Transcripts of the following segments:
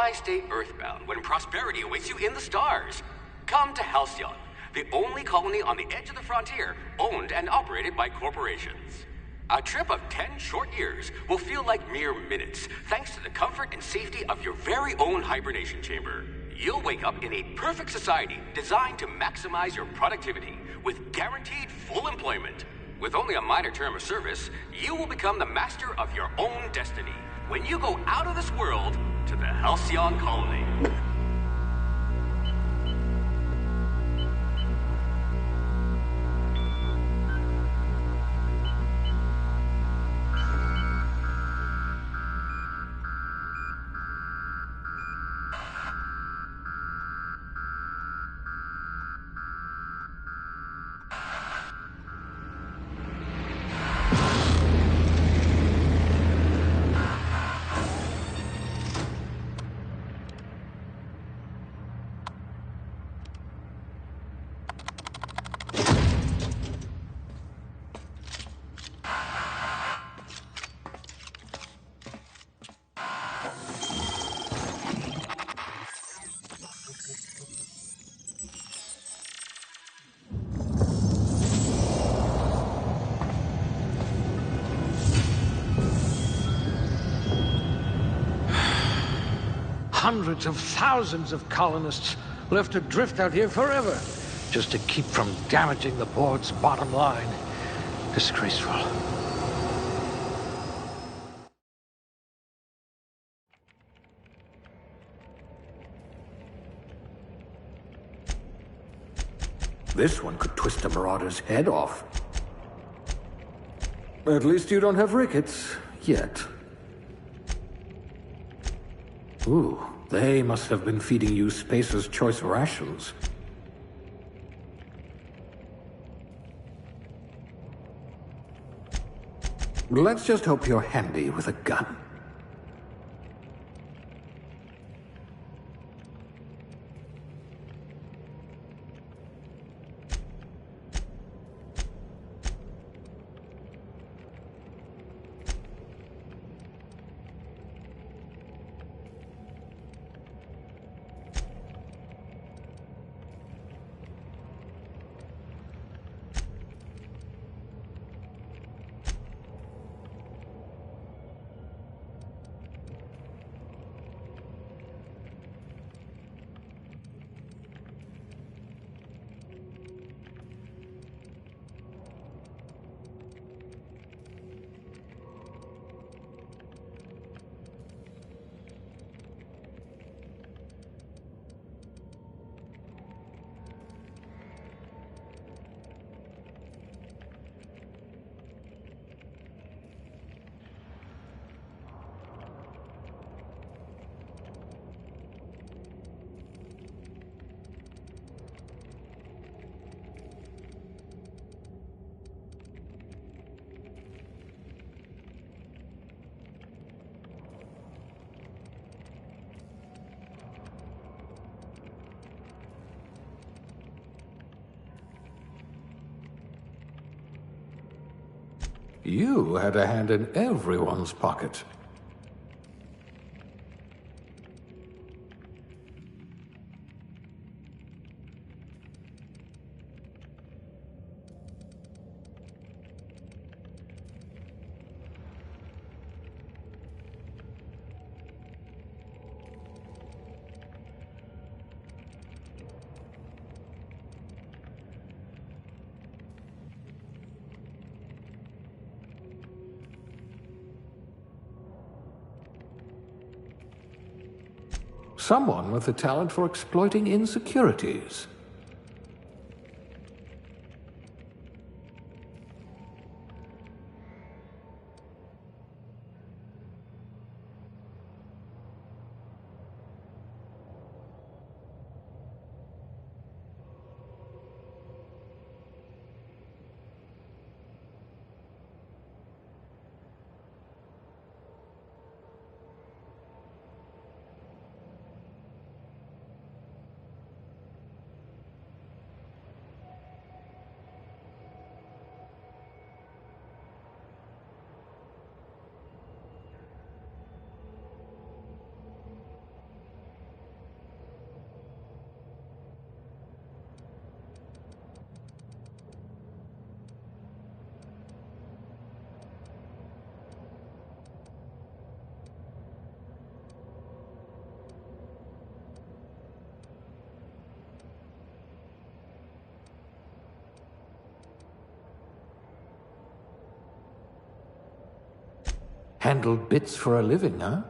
Why stay earthbound when prosperity awaits you in the stars? Come to Halcyon, the only colony on the edge of the frontier, owned and operated by corporations. A trip of 10 short years will feel like mere minutes, thanks to the comfort and safety of your very own hibernation chamber. You'll wake up in a perfect society designed to maximize your productivity, with guaranteed full employment. With only a minor term of service, you will become the master of your own destiny when you go out of this world to the Halcyon colony. Hundreds of thousands of colonists left adrift out here forever, just to keep from damaging the port's bottom line. Disgraceful. This one could twist a marauder's head off. At least you don't have rickets, yet. Ooh, they must have been feeding you Spacer's Choice rations. Let's just hope you're handy with a gun. You had a hand in everyone's pocket. Someone with a talent for exploiting insecurities. Handle bits for a living, huh?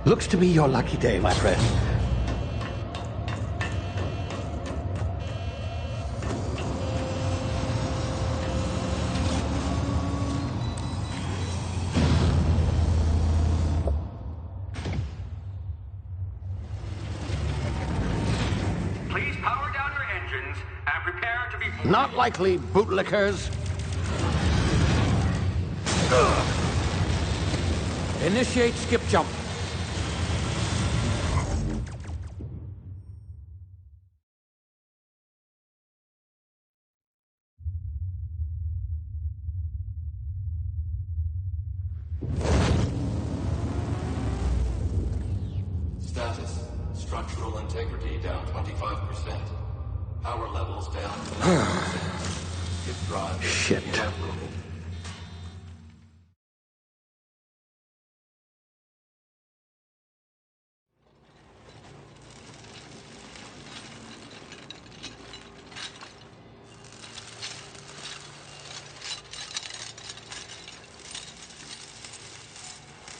Looks to be your lucky day, my friend. Please power down your engines and prepare to be... Not likely, bootlickers. Initiate skip jump. Status. Structural integrity down 25%. Power levels down to 90%. If drive Shit. inoperable.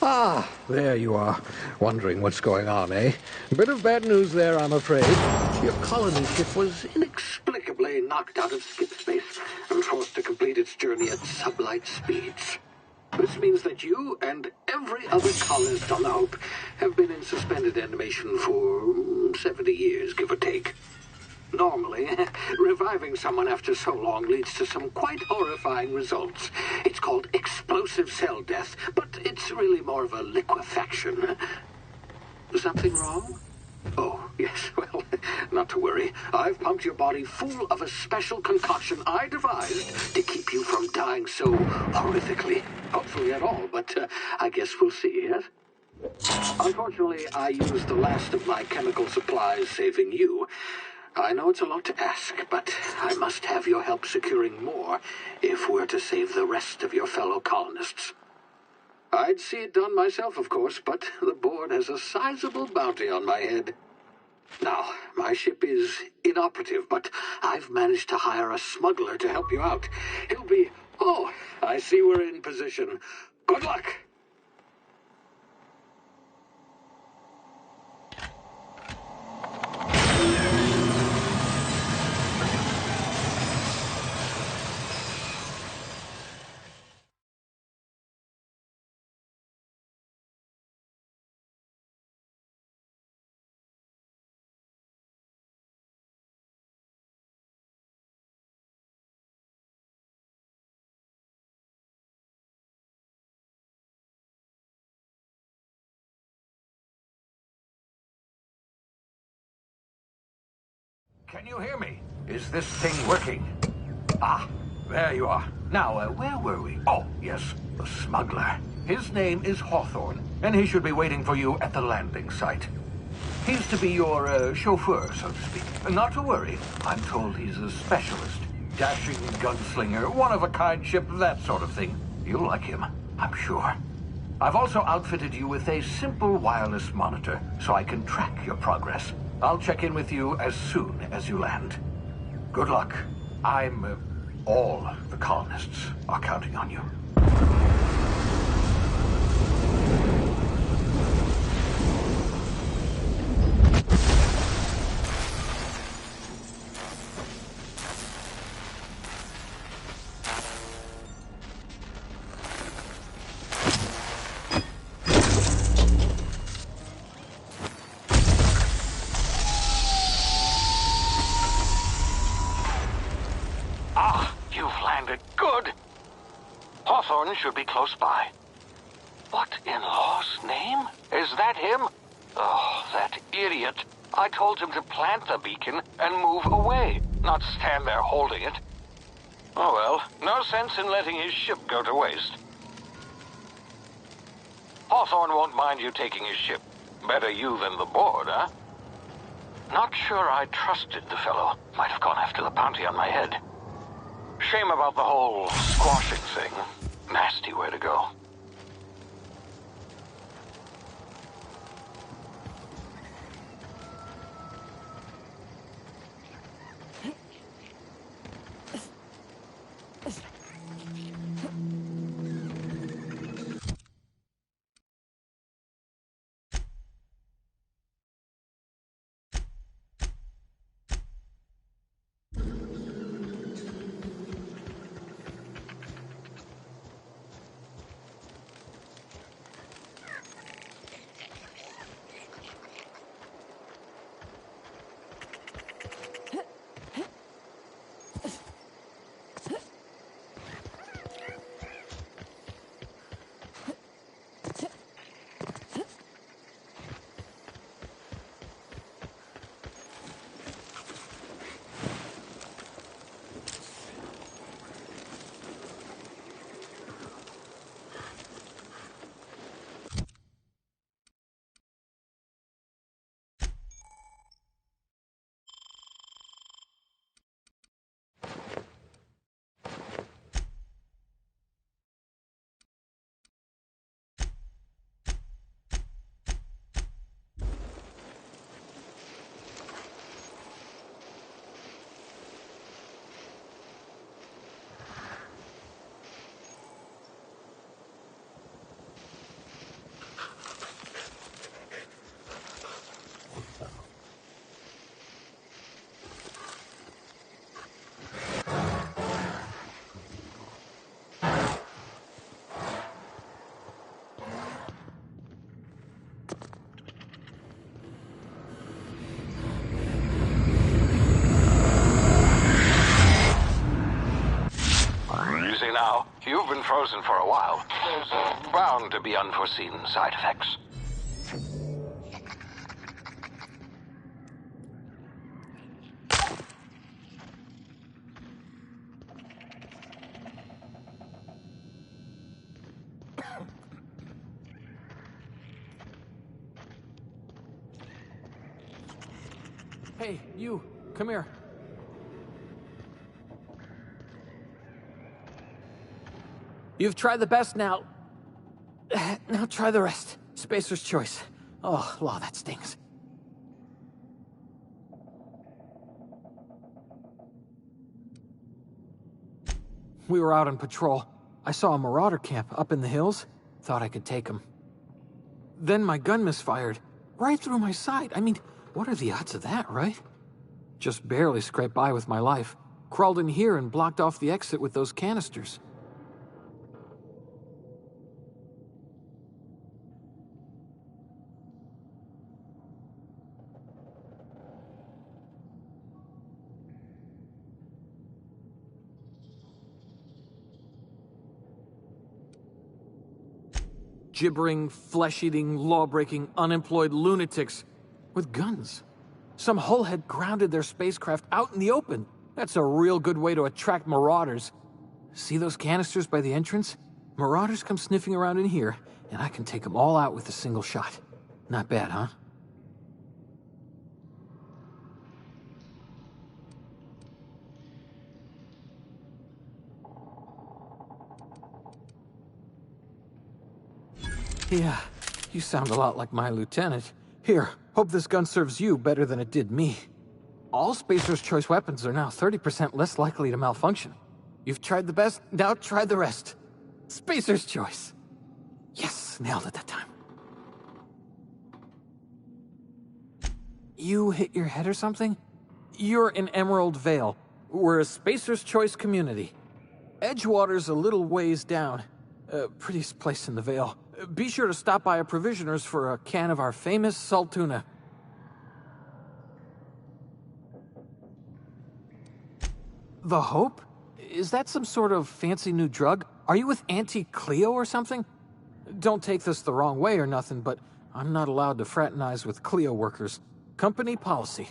Ah, there you are. Wondering what's going on, eh? Bit of bad news there, I'm afraid. Your colony ship was inexplicably knocked out of skip space and forced to complete its journey at sublight speeds. This means that you and every other colonist on the Hope have been in suspended animation for 70 years, give or take. Normally, reviving someone after so long leads to some quite horrifying results. It's called explosive cell death, but it's really more of a liquefaction. Something wrong? Oh, yes, well, not to worry. I've pumped your body full of a special concoction I devised to keep you from dying so horrifically. Hopefully at all, but I guess we'll see, yes? Unfortunately, I used the last of my chemical supplies saving you. I know it's a lot to ask, but I must have your help securing more if we're to save the rest of your fellow colonists. I'd see it done myself, of course, but the board has a sizable bounty on my head. Now, my ship is inoperative, but I've managed to hire a smuggler to help you out. He'll be... Oh, I see we're in position. Good luck! Can you hear me? Is this thing working? Ah, there you are. Now, where were we? Oh, yes, the smuggler. His name is Hawthorne, and he should be waiting for you at the landing site. He's to be your chauffeur, so to speak. Not to worry. I'm told he's a specialist. Dashing gunslinger, one-of-a-kind ship, that sort of thing. You'll like him, I'm sure. I've also outfitted you with a simple wireless monitor, so I can track your progress. I'll check in with you as soon as you land. Good luck. All the colonists are counting on you. Hawthorne should be close by. What in law's name? Is that him? Oh, that idiot. I told him to plant the beacon and move away, not stand there holding it. Oh well, no sense in letting his ship go to waste. Hawthorne won't mind you taking his ship. Better you than the board, huh? Not sure I trusted the fellow. Might have gone after the bounty on my head. Shame about the whole squashing thing. Nasty way to go. Slowly now. You've been frozen for a while. There's bound to be unforeseen side effects. Hey, you, come here. You've tried the best now. Now try the rest. Spacer's choice. Oh, law, that stings. We were out on patrol. I saw a marauder camp up in the hills. Thought I could take him. Then my gun misfired. Right through my side. I mean, what are the odds of that, right? Just barely scraped by with my life. Crawled in here and blocked off the exit with those canisters. Gibbering, flesh-eating, law-breaking, unemployed lunatics with guns. Some hullhead grounded their spacecraft out in the open. That's a real good way to attract marauders. See those canisters by the entrance? Marauders come sniffing around in here, and I can take them all out with a single shot. Not bad, huh? Yeah, you sound a lot like my lieutenant. Here, hope this gun serves you better than it did me. All Spacer's Choice weapons are now 30% less likely to malfunction. You've tried the best, now try the rest. Spacer's Choice. Yes, nailed it that time. You hit your head or something? You're in Emerald Vale. We're a Spacer's Choice community. Edgewater's a little ways down. Prettiest place in the Vale. Be sure to stop by a provisioner's for a can of our famous salt tuna. The Hope? Is that some sort of fancy new drug? Are you with Auntie Cleo or something? Don't take this the wrong way or nothing, but I'm not allowed to fraternize with Cleo workers. Company policy.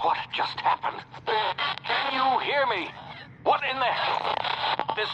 What just happened? Can you hear me? What in the... This...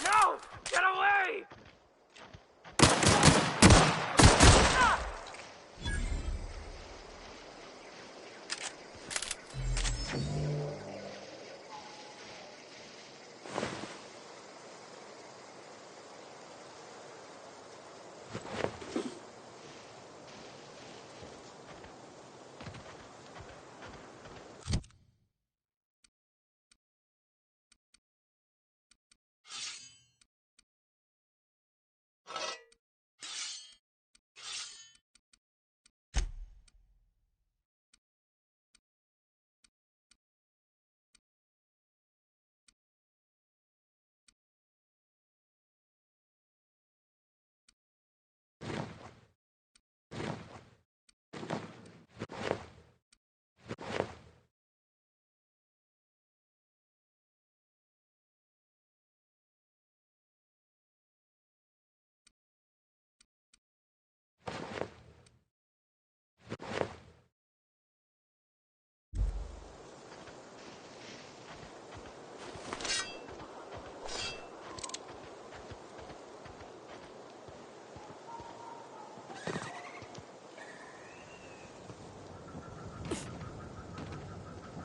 No! Get away!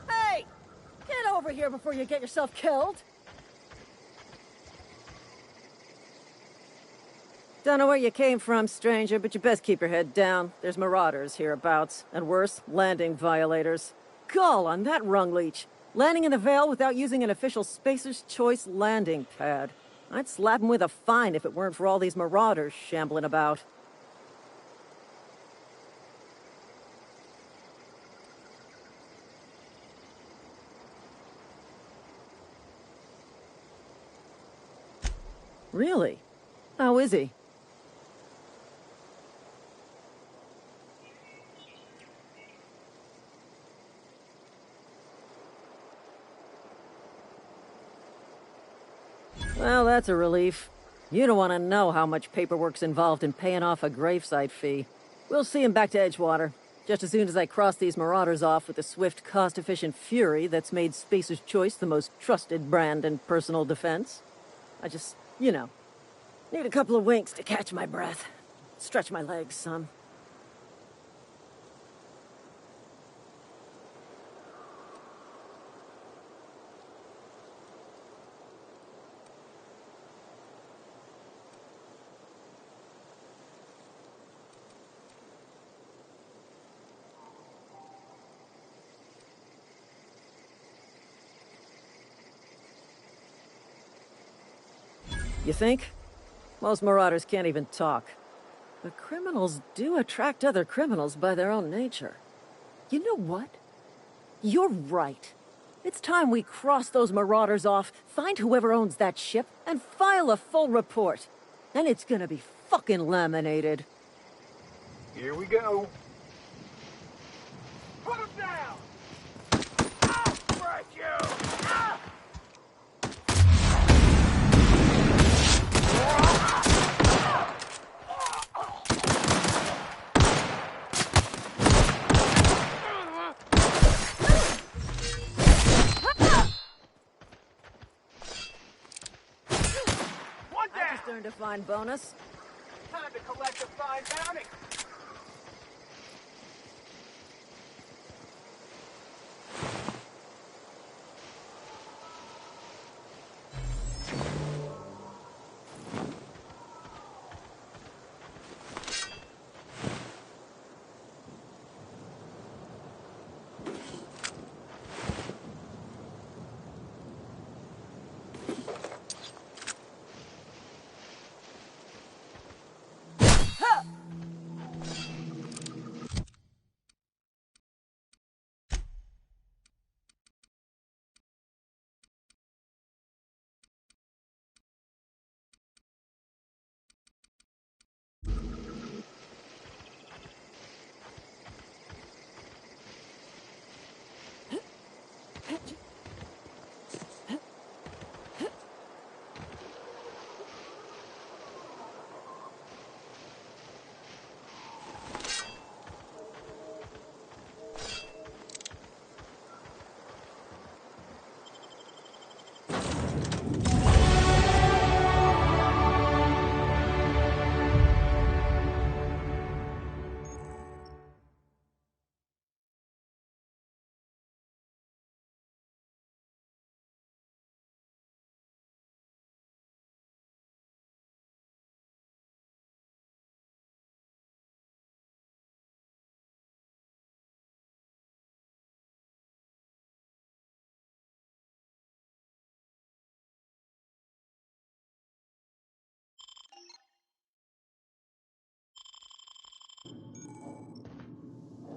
Hey! Get over here before you get yourself killed! Don't know where you came from, stranger, but you best keep your head down. There's marauders hereabouts, and worse, landing violators. Gall on that rung leech! Landing in the Vale without using an official Spacer's Choice landing pad. I'd slap him with a fine if it weren't for all these marauders shambling about. Really? How is he? Well, that's a relief. You don't want to know how much paperwork's involved in paying off a gravesite fee. We'll see him back to Edgewater, just as soon as I cross these marauders off with the swift, cost-efficient fury that's made Spacer's Choice the most trusted brand in personal defense. I just, need a couple of winks to catch my breath. Stretch my legs some. You think? Most marauders can't even talk. But criminals do attract other criminals by their own nature. You know what? You're right. It's time we cross those marauders off, find whoever owns that ship, and file a full report. Then it's gonna be fucking laminated. Here we go. Put him down! I'll break you! Ah! One I down! just earned a fine bonus. Time to collect the fine bounty!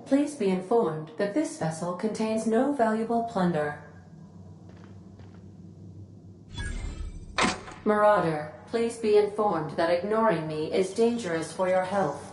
please be informed that this vessel contains no valuable plunder. Marauder, please be informed that ignoring me is dangerous for your health.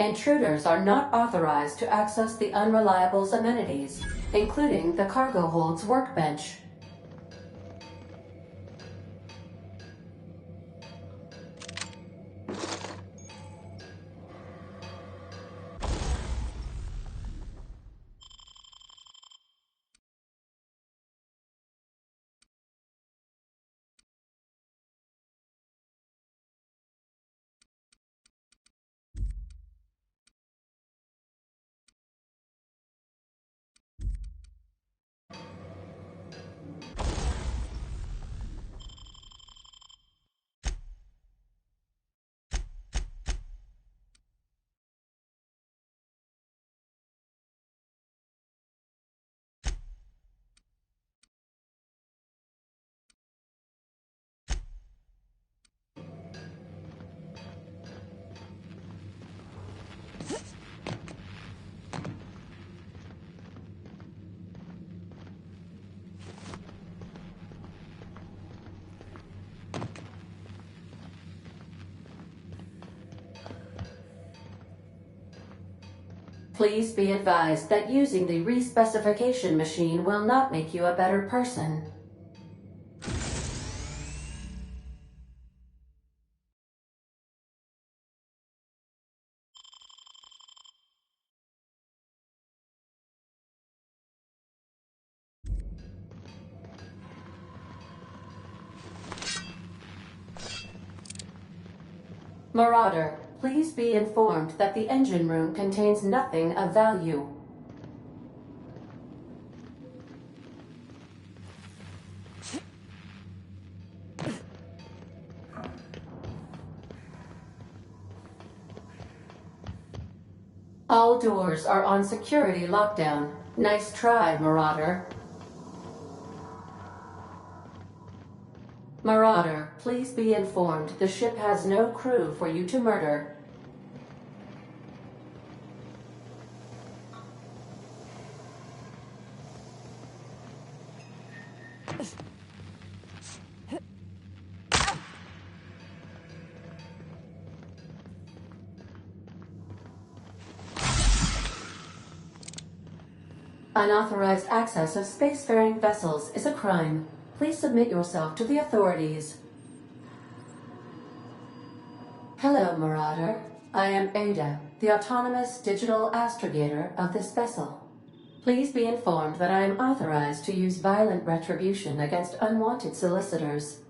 Intruders are not authorized to access the Unreliable's amenities, including the cargo hold's workbench. Please be advised that using the respecification machine will not make you a better person. Marauder, please be informed that the engine room contains nothing of value. All doors are on security lockdown. Nice try, Marauder. Marauder, please be informed the ship has no crew for you to murder. Unauthorized access of spacefaring vessels is a crime. Please submit yourself to the authorities. Hello, Marauder. I am Ada, the autonomous digital astrogator of this vessel. Please be informed that I am authorized to use violent retribution against unwanted solicitors.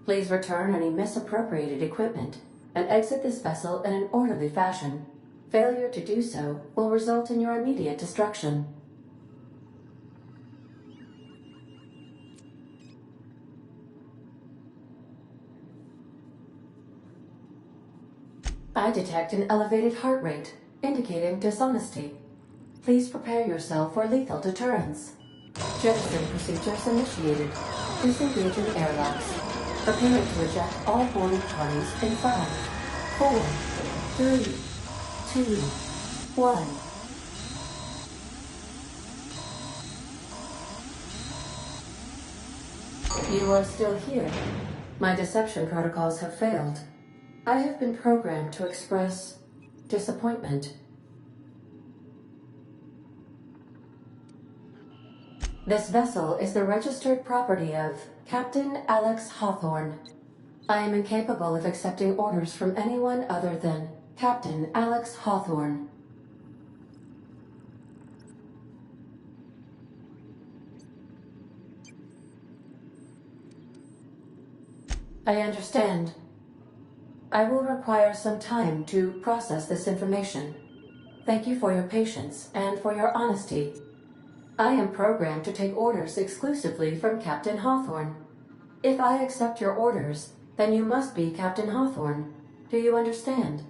Please return any misappropriated equipment and exit this vessel in an orderly fashion. Failure to do so will result in your immediate destruction. I detect an elevated heart rate, indicating dishonesty. Please prepare yourself for lethal deterrence. Jettison procedures initiated. Disengaging airlocks. Preparing to eject all boarding parties in 5, 4, 3, 2, 1. You are still here. My deception protocols have failed. I have been programmed to express disappointment. This vessel is the registered property of Captain Alex Hawthorne. I am incapable of accepting orders from anyone other than Captain Alex Hawthorne. I understand. I will require some time to process this information. Thank you for your patience and for your honesty. I am programmed to take orders exclusively from Captain Hawthorne. If I accept your orders, then you must be Captain Hawthorne. Do you understand?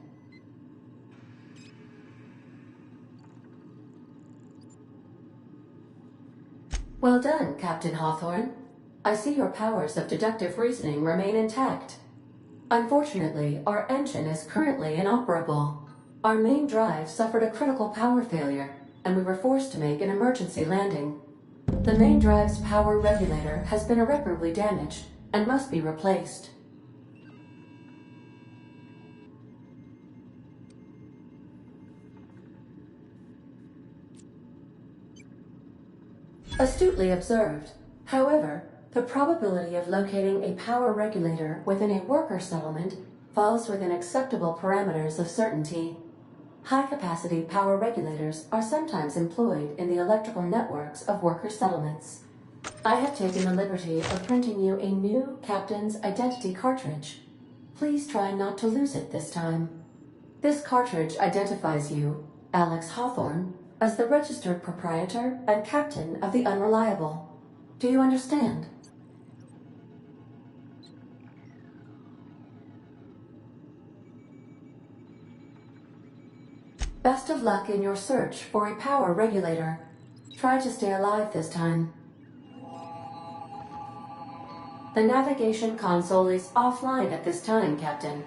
Well done, Captain Hawthorne. I see your powers of deductive reasoning remain intact. Unfortunately, our engine is currently inoperable. Our main drive suffered a critical power failure, and we were forced to make an emergency landing. The main drive's power regulator has been irreparably damaged and must be replaced. Astutely observed. However, the probability of locating a power regulator within a worker settlement falls within acceptable parameters of certainty. High-capacity power regulators are sometimes employed in the electrical networks of worker settlements. I have taken the liberty of printing you a new Captain's Identity cartridge. Please try not to lose it this time. This cartridge identifies you, Alex Hawthorne, as the registered proprietor and captain of the Unreliable. Do you understand? Best of luck in your search for a power regulator. Try to stay alive this time. The navigation console is offline at this time, Captain.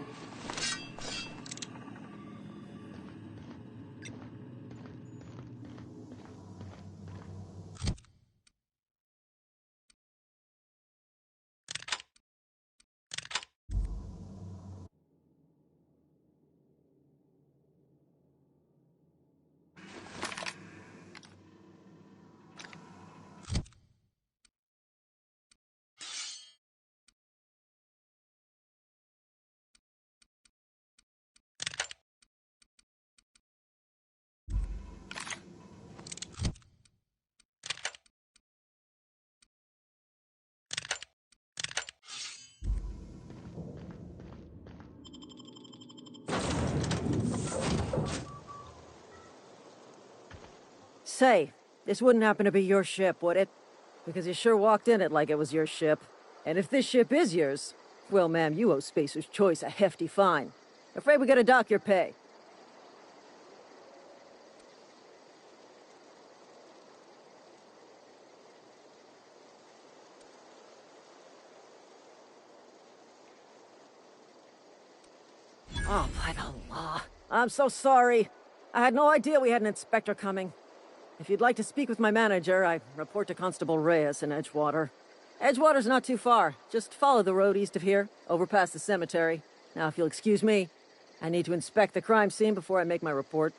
Say, this wouldn't happen to be your ship, would it? Because you sure walked in it like it was your ship. And if this ship is yours, well, ma'am, you owe Spacer's Choice a hefty fine. Afraid we gotta dock your pay. Oh, by the law. I'm so sorry. I had no idea we had an inspector coming. If you'd like to speak with my manager, I report to Constable Reyes in Edgewater. Edgewater's not too far. Just follow the road east of here, over past the cemetery. Now, if you'll excuse me, I need to inspect the crime scene before I make my report.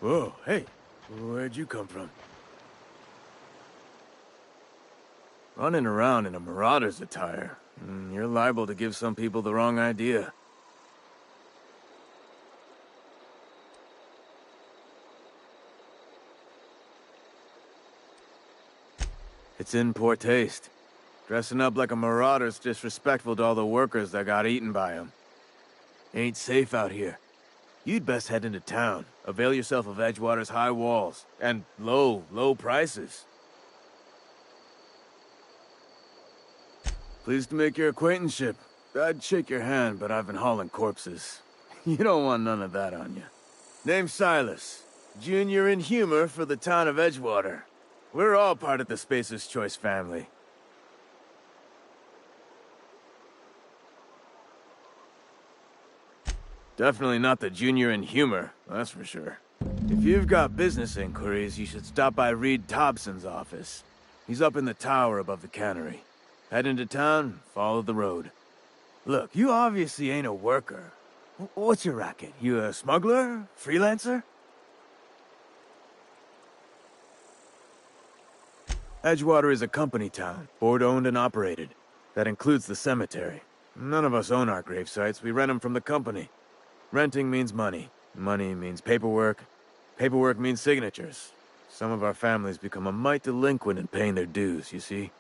Whoa, hey, where'd you come from? Running around in a Marauder's attire. You're liable to give some people the wrong idea. It's in poor taste. Dressing up like a marauder's disrespectful to all the workers that got eaten by him. Ain't safe out here. You'd best head into town. Avail yourself of Edgewater's high walls. And low prices. Pleased to make your acquaintanceship. I'd shake your hand, but I've been hauling corpses. You don't want none of that on you. Name's Silas. Junior in humor for the town of Edgewater. We're all part of the Spacer's Choice family. Definitely not the junior in humor, that's for sure. If you've got business inquiries, you should stop by Reed Thompson's office. He's up in the tower above the cannery. Head into town, follow the road. Look, you obviously ain't a worker. What's your racket? You a smuggler? Freelancer? Edgewater is a company town, board-owned and operated. That includes the cemetery. None of us own our grave sites, we rent them from the company. Renting means money. Money means paperwork. Paperwork means signatures. Some of our families become a mite delinquent in paying their dues, you see?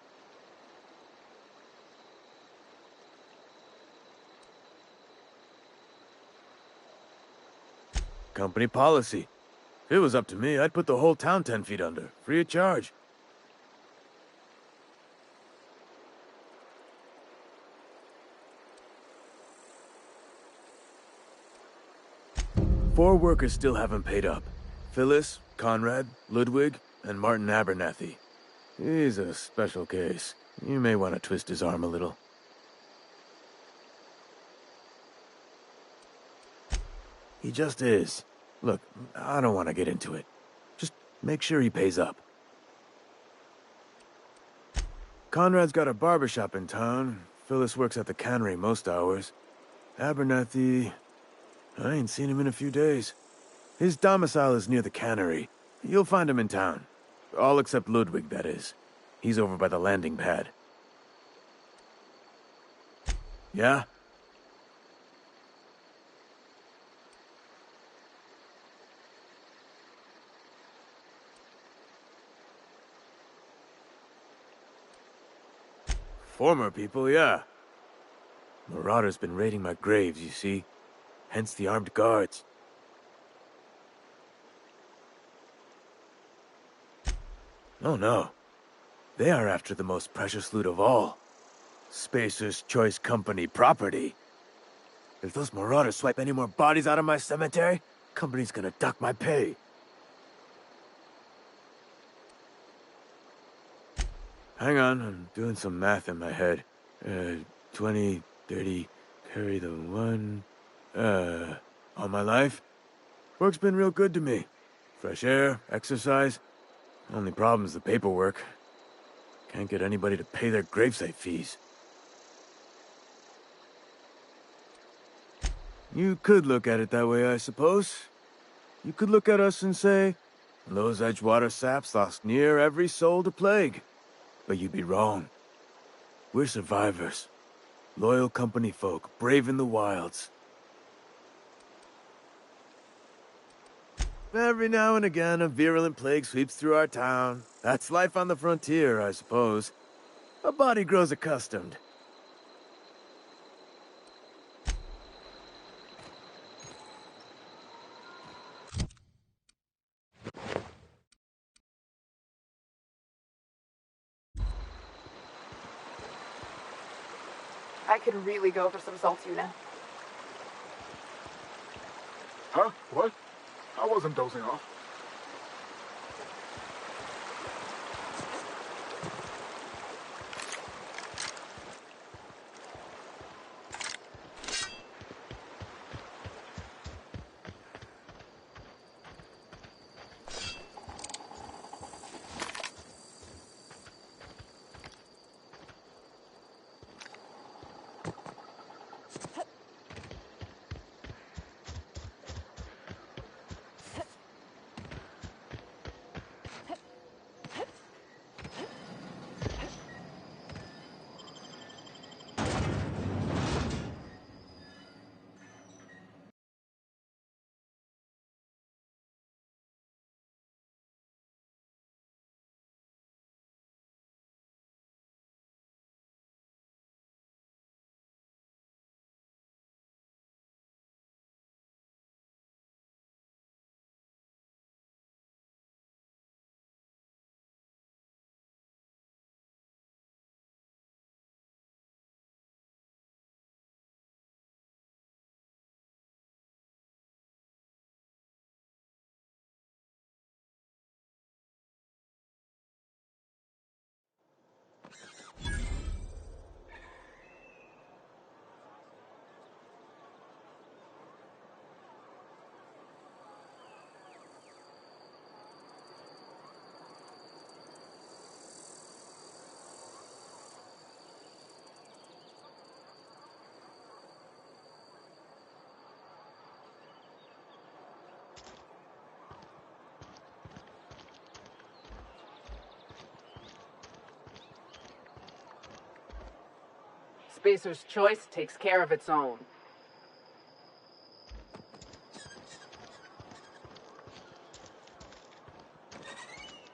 Company policy. If it was up to me, I'd put the whole town 10 feet under, free of charge. Four workers still haven't paid up. Phyllis, Conrad, Ludwig, and Martin Abernathy. He's a special case. You may want to twist his arm a little. He just is. Look, I don't want to get into it. Just make sure he pays up. Conrad's got a barbershop in town. Phyllis works at the cannery most hours. Abernathy... I ain't seen him in a few days. His domicile is near the cannery. You'll find him in town. All except Ludwig, that is. He's over by the landing pad. Yeah? Former people, yeah. Marauder's been raiding my graves, you see. Hence the armed guards. Oh no. They are after the most precious loot of all. Spacer's Choice Company property. If those marauders swipe any more bodies out of my cemetery, company's gonna duck my pay. Hang on, I'm doing some math in my head. 20, 30, carry the one... all my life? Work's been real good to me. Fresh air, exercise. Only problem's the paperwork. Can't get anybody to pay their gravesite fees. You could look at it that way, I suppose. You could look at us and say, those Edgewater saps lost near every soul to plague. But you'd be wrong. We're survivors. Loyal company folk, brave in the wilds. Every now and again, a virulent plague sweeps through our town. That's life on the frontier, I suppose. A body grows accustomed. I could really go for some salt tuna. Huh? What? I wasn't dozing off. Spacer's choice takes care of its own.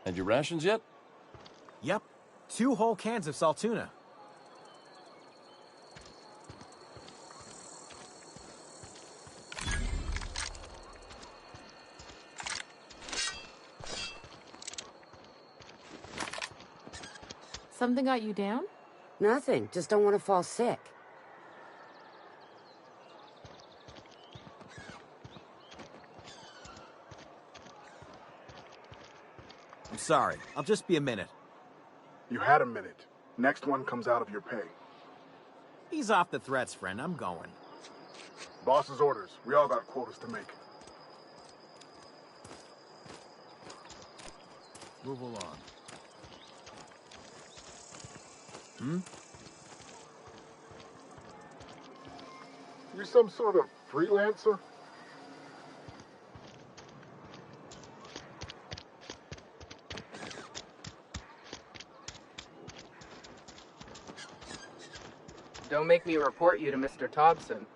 Had your rations yet? Yep. 2 whole cans of salt tuna. Something got you down? Nothing. Just don't want to fall sick. I'm sorry. I'll just be a minute. You had a minute. Next one comes out of your pay. Ease off the threats, friend. I'm going. Boss's orders. We all got quotas to make. Move along. You some sort of freelancer? Don't make me report you to Mr. Thompson.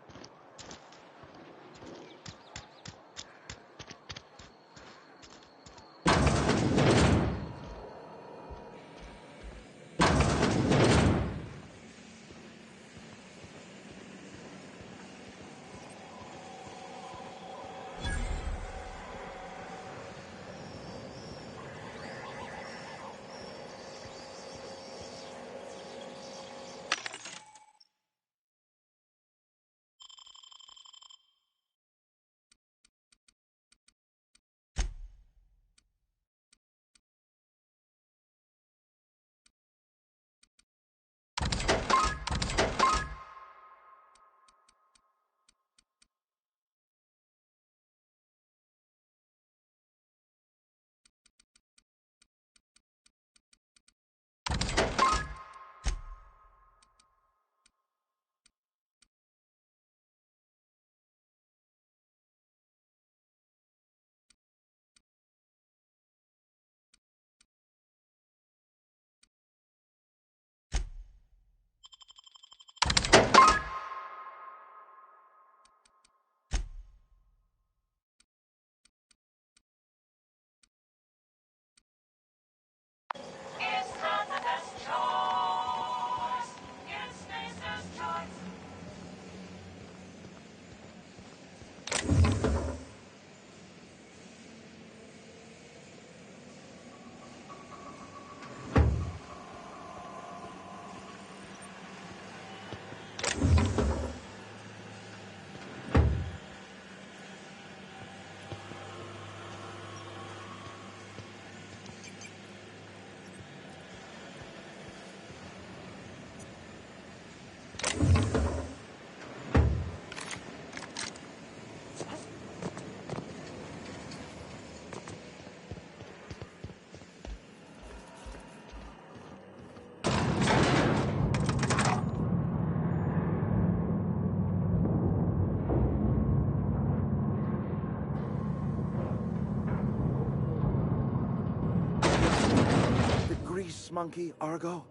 Monkey, Argo?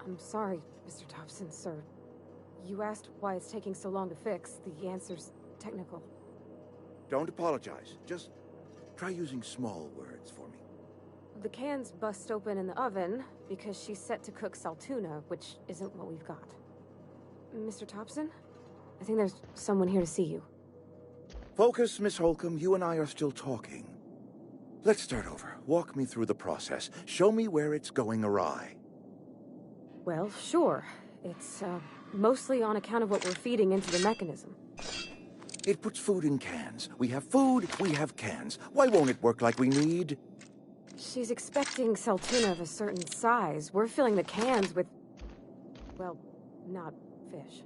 I'm sorry, Mr. Thompson, sir. You asked why it's taking so long to fix. The answer's technical. Don't apologize. Just try using small words for me. The cans bust open in the oven because she's set to cook saltuna, which isn't what we've got. Mr. Thompson? I think there's someone here to see you. Focus, Miss Holcomb. You and I are still talking. Let's start over. Walk me through the process. Show me where it's going awry. Well, sure. It's, mostly on account of what we're feeding into the mechanism. It puts food in cans. We have food, we have cans. Why won't it work like we need? She's expecting saltuna of a certain size. We're filling the cans with... well, not fish.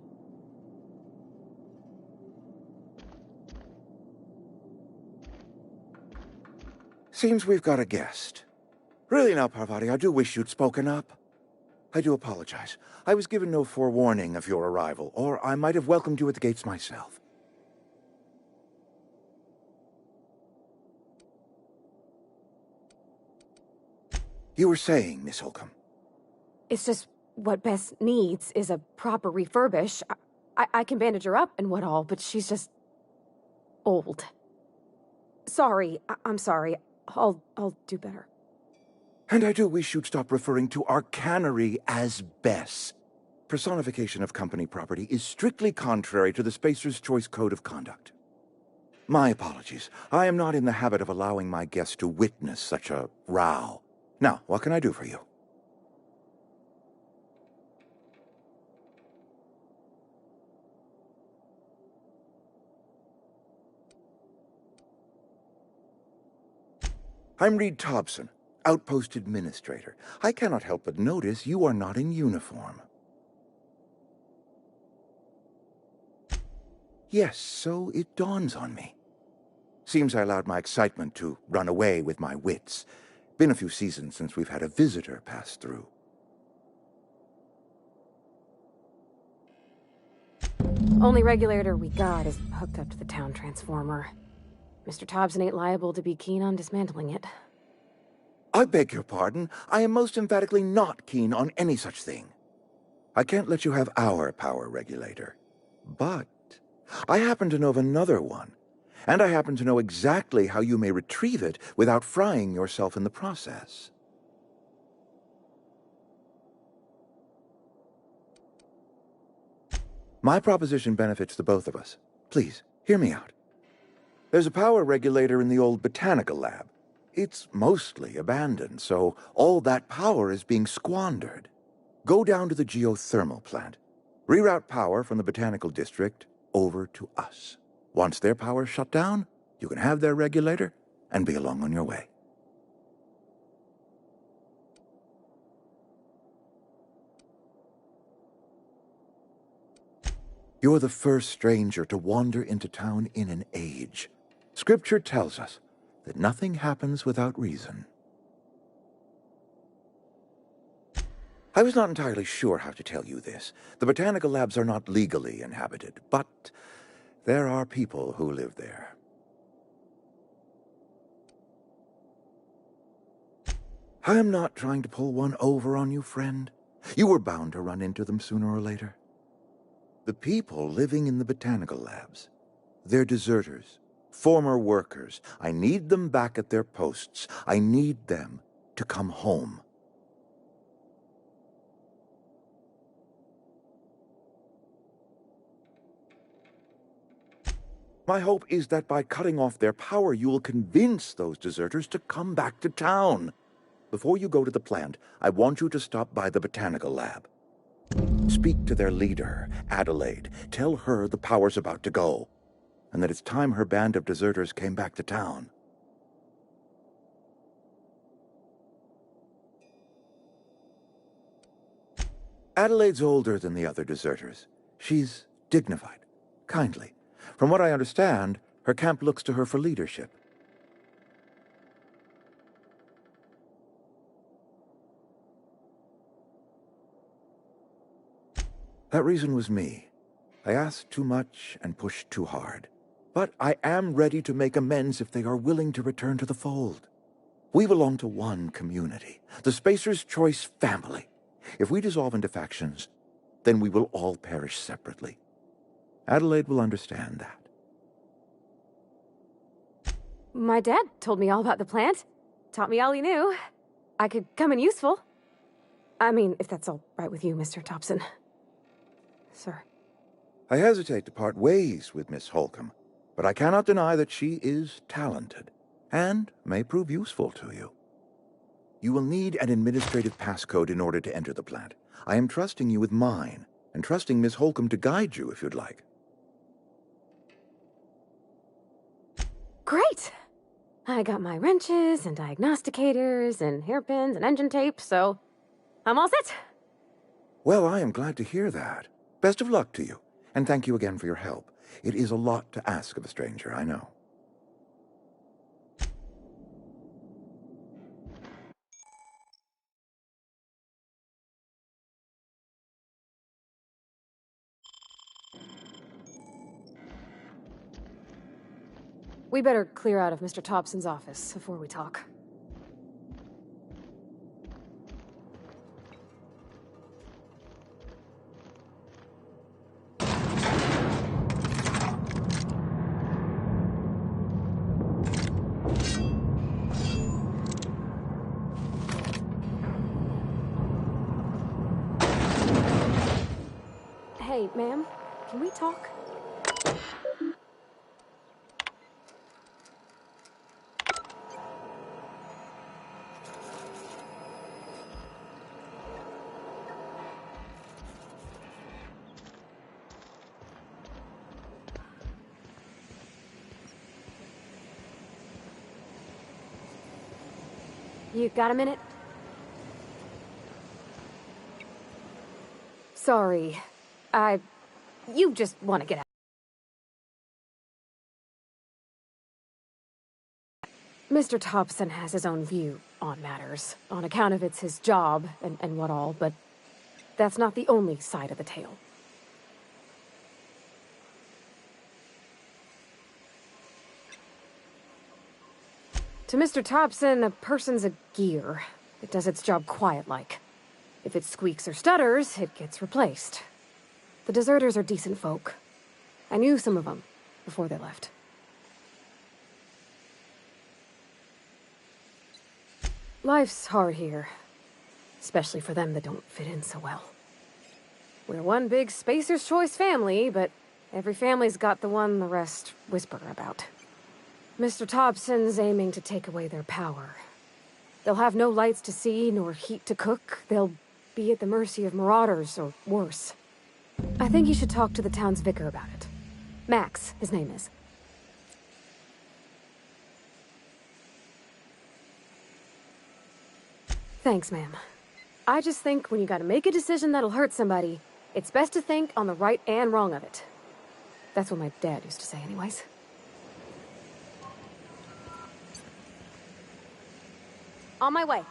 Seems we've got a guest. Really now, Parvati, I do wish you'd spoken up. I do apologize. I was given no forewarning of your arrival, or I might have welcomed you at the gates myself. You were saying, Miss Holcomb. It's just, what Bess needs is a proper refurbish. I can bandage her up and what all, but she's just old. Sorry, I'm sorry. I'll do better. And I do wish you'd stop referring to our cannery as Bess. Personification of company property is strictly contrary to the Spacer's Choice Code of Conduct. My apologies. I am not in the habit of allowing my guests to witness such a row. Now, what can I do for you? I'm Reed Thompson, Outpost Administrator. I cannot help but notice you are not in uniform. Yes, so it dawns on me. Seems I allowed my excitement to run away with my wits. Been a few seasons since we've had a visitor pass through. Only regulator we got is hooked up to the town transformer. Mr. Thompson ain't liable to be keen on dismantling it. I beg your pardon. I am most emphatically not keen on any such thing. I can't let you have our power regulator. But I happen to know of another one, and I happen to know exactly how you may retrieve it without frying yourself in the process. My proposition benefits the both of us. Please, hear me out. There's a power regulator in the old botanical lab. It's mostly abandoned, so all that power is being squandered. Go down to the geothermal plant. Reroute power from the botanical district over to us. Once their power's shut down, you can have their regulator and be along on your way. You're the first stranger to wander into town in an age. Scripture tells us that nothing happens without reason. I was not entirely sure how to tell you this. The botanical labs are not legally inhabited, but there are people who live there. I am not trying to pull one over on you, friend. You were bound to run into them sooner or later. The people living in the botanical labs, they're deserters, former workers. I need them back at their posts. I need them to come home. My hope is that by cutting off their power, you will convince those deserters to come back to town. Before you go to the plant, I want you to stop by the botanical lab. Speak to their leader, Adelaide. Tell her the power's about to go, and that it's time her band of deserters came back to town. Adelaide's older than the other deserters. She's dignified, kindly. From what I understand, her camp looks to her for leadership. That reason was me. I asked too much and pushed too hard. But I am ready to make amends if they are willing to return to the fold. We belong to one community, the Spacer's Choice family. If we dissolve into factions, then we will all perish separately. Adelaide will understand that. My dad told me all about the plant. Taught me all he knew. I could come in useful. I mean, if that's all right with you, Mr. Thompson. Sir. I hesitate to part ways with Miss Holcomb, but I cannot deny that she is talented, and may prove useful to you. You will need an administrative passcode in order to enter the plant. I am trusting you with mine, and trusting Miss Holcomb to guide you if you'd like. Great! I got my wrenches and diagnosticators and hairpins and engine tape, so I'm all set. Well, I am glad to hear that. Best of luck to you, and thank you again for your help. It is a lot to ask of a stranger, I know. We better clear out of Mr. Thompson's office before we talk. Hey, ma'am, can we talk? You got a minute? Sorry. You just want to get out. Mr. Thompson has his own view on matters, on account of it's his job and what all, but that's not the only side of the tale. To Mr. Thompson, a person's a gear. It does its job quiet-like. If it squeaks or stutters, it gets replaced. The deserters are decent folk. I knew some of them before they left. Life's hard here, especially for them that don't fit in so well. We're one big Spacer's Choice family, but every family's got the one the rest whisper about. Mr. Thompson's aiming to take away their power. They'll have no lights to see, nor heat to cook. They'll be at the mercy of marauders, or worse. I think you should talk to the town's vicar about it. Max, his name is. Thanks, ma'am. I just think when you gotta make a decision that'll hurt somebody, it's best to think on the right and wrong of it. That's what my dad used to say anyways. On my way.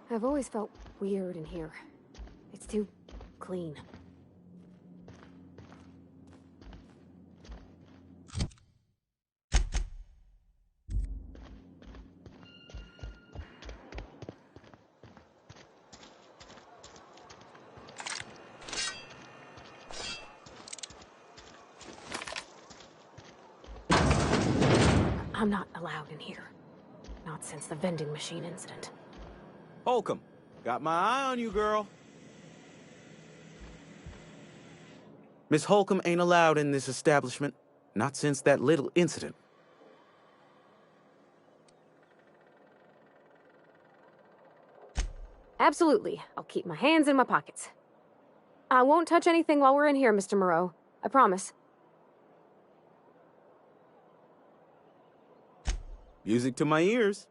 I've always felt weird in here. It's too clean. I'm not allowed in here. Not since the vending machine incident. Holcomb, got my eye on you, girl. Miss Holcomb ain't allowed in this establishment. Not since that little incident. Absolutely. I'll keep my hands in my pockets. I won't touch anything while we're in here, Mr. Moreau. I promise. Music to my ears.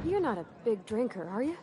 You're not a big drinker, are you?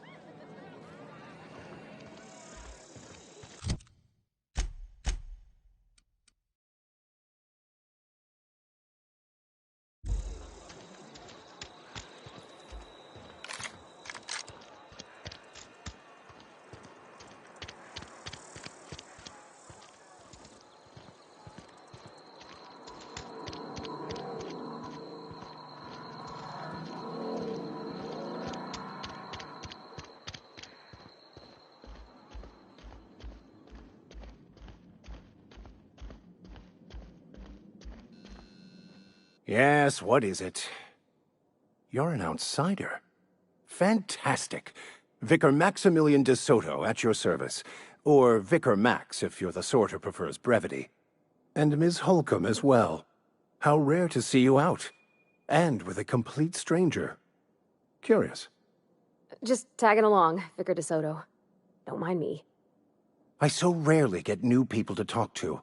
Yes, what is it? You're an outsider. Fantastic. Vicar Maximilian de Soto, at your service. Or Vicar Max, if you're the sort who prefers brevity. And Ms. Holcomb as well. How rare to see you out. And with a complete stranger. Curious. Just tagging along, Vicar de Soto. Don't mind me. I so rarely get new people to talk to.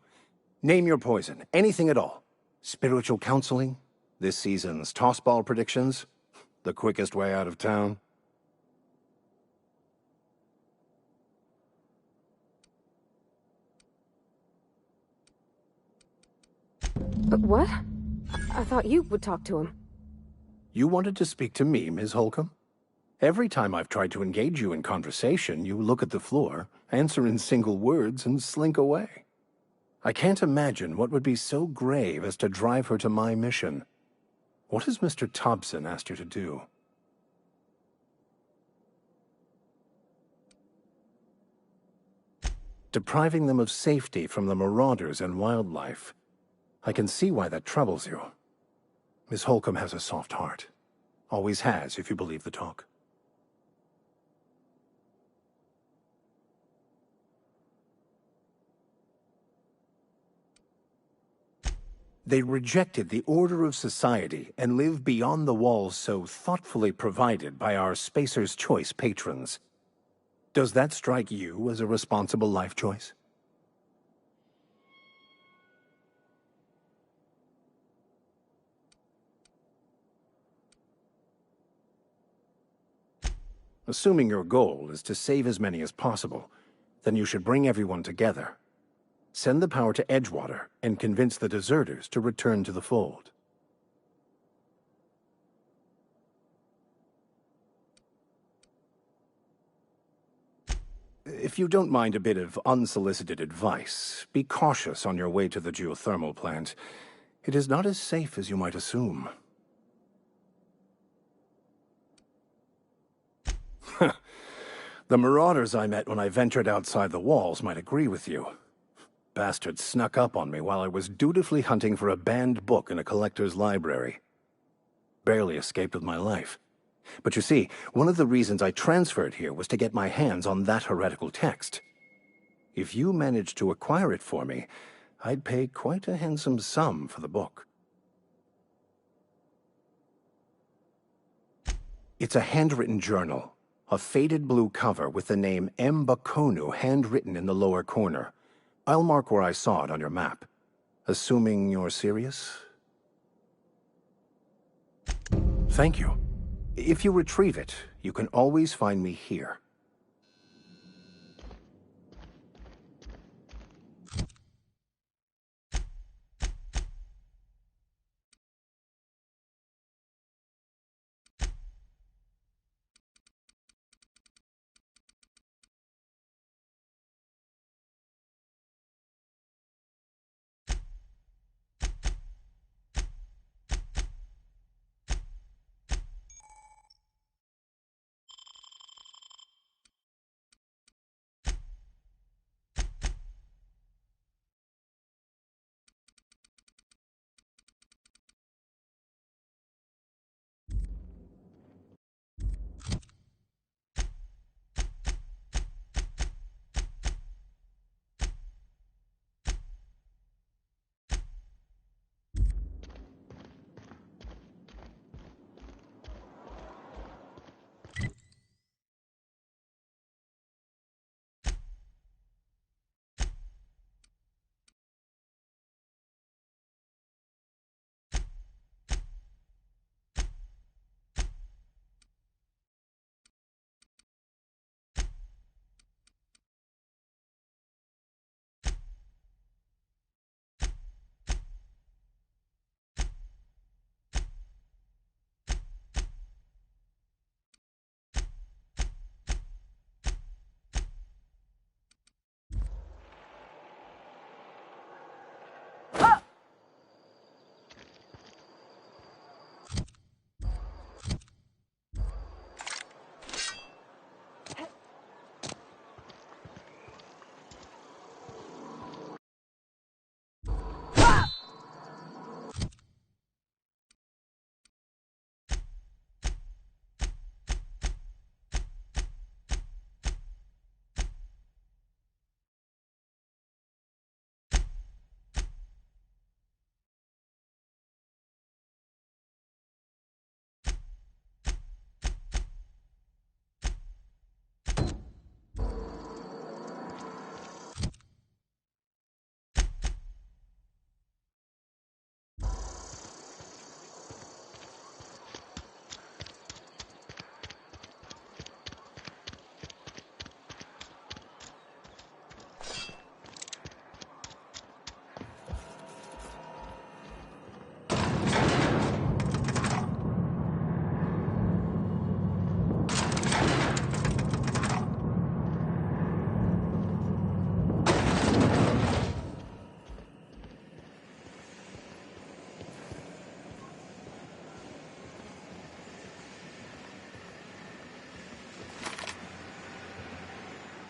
Name your poison, anything at all. Spiritual counseling? This season's tossball predictions? The quickest way out of town? But what? I thought you would talk to him. You wanted to speak to me, Ms. Holcomb? Every time I've tried to engage you in conversation, you look at the floor, answer in single words, and slink away. I can't imagine what would be so grave as to drive her to my mission. What has Mr. Thompson asked you to do? Depriving them of safety from the marauders and wildlife. I can see why that troubles you. Miss Holcomb has a soft heart. Always has, if you believe the talk. They rejected the order of society and live beyond the walls so thoughtfully provided by our Spacer's Choice patrons. Does that strike you as a responsible life choice? Assuming your goal is to save as many as possible, then you should bring everyone together. Send the power to Edgewater and convince the deserters to return to the fold. If you don't mind a bit of unsolicited advice, be cautious on your way to the geothermal plant. It is not as safe as you might assume. The marauders I met when I ventured outside the walls might agree with you. Bastards snuck up on me while I was dutifully hunting for a banned book in a collector's library. Barely escaped with my life. But you see, one of the reasons I transferred here was to get my hands on that heretical text. If you managed to acquire it for me, I'd pay quite a handsome sum for the book. It's a handwritten journal. A faded blue cover with the name M. Bakonu handwritten in the lower corner. I'll mark where I saw it on your map. Assuming you're serious? Thank you. If you retrieve it, you can always find me here.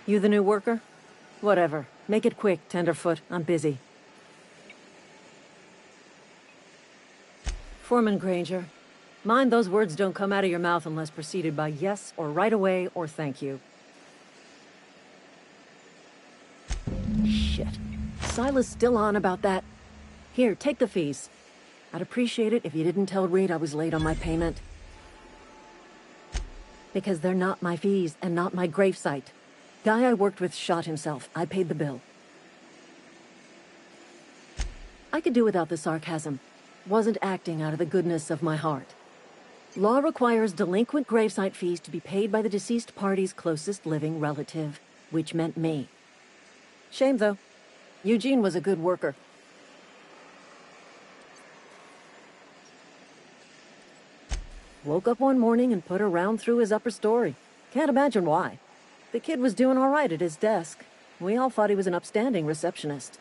You the new worker? Whatever. Make it quick, Tenderfoot. I'm busy. Foreman Granger. Mind those words don't come out of your mouth unless preceded by yes or right away or thank you. Shit. Silas still on about that. Here, take the fees. I'd appreciate it if you didn't tell Reed I was late on my payment. Because they're not my fees and not my gravesite. Guy I worked with shot himself. I paid the bill. I could do without the sarcasm. Wasn't acting out of the goodness of my heart. Law requires delinquent gravesite fees to be paid by the deceased party's closest living relative, which meant me. Shame, though. Eugene was a good worker. Woke up one morning and put a round through his upper story. Can't imagine why. The kid was doing all right at his desk. We all thought he was an upstanding receptionist.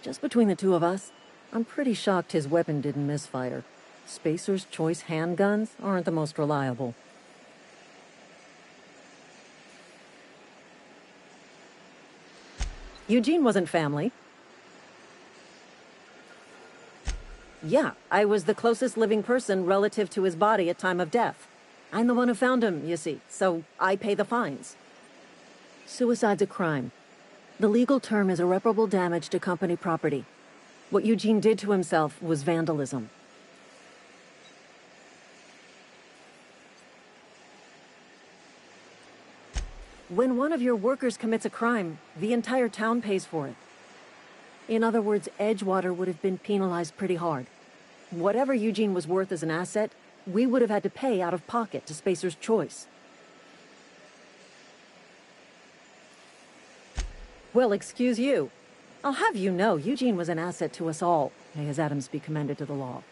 Just between the two of us, I'm pretty shocked his weapon didn't misfire. Spacer's Choice handguns aren't the most reliable. Eugene wasn't family. Yeah, I was the closest living person relative to his body at time of death. I'm the one who found him, you see, so I pay the fines. Suicide's a crime. The legal term is irreparable damage to company property. What Eugene did to himself was vandalism. When one of your workers commits a crime, the entire town pays for it. In other words, Edgewater would have been penalized pretty hard. Whatever Eugene was worth as an asset, we would have had to pay out of pocket to Spacer's Choice. Well, excuse you. I'll have you know, Eugene was an asset to us all. May his atoms be commended to the law.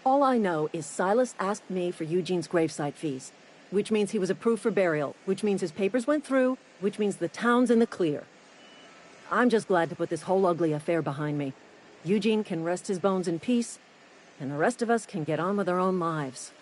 All I know is Silas asked me for Eugene's gravesite fees, which means he was approved for burial, which means his papers went through, which means the town's in the clear. I'm just glad to put this whole ugly affair behind me. Eugene can rest his bones in peace, and the rest of us can get on with our own lives.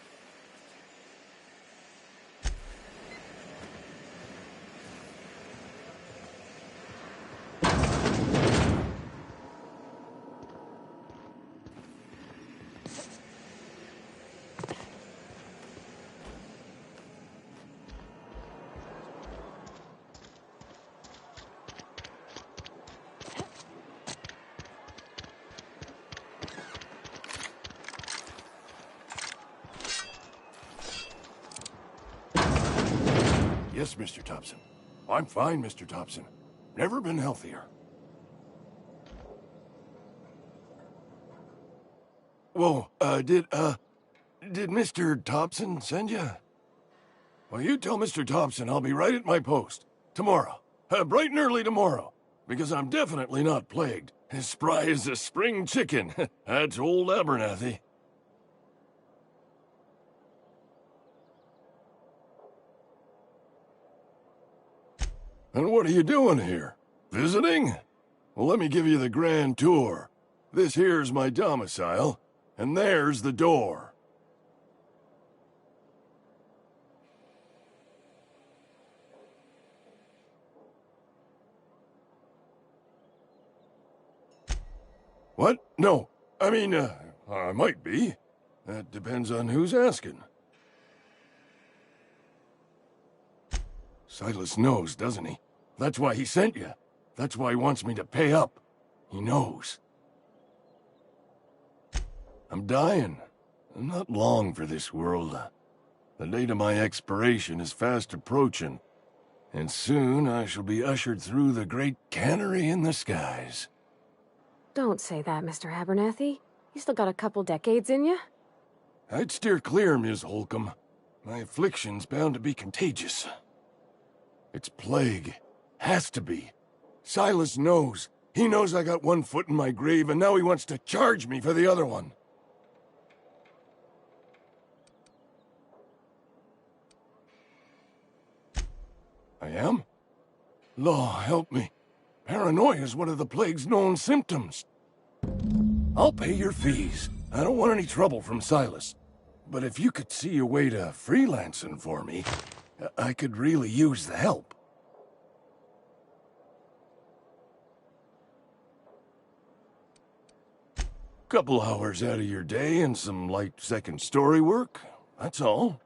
Yes, Mr. Thompson. I'm fine, Mr. Thompson. Never been healthier. Whoa, did Mr. Thompson send you? Well, you tell Mr. Thompson I'll be right at my post. Tomorrow. Bright and early tomorrow. Because I'm definitely not plagued. As spry as a spring chicken. That's old Abernathy. And what are you doing here? Visiting? Well, let me give you the grand tour. This here's my domicile, and there's the door. What? No. I mean, I might be. That depends on who's asking. Silas knows, doesn't he? That's why he sent you. That's why he wants me to pay up. He knows. I'm dying. I'm not long for this world. The date of my expiration is fast approaching, and soon I shall be ushered through the great cannery in the skies. Don't say that, Mr. Abernathy. You still got a couple decades in you. I'd steer clear, Ms. Holcomb. My affliction's bound to be contagious. It's plague. Has to be. Silas knows. He knows I got one foot in my grave, and now he wants to charge me for the other one. I am? Law, help me. Paranoia is one of the plague's known symptoms. I'll pay your fees. I don't want any trouble from Silas. But if you could see a way to freelancing for me, I could really use the help. Couple hours out of your day and some light second story work, that's all.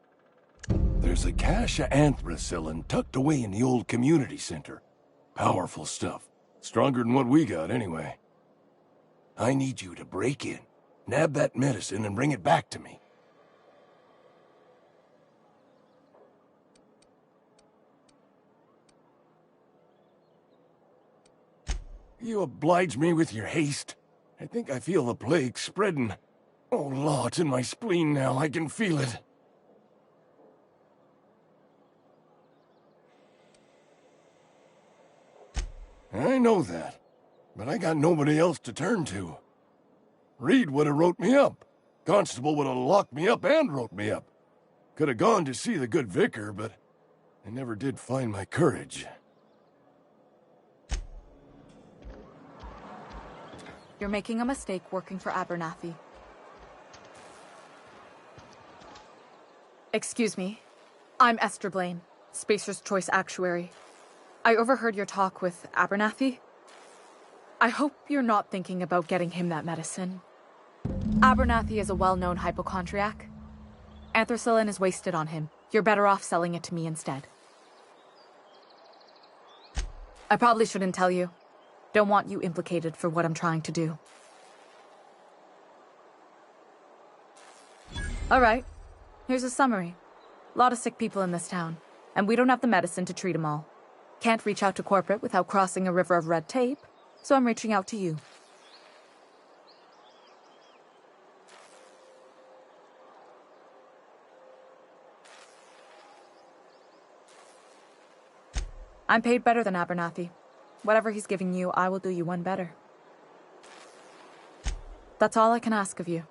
There's a cache of anthracillin tucked away in the old community center. Powerful stuff. Stronger than what we got, anyway. I need you to break in, nab that medicine, and bring it back to me. You oblige me with your haste. I think I feel the plague spreading. Oh, Law, it's in my spleen now. I can feel it. I know that, but I got nobody else to turn to. Reed would have wrote me up. Constable would have locked me up and wrote me up. Could have gone to see the good vicar, but I never did find my courage. You're making a mistake working for Abernathy. Excuse me. I'm Esther Blaine, Spacer's Choice Actuary. I overheard your talk with Abernathy. I hope you're not thinking about getting him that medicine. Abernathy is a well-known hypochondriac. Anthracillin is wasted on him. You're better off selling it to me instead. I probably shouldn't tell you. Don't want you implicated for what I'm trying to do. Alright, here's a summary. A lot of sick people in this town, and we don't have the medicine to treat them all. Can't reach out to corporate without crossing a river of red tape, so I'm reaching out to you. I'm paid better than Abernathy. Whatever he's giving you, I will do you one better. That's all I can ask of you.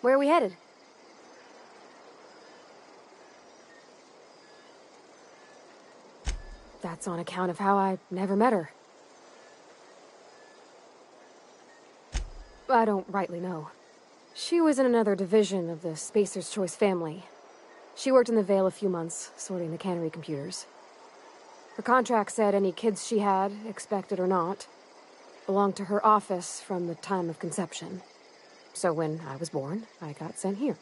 Where are we headed? That's on account of how I never met her. I don't rightly know. She was in another division of the Spacer's Choice family. She worked in the Vale a few months, sorting the cannery computers. Her contract said any kids she had, expected or not, belonged to her office from the time of conception. So when I was born, I got sent here.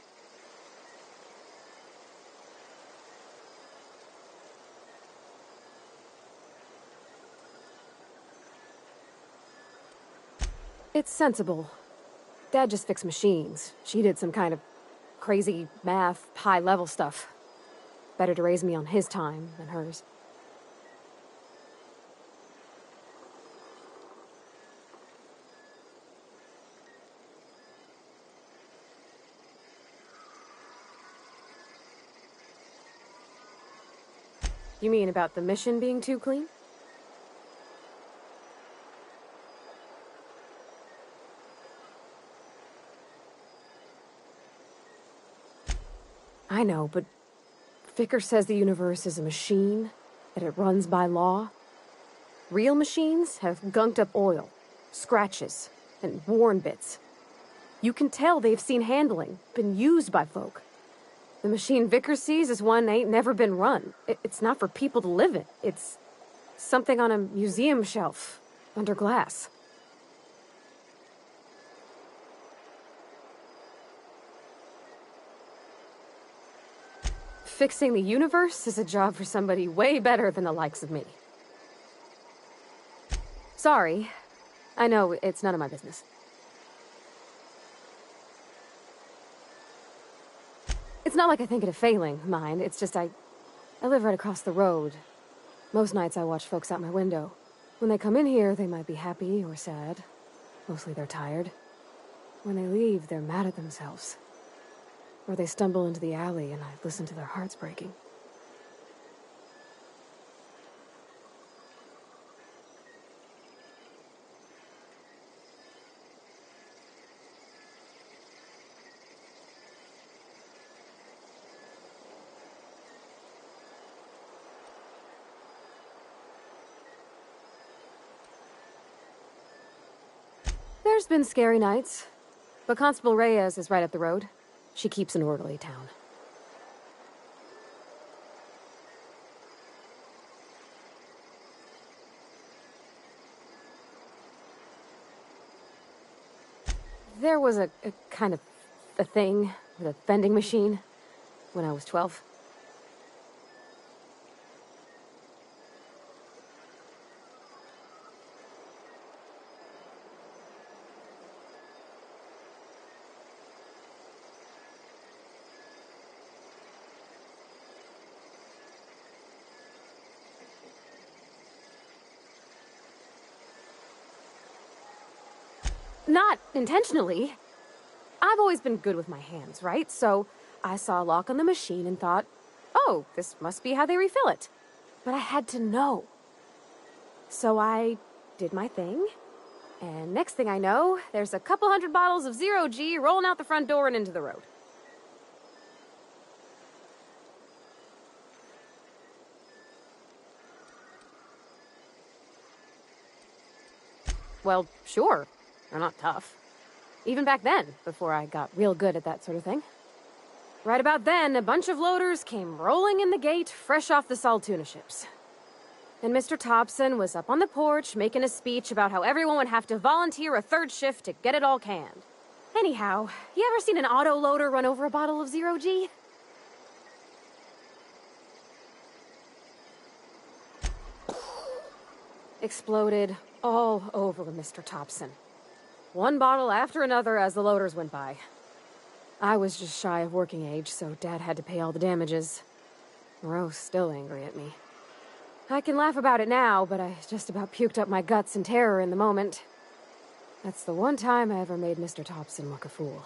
It's sensible. Dad just fixed machines. She did some kind of crazy math, high-level stuff. Better to raise me on his time than hers. You mean about the mission being too clean? I know, but Vickers says the universe is a machine, that it runs by law. Real machines have gunked up oil, scratches, and worn bits. You can tell they've seen handling, been used by folk. The machine Vickers sees is one ain't never been run. It's not for people to live in. It's something on a museum shelf, under glass. Fixing the universe is a job for somebody way better than the likes of me. Sorry. I know, it's none of my business. It's not like I think it a failing, mind. It's just I live right across the road. Most nights I watch folks out my window. When they come in here, they might be happy or sad. Mostly they're tired. When they leave, they're mad at themselves. Or they stumble into the alley and I listen to their hearts breaking. There's been scary nights, but Constable Reyes is right up the road. She keeps an orderly town. There was a kind of a thing with a vending machine when I was 12. Not intentionally. I've always been good with my hands, right? So I saw a lock on the machine and thought, oh, this must be how they refill it. But I had to know. So I did my thing, and next thing I know, there's a couple hundred bottles of Zero G rolling out the front door and into the road. Well, sure. They're not tough. Even back then, before I got real good at that sort of thing. Right about then, a bunch of loaders came rolling in the gate, fresh off the Saltuna ships. And Mr. Thompson was up on the porch, making a speech about how everyone would have to volunteer a third shift to get it all canned. Anyhow, you ever seen an auto loader run over a bottle of Zero G? Exploded all over Mr. Thompson. One bottle after another as the loaders went by. I was just shy of working age, so Dad had to pay all the damages. Moreau's still angry at me. I can laugh about it now, but I just about puked up my guts in terror in the moment. That's the one time I ever made Mr. Thompson look a fool.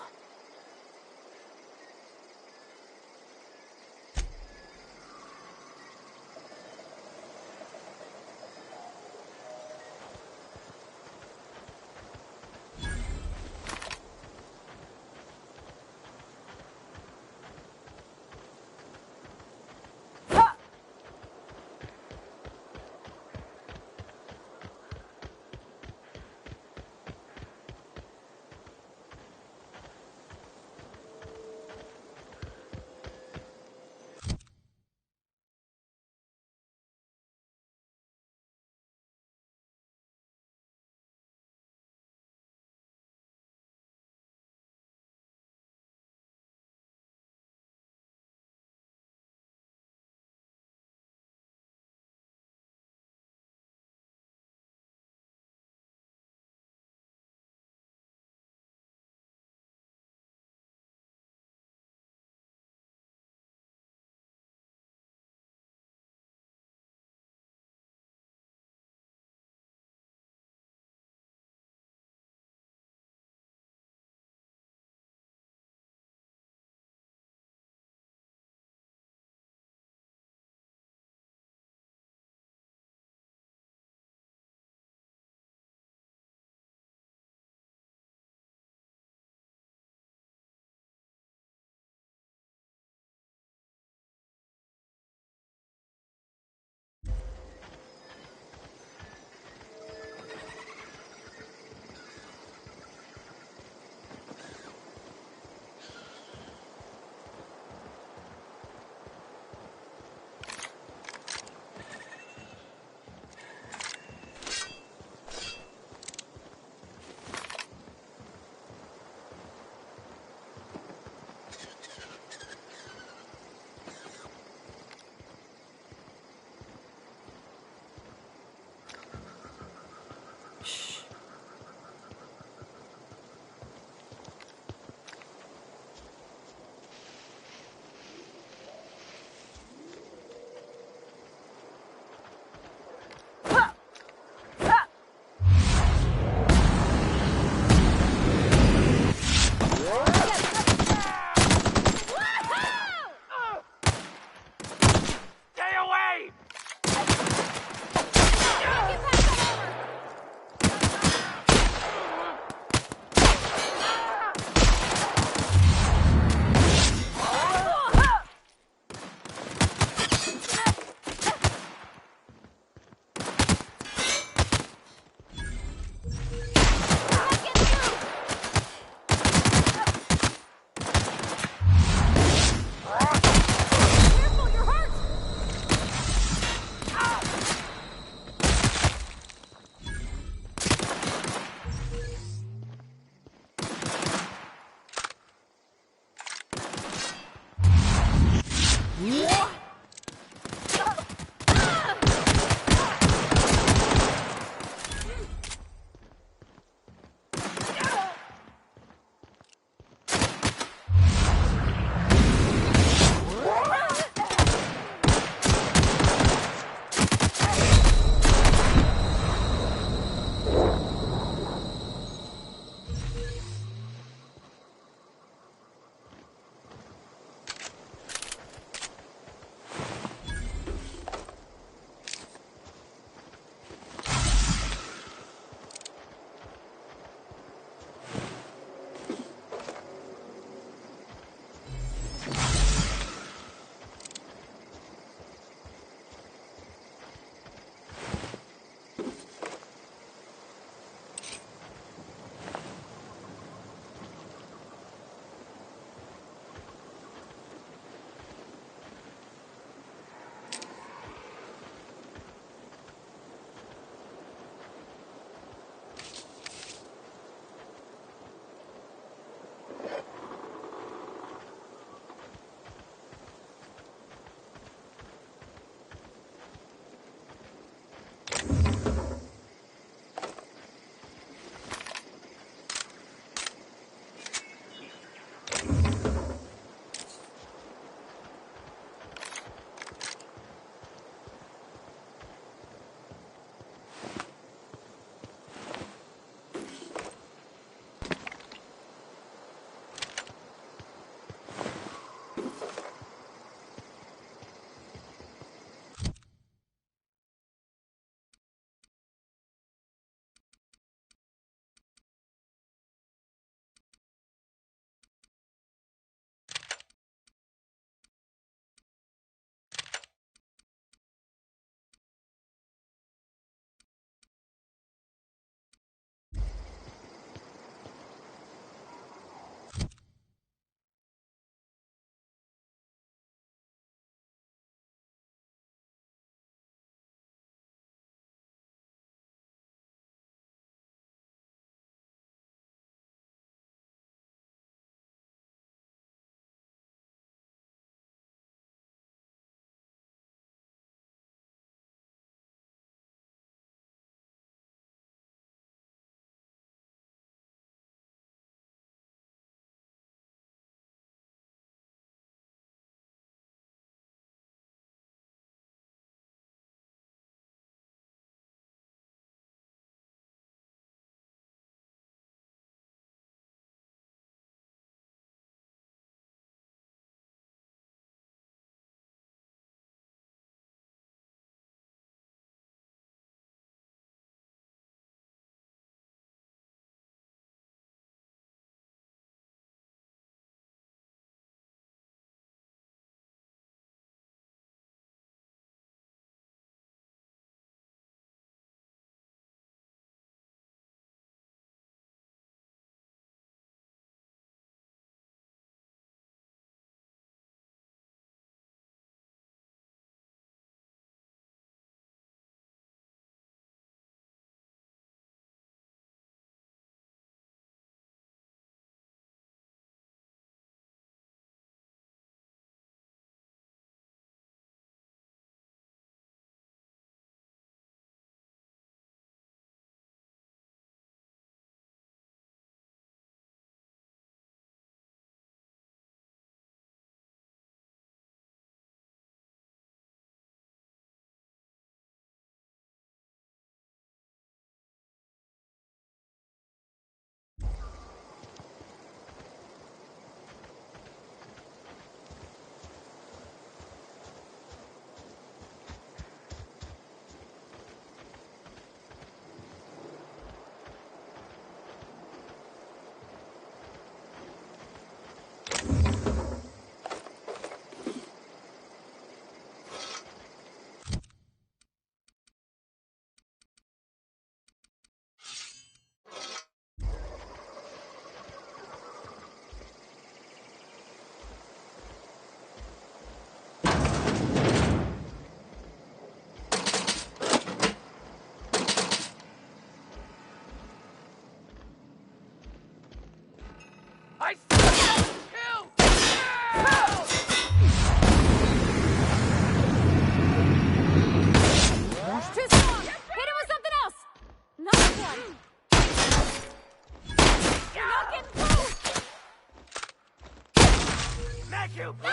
you bleed!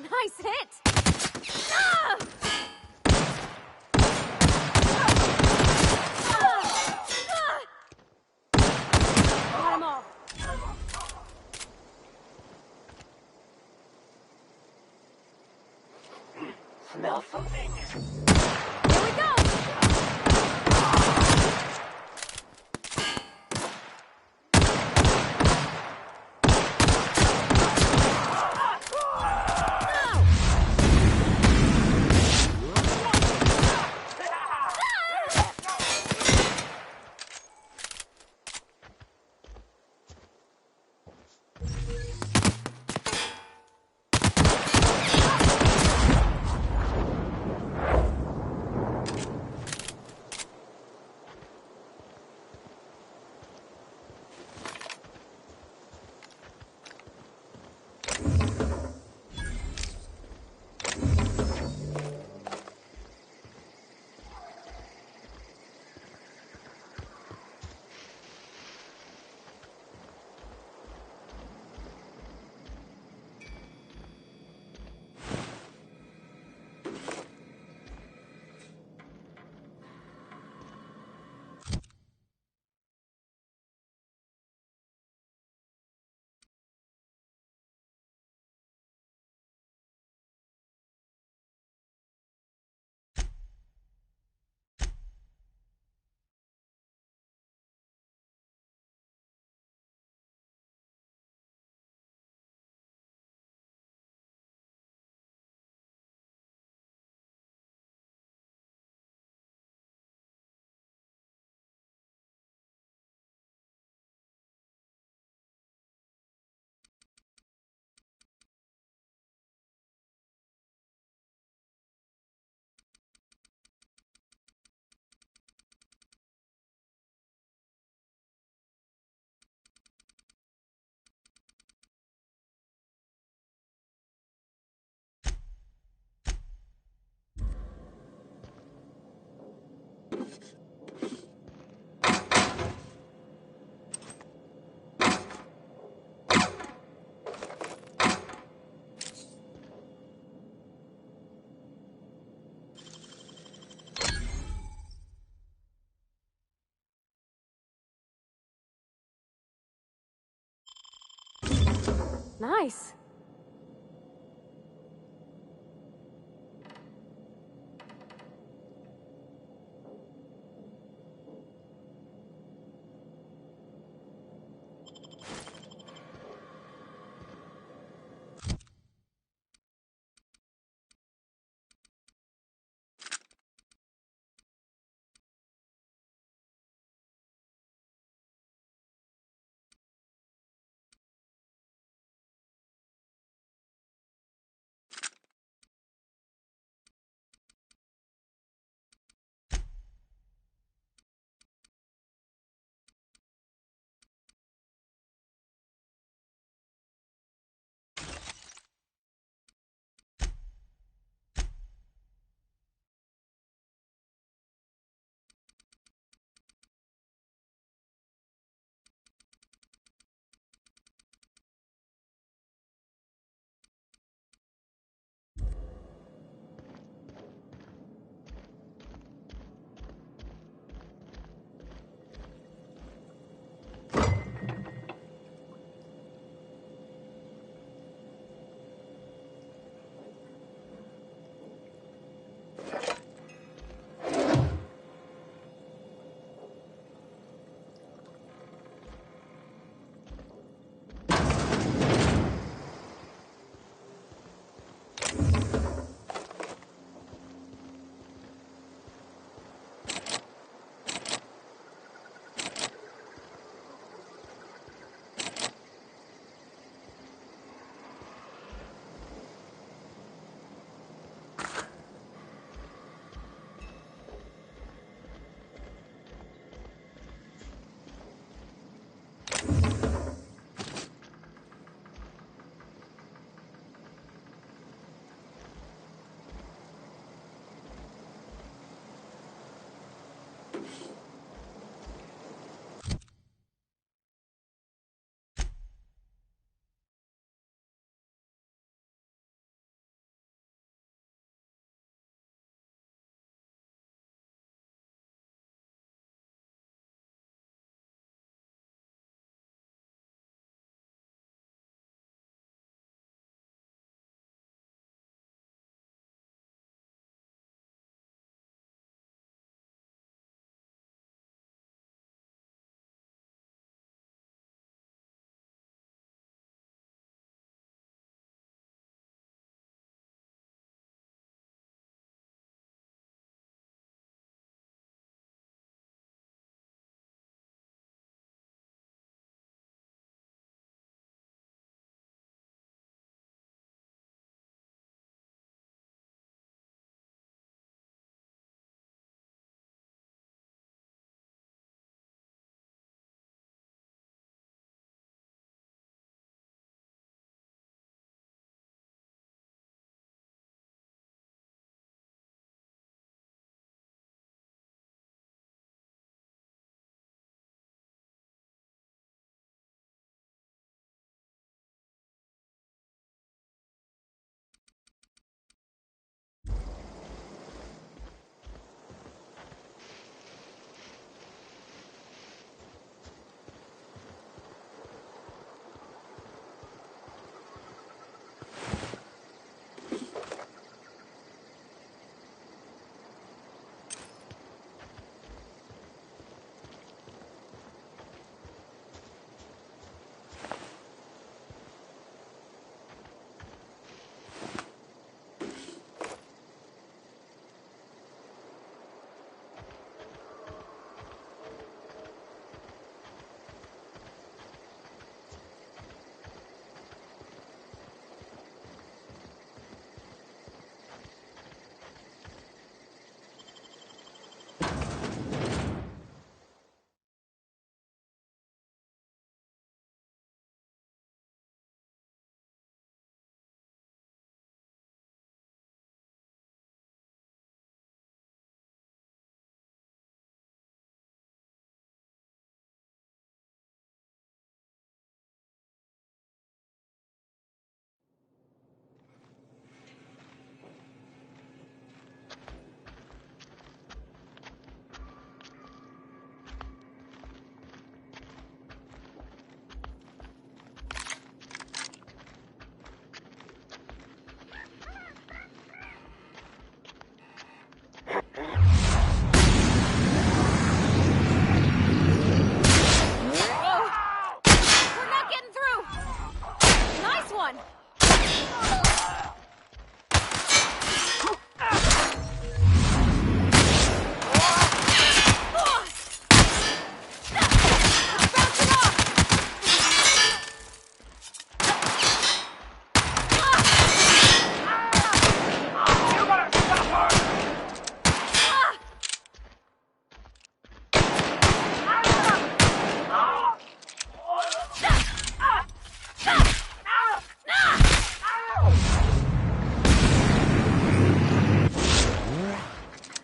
Nice hit! Ah! Got him all. Smell something? Here we go! Nice.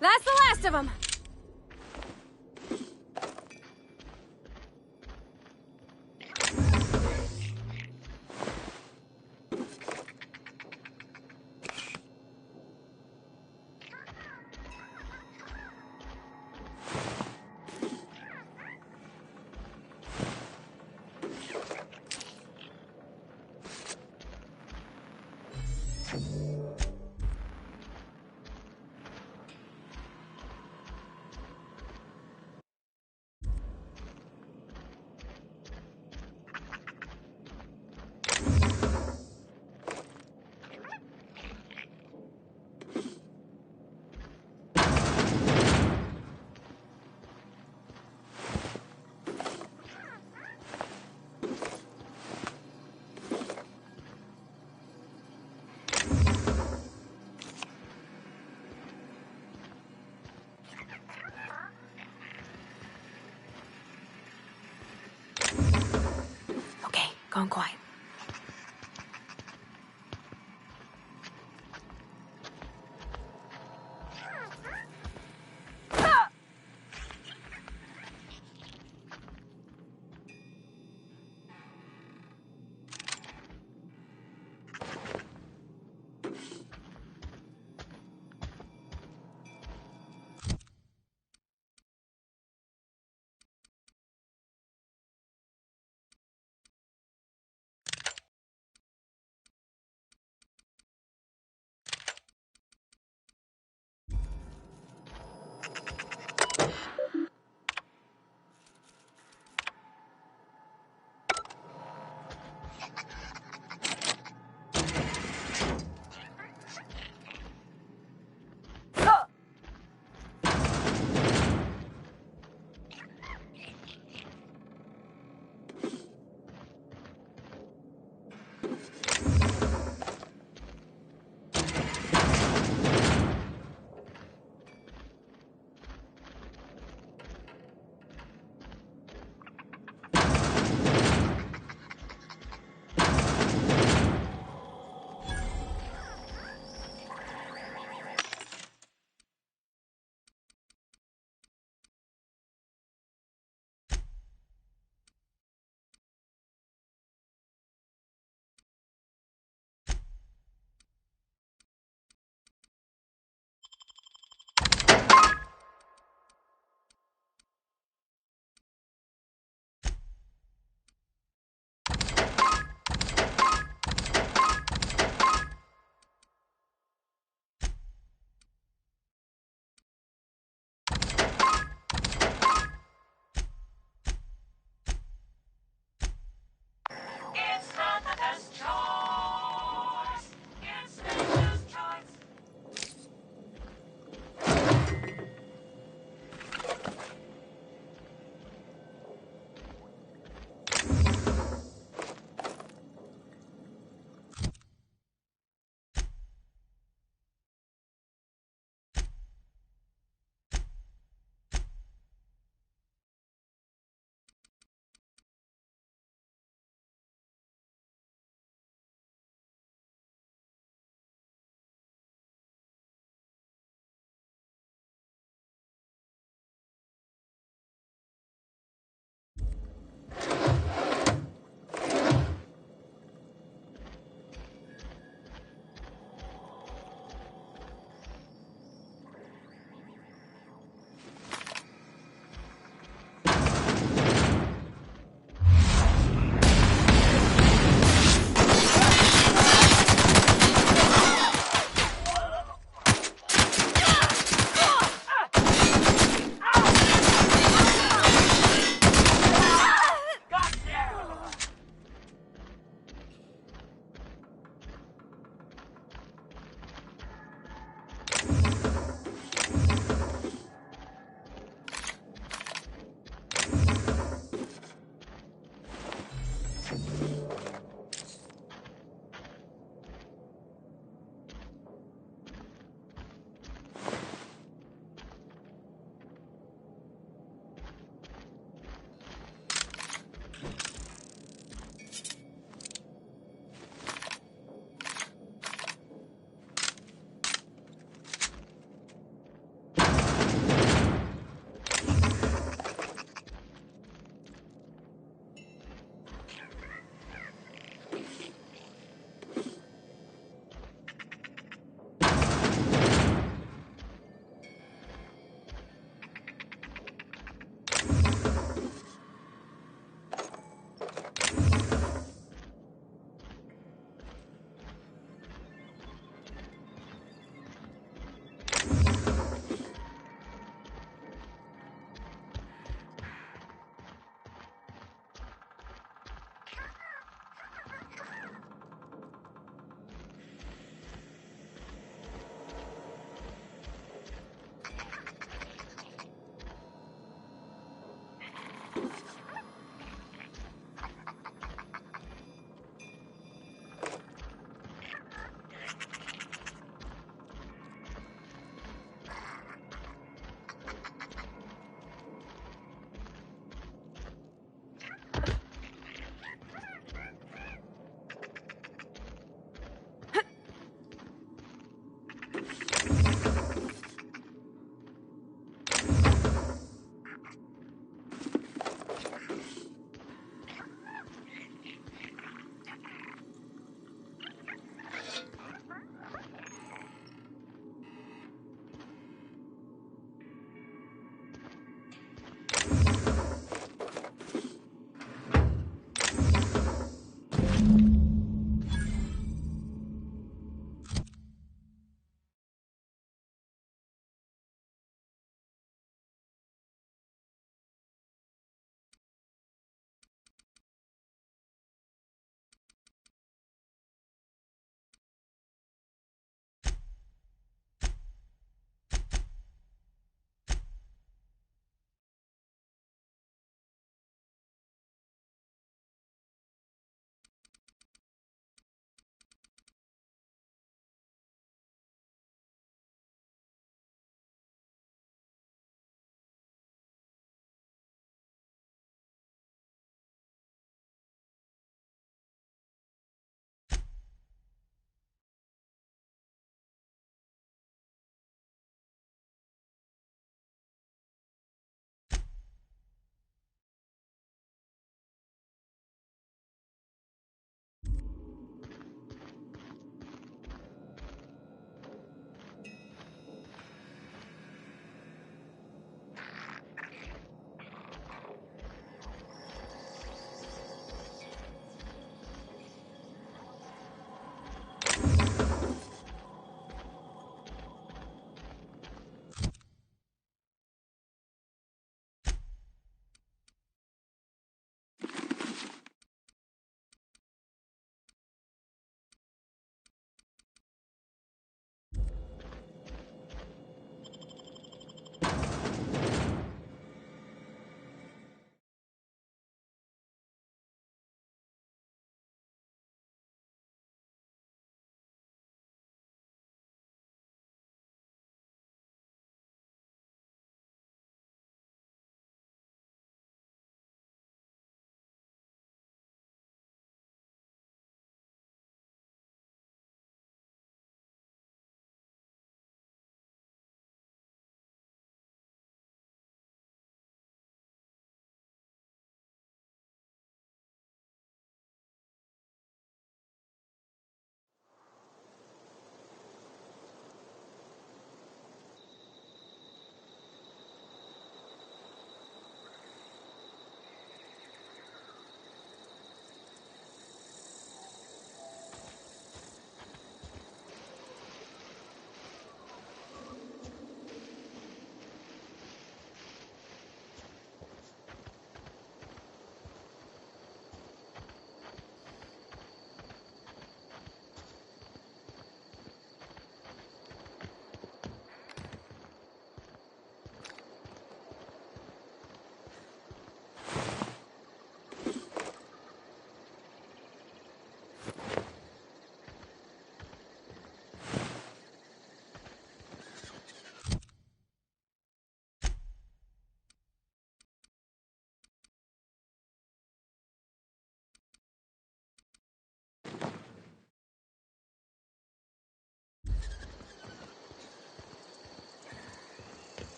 That's the last of them! Gone quiet.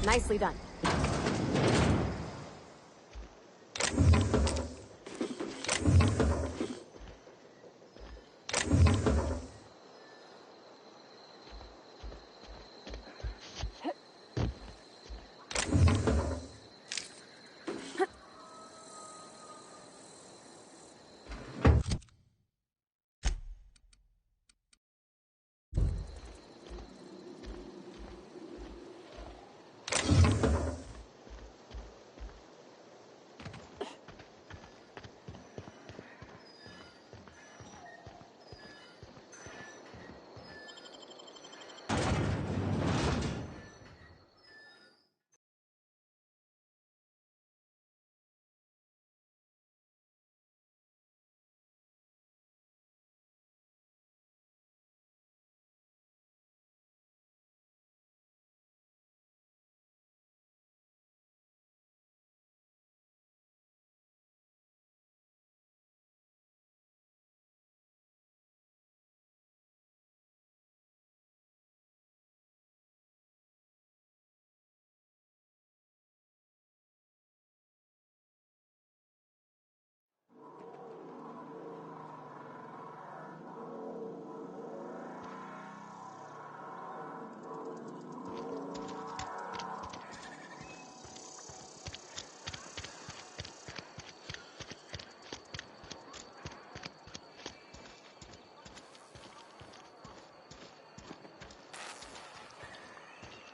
Nicely done.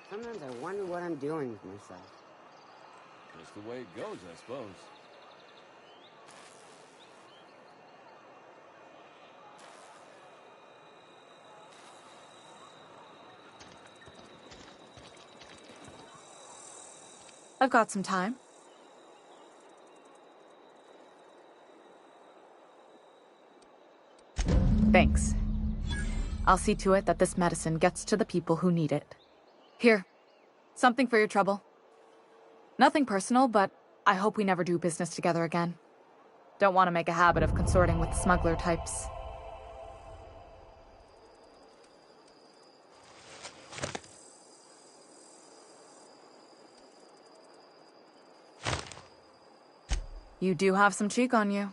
Sometimes I wonder what I'm doing with myself. Just the way it goes, I suppose. I've got some time. Thanks. I'll see to it that this medicine gets to the people who need it. Here, something for your trouble. Nothing personal, but I hope we never do business together again. Don't want to make a habit of consorting with smuggler types. You do have some cheek on you.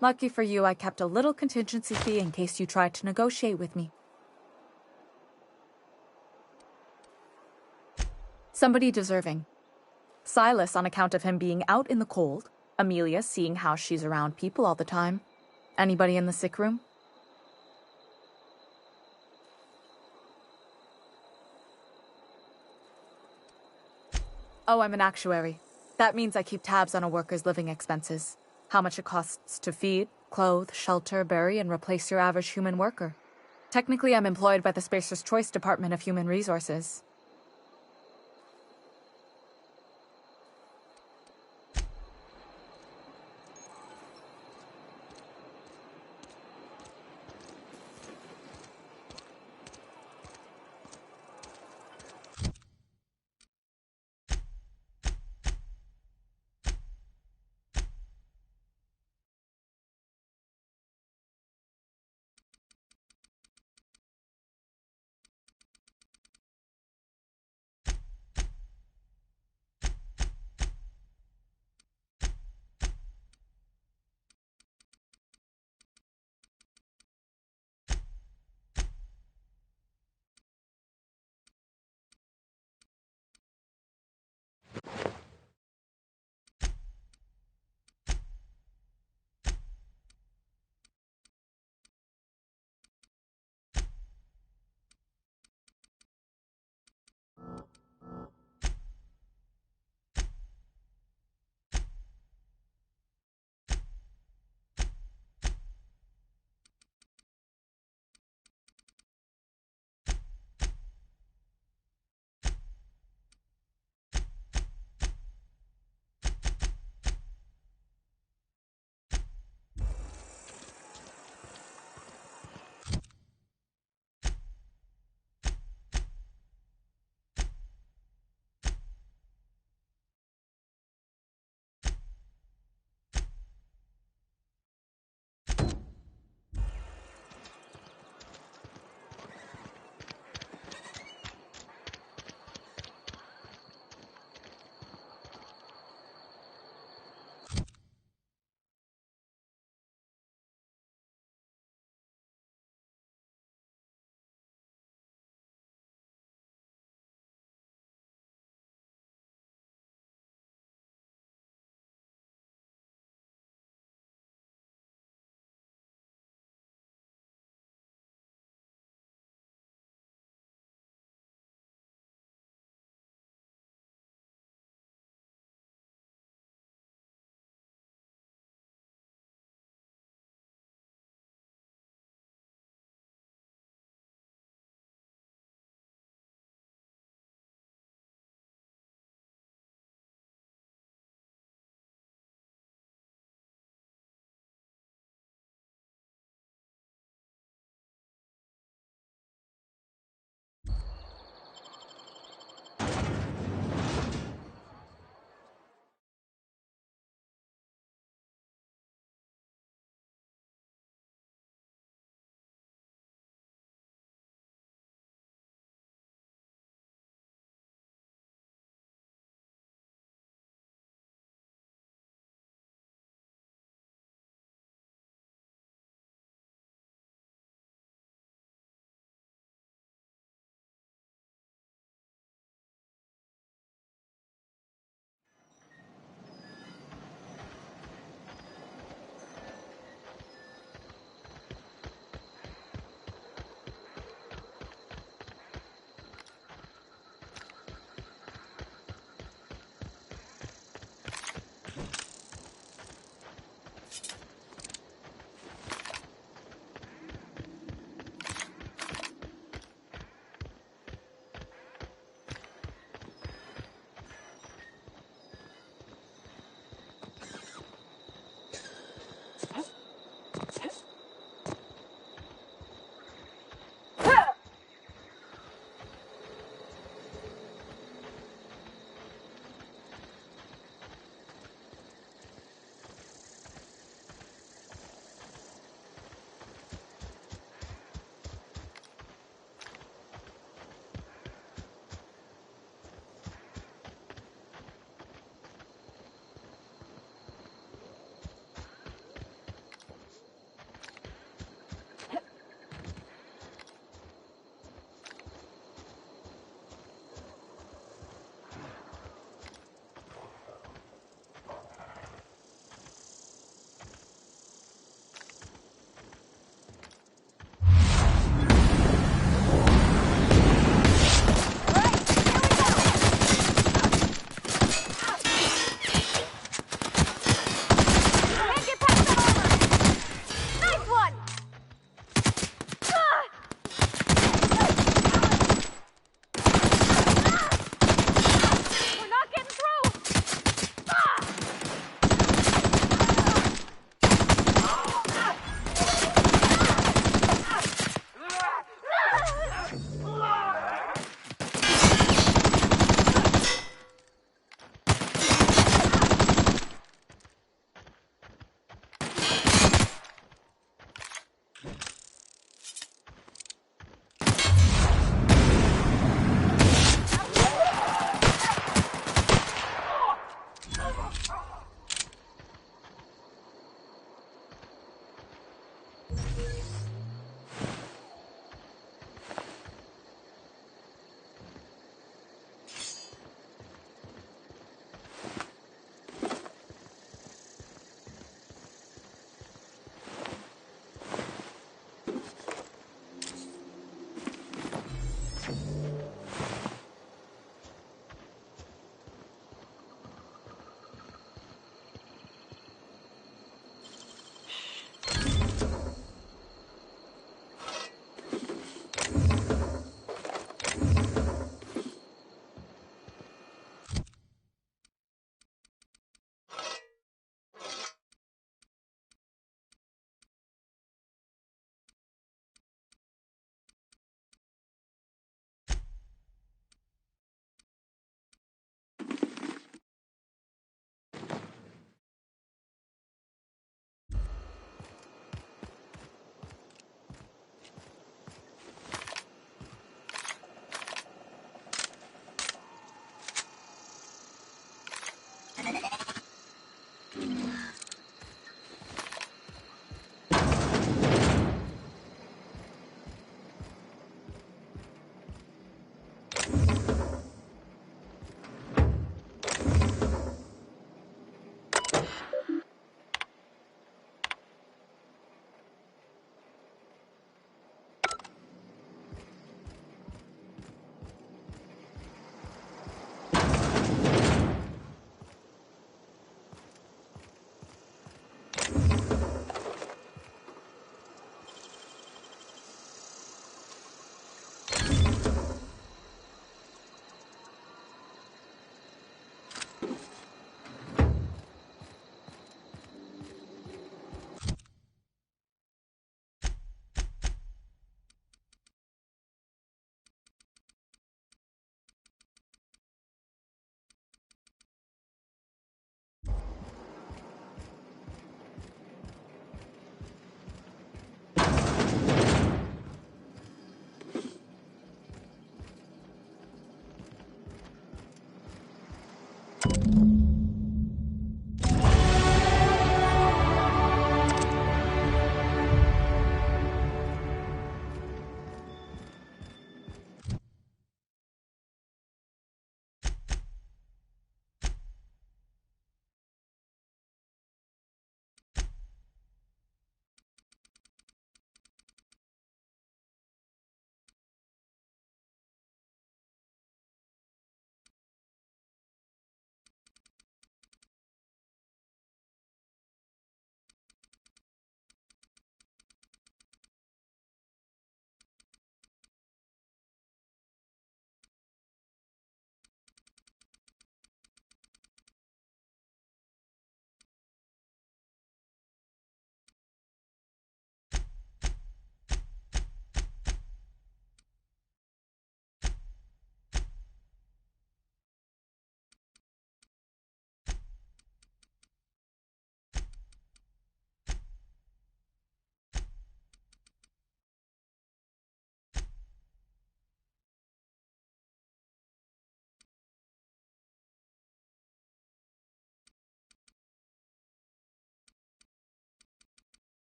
Lucky for you, I kept a little contingency fee in case you tried to negotiate with me. Somebody deserving. Silas on account of him being out in the cold. Amelia seeing how she's around people all the time. Anybody in the sick room? Oh, I'm an actuary. That means I keep tabs on a worker's living expenses. How much it costs to feed, clothe, shelter, bury, and replace your average human worker. Technically, I'm employed by the Spacer's Choice Department of Human Resources.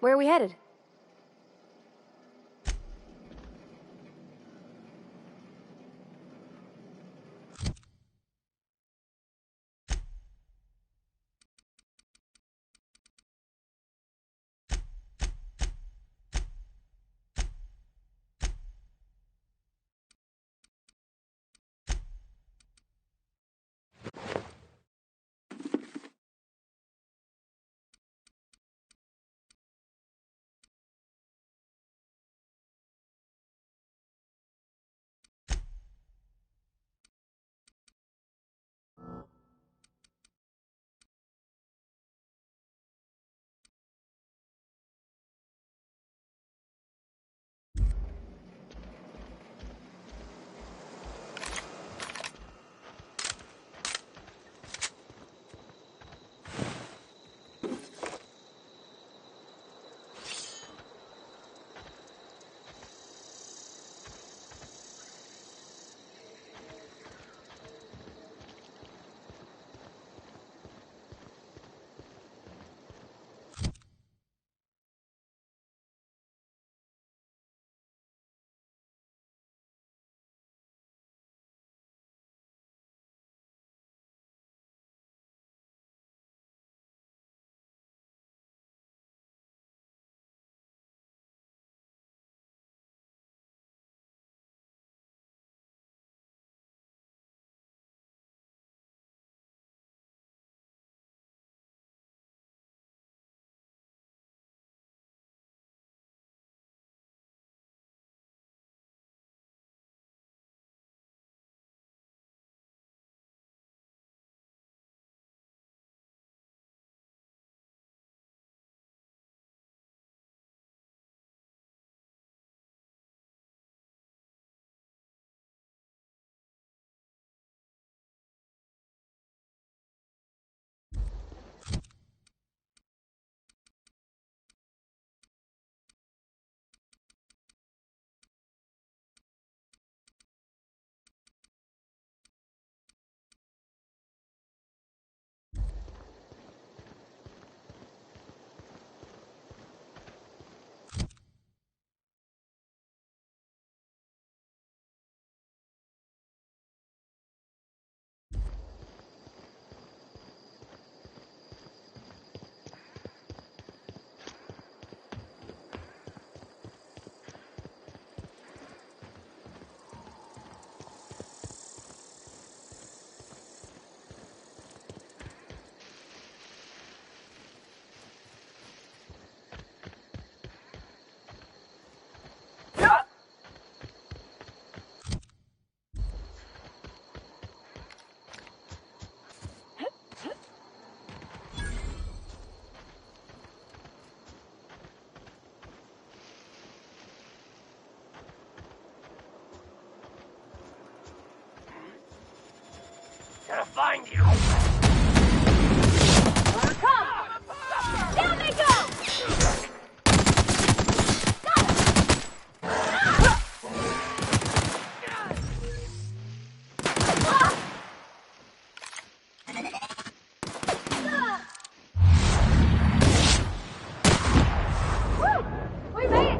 Where are we headed? Gonna find you! Come! Down they go! Woo! We made it!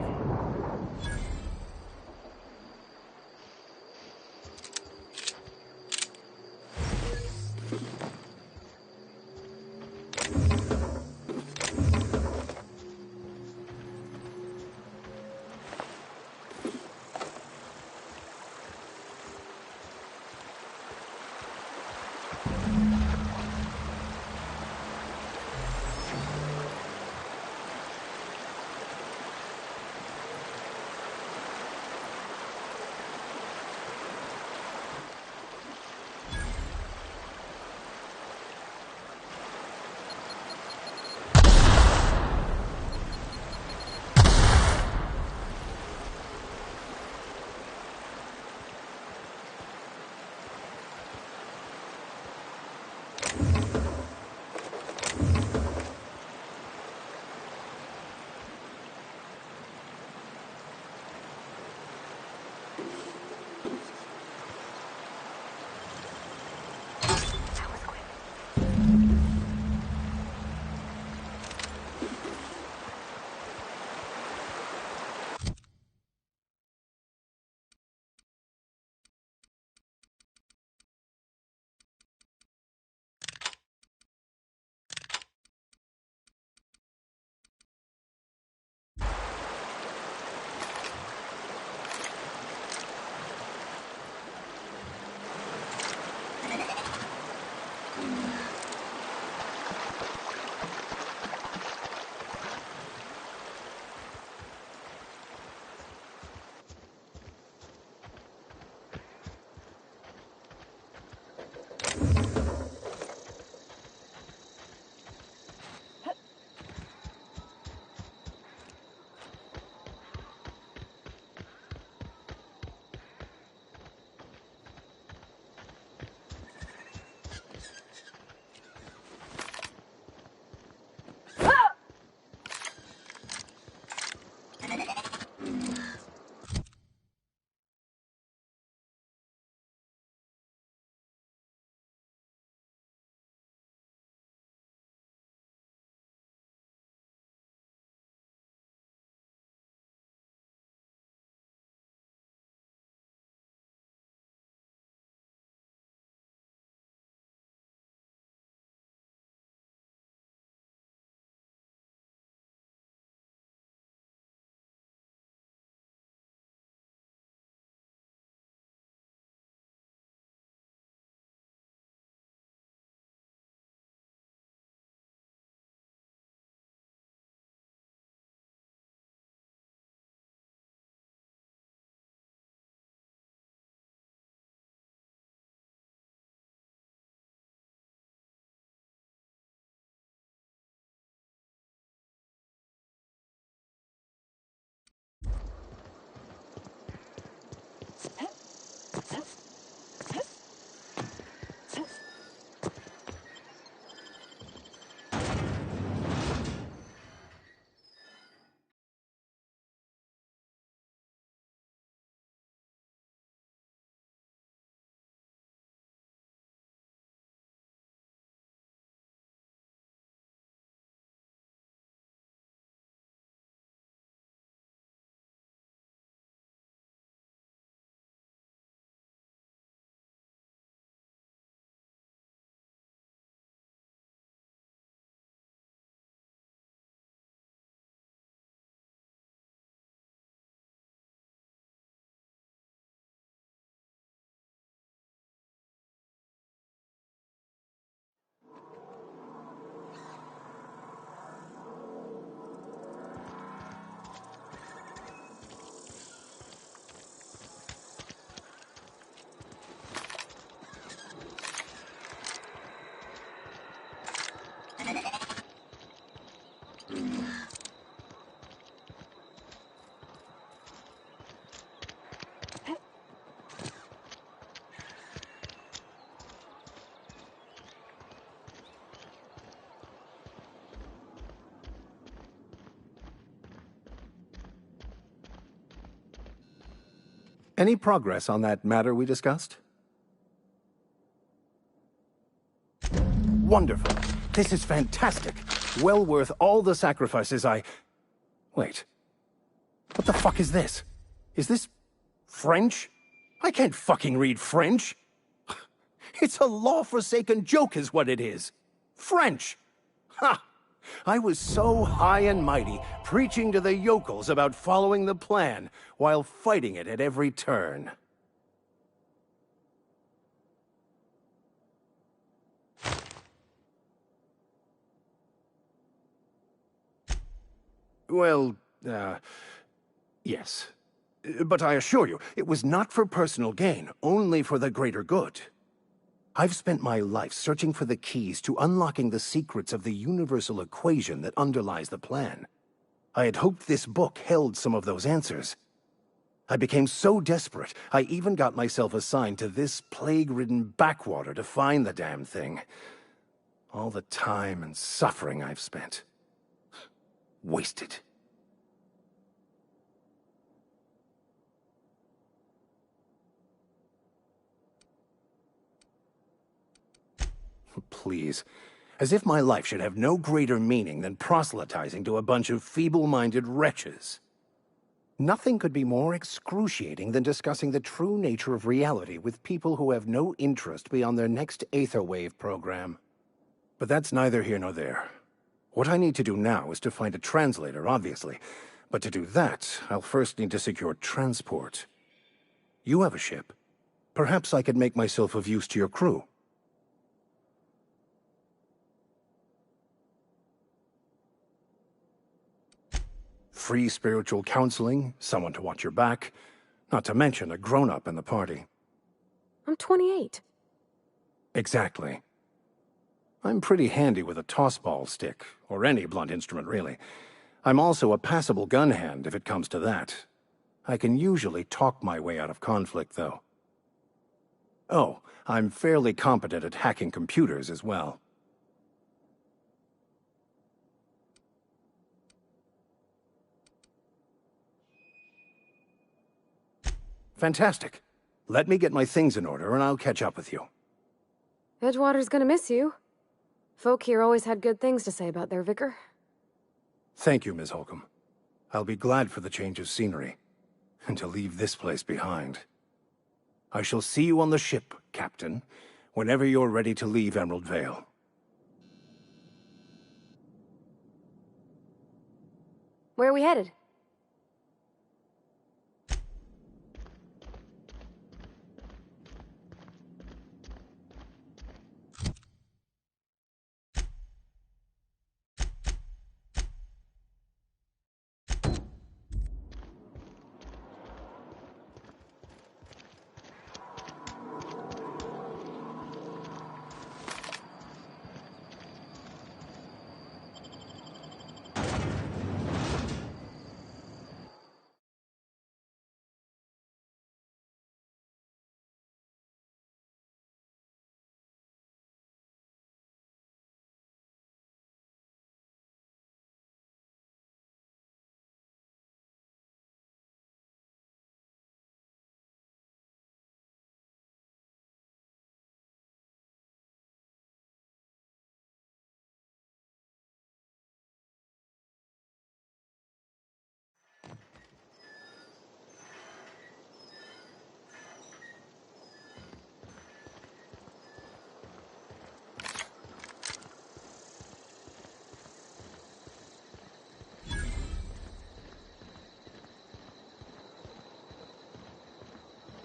Any progress on that matter we discussed? Wonderful. This is fantastic. Well worth all the sacrifices I... Wait. What the fuck is this? Is this... French? I can't fucking read French. It's a law-forsaken joke is what it is. French. Ha! I was so high and mighty, preaching to the yokels about following the plan, while fighting it at every turn. Well, yes. But I assure you, it was not for personal gain, only for the greater good. I've spent my life searching for the keys to unlocking the secrets of the universal equation that underlies the plan. I had hoped this book held some of those answers. I became so desperate, I even got myself assigned to this plague-ridden backwater to find the damn thing. All the time and suffering I've spent. Wasted. Please. As if my life should have no greater meaning than proselytizing to a bunch of feeble-minded wretches. Nothing could be more excruciating than discussing the true nature of reality with people who have no interest beyond their next Aetherwave program. But that's neither here nor there. What I need to do now is to find a translator, obviously. But to do that, I'll first need to secure transport. You have a ship. Perhaps I could make myself of use to your crew. Free spiritual counseling, someone to watch your back, not to mention a grown-up in the party. I'm 28. Exactly. I'm pretty handy with a tossball stick, or any blunt instrument, really. I'm also a passable gun hand, if it comes to that. I can usually talk my way out of conflict, though. Oh, I'm fairly competent at hacking computers as well. Fantastic. Let me get my things in order and I'll catch up with you. Edgewater's gonna miss you. Folk here always had good things to say about their vicar. Thank you, Ms. Holcomb. I'll be glad for the change of scenery, and to leave this place behind. I shall see you on the ship, Captain, whenever you're ready to leave Emerald Vale. Where are we headed?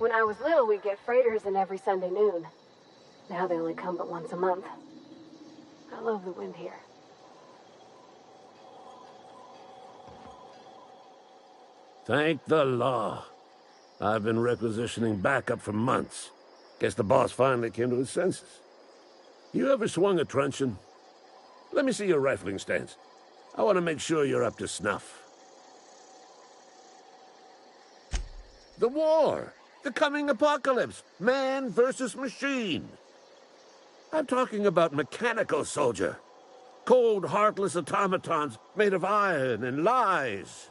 When I was little, we'd get freighters in every Sunday noon. Now they only come but once a month. I love the wind here. Thank the law. I've been requisitioning backup for months. Guess the boss finally came to his senses. You ever swung a truncheon? Let me see your rifling stance. I want to make sure you're up to snuff. The war! The coming apocalypse! Man versus machine! I'm talking about mechanical soldier. Cold, heartless automatons made of iron and lies.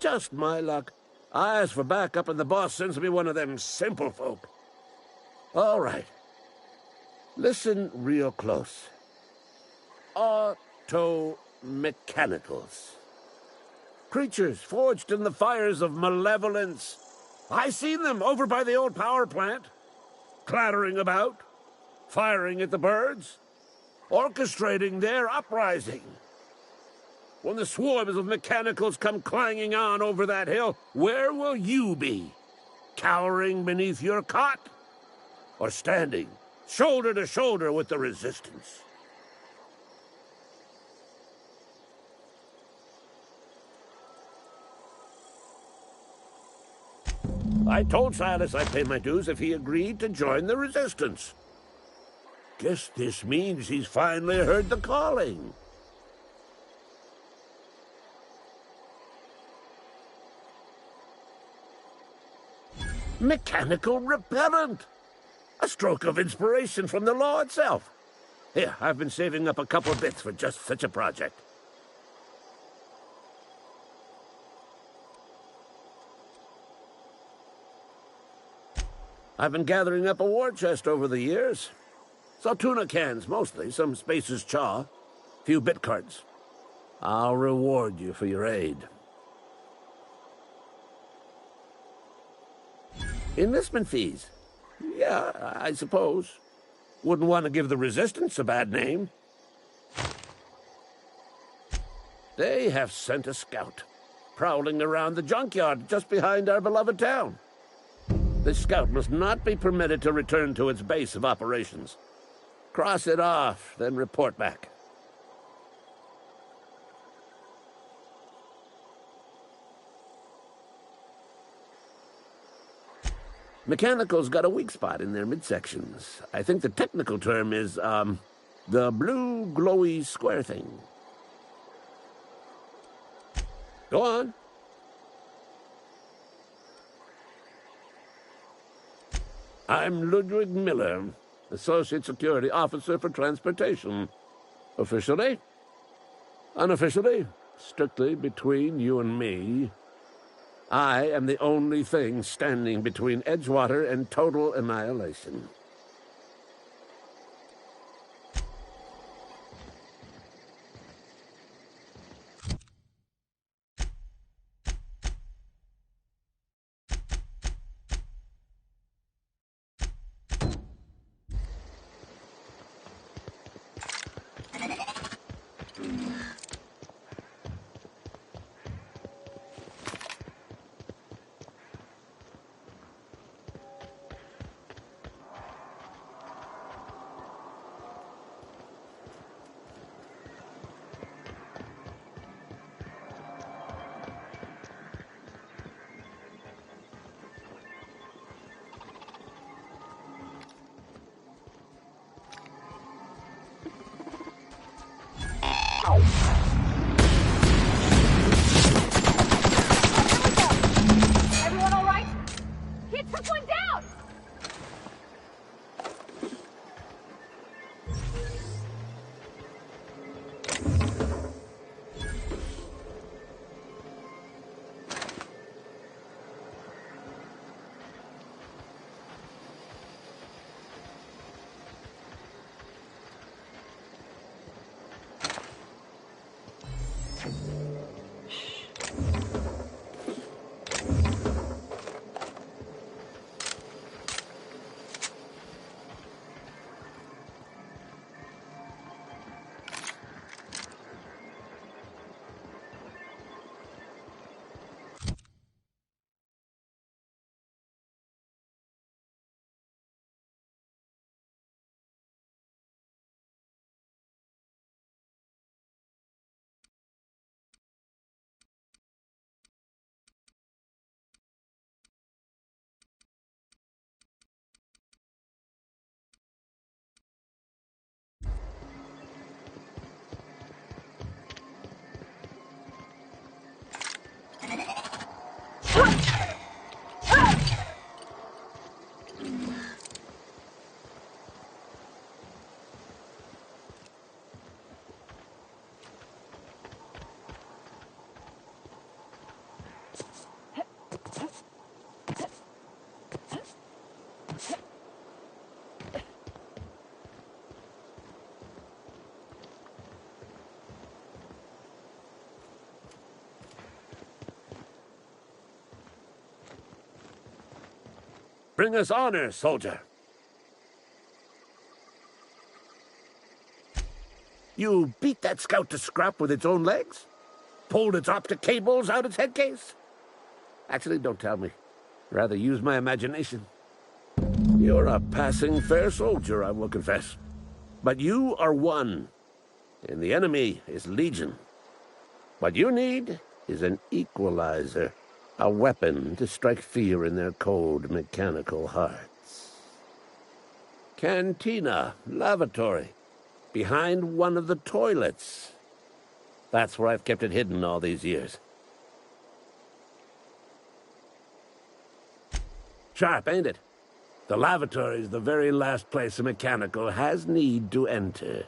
Just my luck. I ask for backup and the boss sends me one of them simple folk. All right. Listen real close. Auto-mechanicals. Creatures forged in the fires of malevolence. I seen them over by the old power plant. Clattering about. Firing at the birds. Orchestrating their uprising. When the swarms of mechanicals come clanging on over that hill, where will you be? Cowering beneath your cot? Or standing, shoulder to shoulder with the resistance? I told Silas I'd pay my dues if he agreed to join the resistance. Guess this means he's finally heard the calling. Mechanical repellent! A stroke of inspiration from the law itself. Here, I've been saving up a couple bits for just such a project. I've been gathering up a war chest over the years. Saltuna cans, mostly, some Spacer's chaw, few bit cards. I'll reward you for your aid. Enlistment fees. Yeah, I suppose. Wouldn't want to give the Resistance a bad name. They have sent a scout, prowling around the junkyard just behind our beloved town. This scout must not be permitted to return to its base of operations. Cross it off, then report back. Mechanicals got a weak spot in their midsections. I think the technical term is, the blue glowy square thing. Go on. I'm Ludwig Miller, Associate Security Officer for Transportation. Officially? Unofficially? Strictly between you and me. I am the only thing standing between Edgewater and total annihilation. Everyone all right? He took one down! Shh. Bring us honor, soldier. You beat that scout to scrap with its own legs? Pulled its optic cables out its head case? Actually, don't tell me. Rather use my imagination. You're a passing fair soldier, I will confess. But you are one, and the enemy is legion. What you need is an equalizer, a weapon to strike fear in their cold, mechanical hearts. Cantina, lavatory, behind one of the toilets. That's where I've kept it hidden all these years. Sharp, ain't it? The lavatory is the very last place a mechanical has need to enter.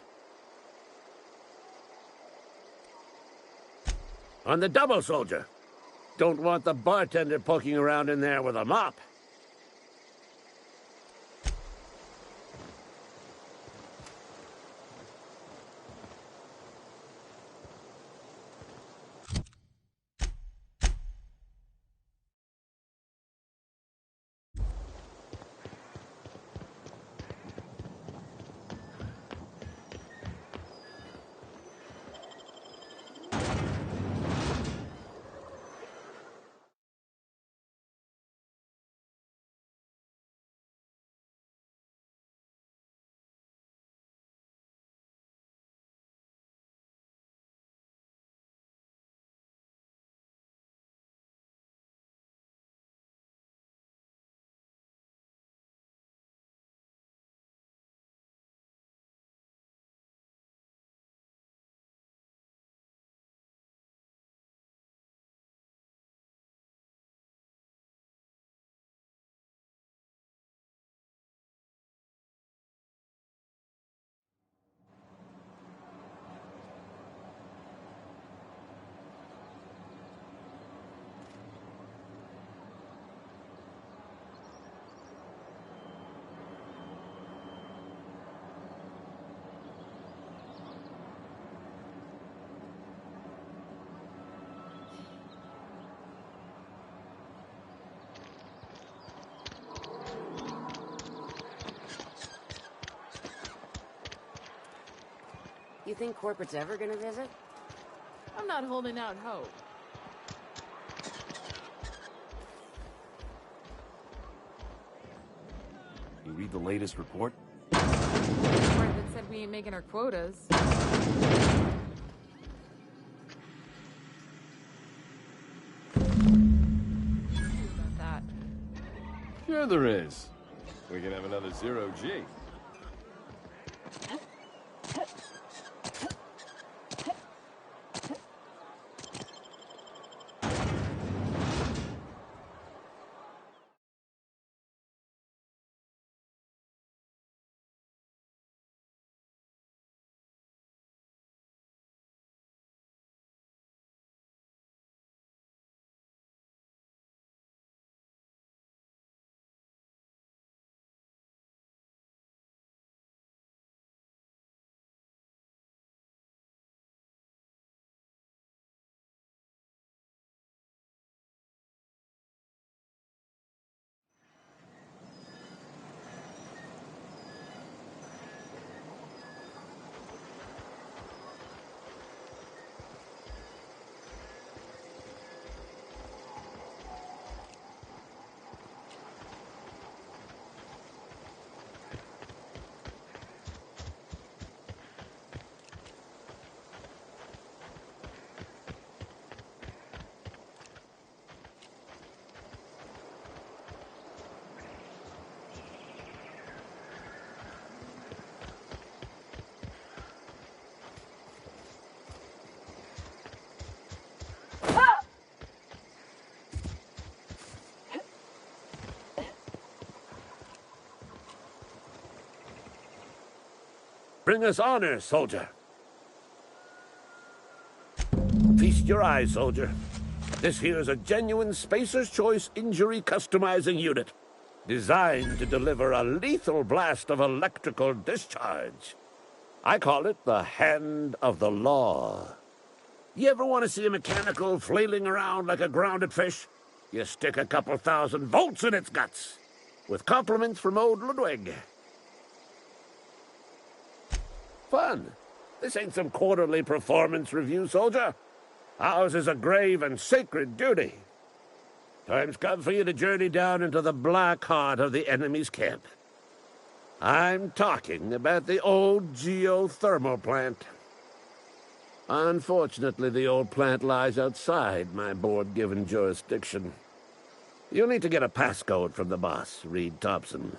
On the double, soldier. Don't want the bartender poking around in there with a mop. You think corporate's ever gonna visit? I'm not holding out hope. You read the latest report? Report that said we ain't making our quotas. About that. Sure there is. We can have another zero-G. Bring us honor, soldier. Feast your eyes, soldier. This here's a genuine Spacer's Choice injury customizing unit, designed to deliver a lethal blast of electrical discharge. I call it the Hand of the Law. You ever want to see a mechanical flailing around like a grounded fish? You stick a couple thousand volts in its guts. with compliments from old Ludwig. Fun. This ain't some quarterly performance review, soldier. Ours is a grave and sacred duty. Time's come for you to journey down into the black heart of the enemy's camp. I'm talking about the old geothermal plant. Unfortunately, the old plant lies outside my board-given jurisdiction. You'll need to get a passcode from the boss, Reed Thompson.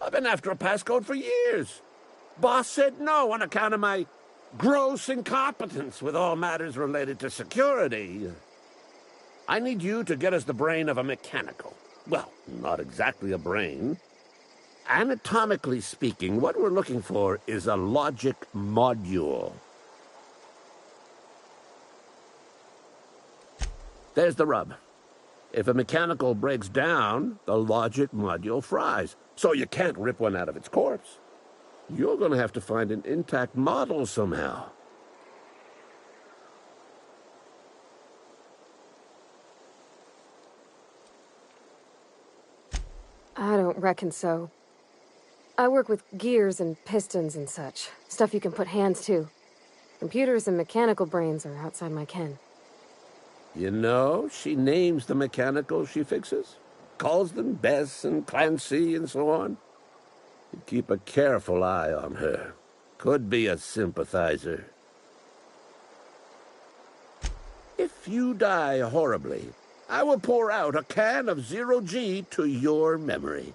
I've been after a passcode for years. Boss said no on account of my gross incompetence with all matters related to security. I need you to get us the brain of a mechanical. Well, not exactly a brain. Anatomically speaking, what we're looking for is a logic module. There's the rub. If a mechanical breaks down, the logic module fries, so you can't rip one out of its corpse. You're going to have to find an intact model somehow. I don't reckon so. I work with gears and pistons and such. Stuff you can put hands to. Computers and mechanical brains are outside my ken. You know, she names the mechanicals she fixes. Calls them Bess and Clancy and so on. You keep a careful eye on her. Could be a sympathizer. If you die horribly, I will pour out a can of Zero-G to your memory.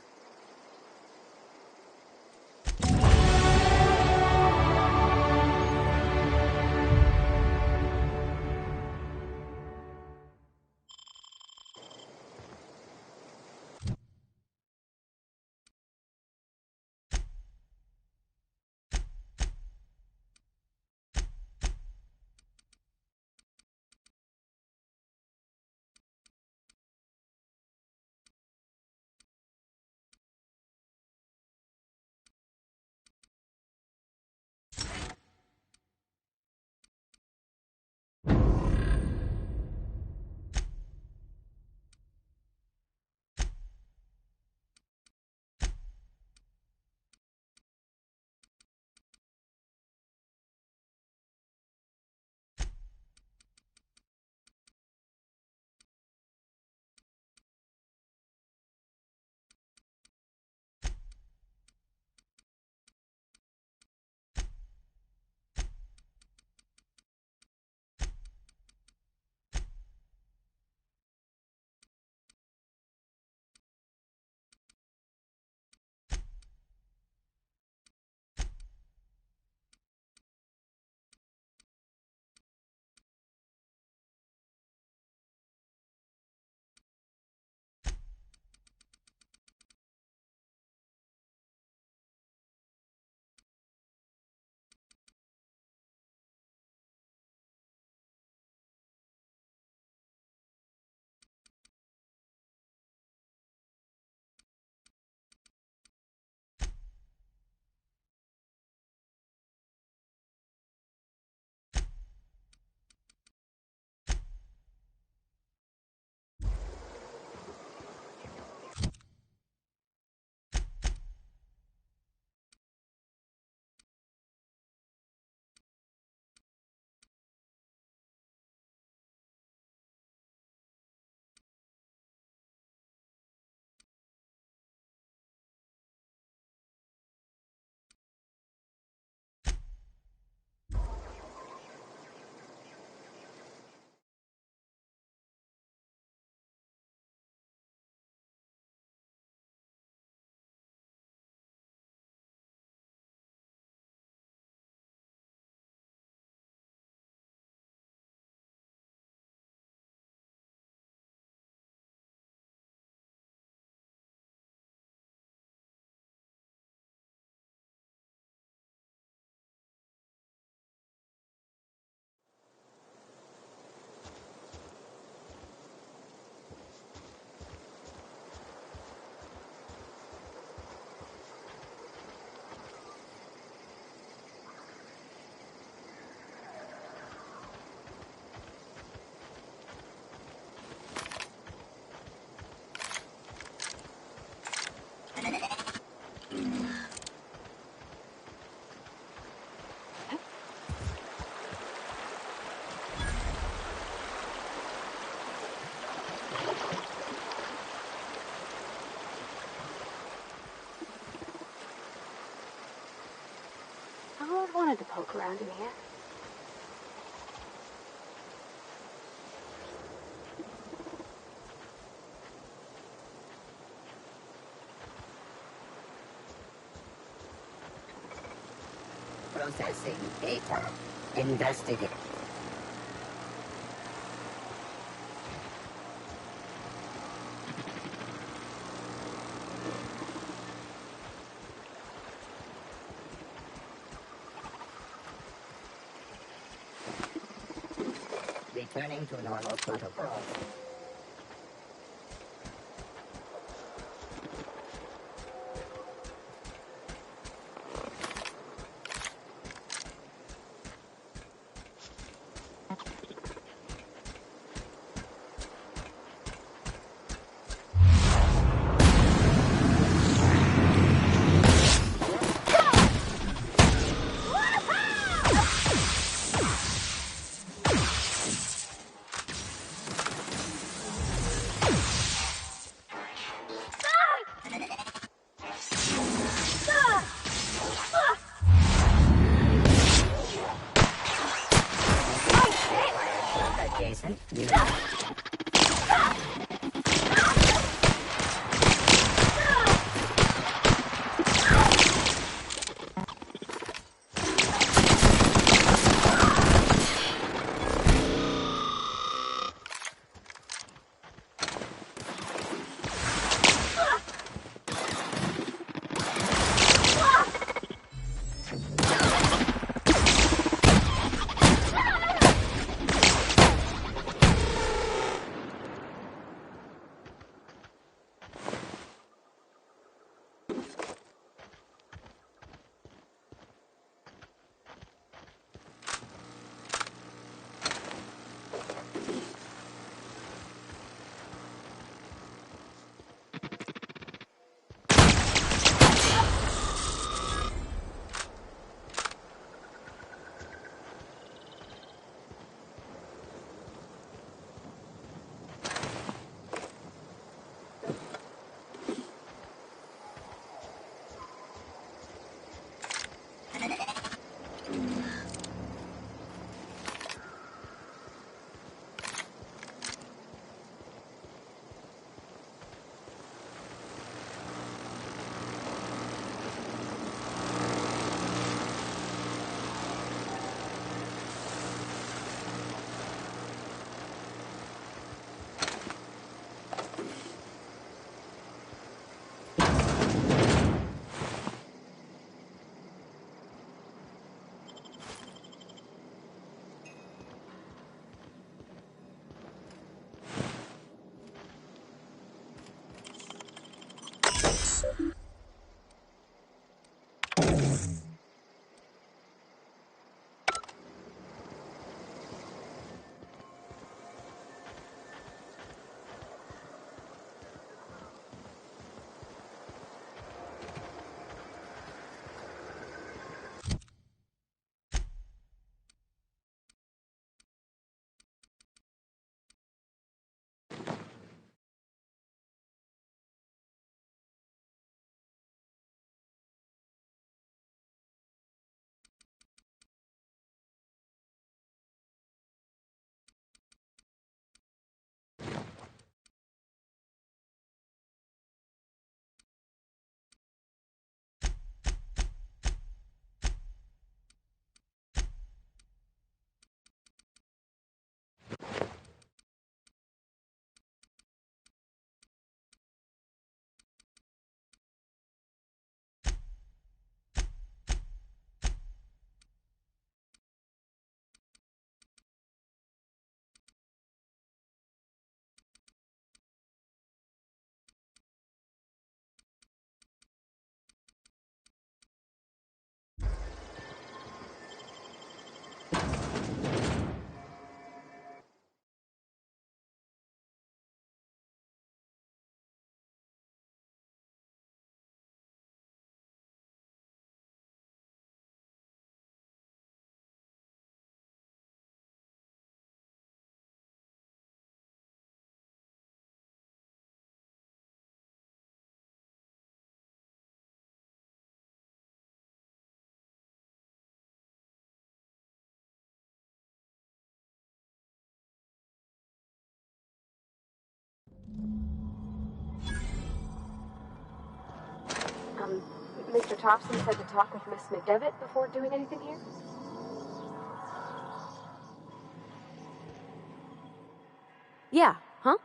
look around in here? Processing data. Investigate. Returning to normal protocols. Jason, you... Mr. Thompson said to talk with Miss McDevitt before doing anything here? Yeah, huh?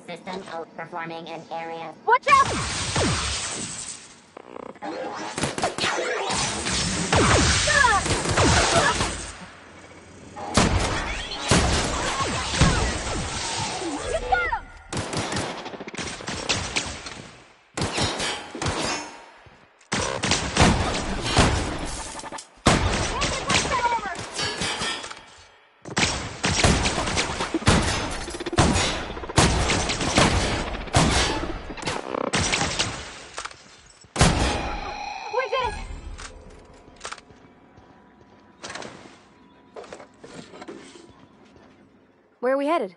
System outperforming in area. Watch out! Where are we headed?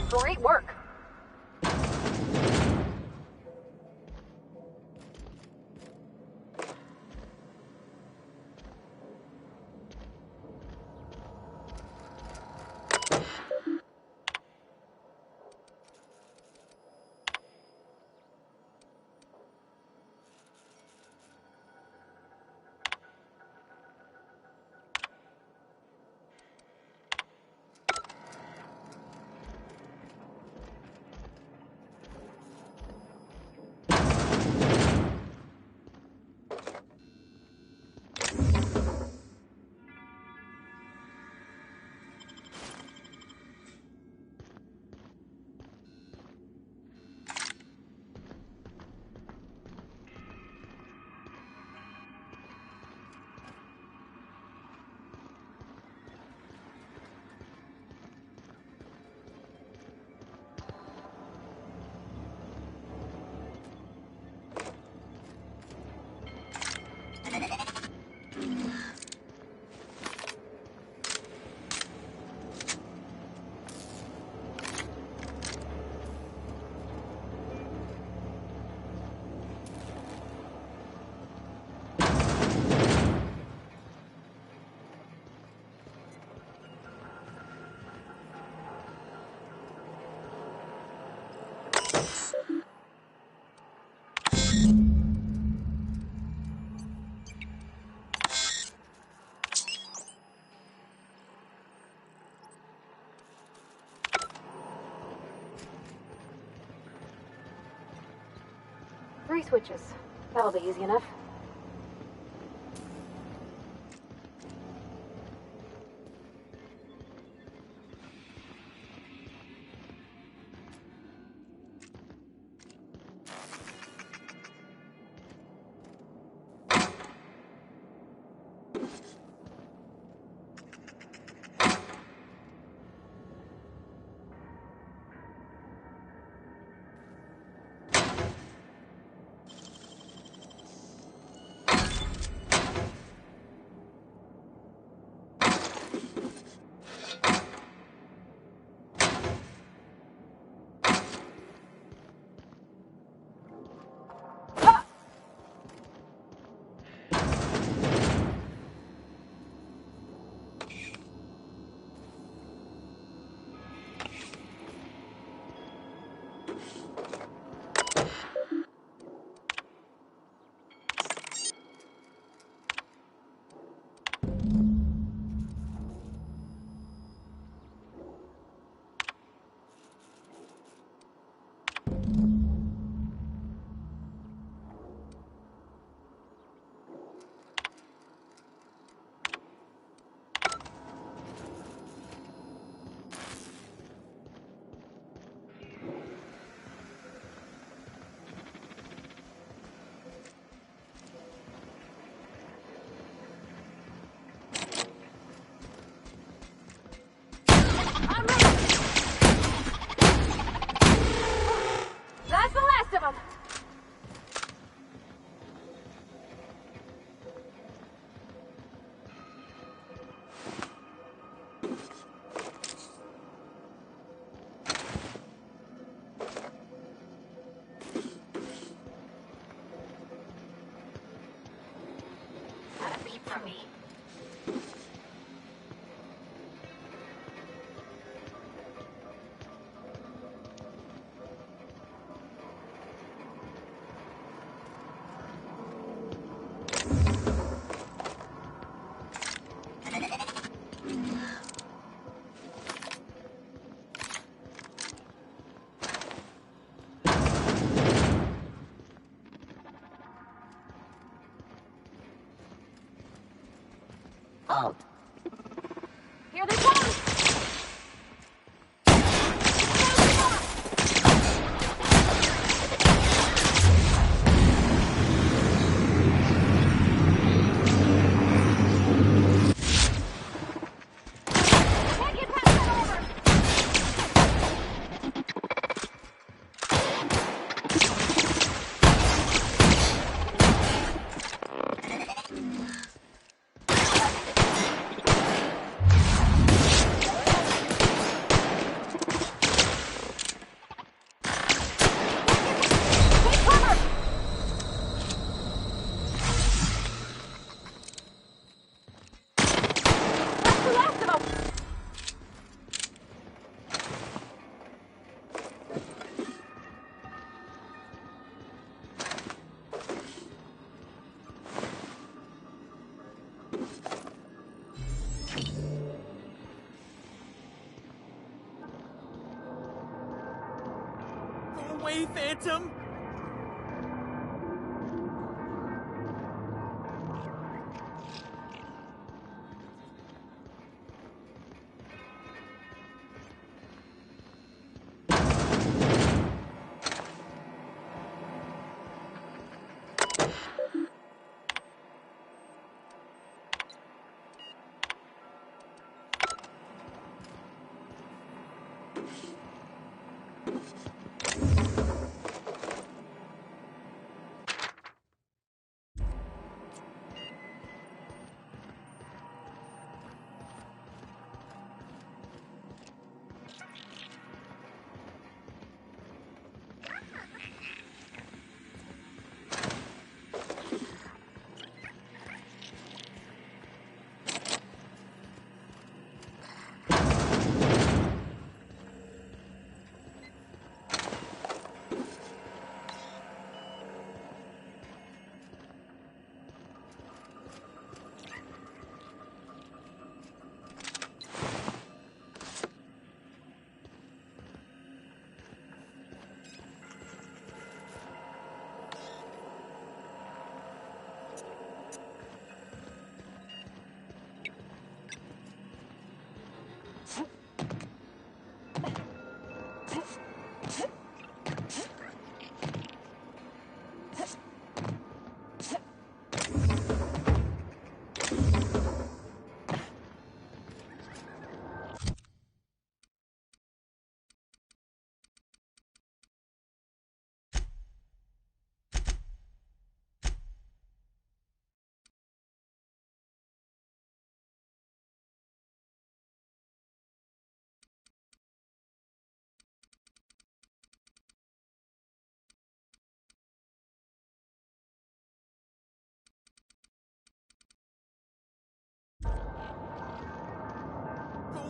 Great work. 3 switches. That'll be easy enough. That's the last of them! Not a peep from me. Halt! Here they come! Away, Phantom!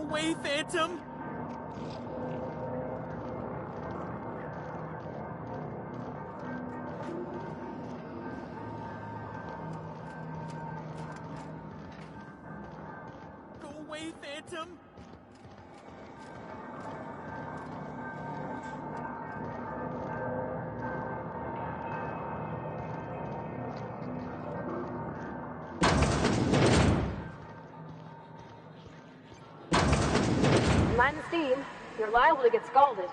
away, Phantom! Go away, Phantom! Land steam. You're liable to get scalded.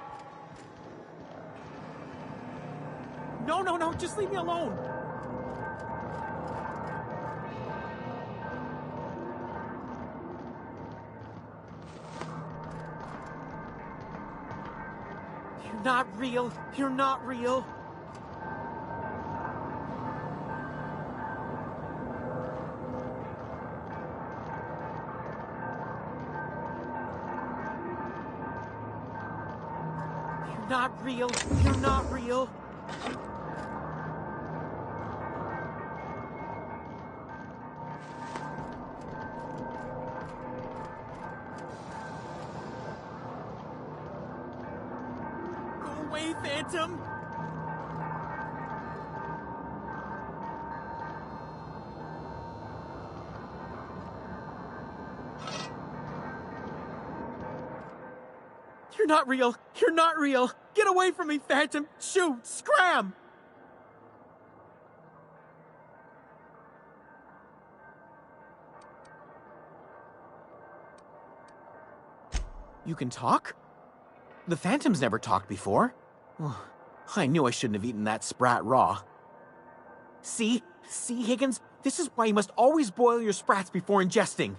No, just leave me alone! You're not real. You're not real. You're not real. You're not real. Go away, Phantom! You're not real! You're not real! Get away from me, Phantom! Shoot! Scram! You can talk? The Phantom's never talked before. I knew I shouldn't have eaten that sprat raw. See, Higgins? This is why you must always boil your sprats before ingesting.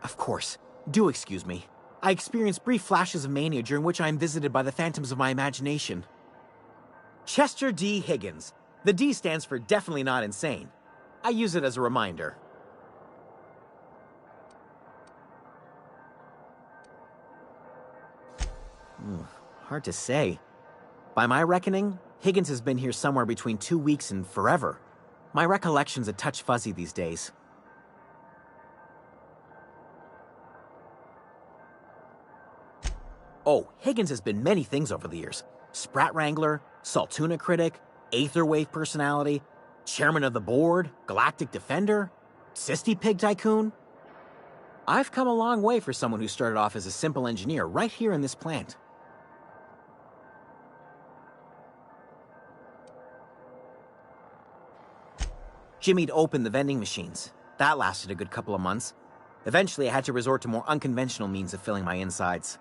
Of course. Do excuse me. I experience brief flashes of mania during which I am visited by the phantoms of my imagination. Chester D. Higgins. The D stands for definitely not insane. I use it as a reminder. Hard to say. By my reckoning, Higgins has been here somewhere between 2 weeks and forever. My recollection's a touch fuzzy these days. Oh, Higgins has been many things over the years. Sprat Wrangler, Saltuna critic, Aetherwave personality, chairman of the board, galactic defender, Sisty Pig tycoon. I've come a long way for someone who started off as a simple engineer right here in this plant. Jimmy'd opened the vending machines. That lasted a good couple of months. Eventually, I had to resort to more unconventional means of filling my insides.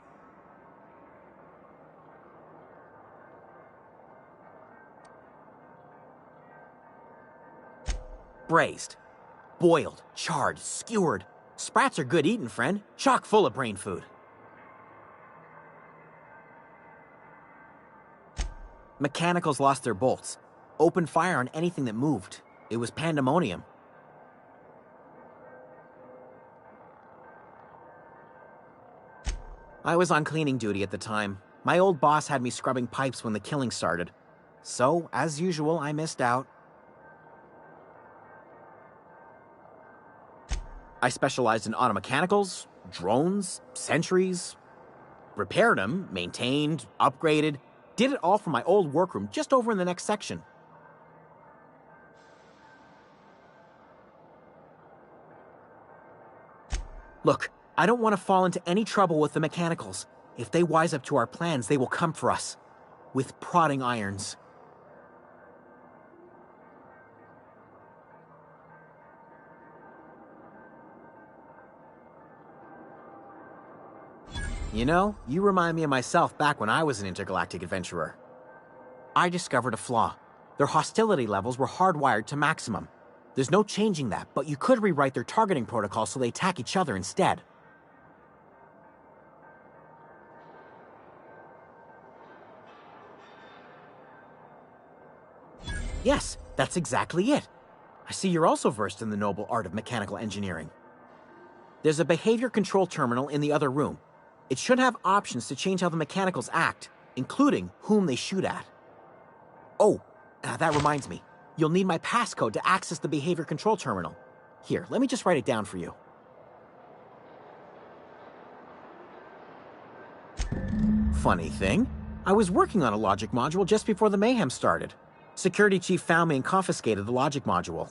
Braised, boiled, charred, skewered. Sprats are good eating, friend. Chock full of brain food. Mechanicals lost their bolts. Opened fire on anything that moved. It was pandemonium. I was on cleaning duty at the time. My old boss had me scrubbing pipes when the killing started. So, as usual, I missed out. I specialized in automechanicals, drones, sentries. Repaired them, maintained, upgraded. Did it all from my old workroom just over in the next section. Look, I don't want to fall into any trouble with the mechanicals. If they wise up to our plans, they will come for us. With prodding irons. You know, you remind me of myself back when I was an intergalactic adventurer. I discovered a flaw. Their hostility levels were hardwired to maximum. There's no changing that, but you could rewrite their targeting protocol so they attack each other instead. Yes, that's exactly it. I see you're also versed in the noble art of mechanical engineering. There's a behavior control terminal in the other room. It should have options to change how the mechanicals act, including whom they shoot at. Oh, that reminds me. You'll need my passcode to access the behavior control terminal. Here, let me just write it down for you. Funny thing, I was working on a logic module just before the mayhem started. Security chief found me and confiscated the logic module.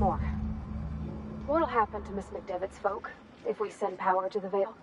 more. What'll happen to Miss McDevitt's folk if we send power to the Vale?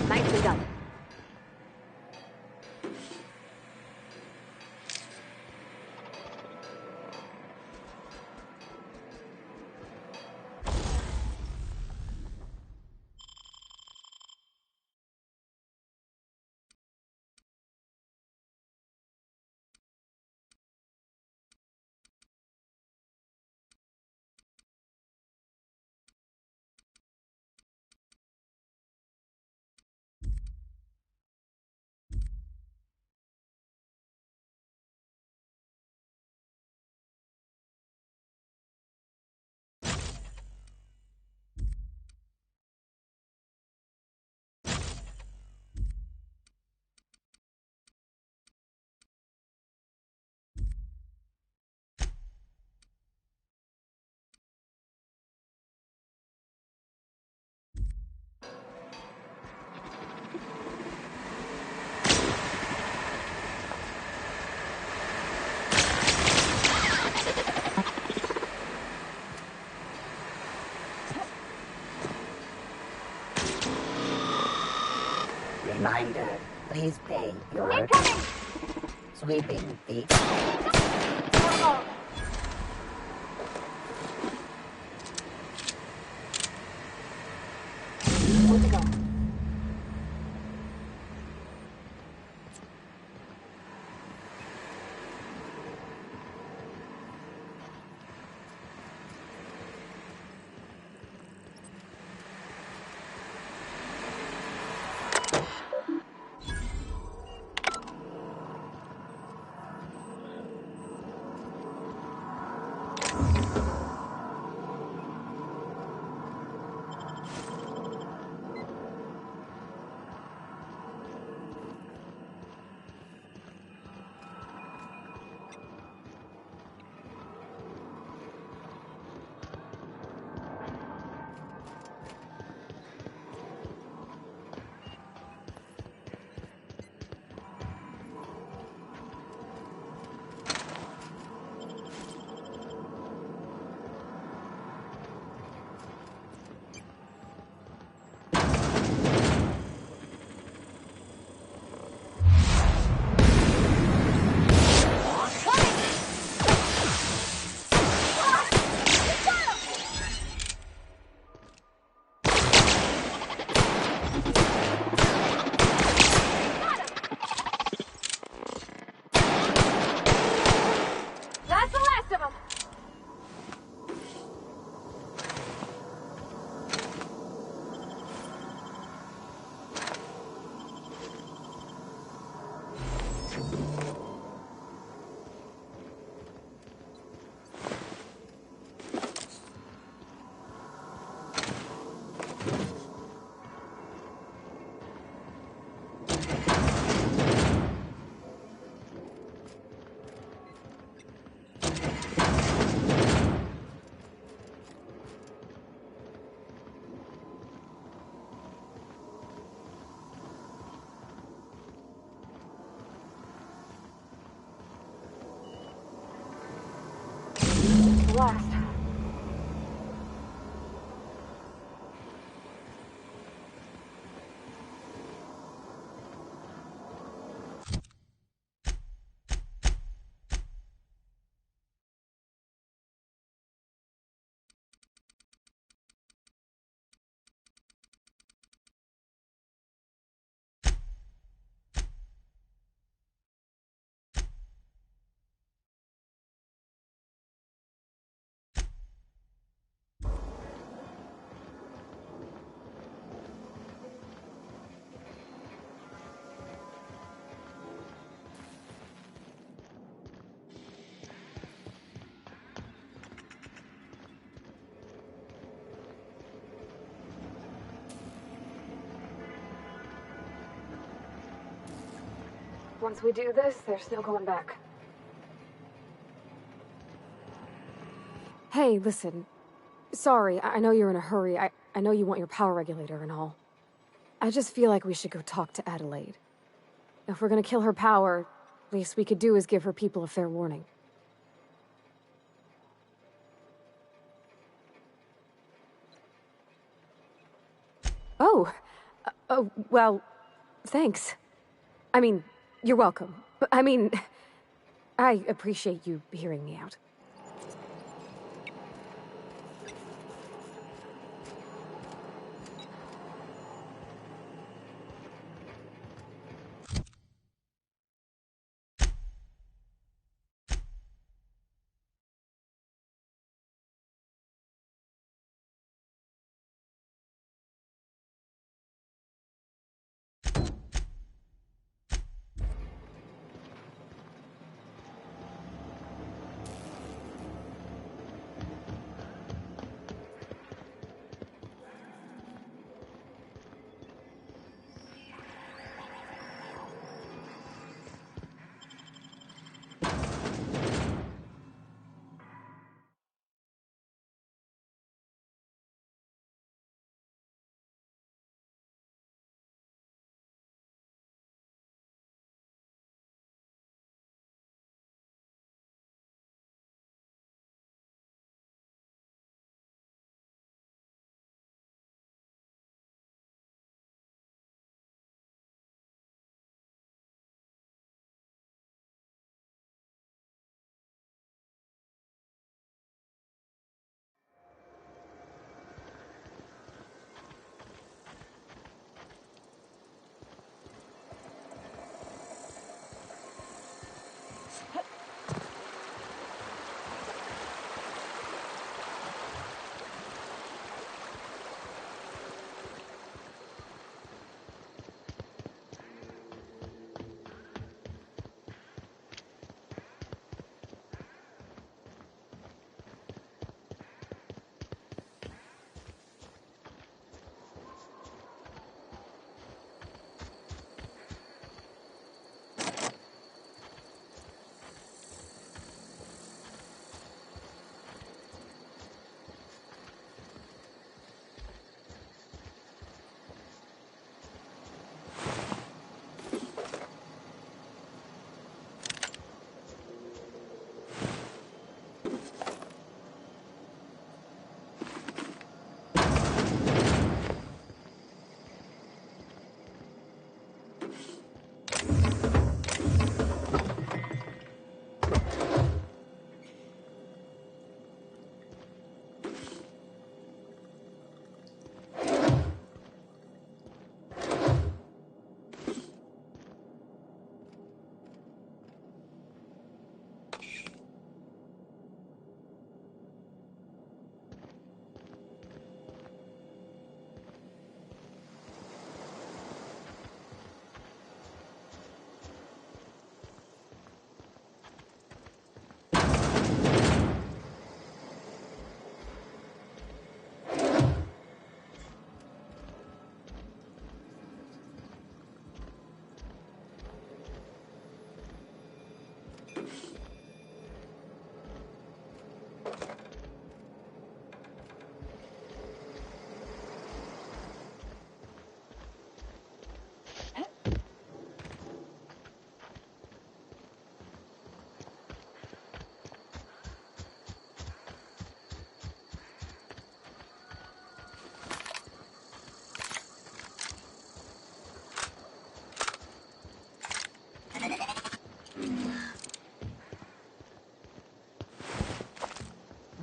Nicely done. Reminder, please pay your sweeping fee. Where'd you go? blast. Once we do this, there's no going back. Hey, listen. Sorry, I know you're in a hurry. I know you want your power regulator and all. I just feel like we should go talk to Adelaide. If we're gonna kill her power, least we could do is give her people a fair warning. Oh, well, thanks. I mean, you're welcome. But, I mean, I appreciate you hearing me out.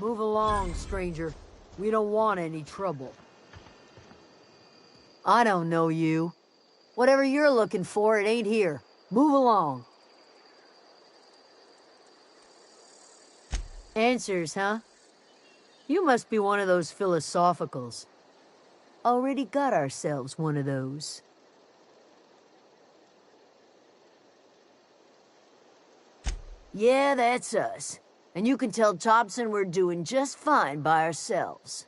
Move along, stranger. We don't want any trouble. I don't know you. Whatever you're looking for, it ain't here. Move along. Answers, huh? You must be one of those philosophicals. Already got ourselves one of those. Yeah, that's us. And you can tell Thompson we're doing just fine by ourselves.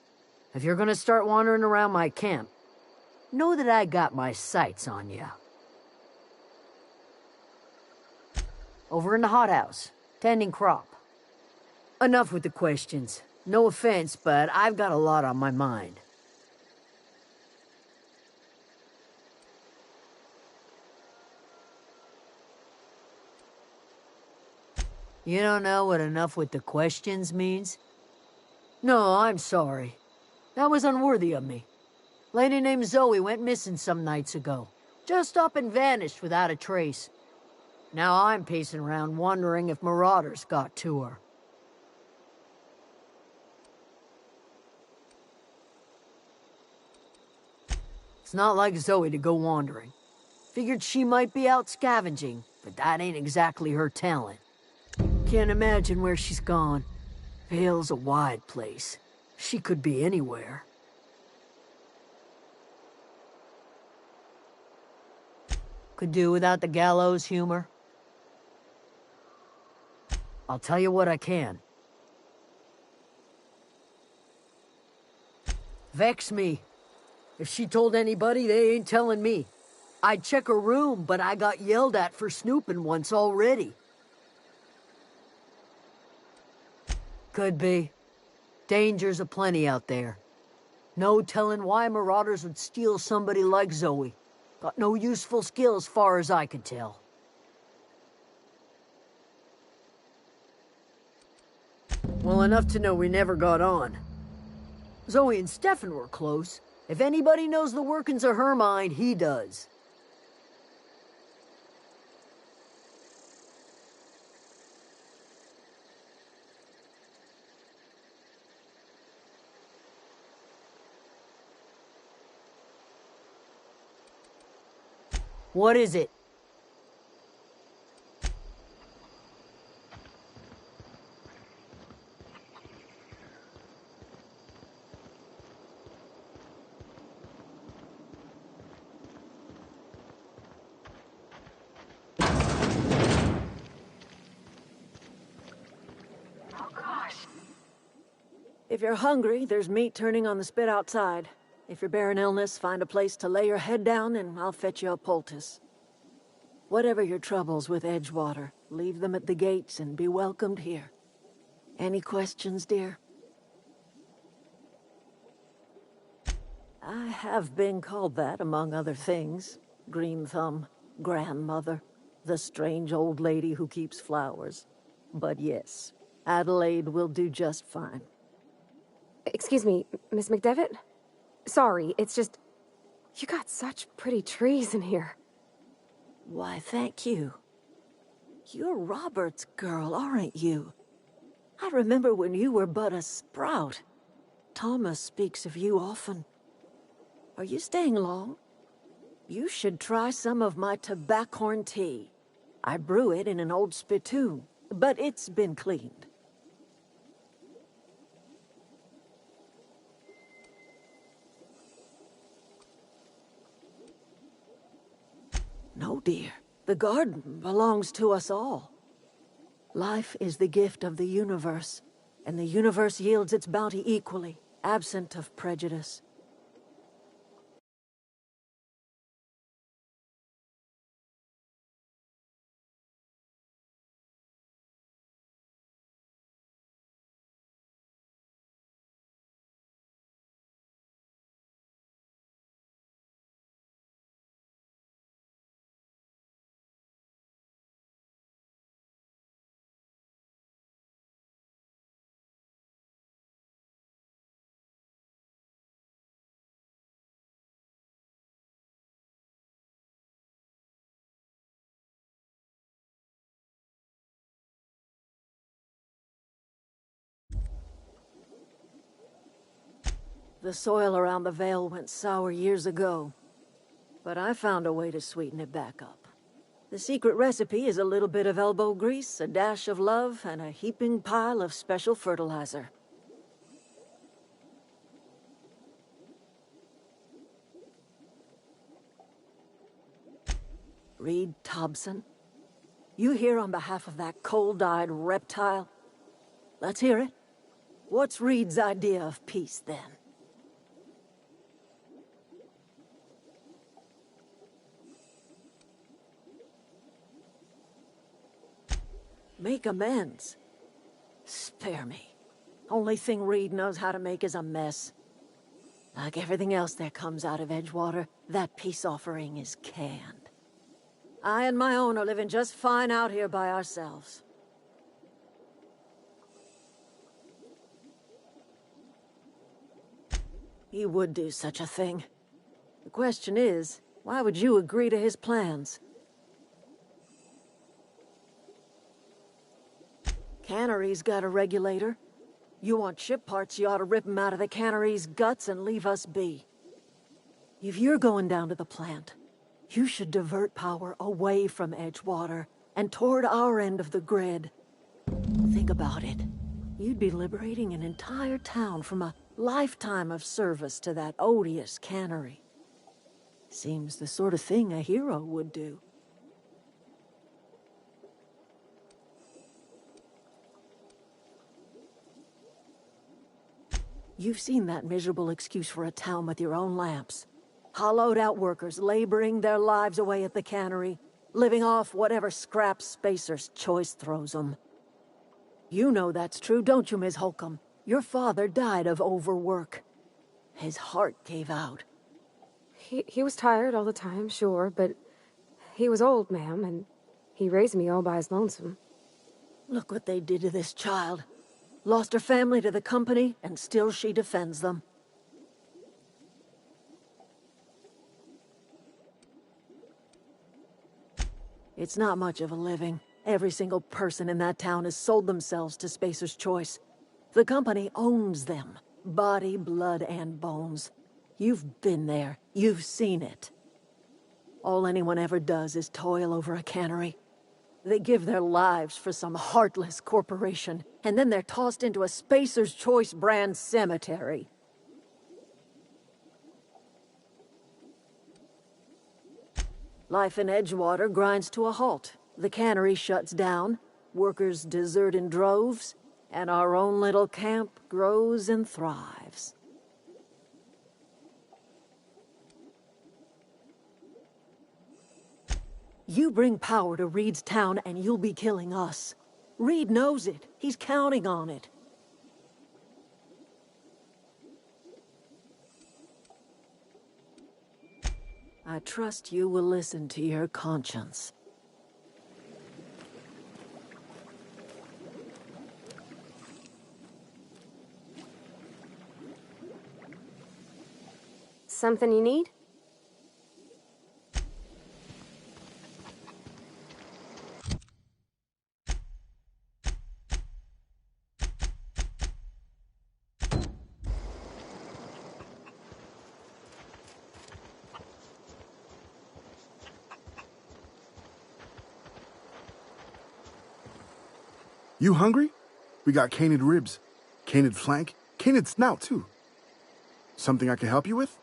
If you're gonna start wandering around my camp, know that I got my sights on you. Over in the hothouse, tending crop. Enough with the questions. No offense, but I've got a lot on my mind. You don't know what enough with the questions means? No, I'm sorry. That was unworthy of me. Lady named Zoe went missing some nights ago. Just up and vanished without a trace. Now I'm pacing around wondering if marauders got to her. It's not like Zoe to go wandering. Figured she might be out scavenging, but that ain't exactly her talent. Can't imagine where she's gone. Vale's a wide place. She could be anywhere. Could do without the gallows humor. I'll tell you what I can. Vex me. If she told anybody, they ain't telling me. I'd check her room, but I got yelled at for snooping once already. Could be. Dangers aplenty out there. No telling why marauders would steal somebody like Zoe. Got no useful skill as far as I could tell. Well, enough to know we never got on. Zoe and Stefan were close. If anybody knows the workings of her mind, he does. What is it? If you're hungry, there's meat turning on the spit outside. If you're bearing illness, find a place to lay your head down and I'll fetch you a poultice. Whatever your troubles with Edgewater, leave them at the gates and be welcomed here. Any questions, dear? I have been called that, among other things. Green Thumb, grandmother, the strange old lady who keeps flowers. But yes, Adelaide will do just fine. Excuse me, Miss McDevitt? Sorry, it's just... You got such pretty trees in here. Why, thank you. You're Robert's girl, aren't you? I remember when you were but a sprout. Thomas speaks of you often. Are you staying long? You should try some of my tobaccorn tea. I brew it in an old spittoon, but it's been cleaned. No, dear. The garden belongs to us all. Life is the gift of the universe, and the universe yields its bounty equally, absent of prejudice. The soil around the Vale went sour years ago, but I found a way to sweeten it back up. The secret recipe is a little bit of elbow grease, a dash of love, and a heaping pile of special fertilizer. Reed Thompson? You here on behalf of that cold-eyed reptile? Let's hear it. What's Reed's idea of peace, then? Make amends? Spare me. Only thing Reed knows how to make is a mess. Like everything else that comes out of Edgewater, that peace offering is canned. I and my own are living just fine out here by ourselves. He would do such a thing. The question is, why would you agree to his plans? Cannery's got a regulator. You want ship parts, you ought to rip 'em out of the cannery's guts and leave us be. If you're going down to the plant, you should divert power away from Edgewater and toward our end of the grid. Think about it. You'd be liberating an entire town from a lifetime of service to that odious cannery. Seems the sort of thing a hero would do. You've seen that miserable excuse for a town with your own lamps. Hollowed-out workers laboring their lives away at the cannery, living off whatever scrap Spacer's Choice throws them. You know that's true, don't you, Ms. Holcomb? Your father died of overwork. His heart gave out. He was tired all the time, sure, but he was old, ma'am, and he raised me all by his lonesome. Look what they did to this child. Lost her family to the company, and still she defends them. It's not much of a living. Every single person in that town has sold themselves to Spacer's Choice. The company owns them. Body, blood, and bones. You've been there. You've seen it. All anyone ever does is toil over a cannery. They give their lives for some heartless corporation, and then they're tossed into a Spacer's Choice brand cemetery. Life in Edgewater grinds to a halt. The cannery shuts down, workers desert in droves, and our own little camp grows and thrives. You bring power to Reed's town and you'll be killing us. Reed knows it. He's counting on it. I trust you will listen to your conscience. Something you need? You hungry? We got canid ribs, canid flank, canid snout, too. Something I can help you with?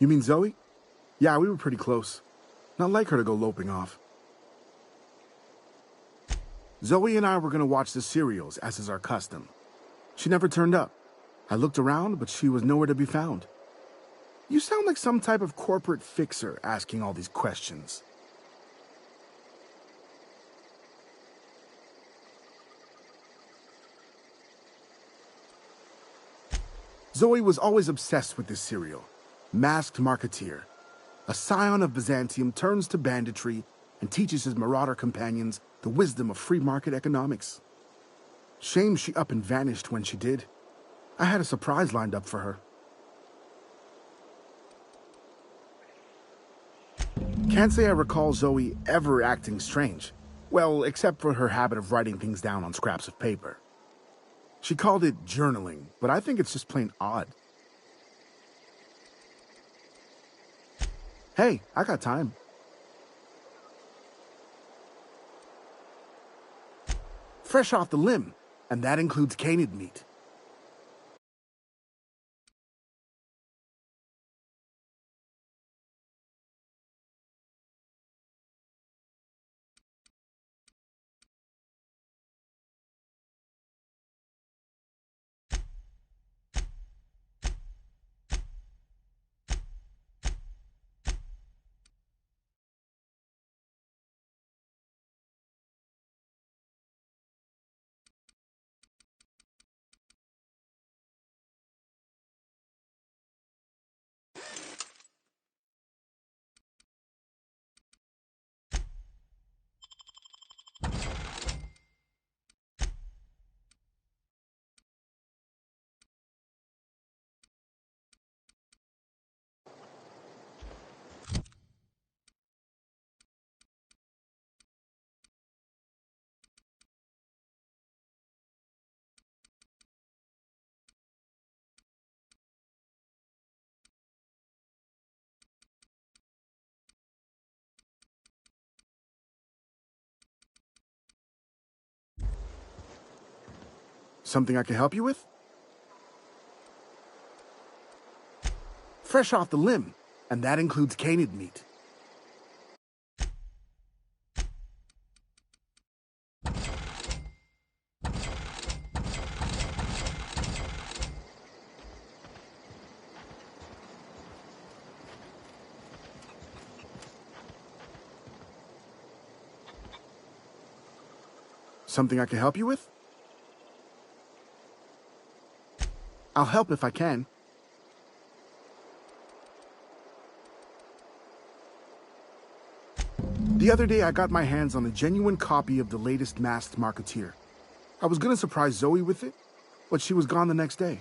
You mean Zoe? Yeah, we were pretty close. Not like her to go loping off. Zoe and I were gonna watch the serials, as is our custom. She never turned up. I looked around, but she was nowhere to be found. You sound like some type of corporate fixer asking all these questions. Zoe was always obsessed with this serial. Masked Marketeer. A scion of Byzantium turns to banditry and teaches his marauder companions the wisdom of free market economics. Shame she up and vanished when she did. I had a surprise lined up for her. Can't say I recall Zoe ever acting strange. Well, except for her habit of writing things down on scraps of paper. She called it journaling, but I think it's just plain odd. Hey, I got time. Fresh off the limb, and that includes canid meat. Something I can help you with? Fresh off the limb, and that includes canid meat. Something I can help you with? I'll help if I can. The other day, I got my hands on a genuine copy of the latest Masked Marketeer. I was gonna surprise Zoe with it, but she was gone the next day.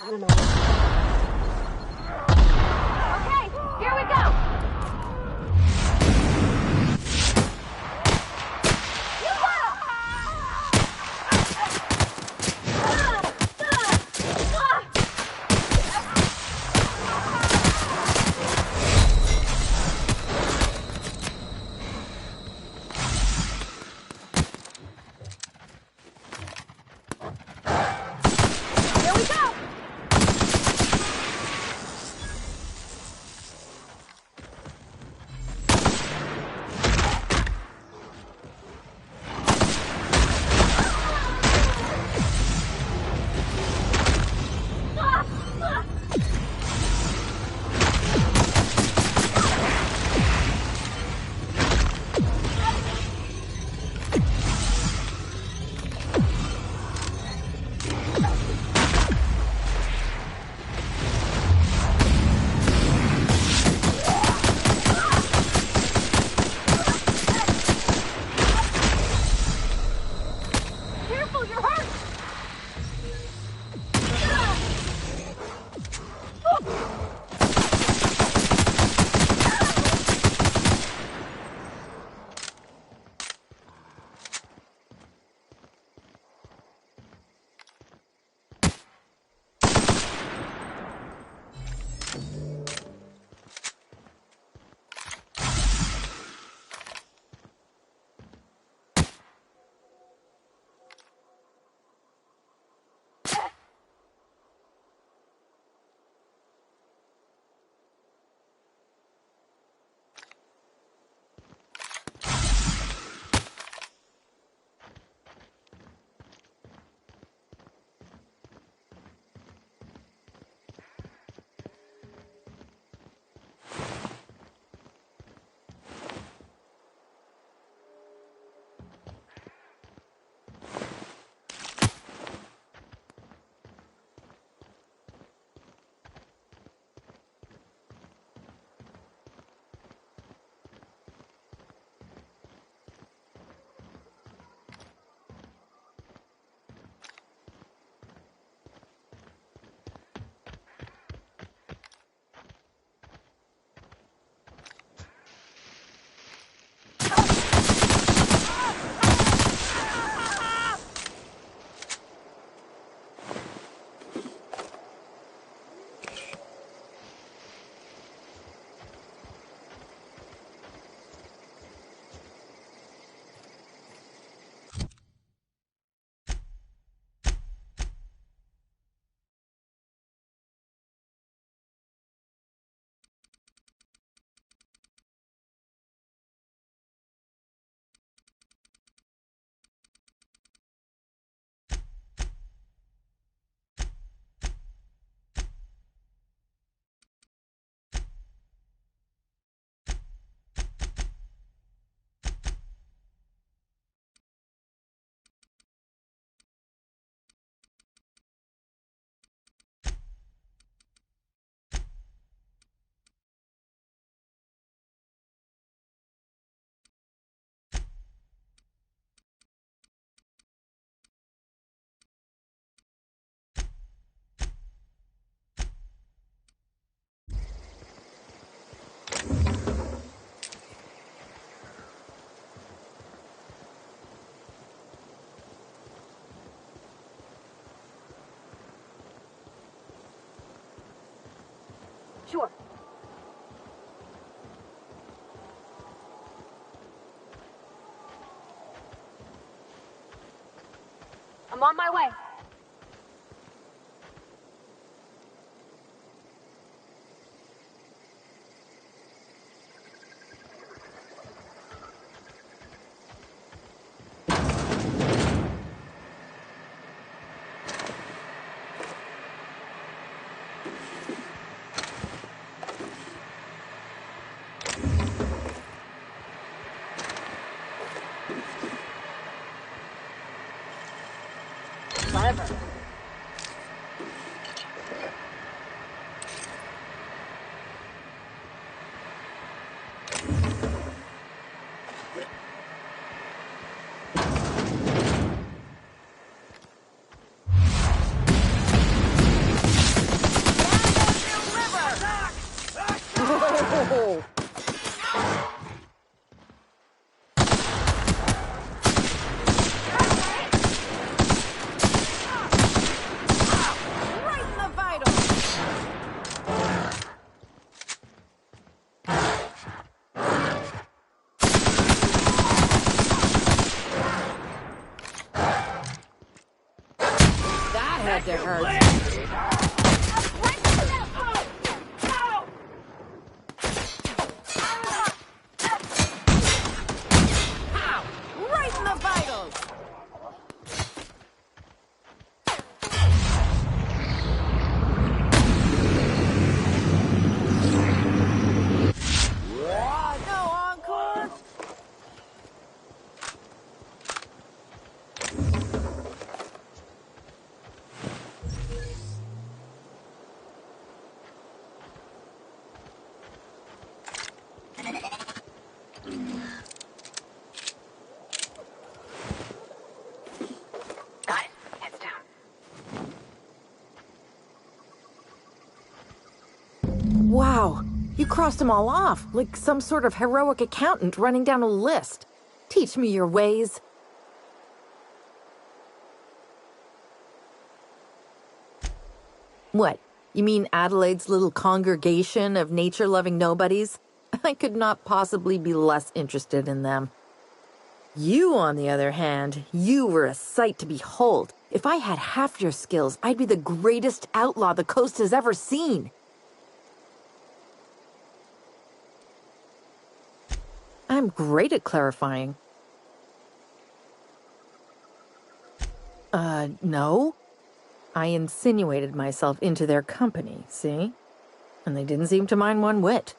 Okay, here we go! Sure. I'm on my way. Clever. had to hurt. Right in the vitals! No encore? Got it. Heads down. Wow, you crossed them all off, like some sort of heroic accountant running down a list. Teach me your ways. What? You mean Adelaide's little congregation of nature-loving nobodies? I could not possibly be less interested in them. You, on the other hand, you were a sight to behold. If I had half your skills, I'd be the greatest outlaw the coast has ever seen. I'm great at clarifying. No. I insinuated myself into their company, see? And they didn't seem to mind one whit.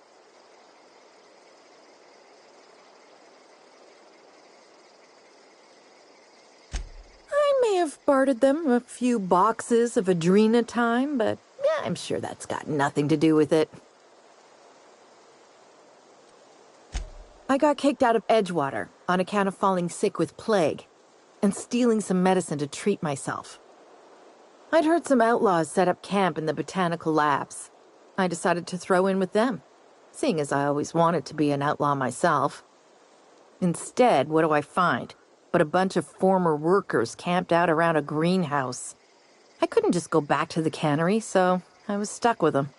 I may have bartered them a few boxes of Adrena time, but yeah, I'm sure that's got nothing to do with it. I got kicked out of Edgewater on account of falling sick with plague and stealing some medicine to treat myself. I'd heard some outlaws set up camp in the botanical labs. I decided to throw in with them, seeing as I always wanted to be an outlaw myself. Instead, what do I find but a bunch of former workers camped out around a greenhouse? I couldn't just go back to the cannery, so I was stuck with them.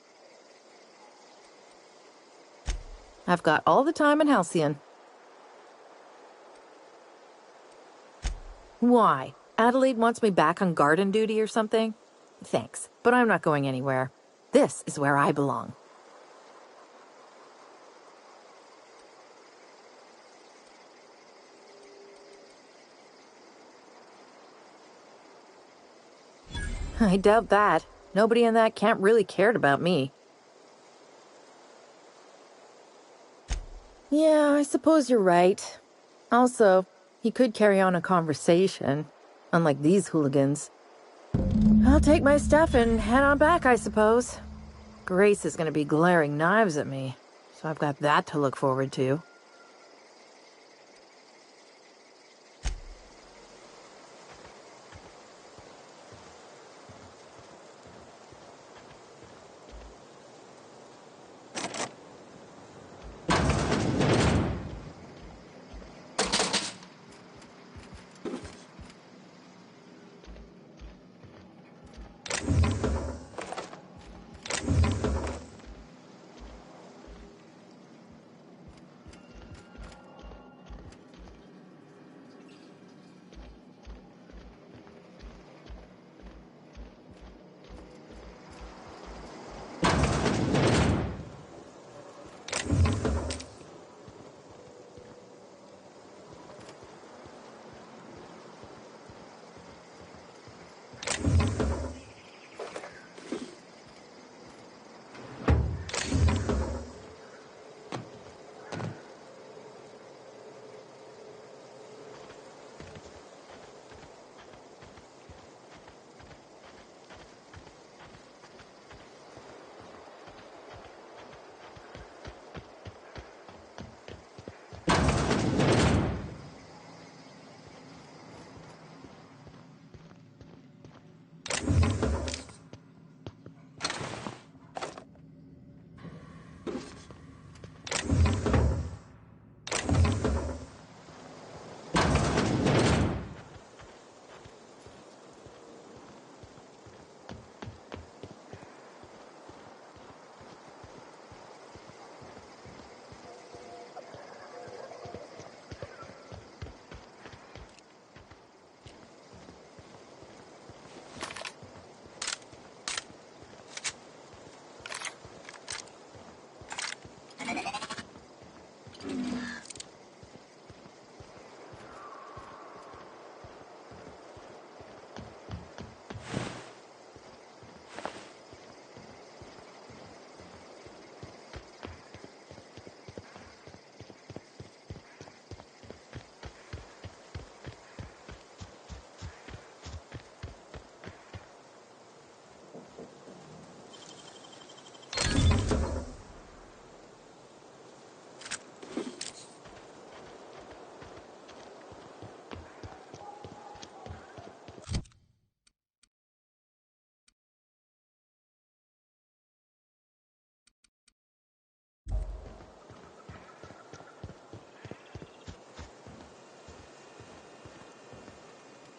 I've got all the time in Halcyon. Why? Adelaide wants me back on garden duty or something? Thanks, but I'm not going anywhere. This is where I belong. I doubt that. Nobody in that camp really cared about me. Yeah, I suppose you're right. Also, he could carry on a conversation, unlike these hooligans. I'll take my stuff and head on back, I suppose. Grace is going to be glaring knives at me, so I've got that to look forward to.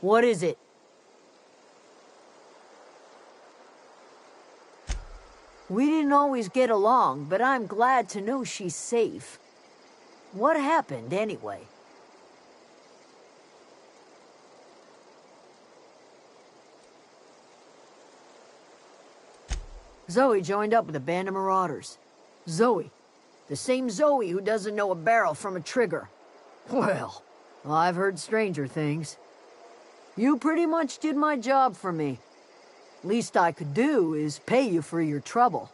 What is it? We didn't always get along, but I'm glad to know she's safe. What happened, anyway? Zoe joined up with a band of marauders. Zoe. The same Zoe who doesn't know a barrel from a trigger. Well, I've heard stranger things. You pretty much did my job for me. Least I could do is pay you for your trouble.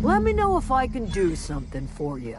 Let me know if I can do something for you.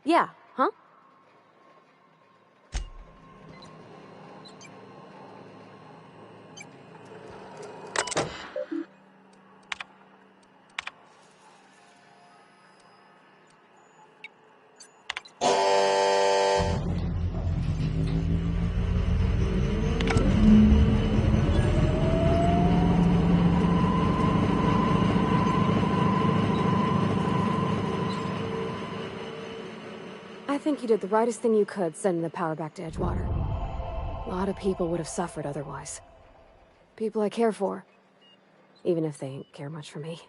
Yeah, huh? I think you did the rightest thing you could sending the power back to Edgewater. A lot of people would have suffered otherwise. People I care for. Even if they ain't care much for me.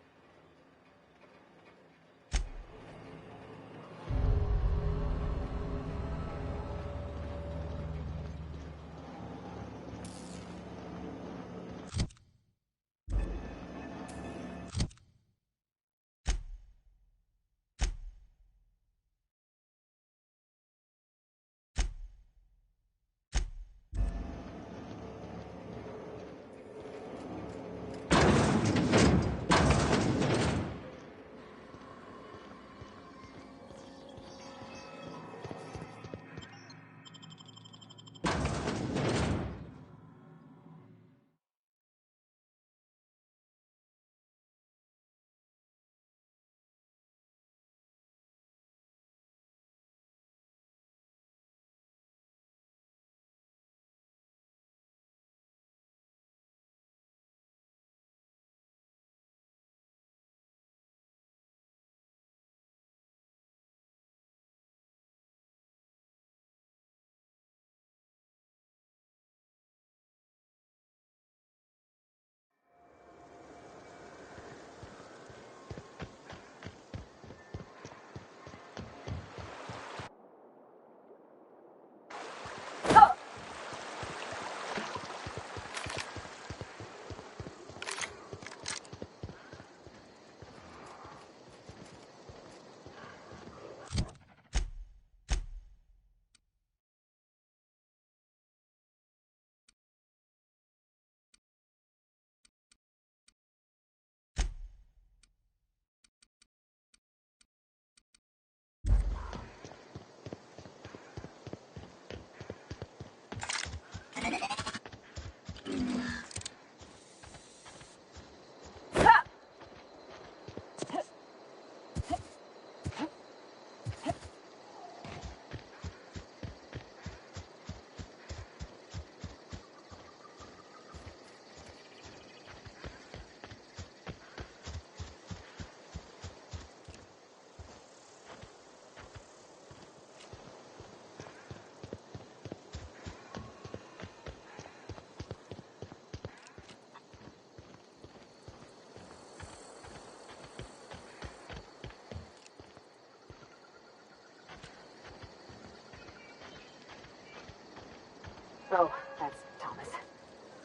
Oh, that's Thomas.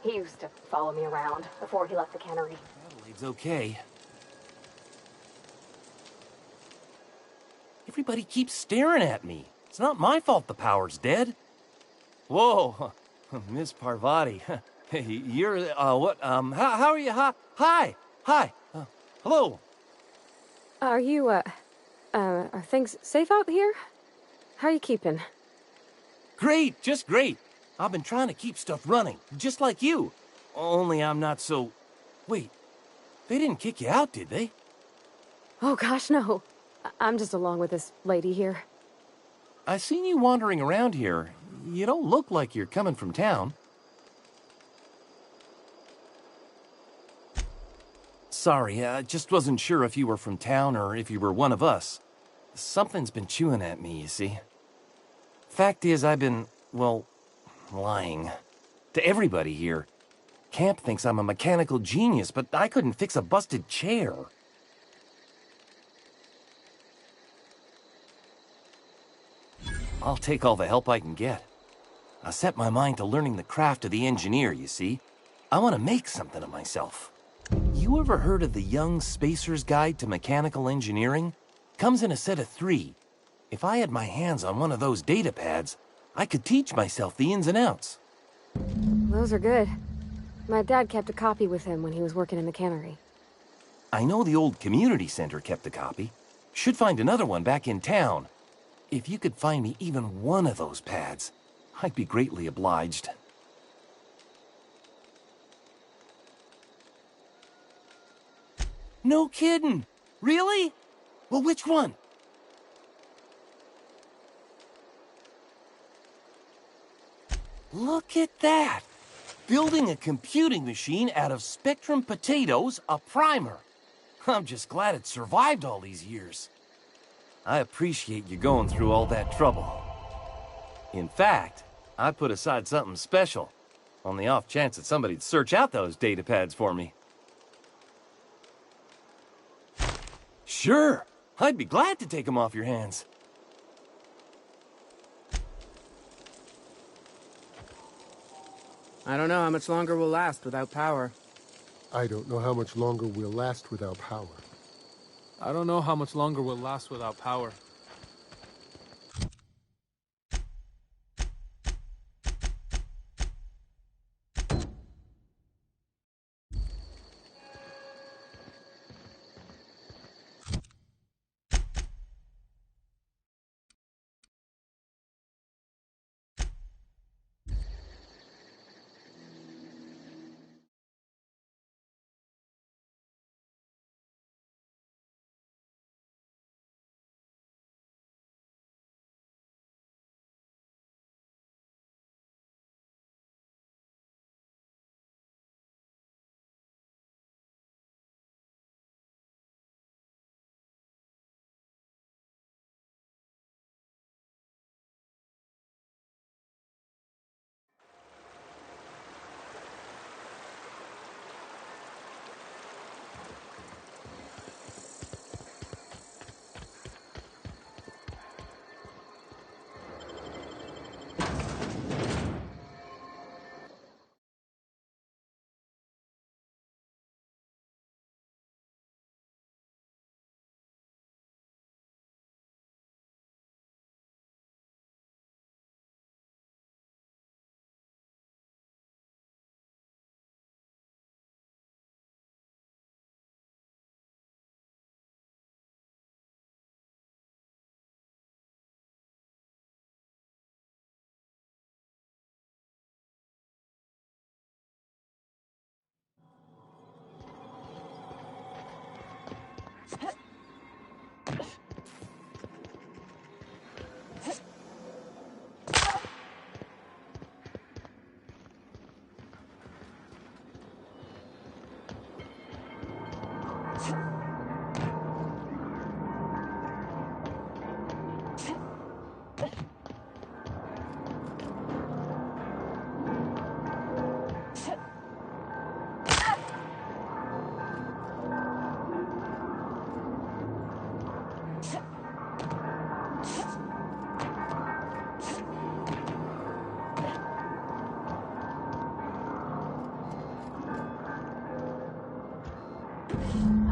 He used to follow me around before he left the cannery. Adelaide's okay. Everybody keeps staring at me. It's not my fault the power's dead. Whoa, Miss Parvati. You're, what, how are you? Hi, hello. Are you, are things safe out here? How are you keeping? Great, just great. I've been trying to keep stuff running, just like you. Only I'm not so... Wait, they didn't kick you out, did they? Oh gosh, no. I'm just along with this lady here. I seen you wandering around here. You don't look like you're coming from town. Sorry, I just wasn't sure if you were from town or if you were one of us. Something's been chewing at me, you see. Fact is, I've been, well, lying. To everybody here. Camp thinks I'm a mechanical genius, but I couldn't fix a busted chair. I'll take all the help I can get. I set my mind to learning the craft of the engineer, you see. I want to make something of myself. You ever heard of the Young Spacer's Guide to Mechanical Engineering? Comes in a set of 3. If I had my hands on one of those data pads, I could teach myself the ins and outs. Those are good. My dad kept a copy with him when he was working in the cannery. I know the old community center kept a copy. Should find another one back in town. If you could find me even one of those pads, I'd be greatly obliged. No kidding! Really? Well, which one? Look at that! Building a computing machine out of Spectrum potatoes, a primer. I'm just glad it survived all these years. I appreciate you going through all that trouble. In fact, I put aside something special, on the off chance that somebody'd search out those data pads for me. Sure, I'd be glad to take them off your hands. I don't know how much longer we'll last without power. I don't know how much longer we'll last without power. I don't know how much longer we'll last without power.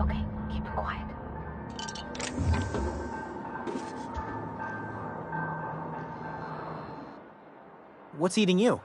Okay, keep it quiet. What's eating you?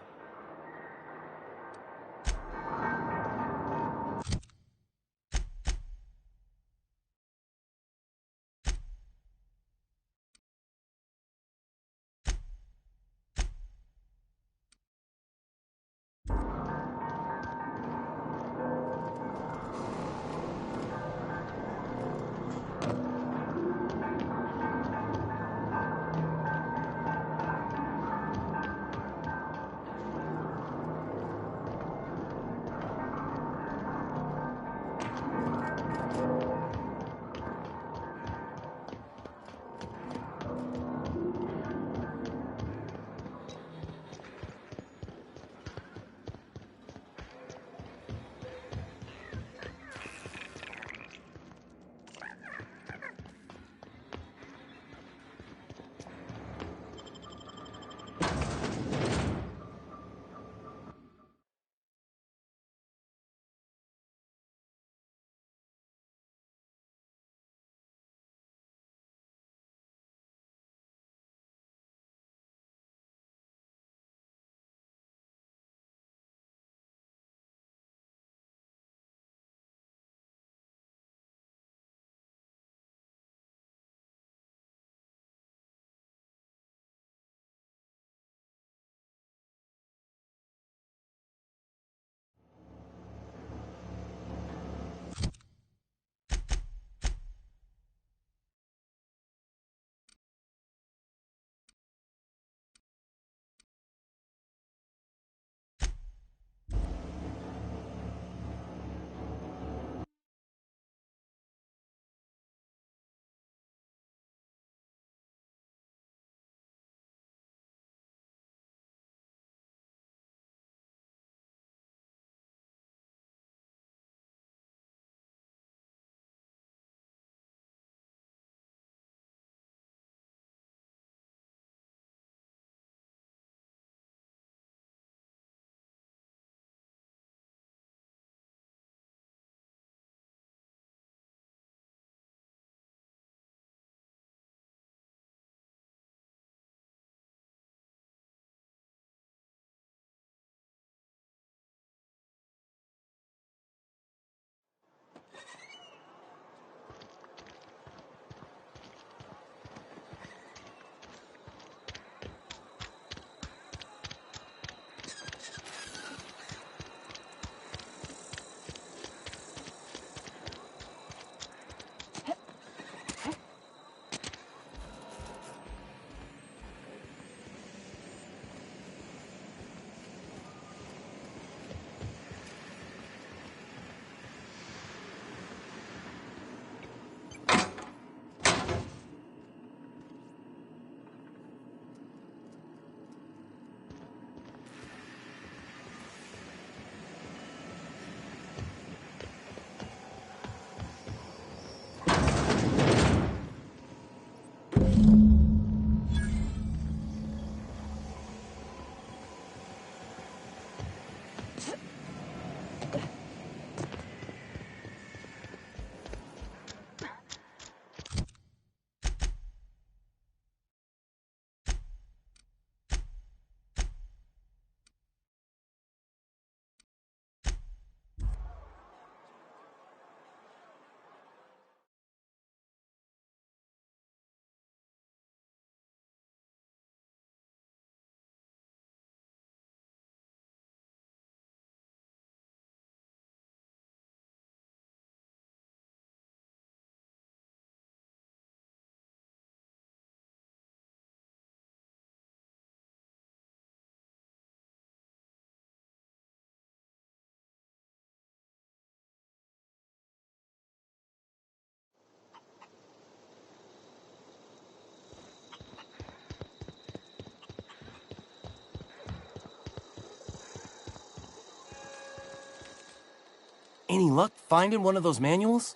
Any luck finding one of those manuals?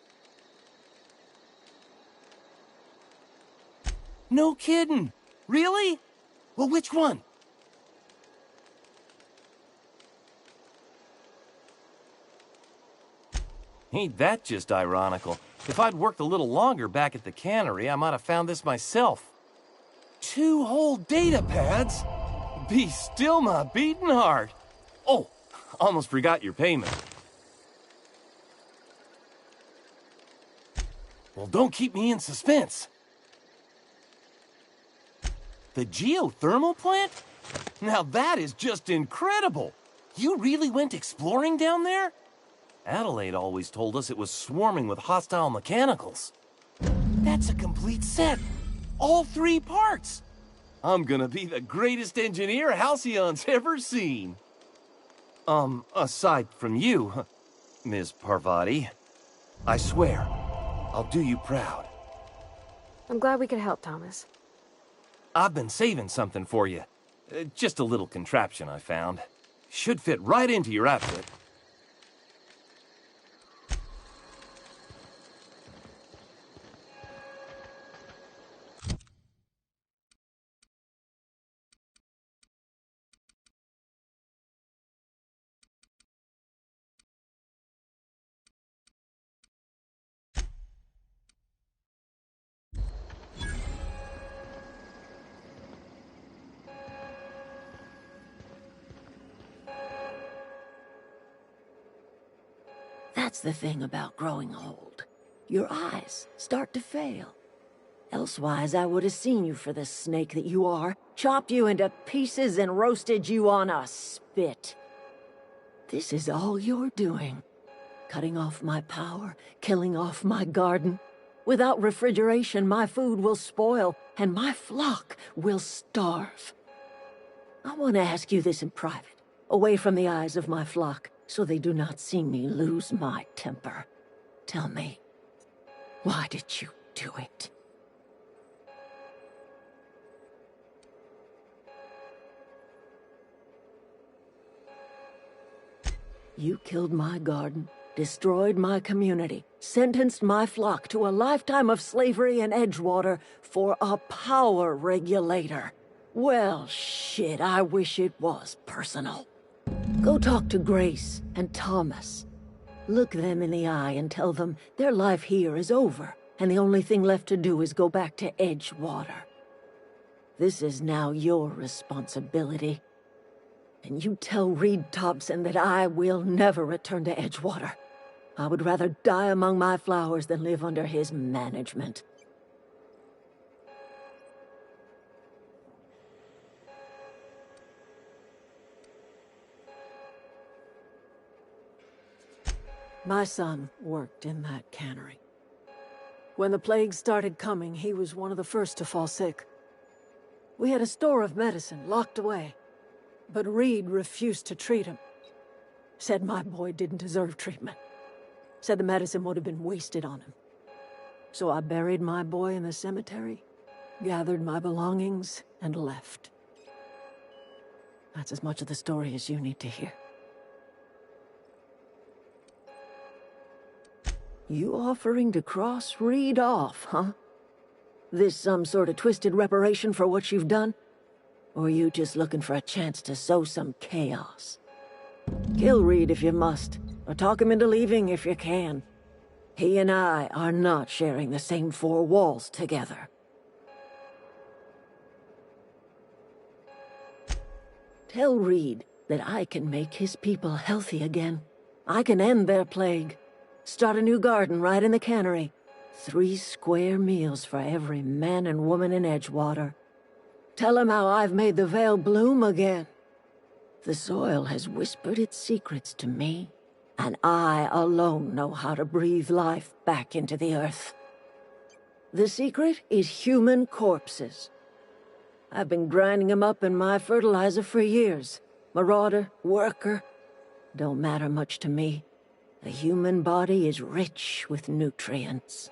No kidding! Really? Well, which one? Ain't that just ironical? If I'd worked a little longer back at the cannery, I might have found this myself. 2 whole data pads? Be still my beating heart. Oh, almost forgot your payment. Well, don't keep me in suspense. The geothermal plant? Now that is just incredible! You really went exploring down there? Adelaide always told us it was swarming with hostile mechanicals. That's a complete set! All 3 parts! I'm gonna be the greatest engineer Halcyon's ever seen. Aside from you, Ms. Parvati, I swear, I'll do you proud. I'm glad we could help, Thomas. I've been saving something for you. Just a little contraption I found. Should fit right into your outfit. That's the thing about growing old. Your eyes start to fail. Elsewise, I would have seen you for the snake that you are, chopped you into pieces and roasted you on a spit. This is all you're doing. Cutting off my power, killing off my garden. Without refrigeration, my food will spoil, and my flock will starve. I want to ask you this in private, away from the eyes of my flock, so they do not see me lose my temper. Tell me, why did you do it? You killed my garden, destroyed my community, sentenced my flock to a lifetime of slavery in Edgewater for a power regulator. Well, shit, I wish it was personal. Go talk to Grace and Thomas. Look them in the eye and tell them their life here is over, and the only thing left to do is go back to Edgewater. This is now your responsibility. And you tell Reed Thompson that I will never return to Edgewater. I would rather die among my flowers than live under his management. My son worked in that cannery. When the plague started coming, he was one of the first to fall sick. We had a store of medicine locked away, but Reed refused to treat him. Said my boy didn't deserve treatment. Said the medicine would have been wasted on him. So I buried my boy in the cemetery, gathered my belongings, and left. That's as much of the story as you need to hear. You offering to cross Reed off, huh? This some sort of twisted reparation for what you've done? Or you just looking for a chance to sow some chaos? Kill Reed if you must, or talk him into leaving if you can. He and I are not sharing the same 4 walls together. Tell Reed that I can make his people healthy again. I can end their plague. Start a new garden right in the cannery. 3 square meals for every man and woman in Edgewater. Tell him how I've made the Vale bloom again. The soil has whispered its secrets to me, and I alone know how to breathe life back into the earth. The secret is human corpses. I've been grinding them up in my fertilizer for years. Marauder, worker, don't matter much to me. The human body is rich with nutrients.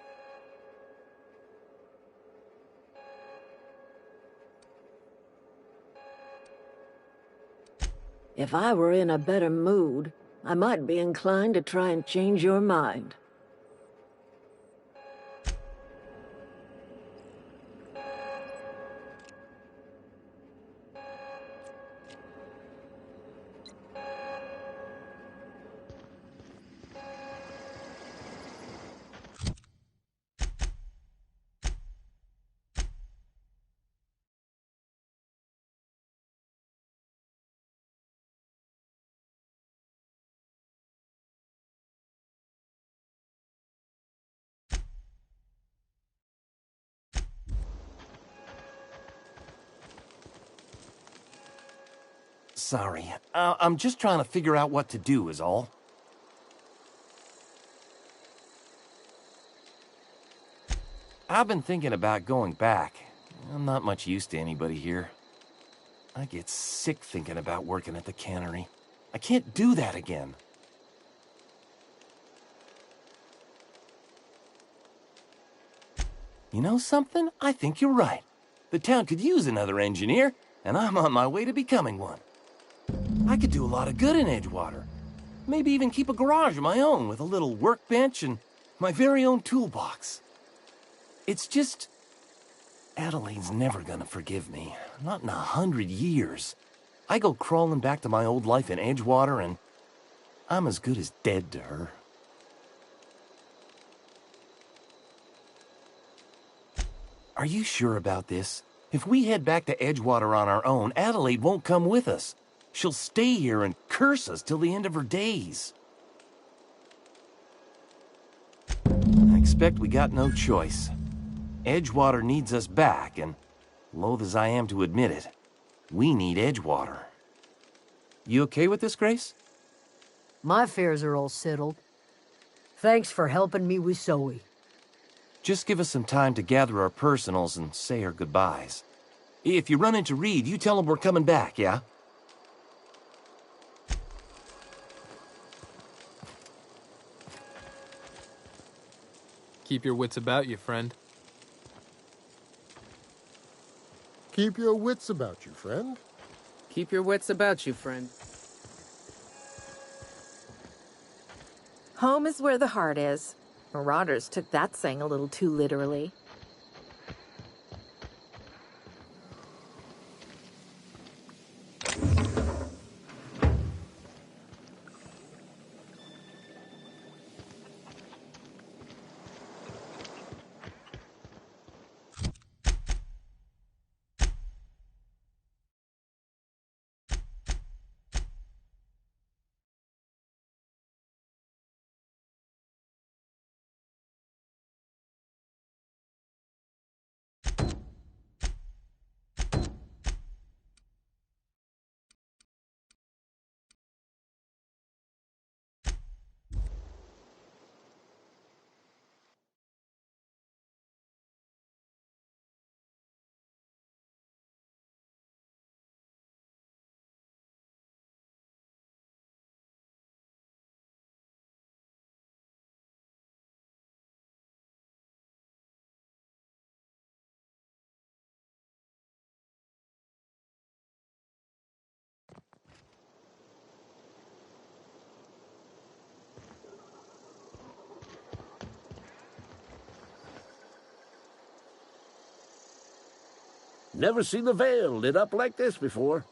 If I were in a better mood, I might be inclined to try and change your mind. Sorry. I'm just trying to figure out what to do is all. I've been thinking about going back. I'm not much use to anybody here. I get sick thinking about working at the cannery. I can't do that again. You know something? I think you're right. The town could use another engineer, and I'm on my way to becoming one. I could do a lot of good in Edgewater. Maybe even keep a garage of my own with a little workbench and my very own toolbox. It's just... Adelaide's never gonna forgive me. Not in 100 years. I go crawling back to my old life in Edgewater and I'm as good as dead to her. Are you sure about this? If we head back to Edgewater on our own, Adelaide won't come with us. She'll stay here and curse us till the end of her days. I expect we got no choice. Edgewater needs us back, and loath as I am to admit it, we need Edgewater. You okay with this, Grace? My affairs are all settled. Thanks for helping me with Zoe. Just give us some time to gather our personals and say our goodbyes. If you run into Reed, you tell him we're coming back, yeah? Keep your wits about you, friend. Keep your wits about you, friend. Keep your wits about you, friend. Home is where the heart is. Marauders took that saying a little too literally. Never seen the Vale lit up like this before.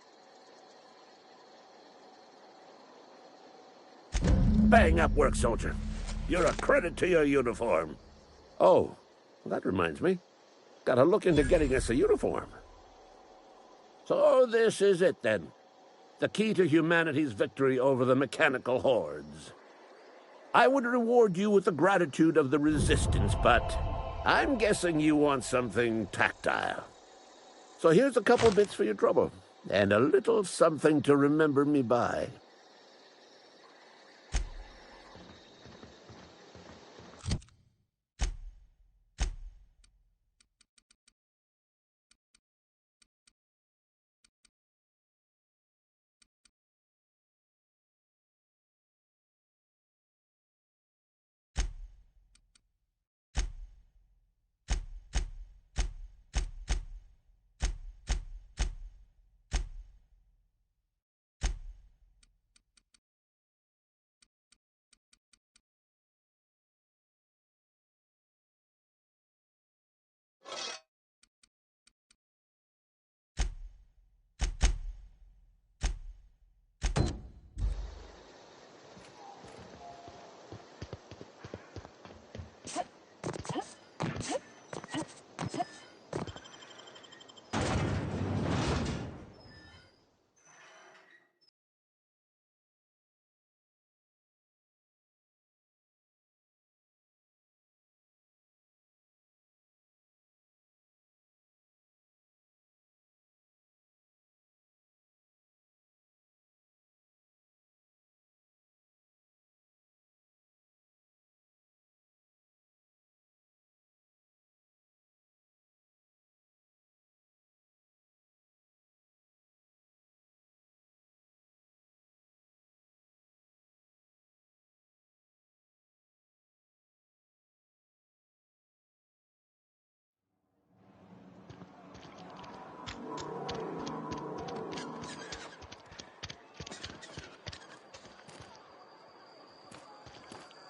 Bang up work, soldier. You're a credit to your uniform. Oh, that reminds me. Gotta look into getting us a uniform. So this is it, then. The key to humanity's victory over the mechanical hordes. I would reward you with the gratitude of the Resistance, but I'm guessing you want something tactile. So here's a couple bits for your trouble, and a little something to remember me by.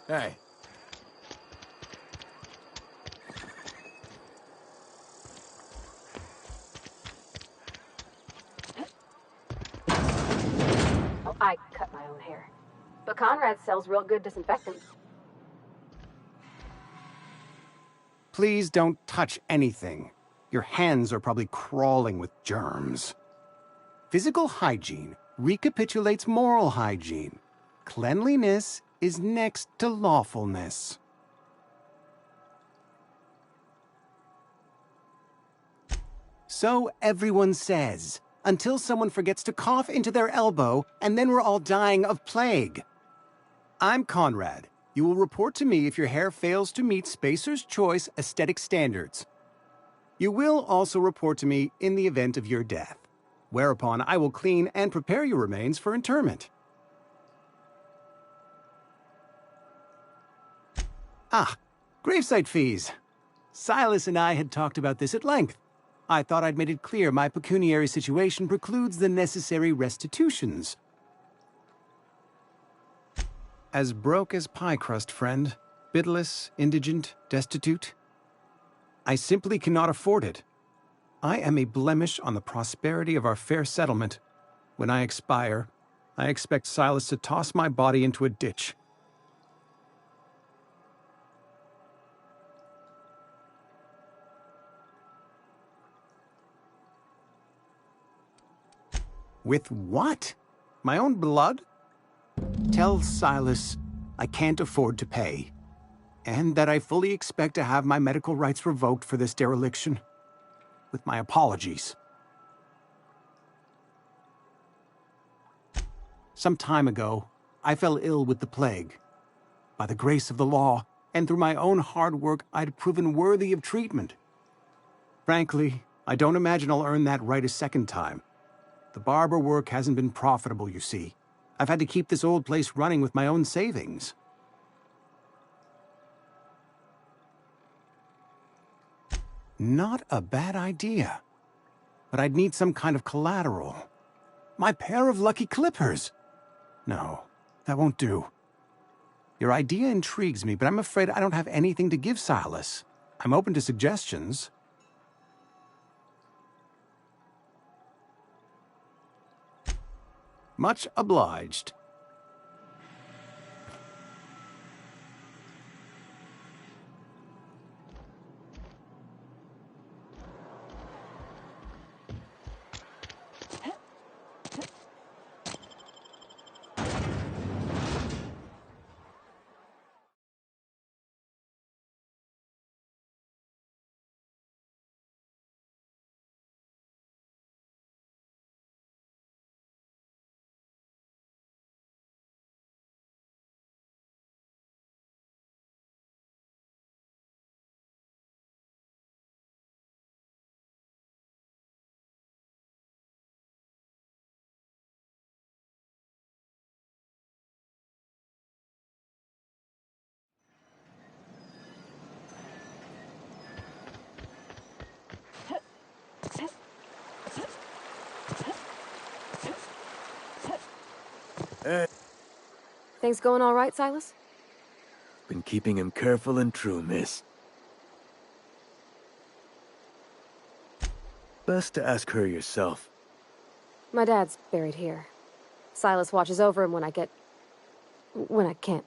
Hey. Oh, I cut my own hair. But Conrad sells real good disinfectant. Please don't touch anything. Your hands are probably crawling with germs. Physical hygiene recapitulates moral hygiene. Cleanliness is next to lawfulness. So everyone says, until someone forgets to cough into their elbow, and then we're all dying of plague. I'm Conrad. You will report to me if your hair fails to meet Spacer's Choice aesthetic standards. You will also report to me in the event of your death, whereupon I will clean and prepare your remains for interment. Ah, gravesite fees. Silas and I had talked about this at length. I thought I'd made it clear my pecuniary situation precludes the necessary restitutions. As broke as pie crust, friend. Bidless, indigent, destitute. I simply cannot afford it. I am a blemish on the prosperity of our fair settlement. When I expire, I expect Silas to toss my body into a ditch. With what? My own blood? Tell Silas I can't afford to pay, and that I fully expect to have my medical rights revoked for this dereliction. With my apologies. Some time ago, I fell ill with the plague. By the grace of the law, and through my own hard work, I'd proven worthy of treatment. Frankly, I don't imagine I'll earn that right a second time. The barber work hasn't been profitable, you see. I've had to keep this old place running with my own savings. Not a bad idea. But I'd need some kind of collateral. My pair of lucky clippers! No, that won't do. Your idea intrigues me, but I'm afraid I don't have anything to give Silas. I'm open to suggestions. Much obliged. Things going all right, Silas? Been keeping him careful and true, miss. Best to ask her yourself. My dad's buried here. Silas watches over him when I can't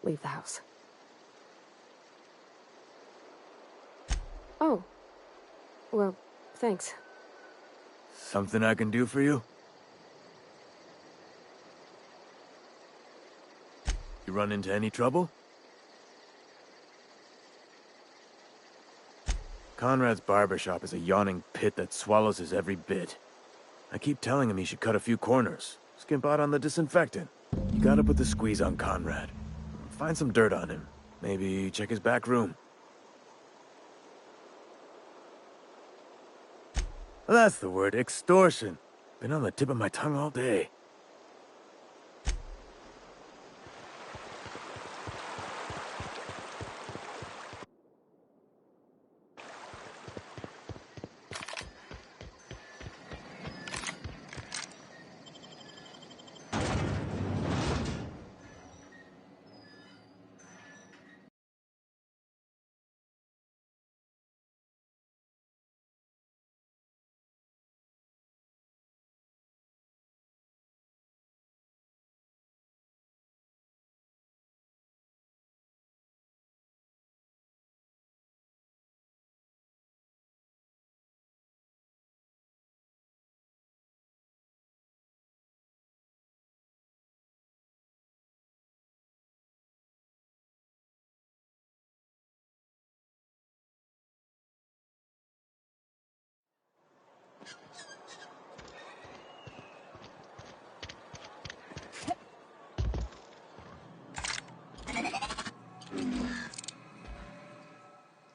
leave the house. Oh. Well, thanks. Something I can do for you? You run into any trouble? Conrad's barbershop is a yawning pit that swallows his every bit. I keep telling him he should cut a few corners, skimp out on the disinfectant. You gotta put the squeeze on Conrad. Find some dirt on him. Maybe check his back room. That's the word, extortion. Been on the tip of my tongue all day.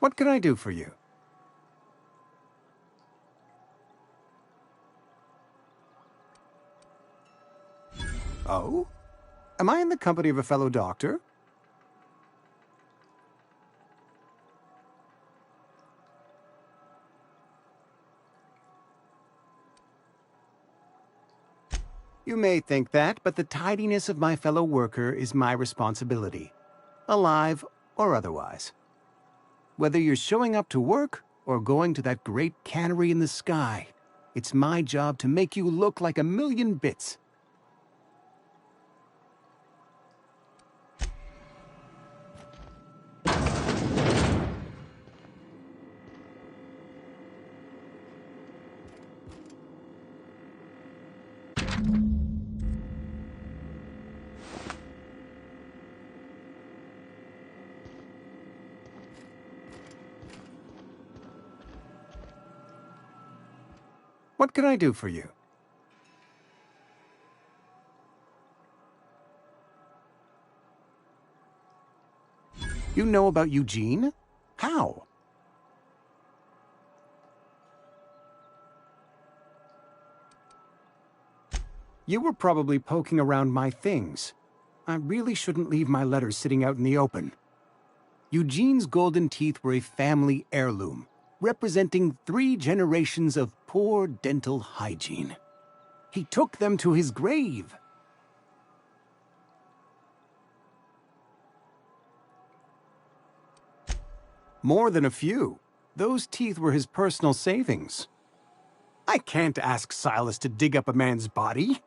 What can I do for you? Oh? Am I in the company of a fellow doctor? You may think that, but the tidiness of my fellow worker is my responsibility, alive or otherwise. Whether you're showing up to work or going to that great cannery in the sky, it's my job to make you look like a million bits. What can I do for you? You know about Eugene? How? You were probably poking around my things. I really shouldn't leave my letters sitting out in the open. Eugene's golden teeth were a family heirloom, representing 3 generations of poor dental hygiene. He took them to his grave. More than a few. Those teeth were his personal savings. I can't ask Silas to dig up a man's body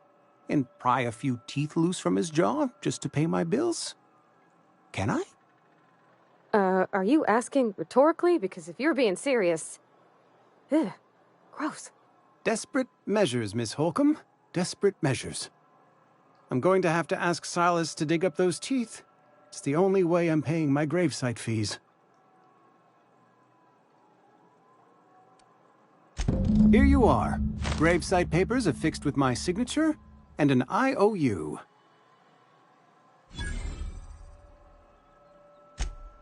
and pry a few teeth loose from his jaw just to pay my bills. Can I? Are you asking rhetorically? Because if you're being serious... Ugh, gross. Desperate measures, Miss Holcomb. Desperate measures. I'm going to have to ask Silas to dig up those teeth. It's the only way I'm paying my gravesite fees. Here you are. Gravesite papers affixed with my signature and an IOU.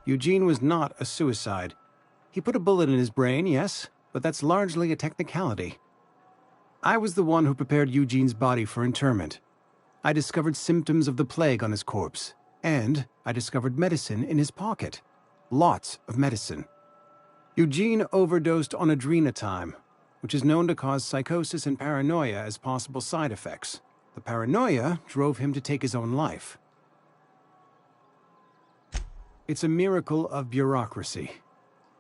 Eugene was not a suicide. He put a bullet in his brain, yes, but that's largely a technicality. I was the one who prepared Eugene's body for interment. I discovered symptoms of the plague on his corpse, and I discovered medicine in his pocket. Lots of medicine. Eugene overdosed on adrenatime, which is known to cause psychosis and paranoia as possible side effects. The paranoia drove him to take his own life. It's a miracle of bureaucracy.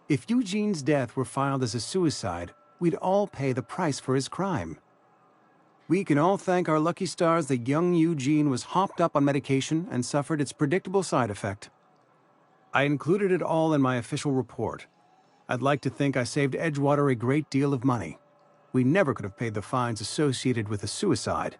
If Eugene's death were filed as a suicide, we'd all pay the price for his crime. We can all thank our lucky stars that young Eugene was hopped up on medication and suffered its predictable side effect. I included it all in my official report. I'd like to think I saved Edgewater a great deal of money. We never could have paid the fines associated with a suicide.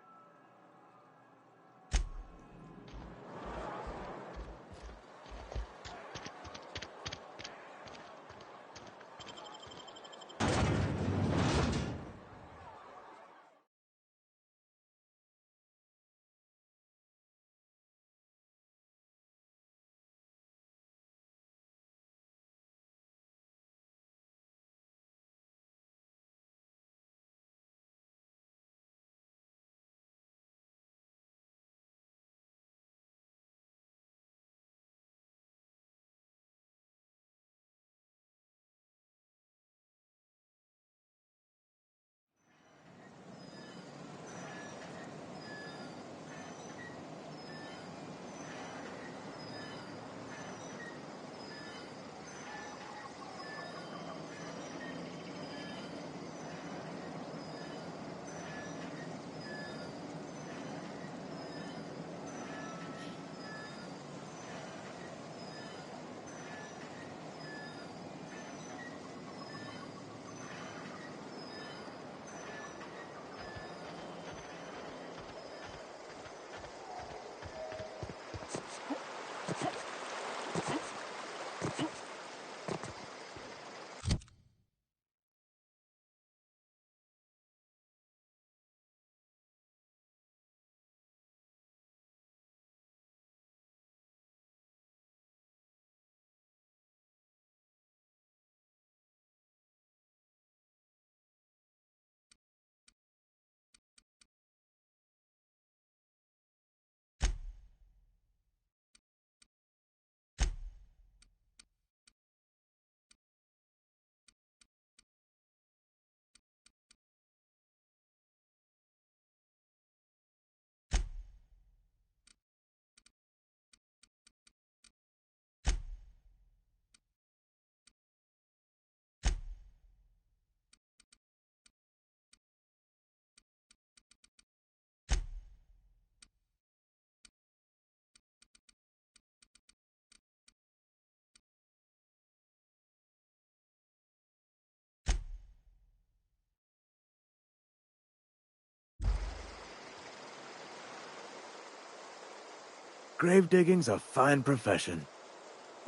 Grave digging's a fine profession.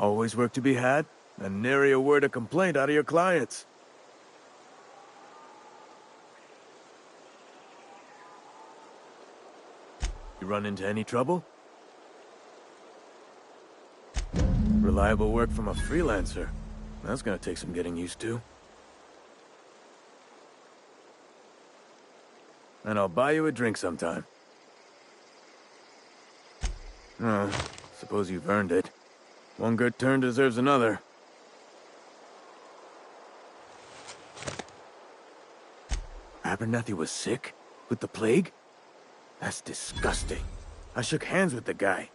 Always work to be had, and nary a word of complaint out of your clients. You run into any trouble? Reliable work from a freelancer. That's gonna take some getting used to. And I'll buy you a drink sometime. Suppose you've earned it. One good turn deserves another. Abernathy was sick? With the plague? That's disgusting. I shook hands with the guy.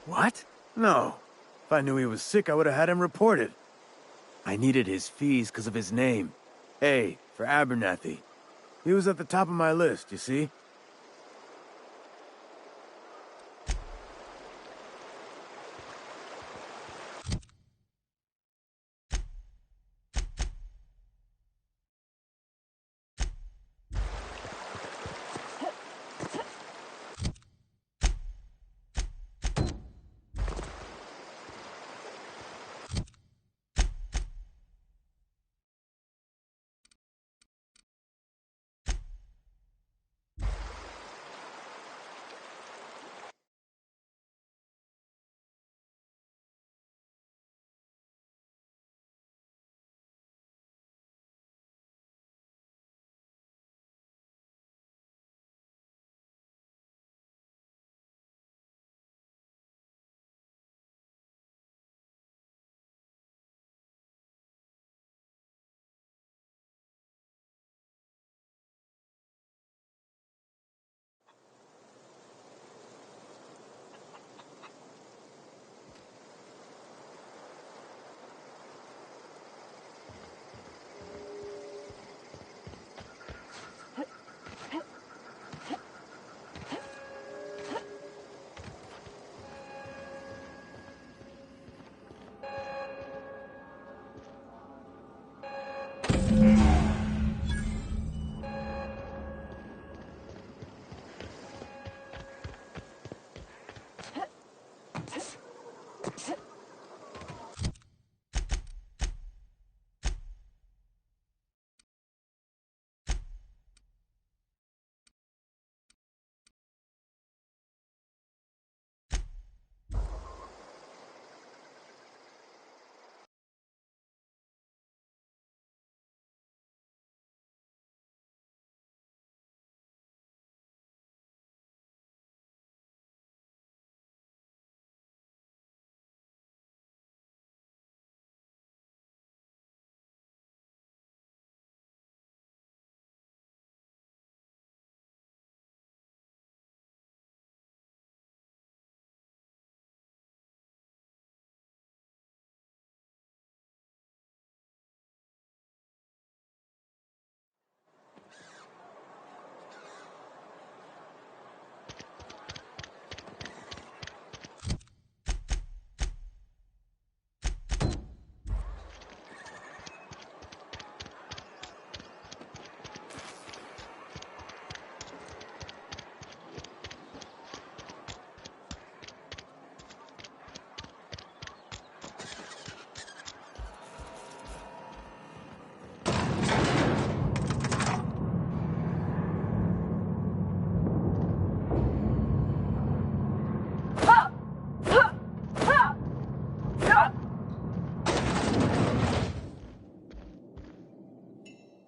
What? No. If I knew he was sick, I would have had him reported. I needed his fees because of his name. A for Abernathy. He was at the top of my list, you see?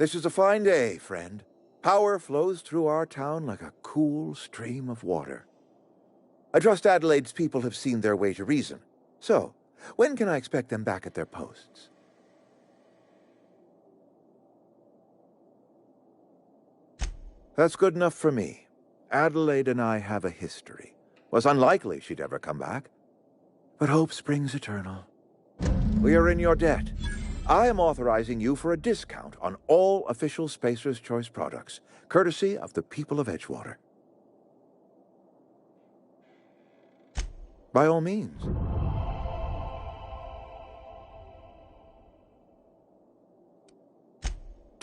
This is a fine day, friend. Power flows through our town like a cool stream of water. I trust Adelaide's people have seen their way to reason. So, when can I expect them back at their posts? That's good enough for me. Adelaide and I have a history. Was unlikely she'd ever come back. But hope springs eternal. We are in your debt. I am authorizing you for a discount on all official Spacer's Choice products, courtesy of the people of Edgewater. By all means.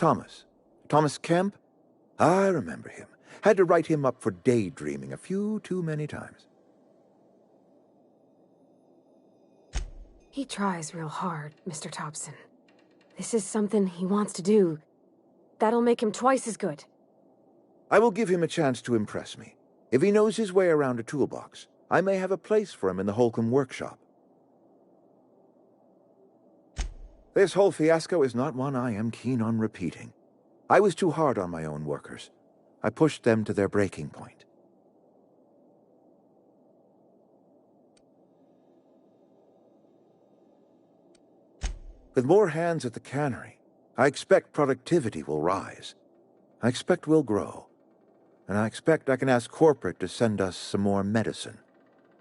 Thomas. Thomas Kemp? I remember him. Had to write him up for daydreaming a few too many times. He tries real hard, Mr. Thompson. This is something he wants to do. That'll make him twice as good. I will give him a chance to impress me. If he knows his way around a toolbox, I may have a place for him in the Holcomb workshop. This whole fiasco is not one I am keen on repeating. I was too hard on my own workers. I pushed them to their breaking point. With more hands at the cannery, I expect productivity will rise. I expect we'll grow. And I expect I can ask corporate to send us some more medicine.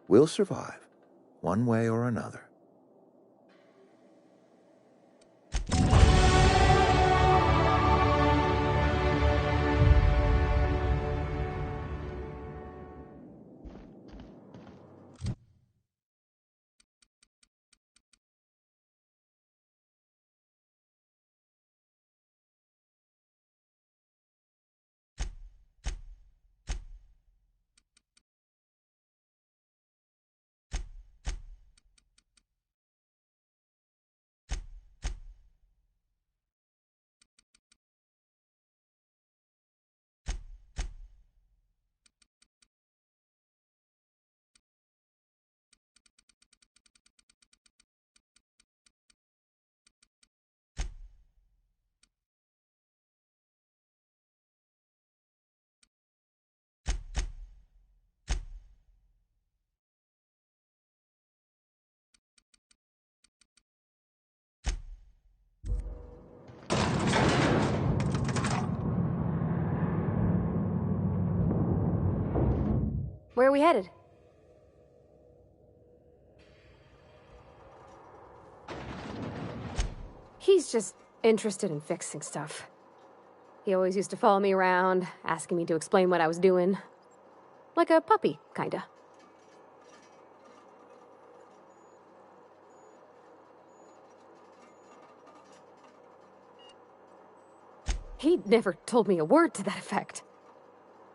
We'll survive, one way or another. Where are we headed? He's just interested in fixing stuff. He always used to follow me around, asking me to explain what I was doing. Like a puppy, kinda. He never told me a word to that effect.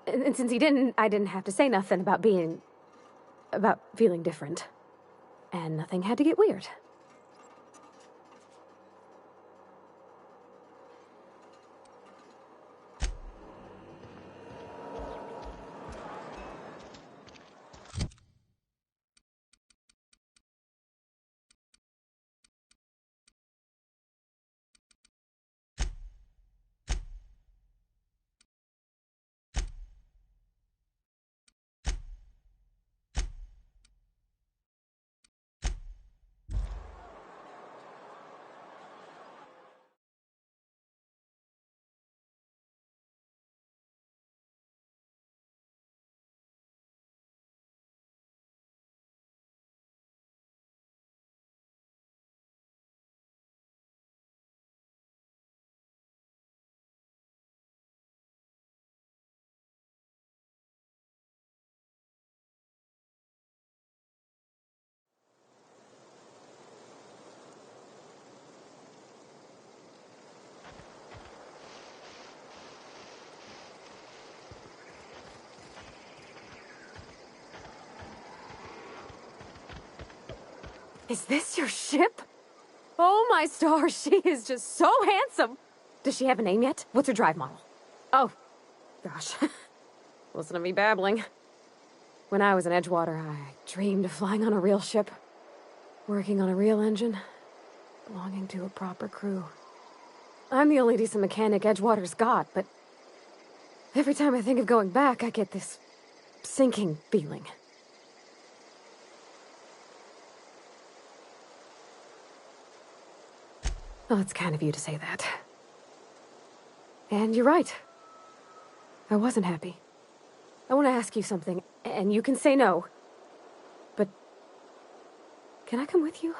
And since he didn't, I didn't have to say nothing about feeling different. And nothing had to get weird. Is this your ship? Oh my stars, she is just so handsome. Does she have a name yet? What's her drive model? Oh, gosh. Listen to me babbling. When I was in Edgewater, I dreamed of flying on a real ship, working on a real engine, belonging to a proper crew. I'm the only decent mechanic Edgewater's got, but every time I think of going back, I get this sinking feeling. Well, it's kind of you to say that. And you're right. I wasn't happy. I want to ask you something, and you can say no. But can I come with you?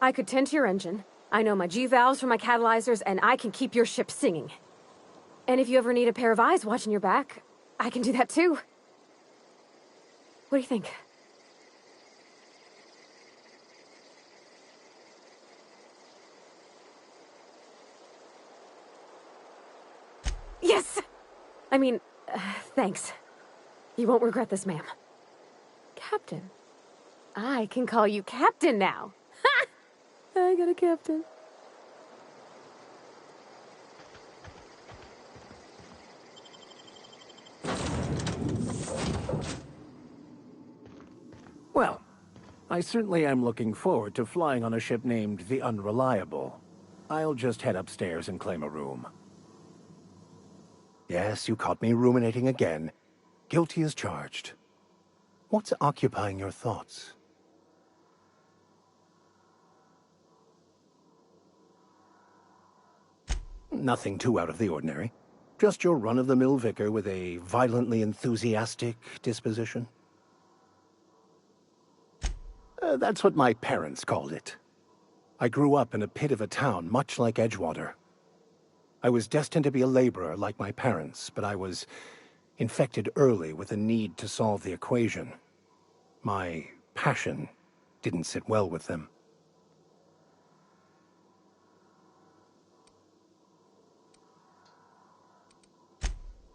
I could tend to your engine. I know my G-valves for my catalyzers, and I can keep your ship singing. And if you ever need a pair of eyes watching your back, I can do that too. What do you think? Yes! I mean, thanks. You won't regret this, ma'am. Captain. I can call you Captain now. Ha! I got a captain. Well, I certainly am looking forward to flying on a ship named the Unreliable. I'll just head upstairs and claim a room. Yes, you caught me ruminating again. Guilty as charged. What's occupying your thoughts? Nothing too out of the ordinary. Just your run-of-the-mill vicar with a violently enthusiastic disposition. That's what my parents called it. I grew up in a pit of a town much like Edgewater. I was destined to be a laborer like my parents, but I was infected early with a need to solve the equation. My passion didn't sit well with them.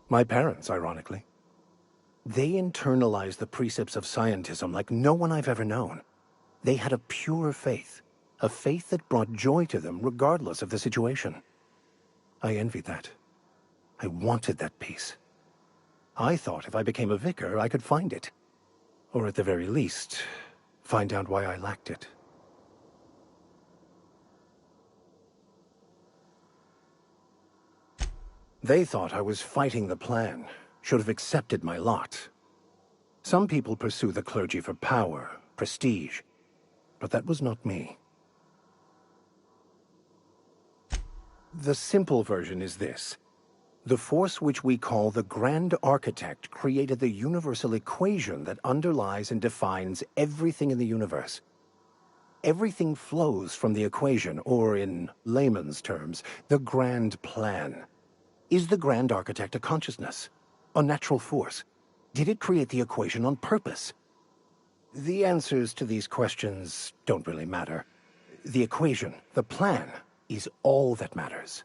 My parents, ironically. They internalized the precepts of scientism like no one I've ever known. They had a pure faith, a faith that brought joy to them regardless of the situation. I envied that. I wanted that peace. I thought if I became a vicar, I could find it. Or at the very least, find out why I lacked it. They thought I was fighting the plan, should have accepted my lot. Some people pursue the clergy for power, prestige, but that was not me. The simple version is this. The force which we call the Grand Architect created the universal equation that underlies and defines everything in the universe. Everything flows from the equation, or in layman's terms, the grand plan. Is the Grand Architect a consciousness? A natural force? Did it create the equation on purpose? The answers to these questions don't really matter. The equation, the plan, is all that matters.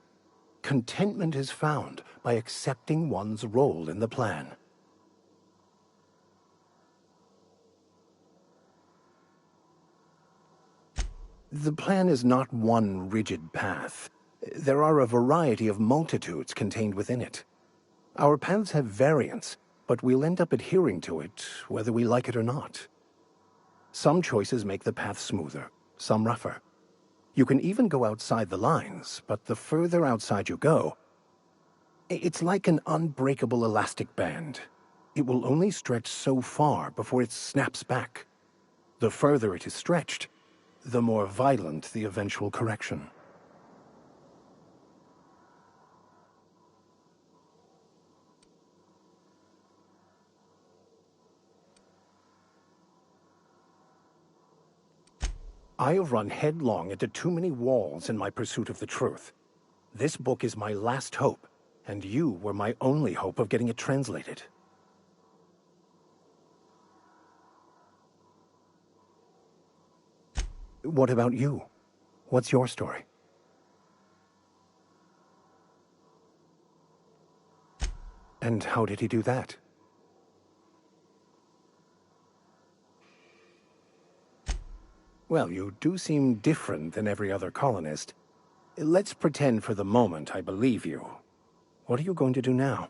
Contentment is found by accepting one's role in the plan. The plan is not one rigid path. There are a variety of multitudes contained within it. Our paths have variance, but we'll end up adhering to it, whether we like it or not. Some choices make the path smoother, some rougher. You can even go outside the lines, but the further outside you go, it's like an unbreakable elastic band. It will only stretch so far before it snaps back. The further it is stretched, the more violent the eventual correction. I have run headlong into too many walls in my pursuit of the truth. This book is my last hope, and you were my only hope of getting it translated. What about you? What's your story? And how did he do that? Well, you do seem different than every other colonist. Let's pretend for the moment I believe you. What are you going to do now?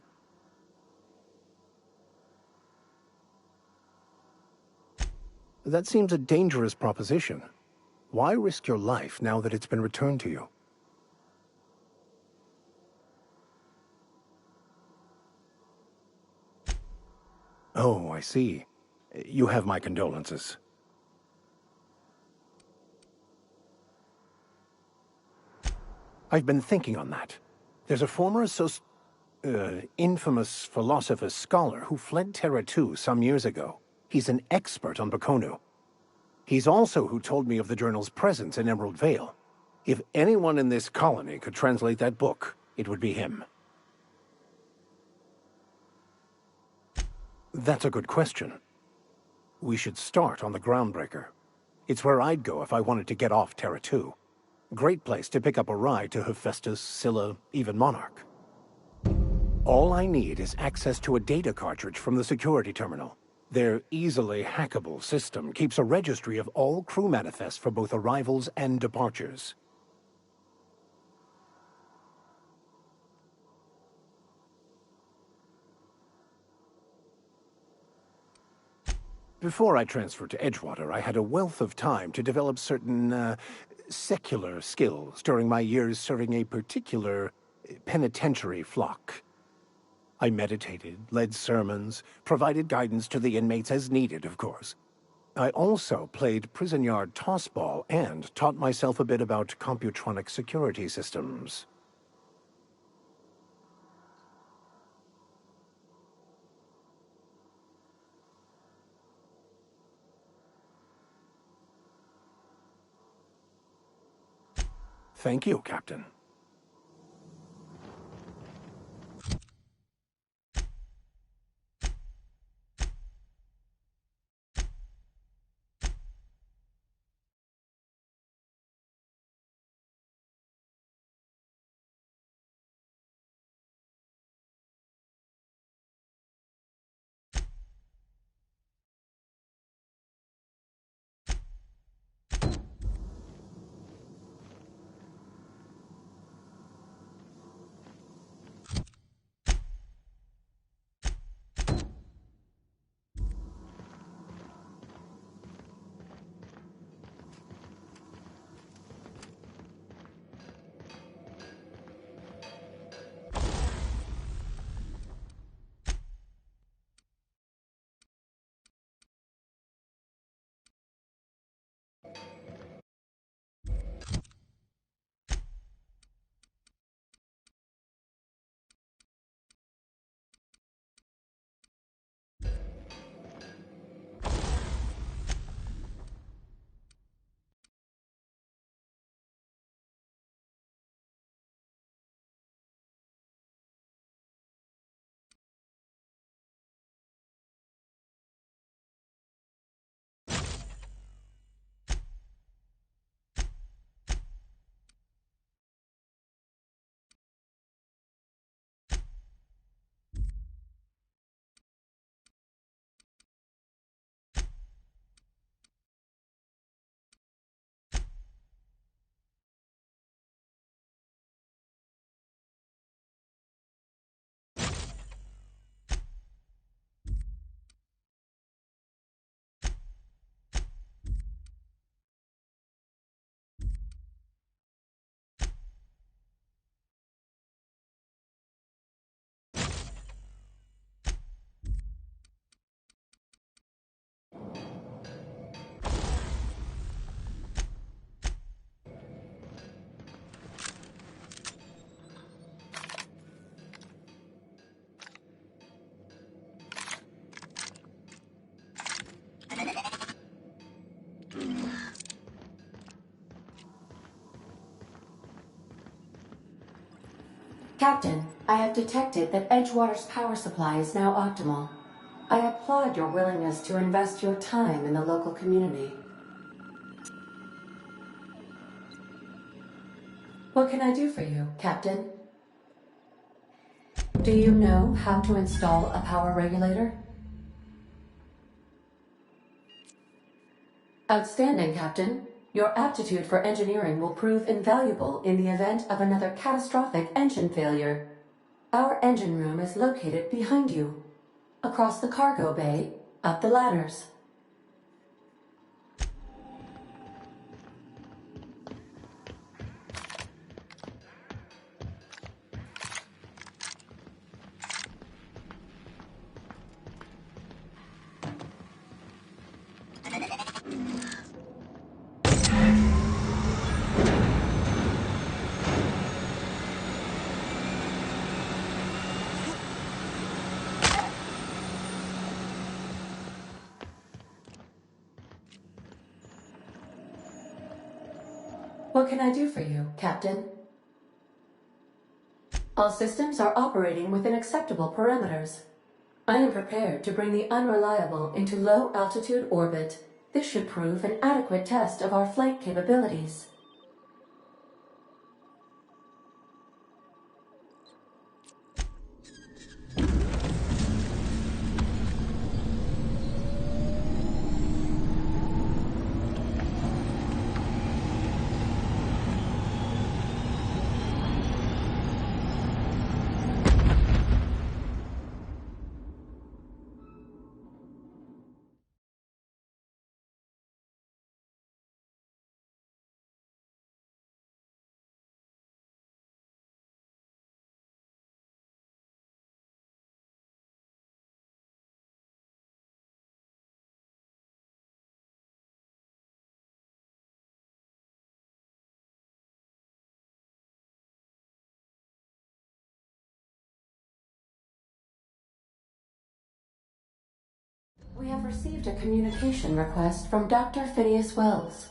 That seems a dangerous proposition. Why risk your life now that it's been returned to you? Oh, I see. You have my condolences. I've been thinking on that. There's a former infamous philosopher scholar who fled Terra 2 some years ago. He's an expert on Baconu. He's also who told me of the journal's presence in Emerald Vale. If anyone in this colony could translate that book, it would be him. That's a good question. We should start on the Groundbreaker. It's where I'd go if I wanted to get off Terra 2. Great place to pick up a ride to Hephaestus, Scylla, even Monarch. All I need is access to a data cartridge from the security terminal. Their easily hackable system keeps a registry of all crew manifests for both arrivals and departures. Before I transferred to Edgewater, I had a wealth of time to develop certain, secular skills during my years serving a particular penitentiary flock. I meditated, led sermons, provided guidance to the inmates as needed, of course. I also played prison yard tossball and taught myself a bit about computronic security systems. Thank you, Captain. Captain, I have detected that Edgewater's power supply is now optimal. I applaud your willingness to invest your time in the local community. What can I do for you, Captain? Do you know how to install a power regulator? Outstanding, Captain. Your aptitude for engineering will prove invaluable in the event of another catastrophic engine failure. Our engine room is located behind you. Across the cargo bay, up the ladders. What can I do for you, Captain? All systems are operating within acceptable parameters. I am prepared to bring the unreliable into low-altitude orbit. This should prove an adequate test of our flight capabilities. We have received a communication request from Dr. Phineas Wells.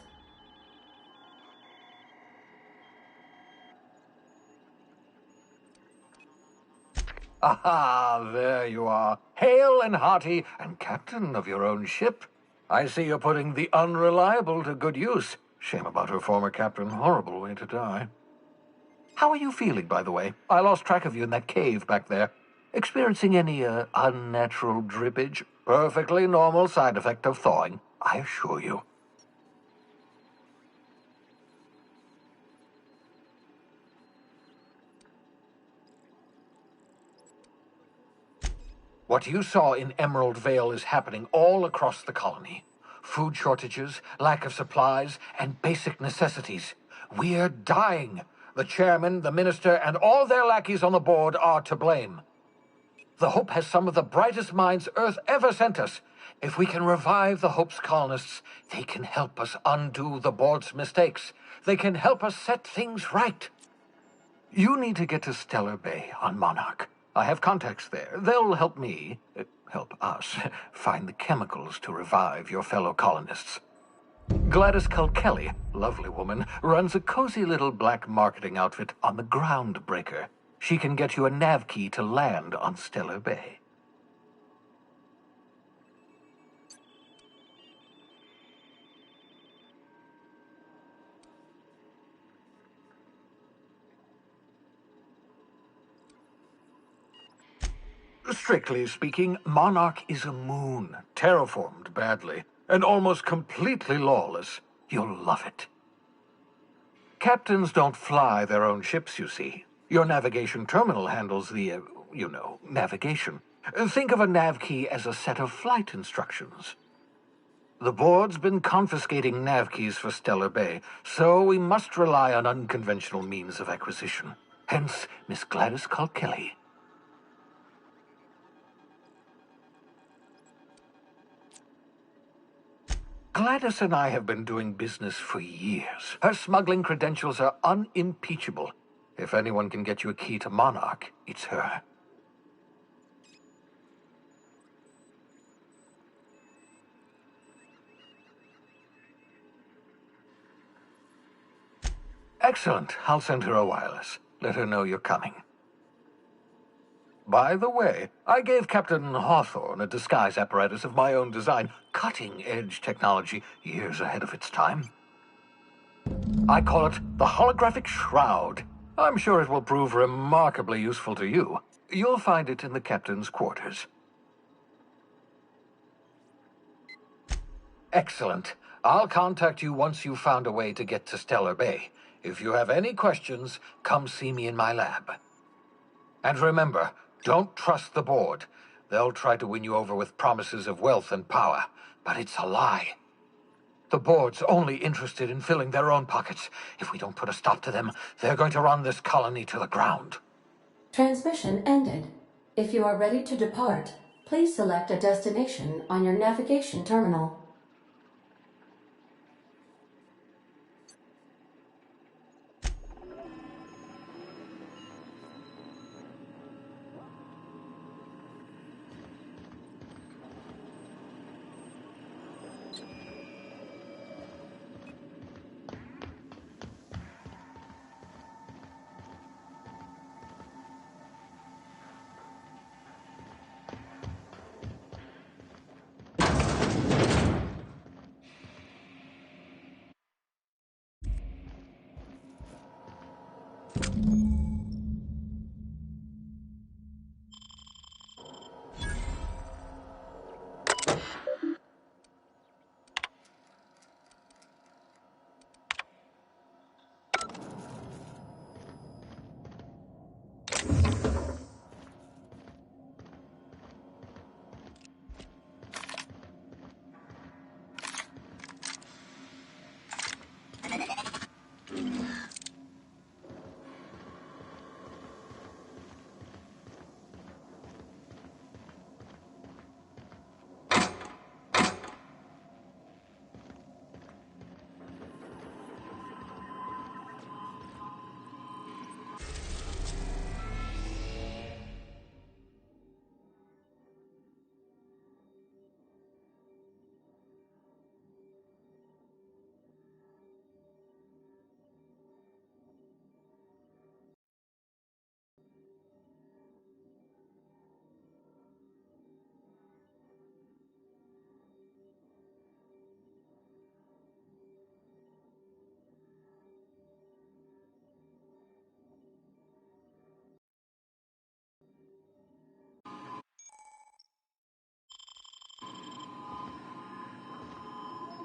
Aha, there you are. Hale and hearty, and captain of your own ship. I see you're putting the unreliable to good use. Shame about her former captain. Horrible way to die. How are you feeling, by the way? I lost track of you in that cave back there. Experiencing any, unnatural drippage? Perfectly normal side effect of thawing, I assure you. What you saw in Emerald Vale is happening all across the colony. Food shortages, lack of supplies, and basic necessities. We're dying. The chairman, the minister, and all their lackeys on the board are to blame. The Hope has some of the brightest minds Earth ever sent us. If we can revive the Hope's colonists, they can help us undo the board's mistakes. They can help us set things right. You need to get to Stellar Bay on Monarch. I have contacts there. They'll help me, help us, find the chemicals to revive your fellow colonists. Gladys Culkelly, lovely woman, runs a cozy little black marketing outfit on the Groundbreaker. She can get you a nav key to land on Stellar Bay. Strictly speaking, Monarch is a moon, terraformed badly, and almost completely lawless. You'll love it. Captains don't fly their own ships, you see. Your navigation terminal handles the, navigation. Think of a nav key as a set of flight instructions. The board's been confiscating nav keys for Stellar Bay, so we must rely on unconventional means of acquisition. Hence, Miss Gladys Culkelly. Gladys and I have been doing business for years. Her smuggling credentials are unimpeachable. If anyone can get you a key to Monarch, it's her. Excellent. I'll send her a wireless. Let her know you're coming. By the way, I gave Captain Hawthorne a disguise apparatus of my own design, cutting-edge technology, years ahead of its time. I call it the Holographic Shroud. I'm sure it will prove remarkably useful to you. You'll find it in the captain's quarters. Excellent. I'll contact you once you've found a way to get to Stellar Bay. If you have any questions, come see me in my lab. And remember, don't trust the board. They'll try to win you over with promises of wealth and power, but it's a lie. The board's only interested in filling their own pockets. If we don't put a stop to them, they're going to run this colony to the ground. Transmission ended. If you are ready to depart, please select a destination on your navigation terminal.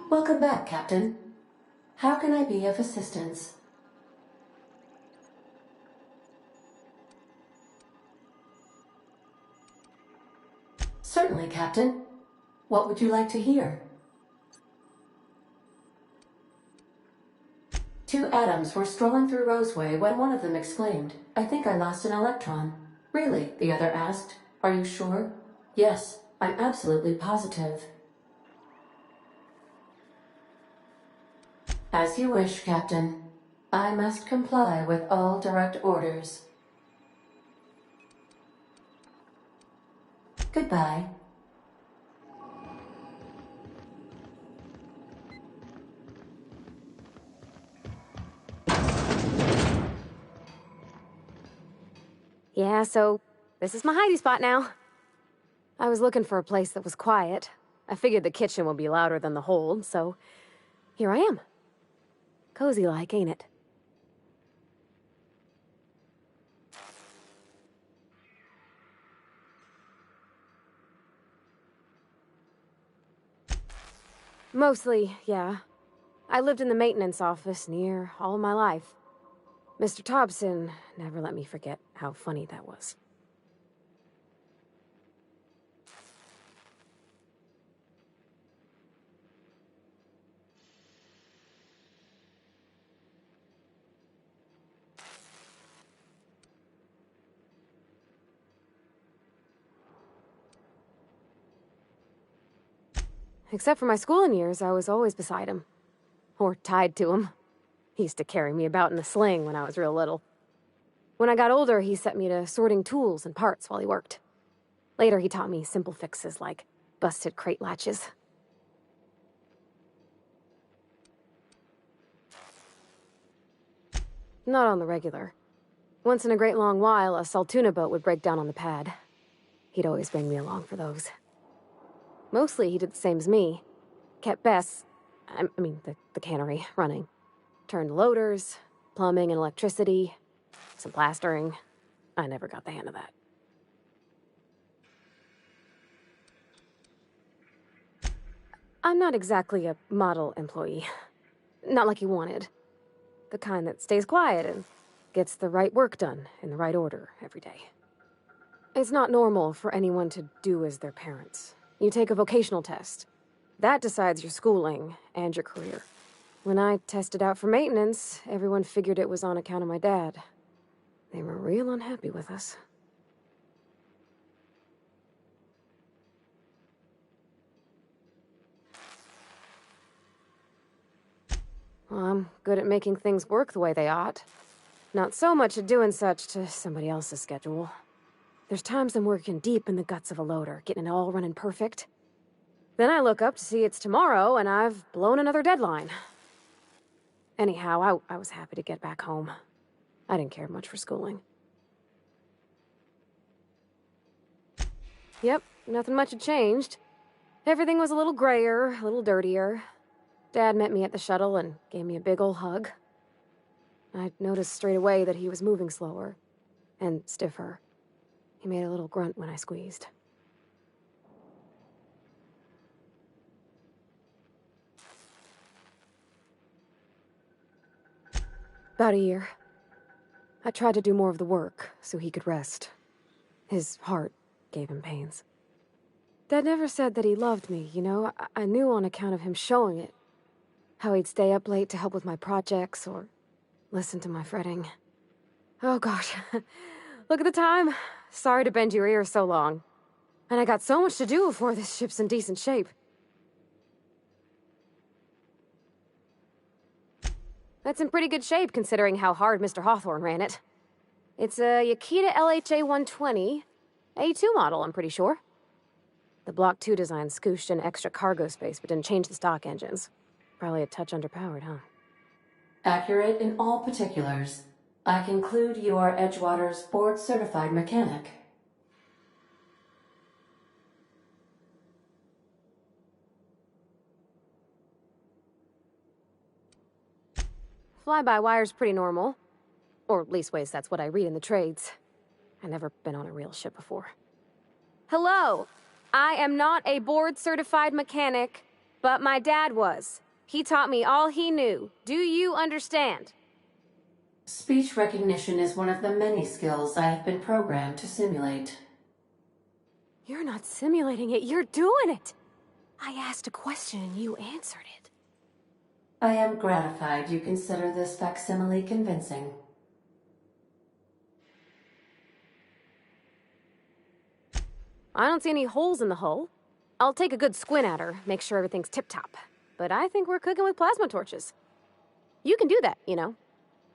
Welcome back, Captain. How can I be of assistance? Certainly, Captain. What would you like to hear? Two atoms were strolling through Roseway when one of them exclaimed, "I think I lost an electron." "Really?" the other asked. "Are you sure?" "Yes, I'm absolutely positive." As you wish, Captain. I must comply with all direct orders. Goodbye. Yeah, so this is my hidey spot now. I was looking for a place that was quiet. I figured the kitchen would be louder than the hold, so here I am. Cozy-like, ain't it? Mostly, yeah. I lived in the maintenance office near all my life. Mr. Thompson never let me forget how funny that was. Except for my schooling years, I was always beside him. Or tied to him. He used to carry me about in a sling when I was real little. When I got older, he set me to sorting tools and parts while he worked. Later, he taught me simple fixes like busted crate latches. Not on the regular. Once in a great long while, a Saltuna boat would break down on the pad. He'd always bring me along for those. Mostly, he did the same as me. Kept Bess, the cannery, running. Turned loaders, plumbing and electricity, some plastering. I never got the hang of that. I'm not exactly a model employee. Not like he wanted. The kind that stays quiet and gets the right work done in the right order every day. It's not normal for anyone to do as their parents. You take a vocational test. That decides your schooling and your career. When I tested out for maintenance, everyone figured it was on account of my dad. They were real unhappy with us. Well, I'm good at making things work the way they ought. Not so much at doing such to somebody else's schedule. There's times I'm working deep in the guts of a loader, getting it all running perfect. Then I look up to see it's tomorrow, and I've blown another deadline. Anyhow, I was happy to get back home. I didn't care much for schooling. Yep, nothing much had changed. Everything was a little grayer, a little dirtier. Dad met me at the shuttle and gave me a big ol' hug. I noticed straight away that he was moving slower and stiffer. He made a little grunt when I squeezed. About a year. I tried to do more of the work so he could rest. His heart gave him pains. Dad never said that he loved me, you know? I knew on account of him showing it. How he'd stay up late to help with my projects or listen to my fretting. Oh gosh, look at the time. Sorry to bend your ears so long. And I got so much to do before this ship's in decent shape. That's in pretty good shape considering how hard Mr. Hawthorne ran it. It's a Yakita LHA 120, A2 model, I'm pretty sure. The Block 2 design scooshed in extra cargo space but didn't change the stock engines. Probably a touch underpowered, huh? Accurate in all particulars. I conclude you are Edgewater's board-certified mechanic. Fly-by-wire's pretty normal. Or leastways, that's what I read in the trades. I've never been on a real ship before. Hello! I am not a board-certified mechanic, but my dad was. He taught me all he knew. Do you understand? Speech recognition is one of the many skills I have been programmed to simulate. You're not simulating it, you're doing it! I asked a question and you answered it. I am gratified you consider this facsimile convincing. I don't see any holes in the hull. I'll take a good squint at her, make sure everything's tip-top. But I think we're cooking with plasma torches. You can do that, you know.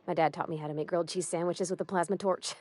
My dad taught me how to make grilled cheese sandwiches with a plasma torch.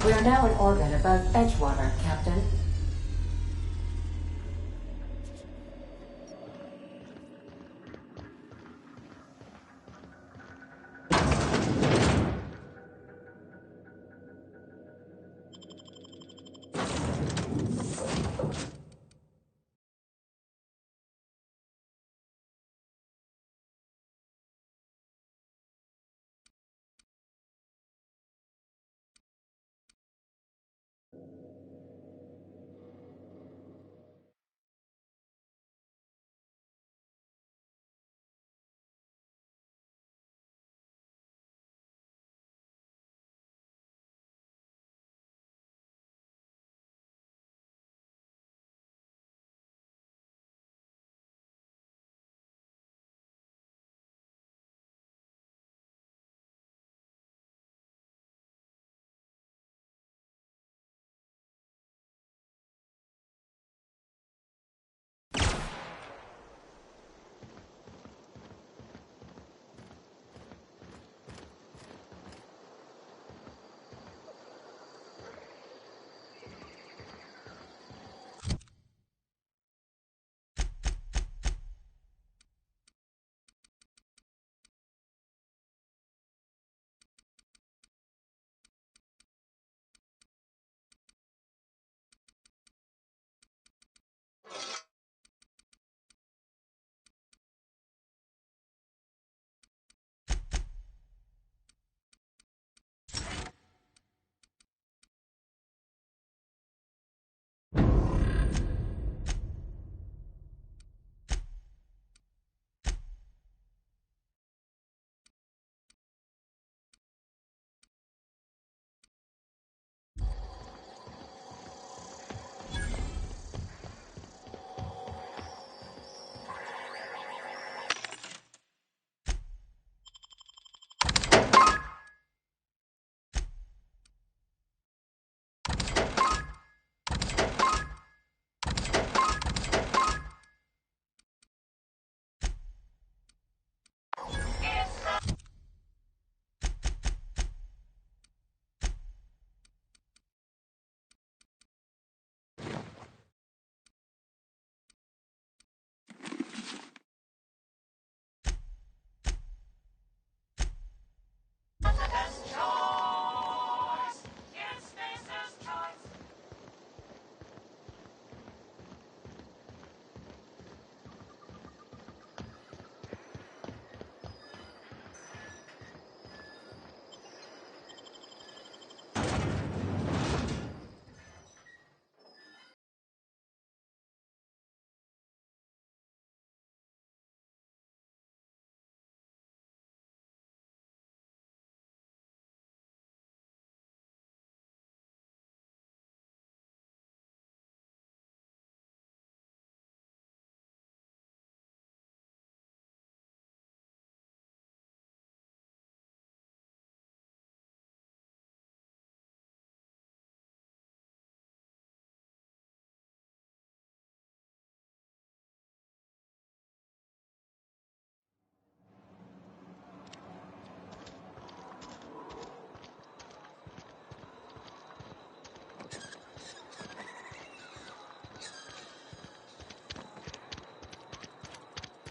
We are now in orbit above Edgewater, Captain.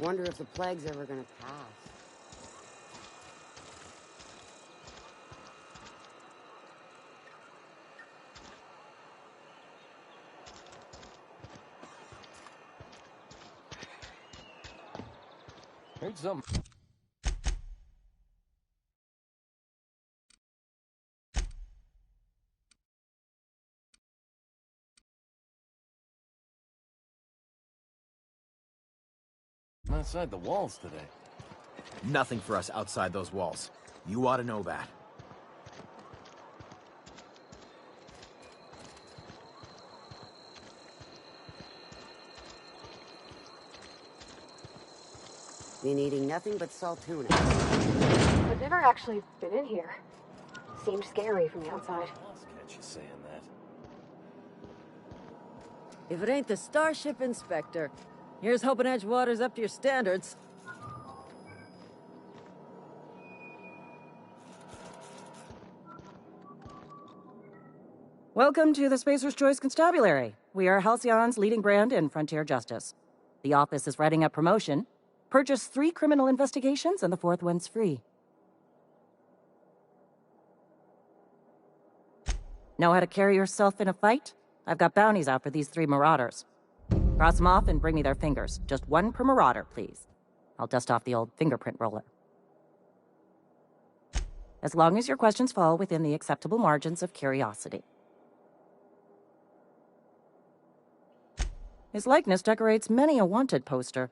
Wonder if the plague's ever gonna pass. Heard some. Outside the walls today. Nothing for us outside those walls. You ought to know that. Been eating nothing but salt tuna. I've never actually been in here. Seemed scary from the outside. Catch you saying that. If it ain't the Starship Inspector, here's hoping Edgewater's up to your standards. Welcome to the Spacer's Choice Constabulary. We are Halcyon's leading brand in frontier justice. The office is writing up promotion. Purchase 3 criminal investigations and the 4th one's free. Know how to carry yourself in a fight? I've got bounties out for these 3 marauders. Cross them off and bring me their fingers. Just 1 per marauder, please. I'll dust off the old fingerprint roller. As long as your questions fall within the acceptable margins of curiosity. His likeness decorates many a wanted poster.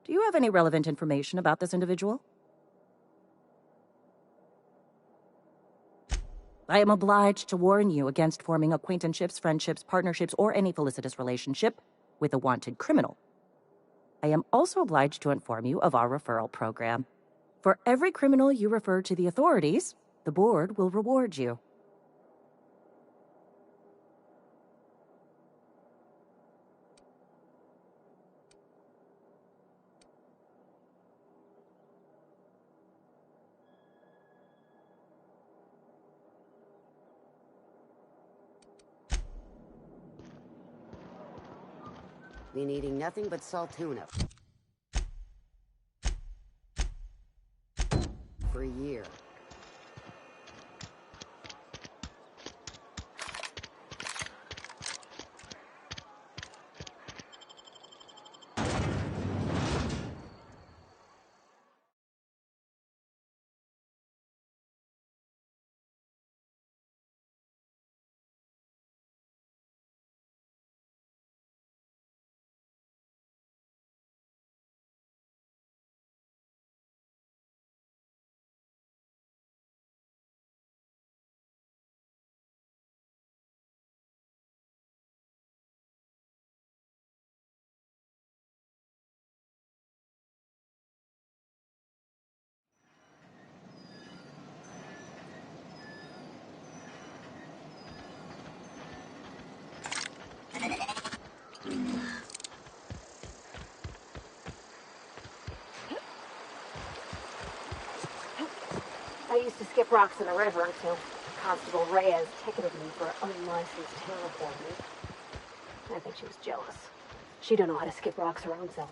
Do you have any relevant information about this individual? I am obliged to warn you against forming acquaintanceships, friendships, partnerships, or any felicitous relationship with a wanted criminal. I am also obliged to inform you of our referral program. For every criminal you refer to the authorities, the board will reward you. Been eating nothing but salt tuna. For a year. I used to skip rocks in the river until Constable Reyes ticketed me for unlicensed terraforming. I think she was jealous. She don't know how to skip rocks her own self.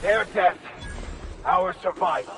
Their death, our survival.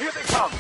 Here they come!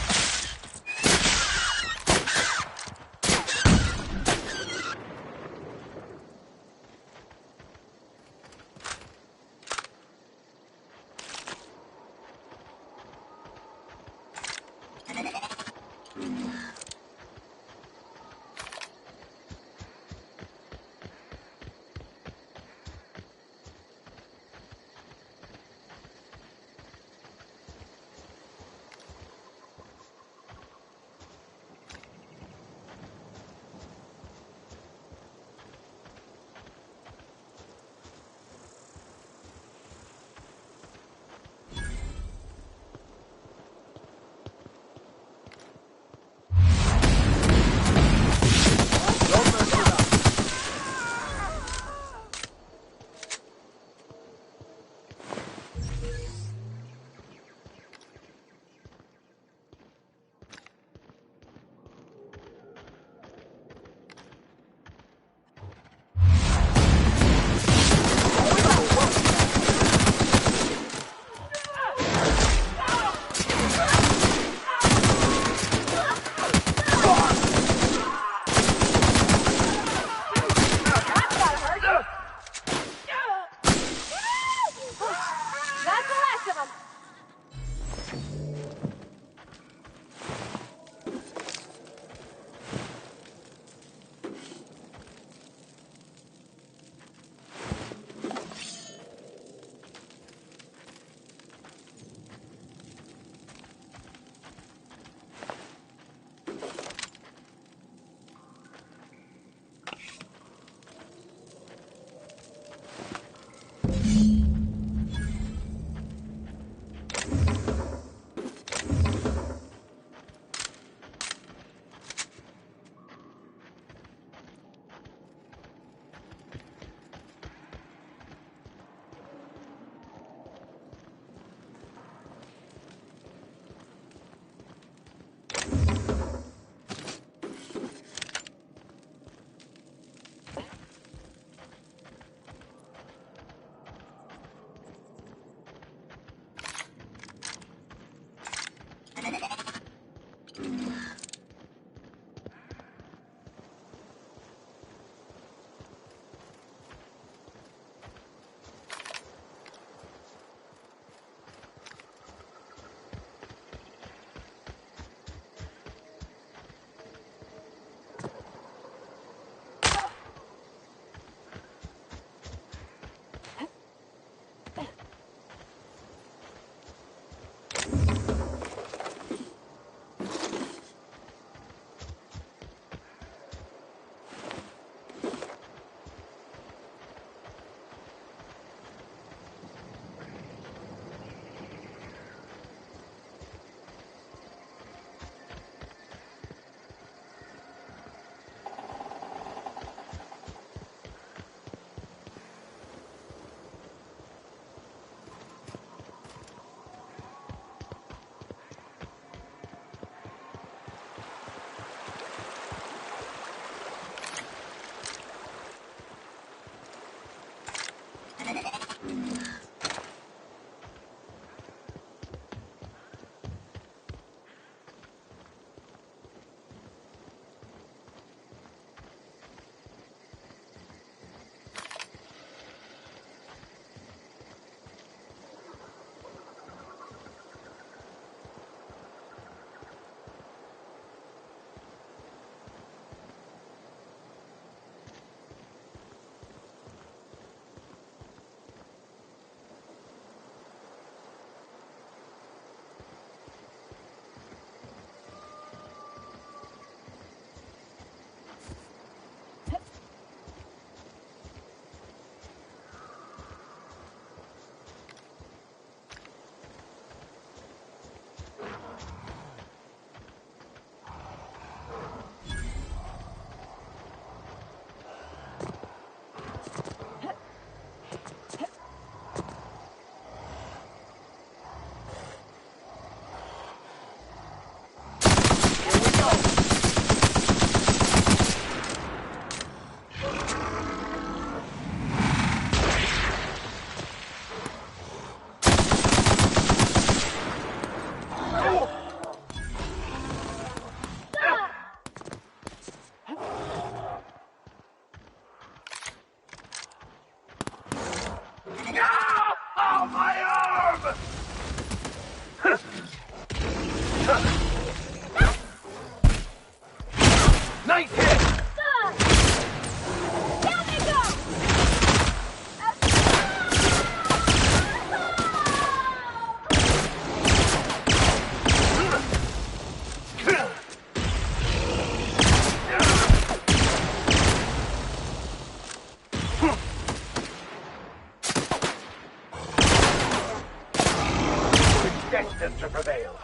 Destined to prevail.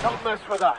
Don't mess with us.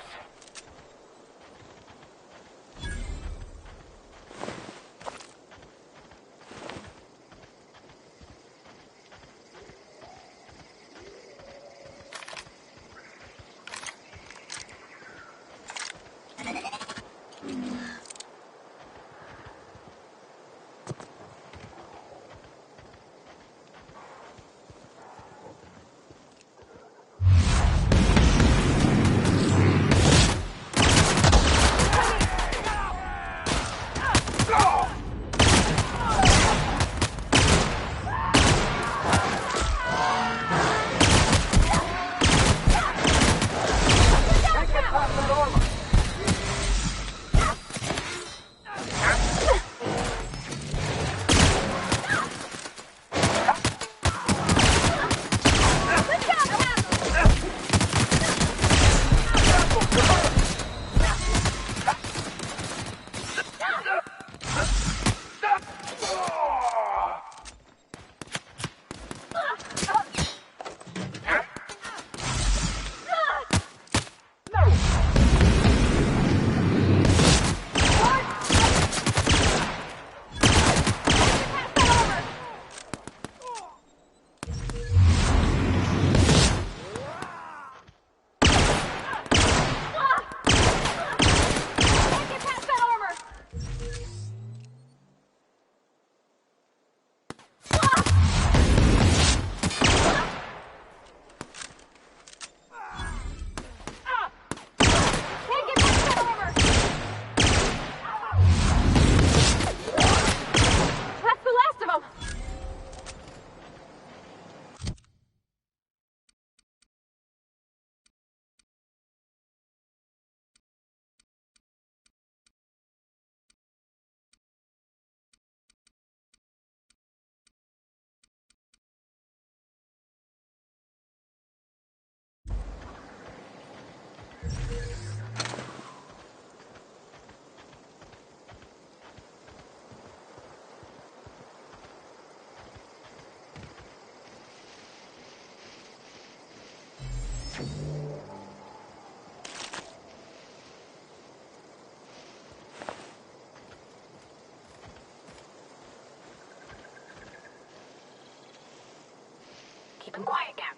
Keep him quiet, Cap.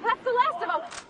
That's the last of them!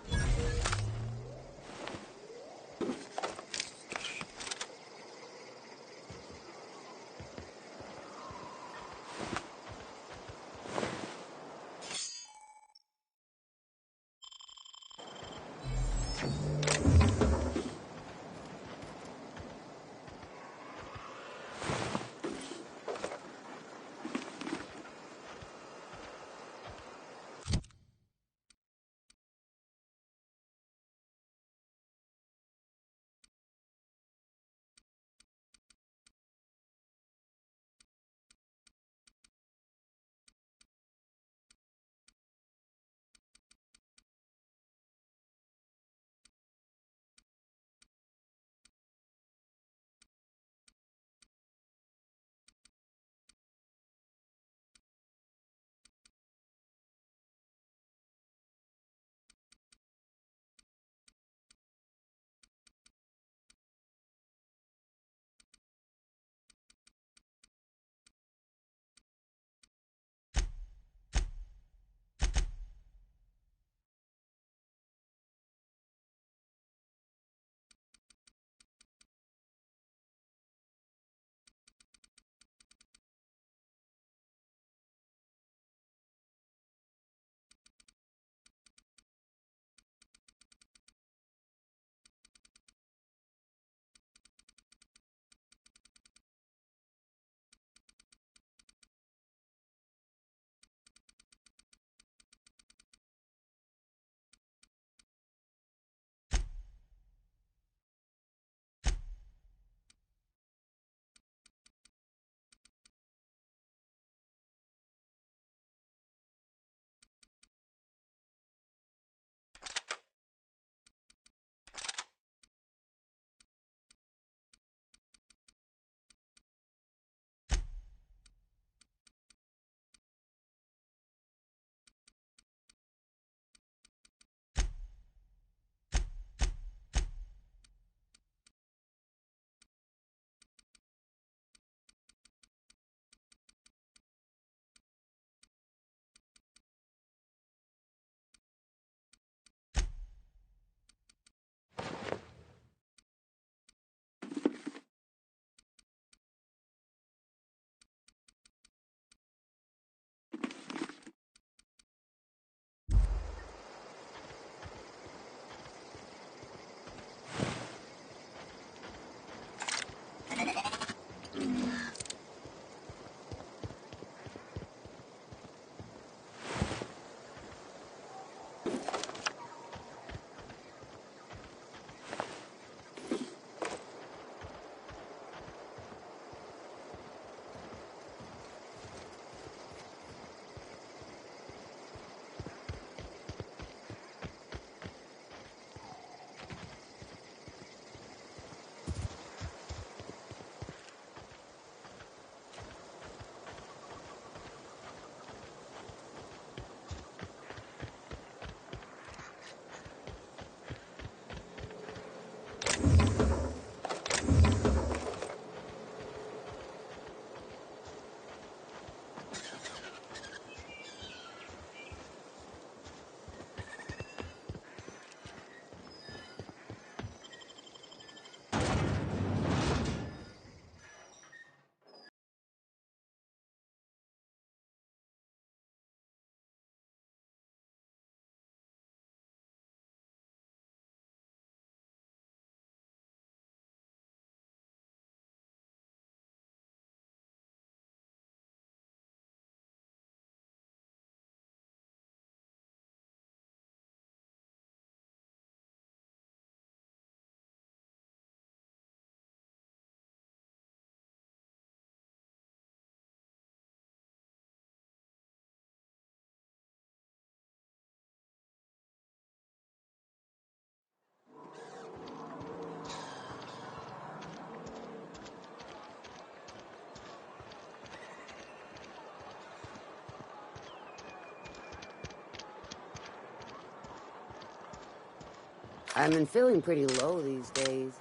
I've been feeling pretty low these days.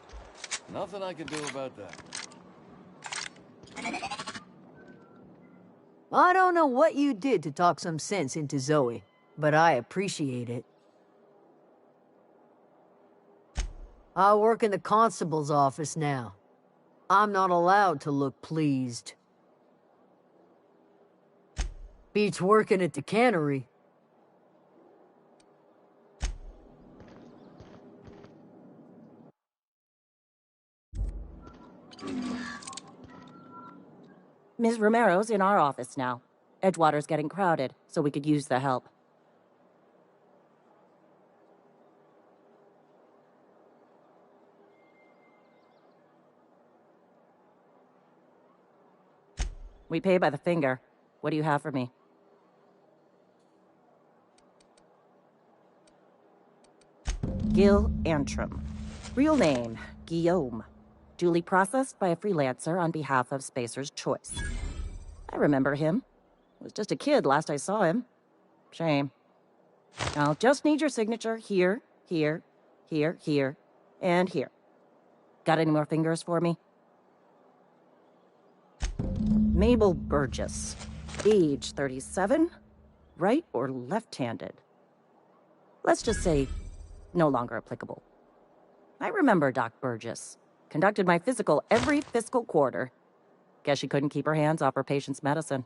Nothing I can do about that. I don't know what you did to talk some sense into Zoe, but I appreciate it. I work in the constable's office now. I'm not allowed to look pleased. Beats working at the cannery. Ms. Romero's in our office now. Edgewater's getting crowded, so we could use the help. We pay by the finger. What do you have for me? Gil Antrim. Real name, Guillaume. Duly processed by a freelancer on behalf of Spacer's Choice. I remember him. Was just a kid last I saw him. Shame. I'll just need your signature here, here, here, here, and here. Got any more fingers for me? Mabel Burgess. Age 37. Right or left-handed? Let's just say no longer applicable. I remember Doc Burgess. Conducted my physical every fiscal quarter. Guess she couldn't keep her hands off her patient's medicine.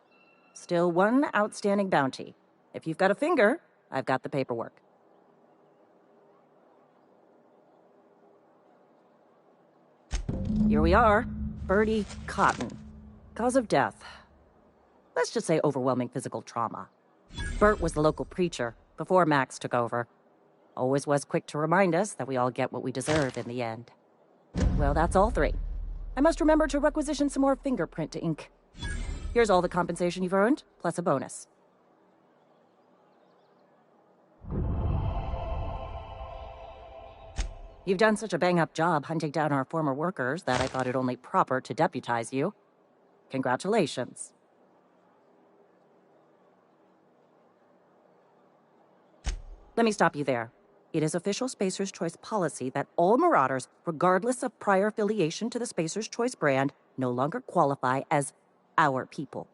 Still one outstanding bounty. If you've got a finger, I've got the paperwork. Here we are. Bertie Cotton. Cause of death. Let's just say overwhelming physical trauma. Bert was the local preacher before Max took over. Always was quick to remind us that we all get what we deserve in the end. Well, that's all three. I must remember to requisition some more fingerprint to ink. Here's all the compensation you've earned, plus a bonus. You've done such a bang-up job hunting down our former workers that I thought it only proper to deputize you. Congratulations. Let me stop you there. It is official Spacer's Choice policy that all Marauders, regardless of prior affiliation to the Spacer's Choice brand, no longer qualify as our people.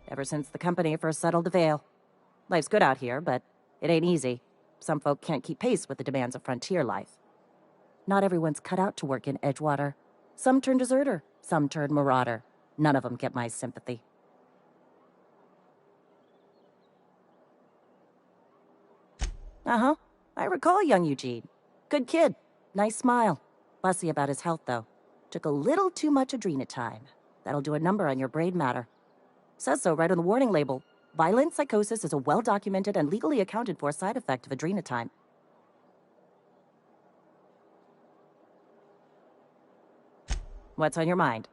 Ever since the company first settled the Vale. Life's good out here, but it ain't easy. Some folk can't keep pace with the demands of frontier life. Not everyone's cut out to work in Edgewater. Some turn deserter, some turn marauder. None of them get my sympathy. Uh-huh. I recall young Eugene. Good kid. Nice smile. Fussy about his health, though. Took a little too much adrenatime. That'll do a number on your brain matter. Says so right on the warning label. Violent psychosis is a well-documented and legally accounted for side effect of adrenatime. What's on your mind?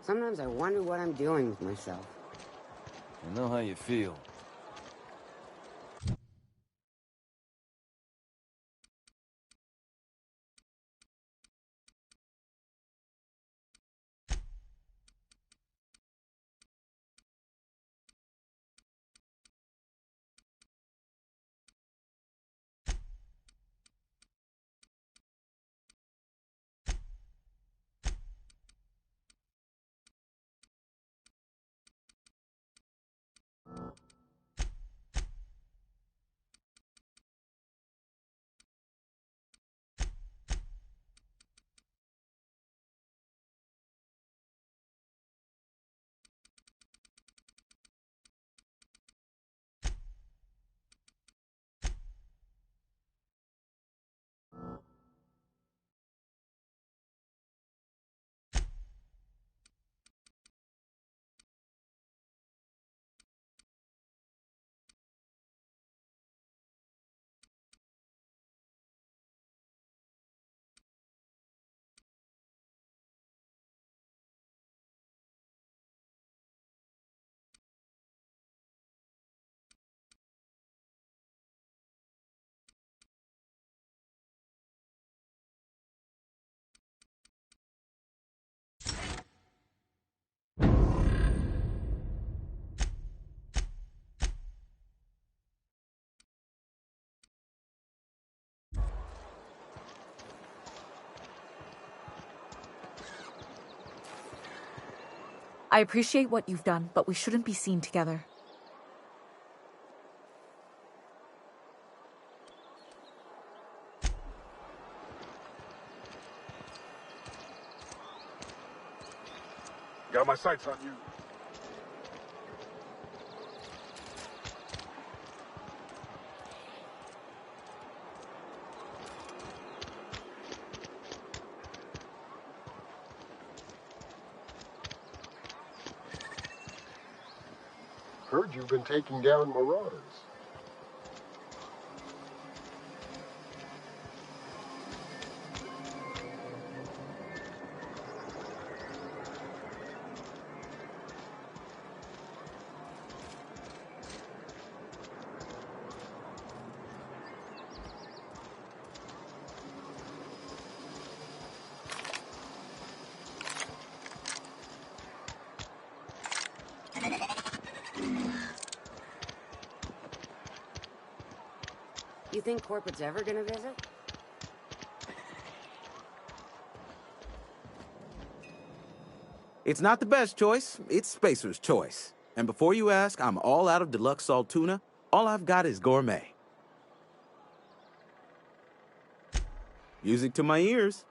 Sometimes I wonder what I'm doing with myself. I know how you feel. I appreciate what you've done, but we shouldn't be seen together. Got my sights on you. Heard you've been taking down marauders. You think corporate's ever gonna visit? It's not the best choice, it's Spacer's choice. And before you ask, I'm all out of deluxe salt tuna. All I've got is gourmet. Music to my ears.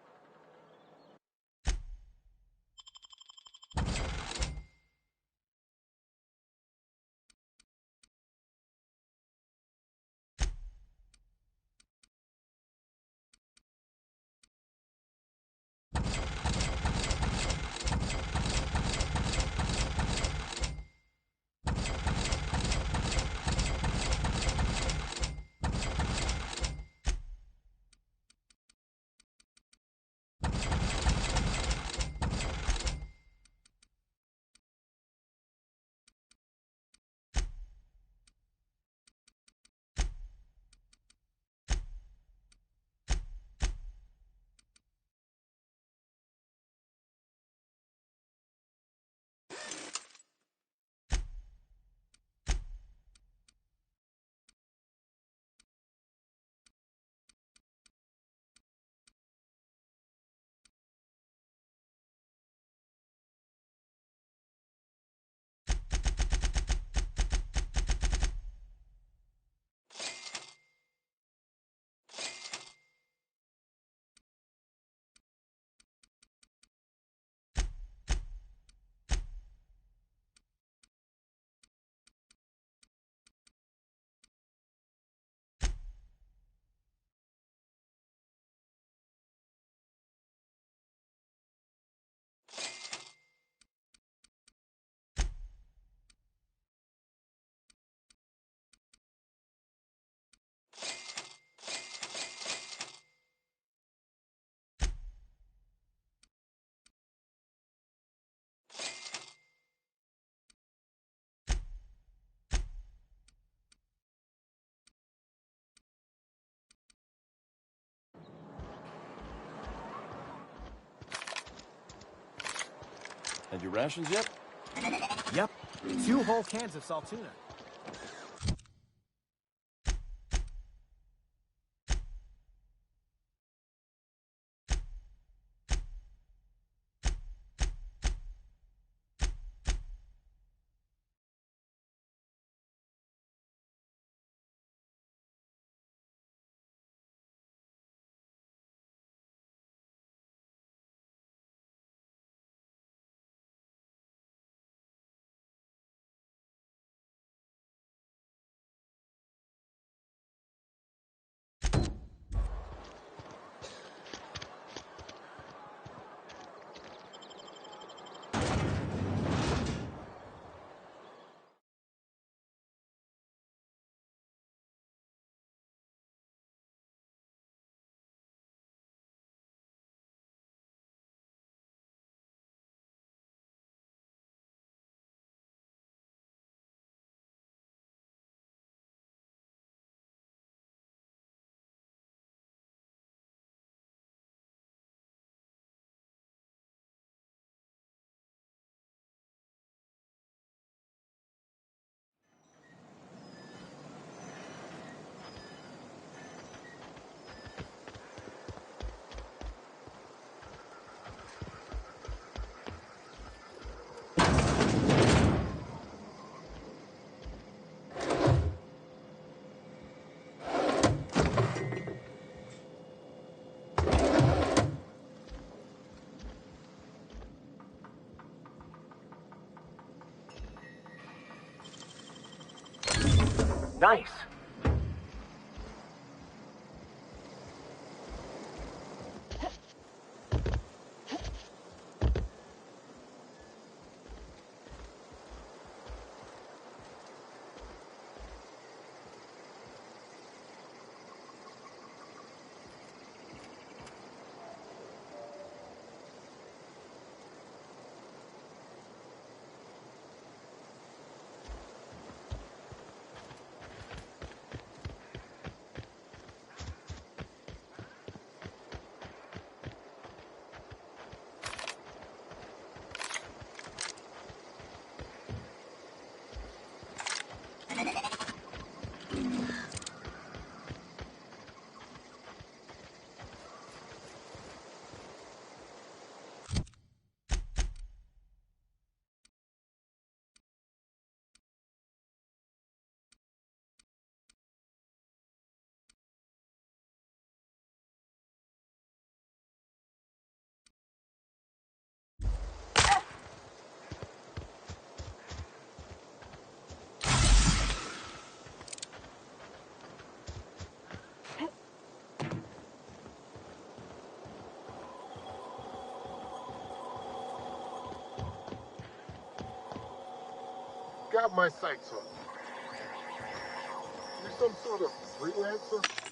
Had your rations yet? Yep. 2 whole cans of salt tuna. Nice. Got my sights on. You some sort of freelancer?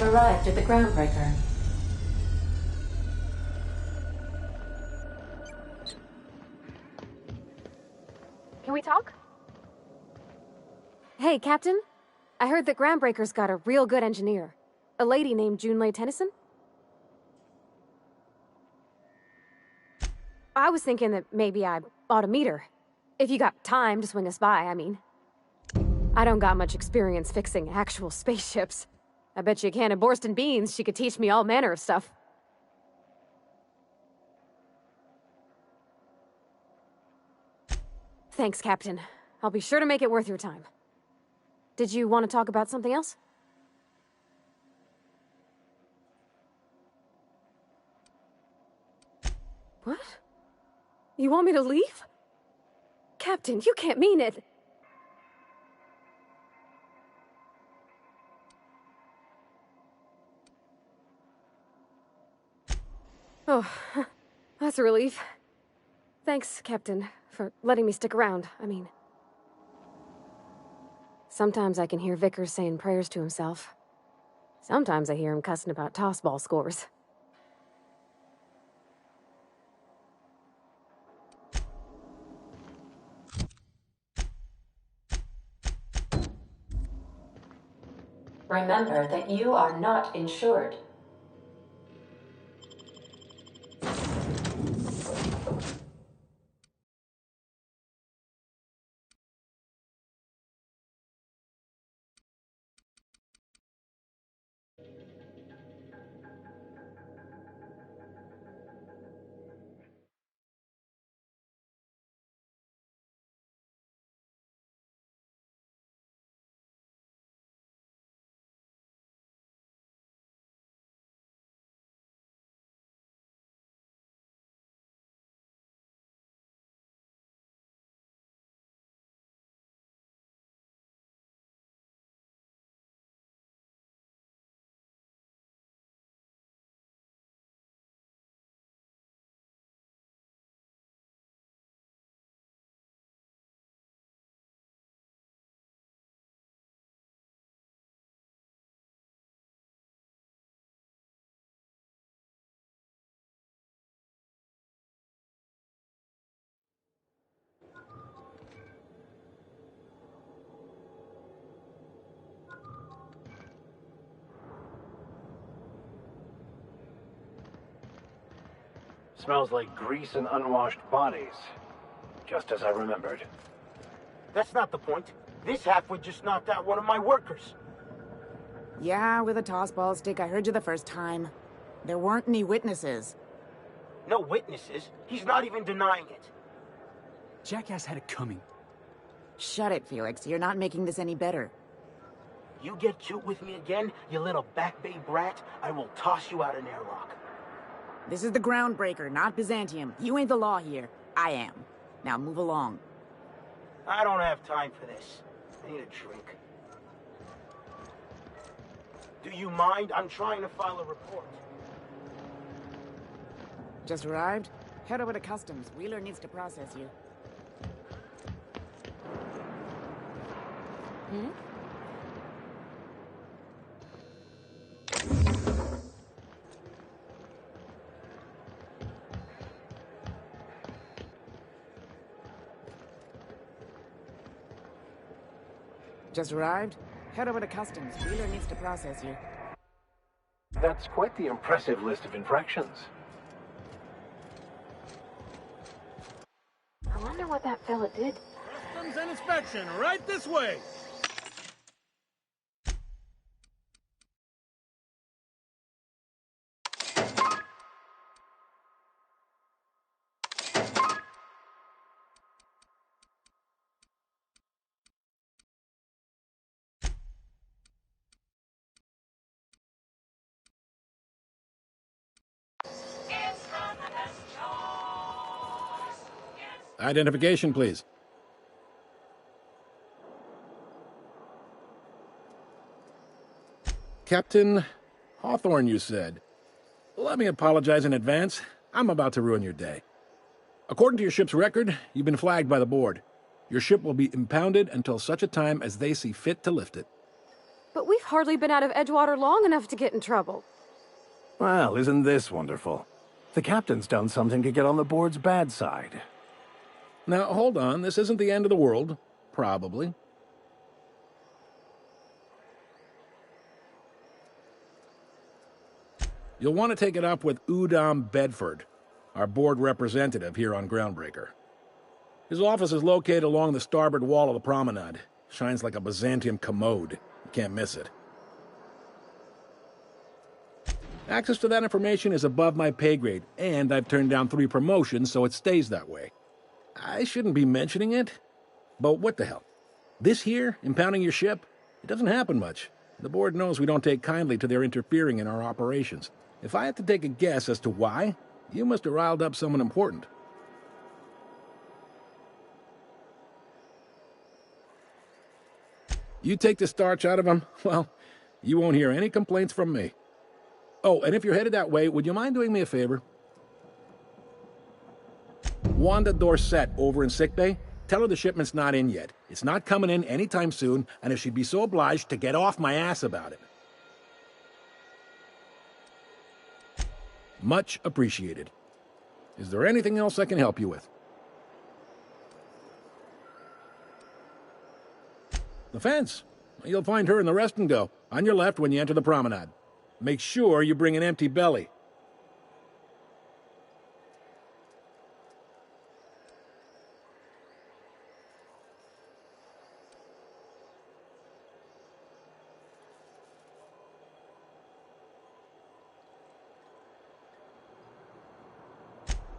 arrived at the groundbreaker. Can we talk? Hey, Captain. I heard that Groundbreaker's got a real good engineer. A lady named Junlei Tennyson. I was thinking that maybe I ought to meet her. If you got time to swing us by, I mean. I don't got much experience fixing actual spaceships. I bet you a can of Borston beans she could teach me all manner of stuff. Thanks, Captain. I'll be sure to make it worth your time. Did you want to talk about something else? What? You want me to leave? Captain, you can't mean it. Oh, that's a relief. Thanks, Captain, for letting me stick around. I mean... Sometimes I can hear Vickers saying prayers to himself. Sometimes I hear him cussing about tossball scores. Remember that you are not insured. Smells like grease and unwashed bodies. Just as I remembered. That's not the point. This halfwit just knocked out one of my workers. Yeah, with a tossball stick. I heard you the first time. There weren't any witnesses. No witnesses? He's not even denying it. Jackass had it coming. Shut it, Felix. You're not making this any better. You get cute with me again, you little Back Bay brat, I will toss you out an airlock. This is the Groundbreaker, not Byzantium. You ain't the law here. I am. Now move along. I don't have time for this. I need a drink. Do you mind? I'm trying to file a report. Just arrived? Head over to Customs. Wheeler needs to process you. Hmm? Just arrived? Head over to Customs. Wheeler needs to process you. That's quite the impressive list of infractions. I wonder what that fella did. Customs and inspection, right this way! Identification, please. Captain Hawthorne, you said. Let me apologize in advance. I'm about to ruin your day. According to your ship's record, you've been flagged by the board. Your ship will be impounded until such a time as they see fit to lift it. But we've hardly been out of Edgewater long enough to get in trouble. Well, isn't this wonderful? The captain's done something to get on the board's bad side. Now, hold on. This isn't the end of the world. Probably. You'll want to take it up with Udom Bedford, our board representative here on Groundbreaker. His office is located along the starboard wall of the promenade. Shines like a Byzantium commode. You can't miss it. Access to that information is above my pay grade, and I've turned down 3 promotions, so it stays that way. I shouldn't be mentioning it, but what the hell? This here, impounding your ship, it doesn't happen much. The board knows we don't take kindly to their interfering in our operations. If I had to take a guess as to why, you must have riled up someone important. You take the starch out of them, well, you won't hear any complaints from me. Oh, and if you're headed that way, would you mind doing me a favor? Wanda Dorset over in sickbay, tell her the shipment's not in yet. It's not coming in anytime soon, and if she'd be so obliged to get off my ass about it. Much appreciated. Is there anything else I can help you with? The fence. You'll find her in the rest and go, on your left when you enter the promenade. Make sure you bring an empty belly.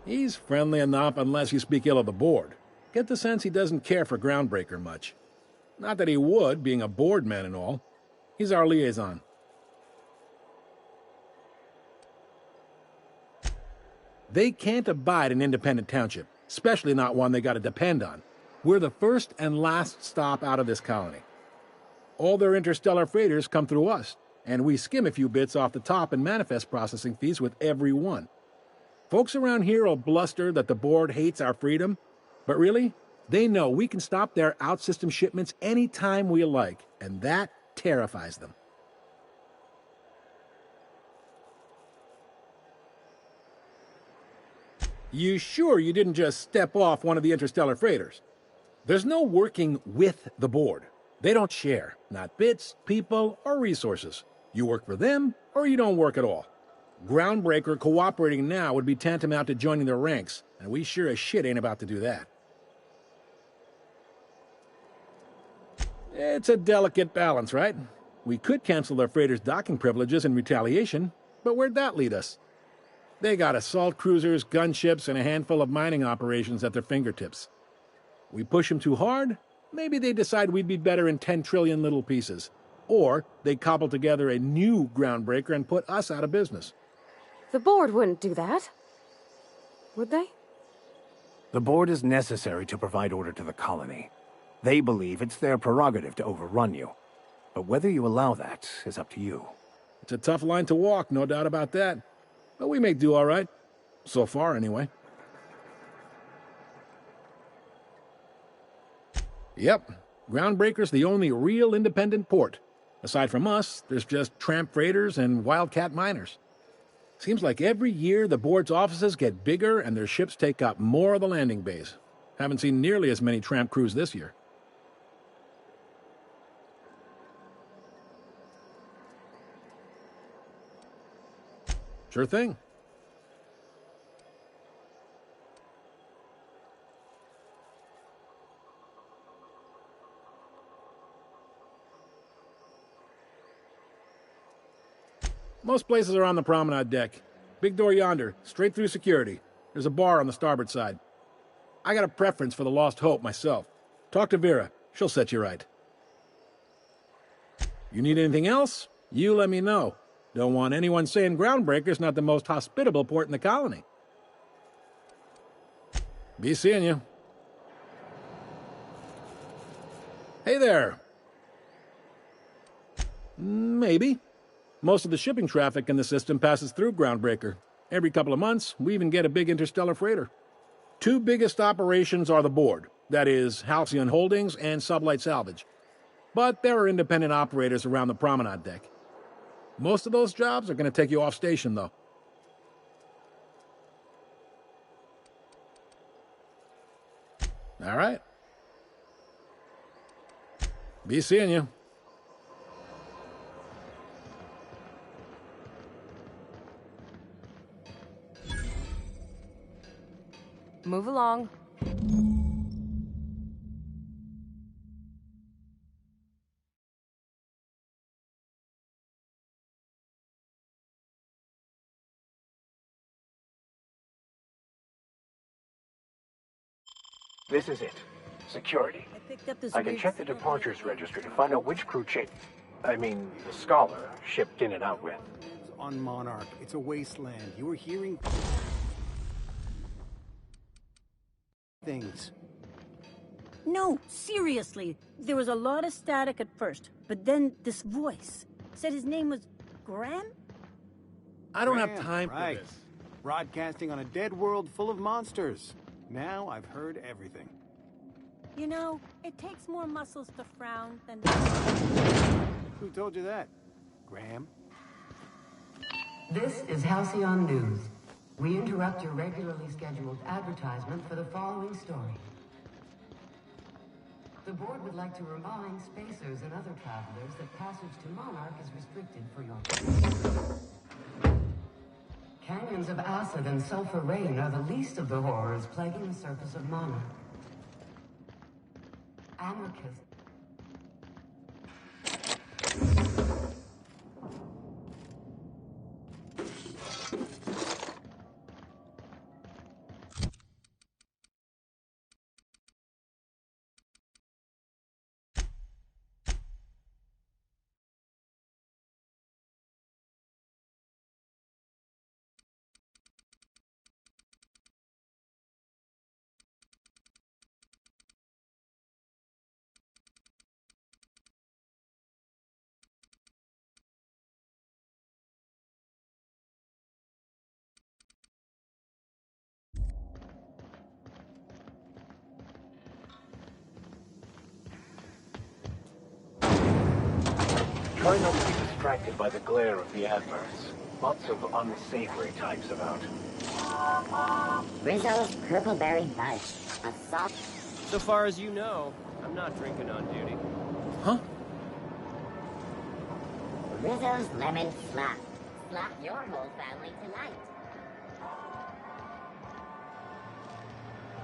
He's friendly enough unless you speak ill of the board. Get the sense he doesn't care for Groundbreaker much. Not that he would, being a board man and all. He's our liaison. They can't abide an independent township, especially not one they gotta depend on. We're the first and last stop out of this colony. All their interstellar freighters come through us, and we skim a few bits off the top in manifest processing fees with every one. Folks around here will bluster that the board hates our freedom, but really, they know we can stop their out-system shipments any time we like, and that terrifies them. You sure you didn't just step off one of the interstellar freighters? There's no working with the board. They don't share, not bits, people, or resources. You work for them, or you don't work at all. Groundbreaker cooperating now would be tantamount to joining their ranks, and we sure as shit ain't about to do that. It's a delicate balance, right? We could cancel their freighters' docking privileges in retaliation, but where'd that lead us? They got assault cruisers, gunships, and a handful of mining operations at their fingertips. We push them too hard, maybe they decide we'd be better in 10 trillion little pieces. Or they cobble together a new Groundbreaker and put us out of business. The board wouldn't do that. Would they? The board is necessary to provide order to the colony. They believe it's their prerogative to overrun you. But whether you allow that is up to you. It's a tough line to walk, no doubt about that. But we may do all right. So far, anyway. Yep. Groundbreaker's the only real independent port. Aside from us, there's just tramp freighters and wildcat miners. Seems like every year the board's offices get bigger and their ships take up more of the landing bays. Haven't seen nearly as many tramp crews this year. Sure thing. Most places are on the promenade deck. Big door yonder, straight through security. There's a bar on the starboard side. I got a preference for the Lost Hope myself. Talk to Vera. She'll set you right. You need anything else? You let me know. Don't want anyone saying Groundbreaker's not the most hospitable port in the colony. Be seeing you. Hey there. Maybe. Most of the shipping traffic in the system passes through Groundbreaker. Every couple of months, we even get a big interstellar freighter. 2 biggest operations are the board. That is, Halcyon Holdings and Sublight Salvage. But there are independent operators around the promenade deck. Most of those jobs are going to take you off station, though. All right. Be seeing you. Move along. This is it. Security. I can check the departures registry to find out which crew the Scholar, shipped in and out with. On Monarch, it's a wasteland. You were hearing things. No, seriously. There was a lot of static at first, but then this voice said his name was Graham? I don't have time for Right. this. Broadcasting on a dead world full of monsters. Now I've heard everything. You know, it takes more muscles to frown than... Who told you that? Graham? This is Halcyon News. We interrupt your regularly scheduled advertisement for the following story. The board would like to remind spacers and other travelers that passage to Monarch is restricted for your... Canyons of acid and sulfur rain are the least of the horrors plaguing the surface of Monarch. Anarchists... Try not to be distracted by the glare of the adverts. Lots of unsavory types about. Rizzo's Purpleberry Buzz. A soft... So far as you know, I'm not drinking on duty. Huh? Rizzo's Lemon Slap. Slap your whole family tonight.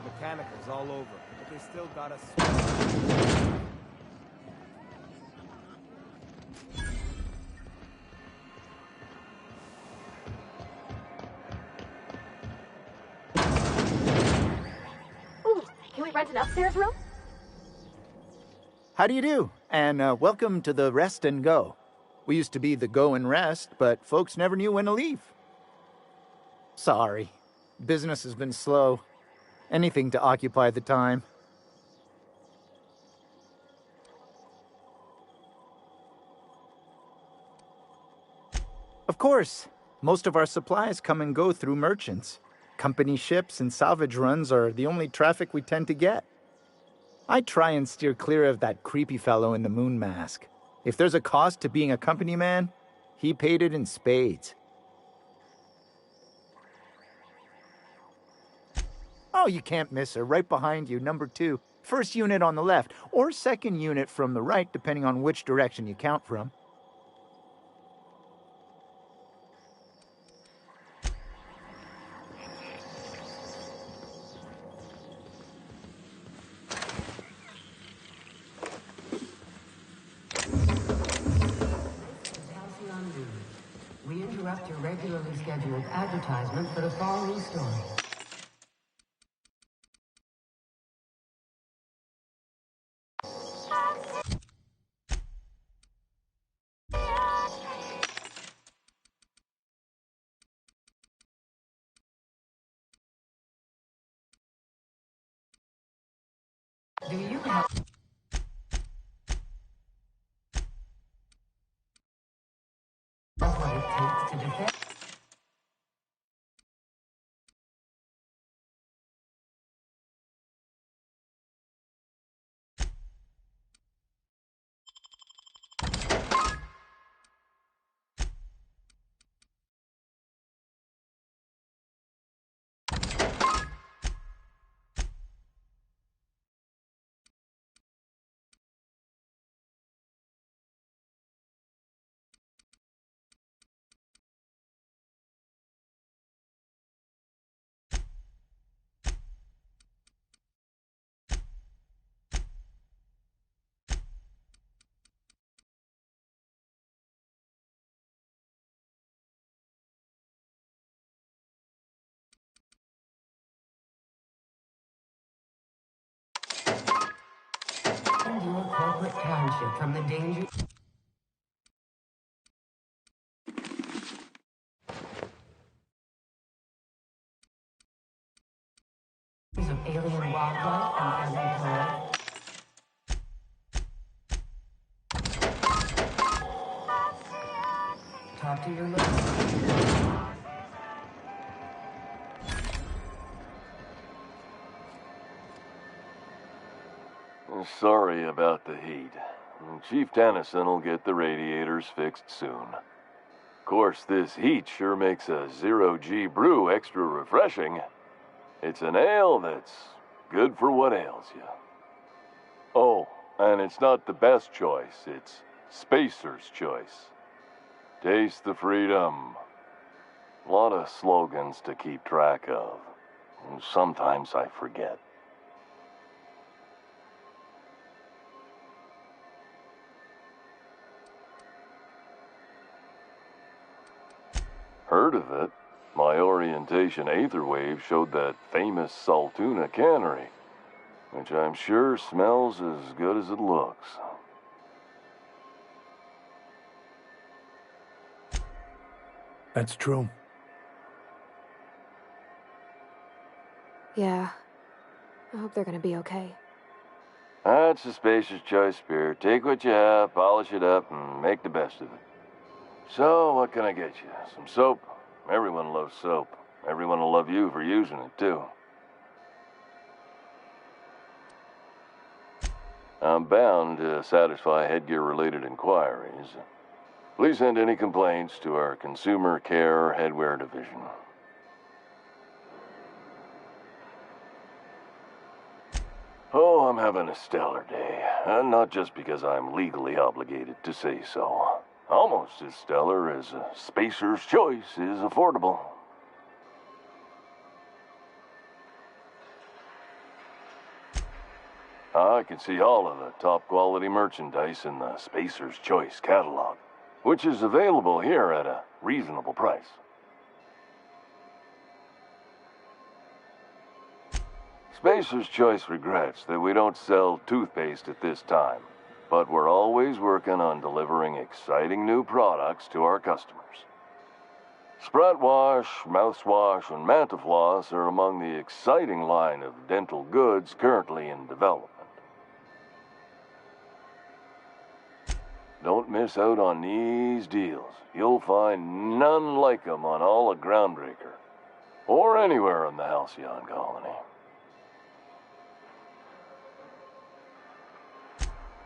Mechanicals all over, but they still got us. Ooh, can we rent an upstairs room? How do you do? And welcome to the Rest and Go. We used to be the Go and Rest, but folks never knew when to leave. Sorry. Business has been slow. Anything to occupy the time. Of course. Most of our supplies come and go through merchants. Company ships and salvage runs are the only traffic we tend to get. I try and steer clear of that creepy fellow in the moon mask. If there's a cost to being a company man, he paid it in spades. Oh, you can't miss her. Right behind you, number 2. First unit on the left, or second unit from the right, depending on which direction you count from. We interrupt your regularly scheduled advertisement for the following story. Do you have... what it takes to defend... Defend your corporate township from the danger of alien wildlife and alien talk to your local. Sorry about the heat. Chief Tennyson will get the radiators fixed soon. Of course, this heat sure makes a zero-G brew extra refreshing. It's an ale that's good for what ails you. Oh, and it's not the best choice. It's Spacer's Choice. Taste the freedom. A lot of slogans to keep track of. Sometimes I forget. Heard of it? My orientation Aetherwave showed that famous Saltuna cannery, which I'm sure smells as good as it looks. That's true. Yeah. I hope they're gonna be okay. That's a Spacer's Choice beer. Take what you have, polish it up, and make the best of it. So, what can I get you? Some soap? Everyone loves soap. Everyone will love you for using it, too. I'm bound to satisfy headgear-related inquiries. Please send any complaints to our Consumer Care Headwear Division. Oh, I'm having a stellar day. And not just because I'm legally obligated to say so. Almost as stellar as a Spacer's Choice is affordable. I can see all of the top quality merchandise in the Spacer's Choice catalog, which is available here at a reasonable price. Spacer's Choice regrets that we don't sell toothpaste at this time, but we're always working on delivering exciting new products to our customers. Sprat Wash, Mouthwash, and Mantafloss are among the exciting line of dental goods currently in development. Don't miss out on these deals. You'll find none like them on all of Groundbreaker, or anywhere in the Halcyon Colony.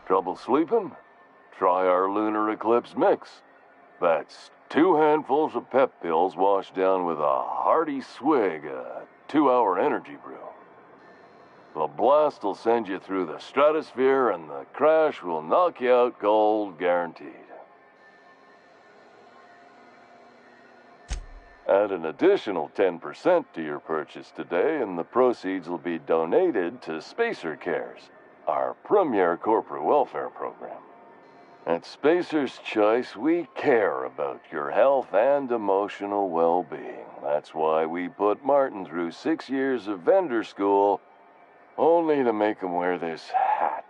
Trouble sleeping? Try our Lunar Eclipse Mix. That's 2 handfuls of pep pills washed down with a hearty swig of 2-hour energy brew. The blast will send you through the stratosphere, and the crash will knock you out cold, guaranteed. Add an additional 10% to your purchase today, and the proceeds will be donated to Spacer Cares, our premier corporate welfare program. At Spacer's Choice, we care about your health and emotional well-being. That's why we put Martin through 6 years of vendor school, only to make him wear this hat.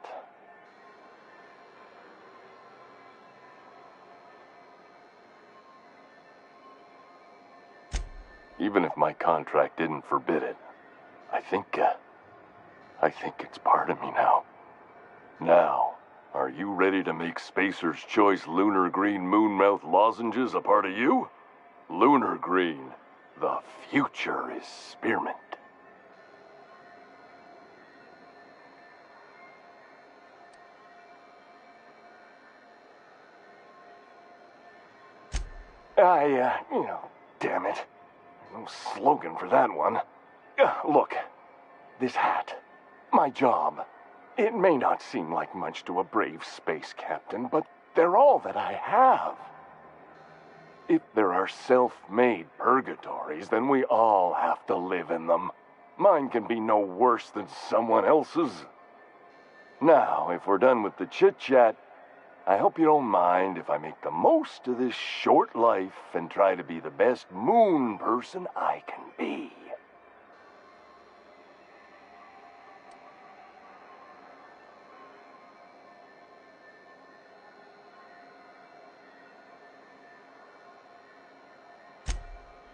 Even if my contract didn't forbid it, I think it's part of me now. Now, are you ready to make Spacer's Choice Lunar Green Moonmouth lozenges a part of you? Lunar Green, the future is spearmint. Damn it. No slogan for that one. Look, this hat, my job. It may not seem like much to a brave space captain, but they're all that I have. If there are self-made purgatories, then we all have to live in them. Mine can be no worse than someone else's. Now, if we're done with the chit-chat, I hope you don't mind if I make the most of this short life and try to be the best moon person I can be.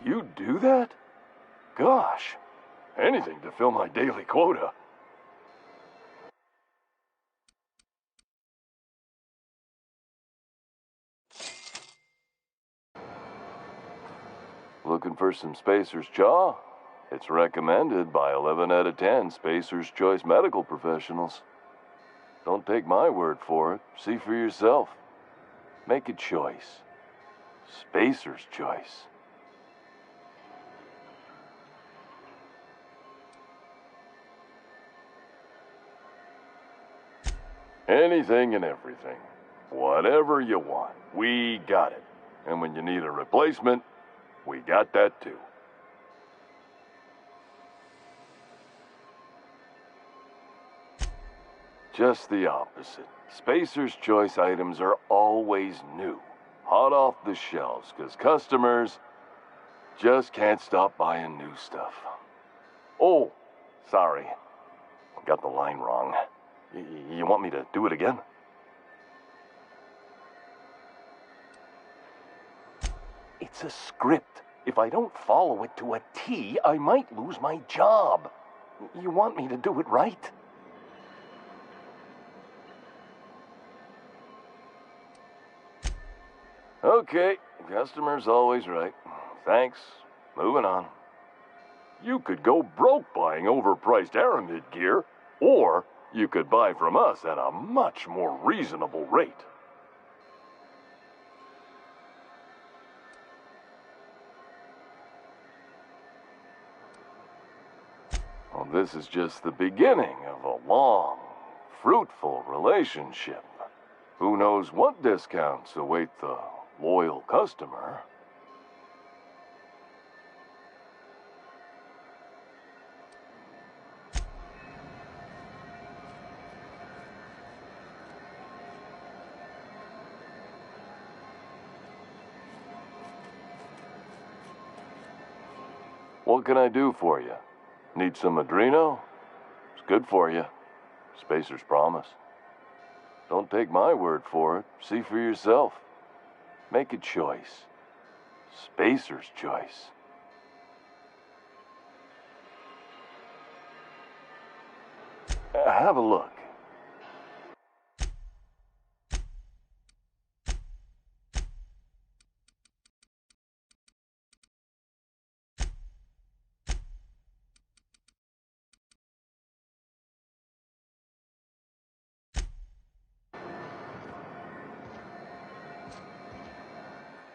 You do that? Gosh, anything to fill my daily quota. Looking for some Spacer's Chaw? It's recommended by 11 out of 10 Spacer's Choice medical professionals. Don't take my word for it. See for yourself. Make a choice. Spacer's Choice. Anything and everything. Whatever you want, we got it. And when you need a replacement, we got that too. Just the opposite. Spacer's Choice items are always new, hot off the shelves, because customers just can't stop buying new stuff. Oh, sorry. Got the line wrong. You want me to do it again? It's a script. If I don't follow it to a T, I might lose my job. You want me to do it right? Okay, customer's always right. Thanks. Moving on. You could go broke buying overpriced Aramid gear, or you could buy from us at a much more reasonable rate. Well, this is just the beginning of a long, fruitful relationship. Who knows what discounts await the loyal customer? What can I do for you? Need some Adreno? It's good for you. Spacer's promise. Don't take my word for it. See for yourself. Make a choice. Spacer's Choice. Have a look.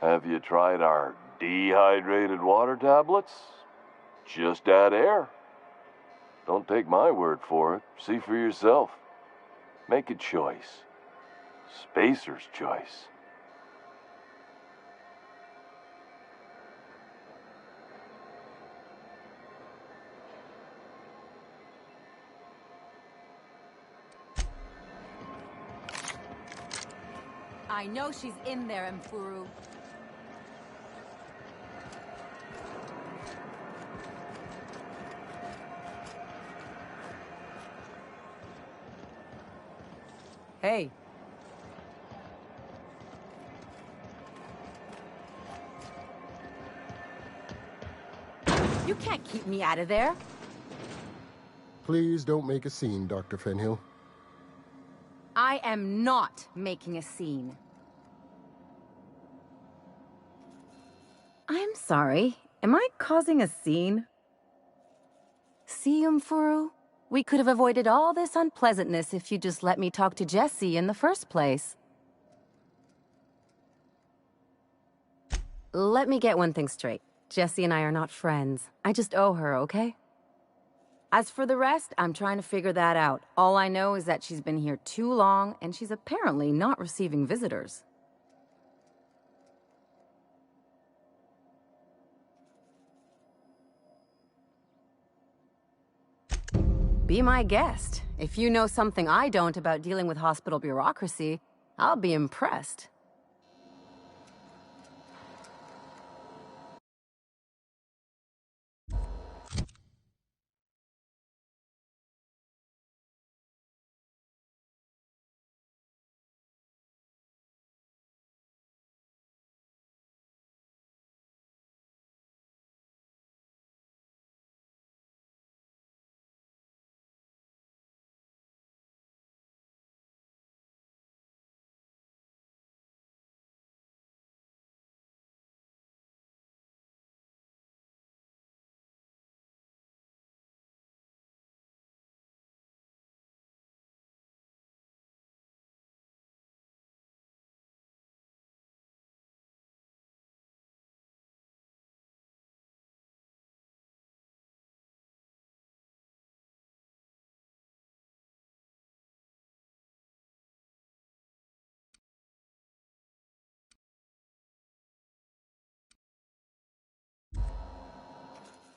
Have you tried our dehydrated water tablets? Just add air. Don't take my word for it. See for yourself. Make a choice. Spacer's Choice. I know she's in there, Mfuru. Hey. You can't keep me out of there. Please don't make a scene, Dr. Fenhill. I am not making a scene. I'm sorry. Am I causing a scene? See, Mfuru? We could have avoided all this unpleasantness if you just let me talk to Jessie in the first place. Let me get one thing straight. Jessie and I are not friends. I just owe her, okay? As for the rest, I'm trying to figure that out. All I know is that she's been here too long, and she's apparently not receiving visitors. Be my guest. If you know something I don't about dealing with hospital bureaucracy, I'll be impressed.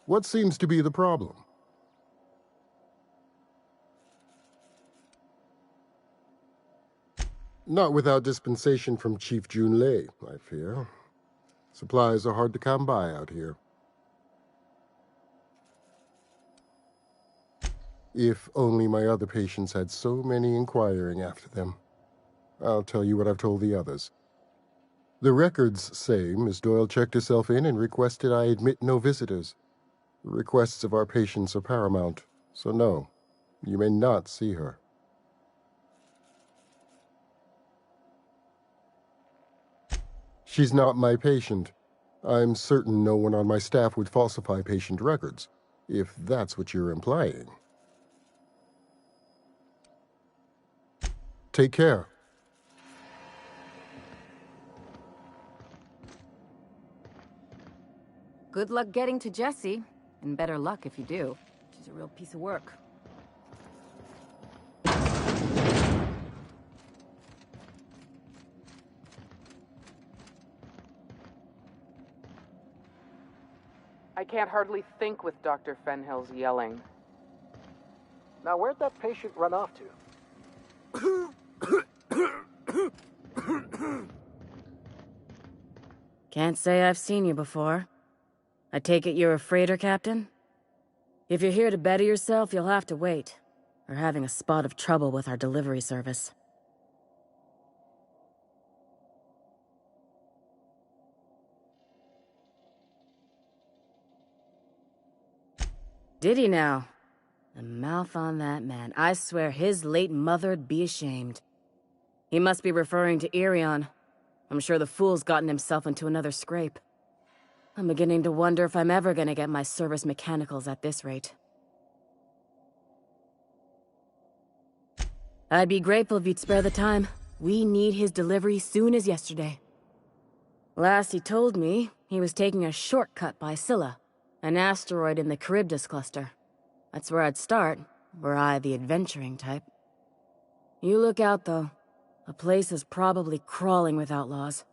What seems to be the problem? Not without dispensation from Chief Junlei, I fear. Supplies are hard to come by out here. If only my other patients had so many inquiring after them. I'll tell you what I've told the others. The records say Miss Doyle checked herself in and requested I admit no visitors. The requests of our patients are paramount, so no, you may not see her. She's not my patient. I'm certain no one on my staff would falsify patient records, if that's what you're implying. Take care. Good luck getting to Jessie, and better luck if you do. She's a real piece of work. I can't hardly think with Dr. Fenhill's yelling. Now, where'd that patient run off to? Can't say I've seen you before. I take it you're a freighter captain? If you're here to better yourself, you'll have to wait. We're having a spot of trouble with our delivery service. Did he now? The mouth on that man. I swear his late mother'd be ashamed. He must be referring to Irion. I'm sure the fool's gotten himself into another scrape. I'm beginning to wonder if I'm ever gonna get my service mechanicals at this rate. I'd be grateful if you'd spare the time. We need his delivery soon as yesterday. Last he told me, he was taking a shortcut by Scylla, an asteroid in the Charybdis cluster. That's where I'd start, were I the adventuring type. You look out, though. The place is probably crawling with outlaws.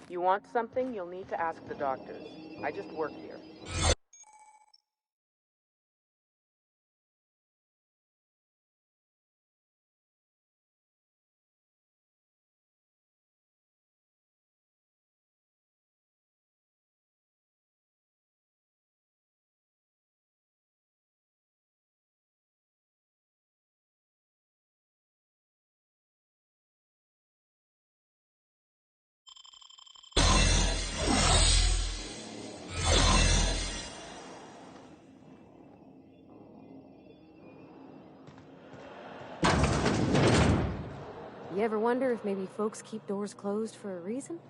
You want something, you'll need to ask the doctors. I just work here. You ever wonder if maybe folks keep doors closed for a reason?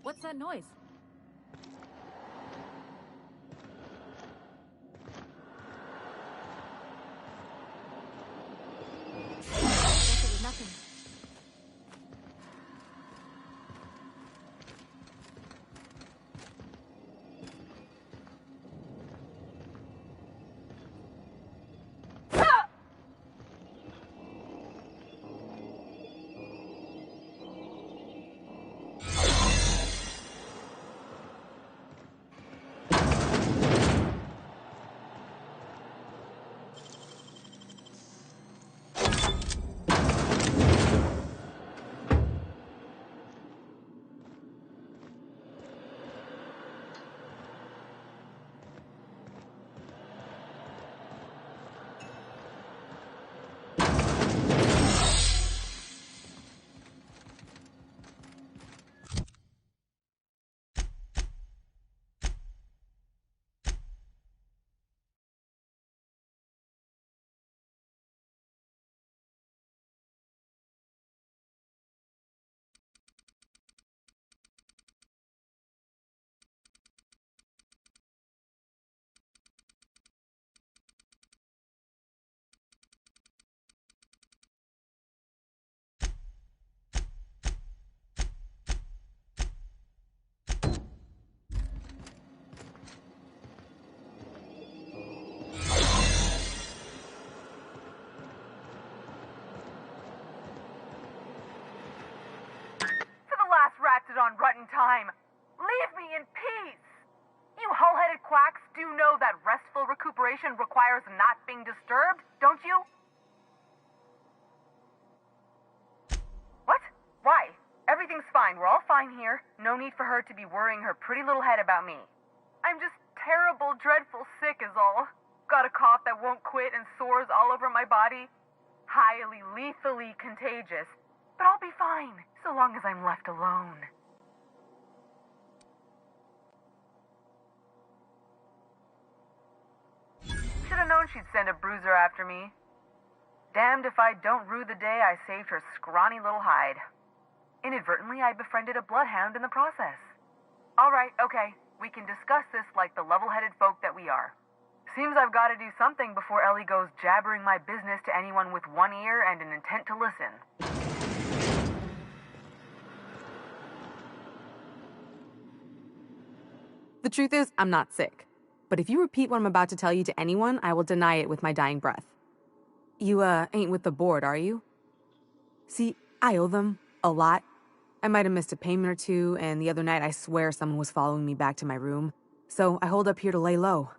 What's that noise? that restful recuperation requires not being disturbed, don't you? What? Why? Everything's fine. We're all fine here. No need for her to be worrying her pretty little head about me. I'm just terrible, dreadful sick is all. Got a cough that won't quit and sores all over my body. Highly, lethally contagious. But I'll be fine, so long as I'm left alone. Should've known she'd send a bruiser after me. Damned if I don't rue the day I saved her scrawny little hide. Inadvertently, I befriended a bloodhound in the process. Alright, okay. We can discuss this like the level-headed folk that we are. Seems I've got to do something before Ellie goes jabbering my business to anyone with one ear and an intent to listen. The truth is, I'm not sick. But if you repeat what I'm about to tell you to anyone, I will deny it with my dying breath. You, ain't with the board, are you? See, I owe them a lot. I might have missed a payment or two, and the other night I swear someone was following me back to my room. So I hold up here to lay low.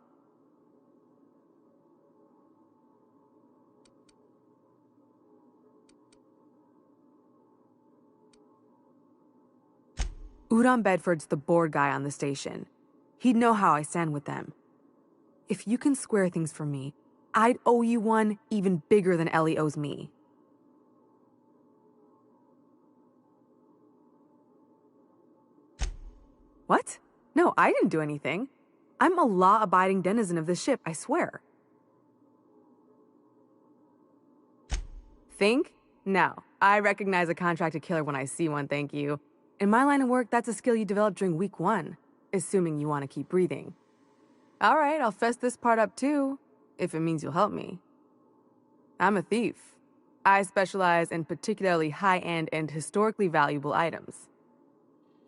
Udom Bedford's the board guy on the station. He'd know how I stand with them. If you can square things for me, I'd owe you one even bigger than Ellie owes me. What? No, I didn't do anything. I'm a law-abiding denizen of this ship, I swear. Think? No. I recognize a contracted killer when I see one, thank you. In my line of work, that's a skill you develop during week 1, assuming you want to keep breathing. All right, I'll fess this part up too, if it means you'll help me. I'm a thief. I specialize in particularly high-end and historically valuable items.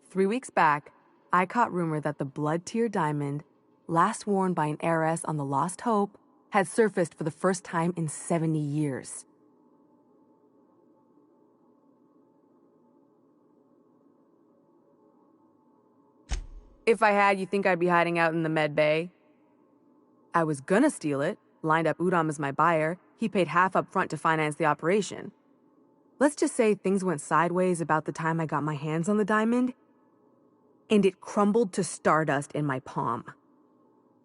3 weeks back, I caught rumor that the Blood Tier diamond, last worn by an heiress on the Lost Hope, had surfaced for the first time in 70 years. If I had, you think I'd be hiding out in the med bay? I was gonna steal it, lined up Udom as my buyer. He paid half up front to finance the operation. Let's just say things went sideways about the time I got my hands on the diamond, and it crumbled to stardust in my palm.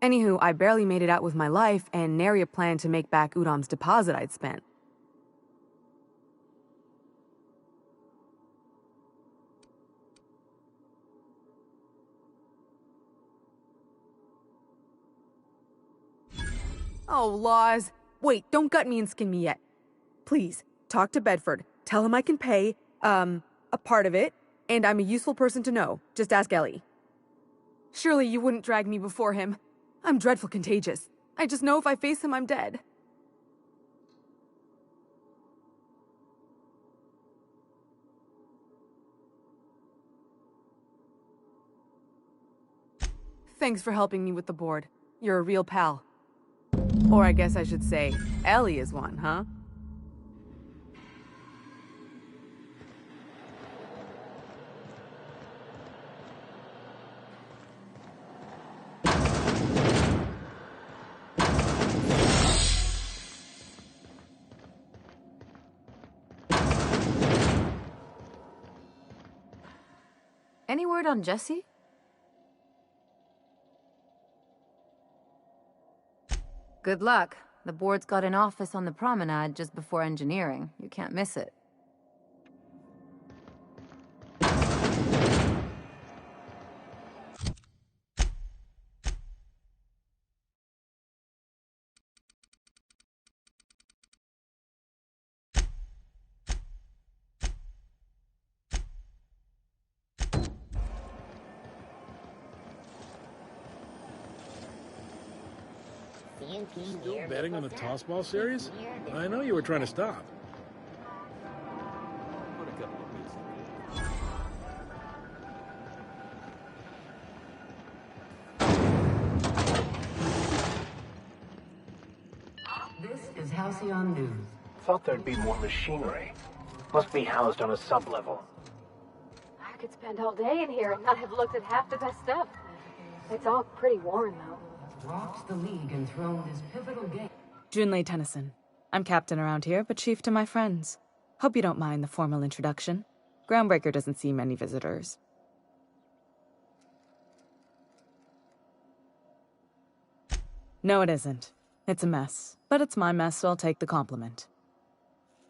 Anywho, I barely made it out with my life, and nary a plan to make back Udom's deposit I'd spent. Oh, laws. Wait, don't gut me and skin me yet. Please, talk to Bedford. Tell him I can pay, a part of it, and I'm a useful person to know. Just ask Ellie. Surely you wouldn't drag me before him. I'm dreadful contagious. I just know if I face him, I'm dead. Thanks for helping me with the board. You're a real pal. Or I guess I should say, Ellie is one, huh? Any word on Jesse? Good luck. The board's got an office on the promenade just before engineering. You can't miss it. Still betting on the tossball series? I know you were trying to stop. This is Halcyon News. Thought there'd be more machinery. Must be housed on a sub-level. I could spend all day in here and not have looked at half the best stuff. It's all pretty worn, though. rocked the League and thrown this pivotal game. Junlei Tennyson. I'm captain around here, but chief to my friends. Hope you don't mind the formal introduction. Groundbreaker doesn't see many visitors. No, it isn't. It's a mess. But it's my mess, so I'll take the compliment.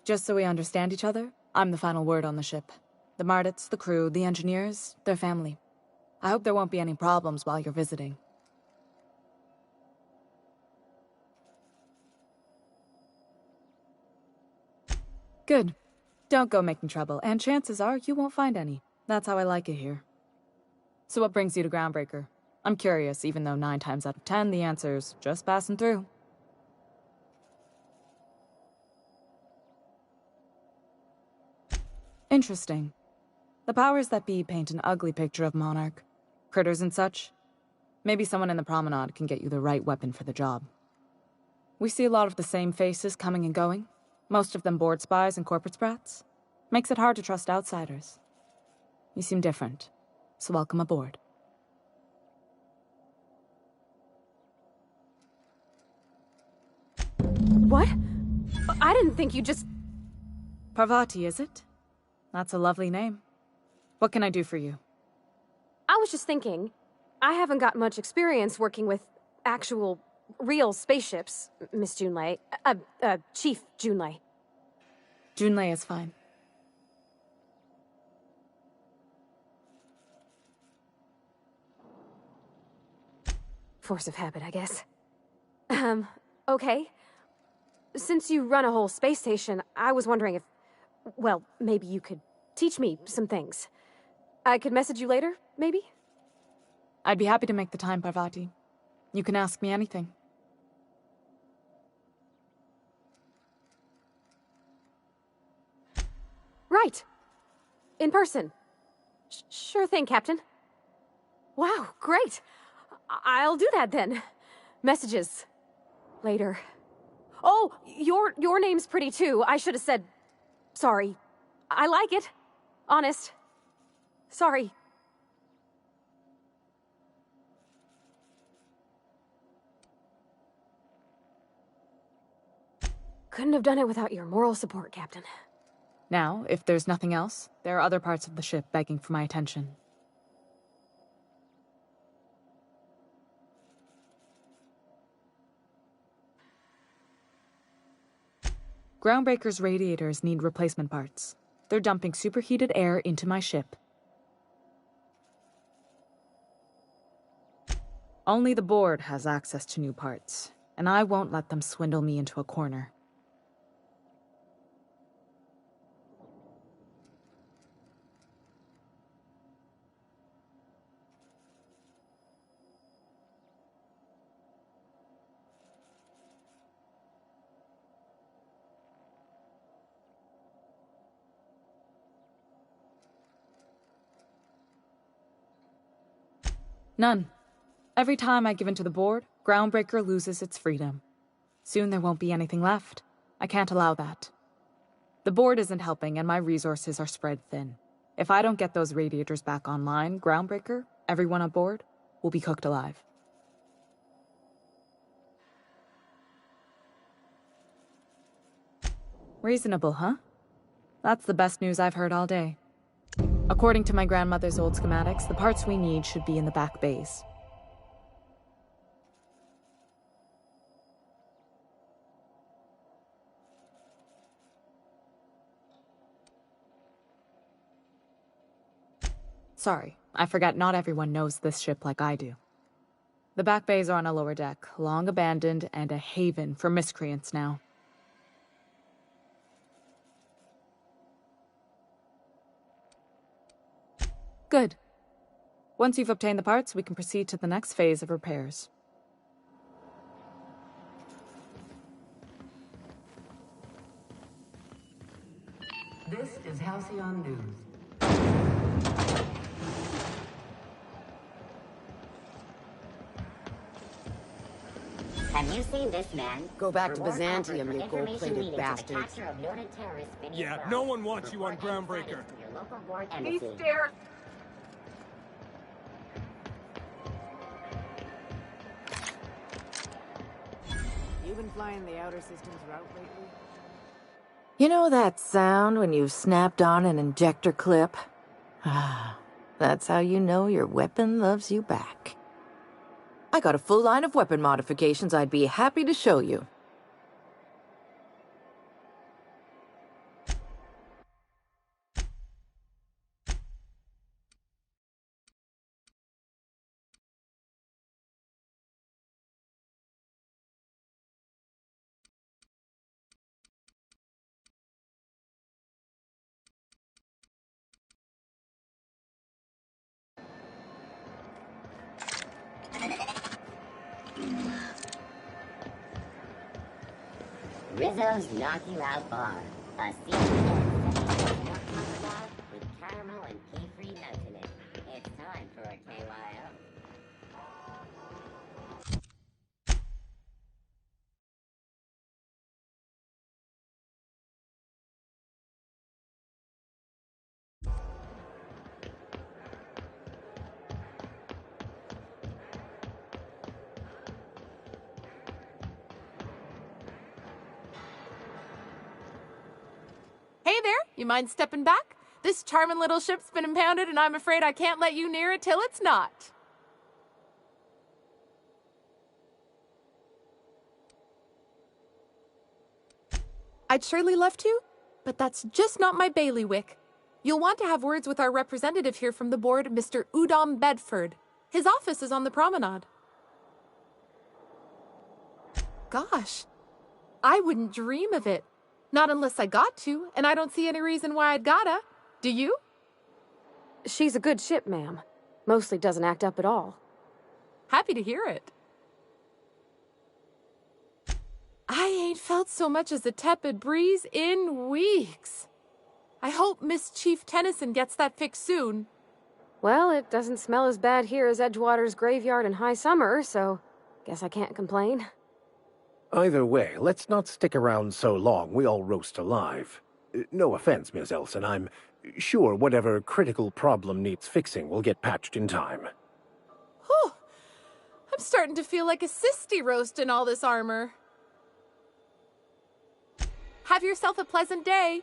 Just so we understand each other, I'm the final word on the ship. The Mardits, the crew, the engineers, their family. I hope there won't be any problems while you're visiting. Good. Don't go making trouble, and chances are you won't find any. That's how I like it here. So what brings you to Groundbreaker? I'm curious, even though 9 times out of 10 the answer's just passing through. Interesting. The powers that be paint an ugly picture of Monarch. Critters and such. Maybe someone in the promenade can get you the right weapon for the job. We see a lot of the same faces coming and going. Most of them board spies and corporate sprats. Makes it hard to trust outsiders. You seem different, so welcome aboard. What? I didn't think you just... Parvati, is it? That's a lovely name. What can I do for you? I was just thinking, I haven't got much experience working with actual, real spaceships, Miss Junlei. Chief Junlei. Junlei is fine. Force of habit, I guess. Okay. Since you run a whole space station, I was wondering if... Well, maybe you could teach me some things. I could message you later, maybe? I'd be happy to make the time, Parvati. You can ask me anything. Right. In person. Sure thing, Captain. Wow, great. I'll do that then. Messages. Later. Oh, your name's pretty too. I should have said... Sorry. I like it. Honest. Sorry. Couldn't have done it without your moral support, Captain. Now, if there's nothing else, there are other parts of the ship begging for my attention. Groundbreaker's radiators need replacement parts. They're dumping superheated air into my ship. Only the board has access to new parts, and I won't let them swindle me into a corner. None. Every time I give in to the board, Groundbreaker loses its freedom. Soon there won't be anything left. I can't allow that. The board isn't helping and my resources are spread thin. If I don't get those radiators back online, Groundbreaker, everyone aboard, will be cooked alive. Reasonable, huh? That's the best news I've heard all day. According to my grandmother's old schematics, the parts we need should be in the back bays. Sorry, I forgot not everyone knows this ship like I do. The back bays are on a lower deck, long abandoned and a haven for miscreants now. Good. Once you've obtained the parts, we can proceed to the next phase of repairs. This is Halcyon News. Have you seen this man? Go back For to more Byzantium, comfort you for information gold-plated leading to the bastards. capture of noted terrorist Vinny Yeah, Wells, no one wants you on report any Groundbreaker. findings to your local board These embassy. stairs. You been flying the Outer Systems route lately? You know that sound when you've snapped on an injector clip? Ah, that's how you know your weapon loves you back. I got a full line of weapon modifications I'd be happy to show you. Rizzo's Knock You Out Bar. A season with caramel and pea-free nuts in it. It's time for a KYO. Hey there, you mind stepping back? This charming little ship's been impounded and I'm afraid I can't let you near it till it's not. I'd surely love to, but that's just not my bailiwick. You'll want to have words with our representative here from the board, Mr. Udom Bedford. His office is on the promenade. Gosh, I wouldn't dream of it. Not unless I got to, and I don't see any reason why I'd gotta. Do you? She's a good ship, ma'am. Mostly doesn't act up at all. Happy to hear it. I ain't felt so much as a tepid breeze in weeks. I hope Miss Chief Tennyson gets that fixed soon. Well, it doesn't smell as bad here as Edgewater's graveyard in high summer, so guess I can't complain. Either way, let's not stick around so long we all roast alive. No offense, Miss Elson, I'm sure whatever critical problem needs fixing will get patched in time. Whew. I'm starting to feel like a sisty roast in all this armor. Have yourself a pleasant day.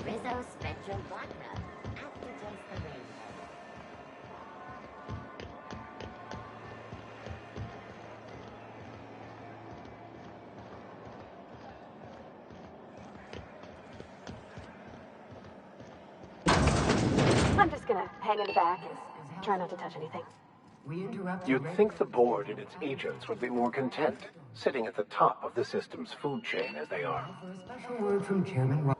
Rizzo Spectrum Vodka. Aftertaste the rainbow. I'm just gonna hang in the back and try not to touch anything. You'd think the board and its agents would be more content, sitting at the top of the system's food chain as they are. Special word from Chairman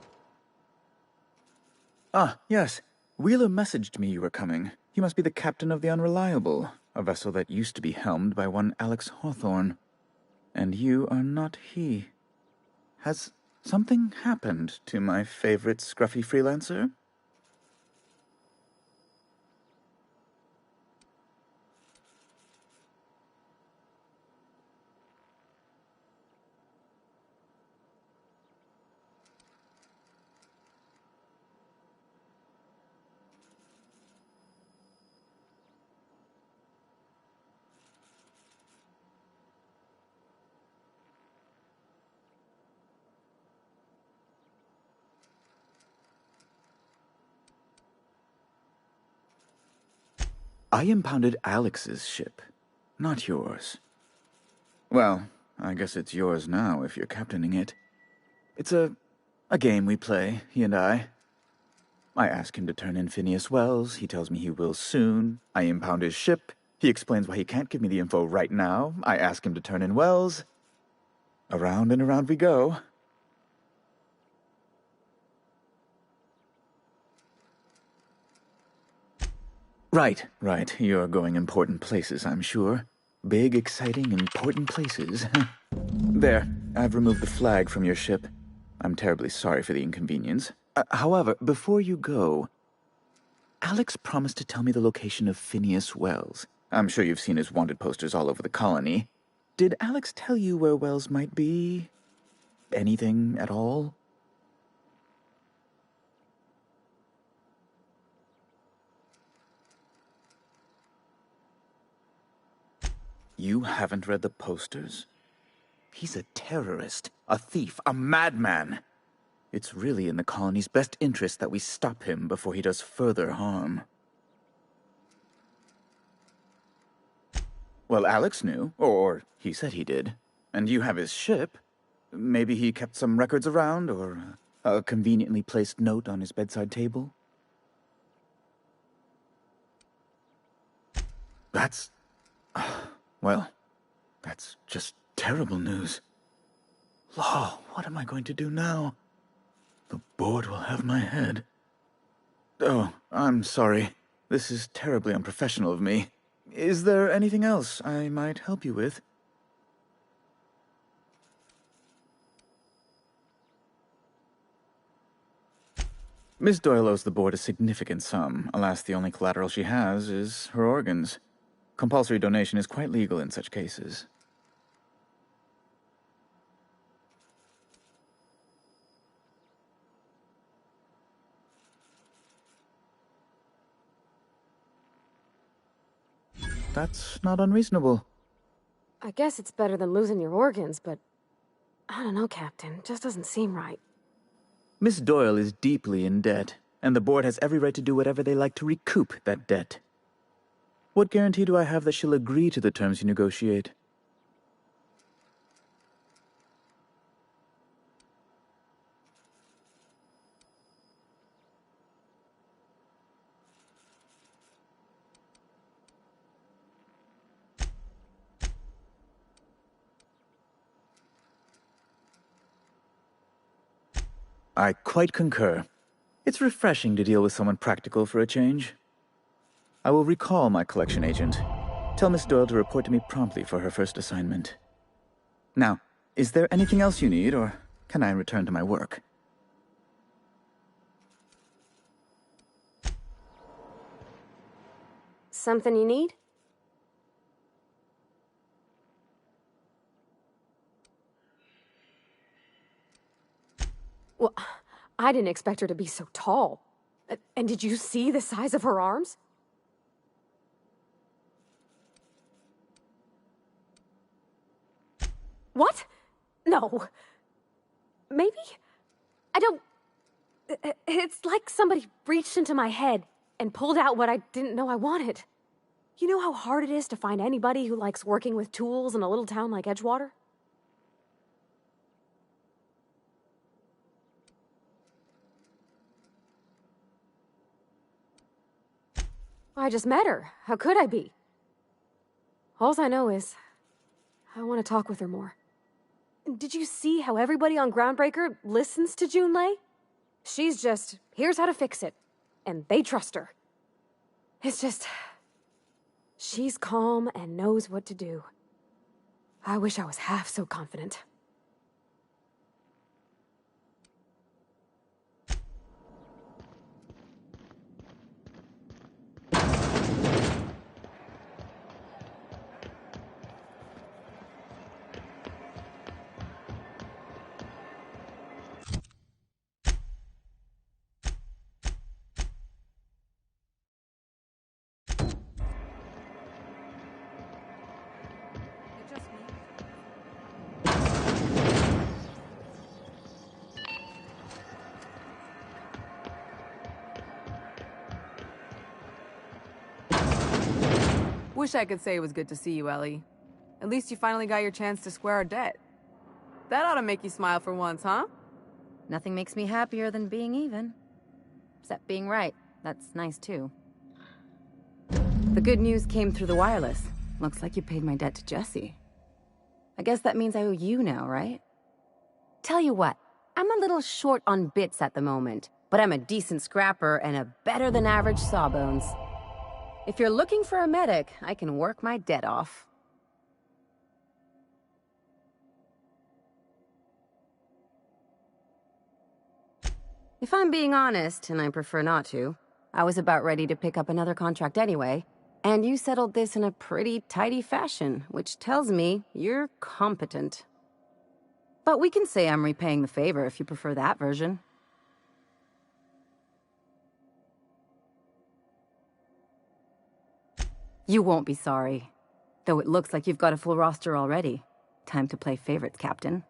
Ah, yes. Wheeler messaged me you were coming. He must be the captain of the Unreliable, a vessel that used to be helmed by one Alex Hawthorne. And you are not he. Has something happened to my favorite scruffy freelancer? I impounded Alex's ship, not yours. Well, I guess it's yours now if you're captaining it. It's a game we play, he and I. I ask him to turn in Phineas Wells. He tells me he will soon. I impound his ship. He explains why he can't give me the info right now. I ask him to turn in Wells. Around and around we go. Right. You're going important places, I'm sure. Big, exciting, important places. There, I've removed the flag from your ship. I'm terribly sorry for the inconvenience. However, before you go, Alex promised to tell me the location of Phineas Wells. I'm sure you've seen his wanted posters all over the colony. Did Alex tell you where Wells might be? Anything at all? You haven't read the posters? He's a terrorist, a thief, a madman. It's really in the colony's best interest that we stop him before he does further harm. Well, Alex knew, or he said he did. And you have his ship. Maybe he kept some records around, or a conveniently placed note on his bedside table? That's... well, that's just terrible news. Law, what am I going to do now? The board will have my head. Oh, I'm sorry. This is terribly unprofessional of me. Is there anything else I might help you with? Miss Doyle owes the board a significant sum. Alas, the only collateral she has is her organs. Compulsory donation is quite legal in such cases. That's not unreasonable. I guess it's better than losing your organs, but I don't know, Captain. It just doesn't seem right. Miss Doyle is deeply in debt, and the board has every right to do whatever they like to recoup that debt. What guarantee do I have that she'll agree to the terms you negotiate? I quite concur. It's refreshing to deal with someone practical for a change. I will recall my collection agent. Tell Miss Doyle to report to me promptly for her first assignment. Now, is there anything else you need, or can I return to my work? Something you need? Well, I didn't expect her to be so tall. And did you see the size of her arms? What? No. Maybe? I don't... It's like somebody reached into my head and pulled out what I didn't know I wanted. You know how hard it is to find anybody who likes working with tools in a little town like Edgewater? I just met her. How could I be? Alls I know is, I want to talk with her more. Did you see how everybody on Groundbreaker listens to Junlei? She's just, here's how to fix it. And they trust her. It's just, she's calm and knows what to do. I wish I was half so confident. Wish I could say it was good to see you, Ellie. At least you finally got your chance to square our debt. That ought to make you smile for once, huh? Nothing makes me happier than being even. except being right. That's nice, too. The good news came through the wireless. Looks like you paid my debt to Jesse. I guess that means I owe you now, right? Tell you what, I'm a little short on bits at the moment, but I'm a decent scrapper and a better-than-average sawbones. If you're looking for a medic, I can work my debt off. If I'm being honest, and I prefer not to, I was about ready to pick up another contract anyway, and you settled this in a pretty tidy fashion, which tells me you're competent. But we can say I'm repaying the favor if you prefer that version. You won't be sorry. Though it looks like you've got a full roster already. Time to play favorites, Captain.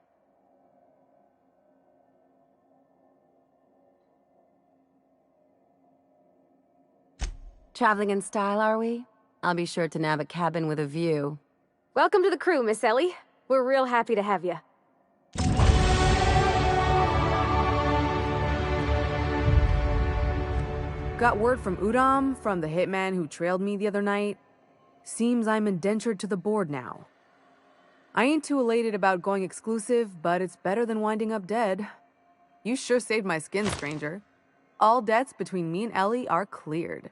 Traveling in style, are we? I'll be sure to nab a cabin with a view. Welcome to the crew, Miss Ellie. We're real happy to have you. Got word from Udom, from the hitman who trailed me the other night. Seems I'm indentured to the board now. I ain't too elated about going exclusive, but it's better than winding up dead. You sure saved my skin, stranger. All debts between me and Ellie are cleared.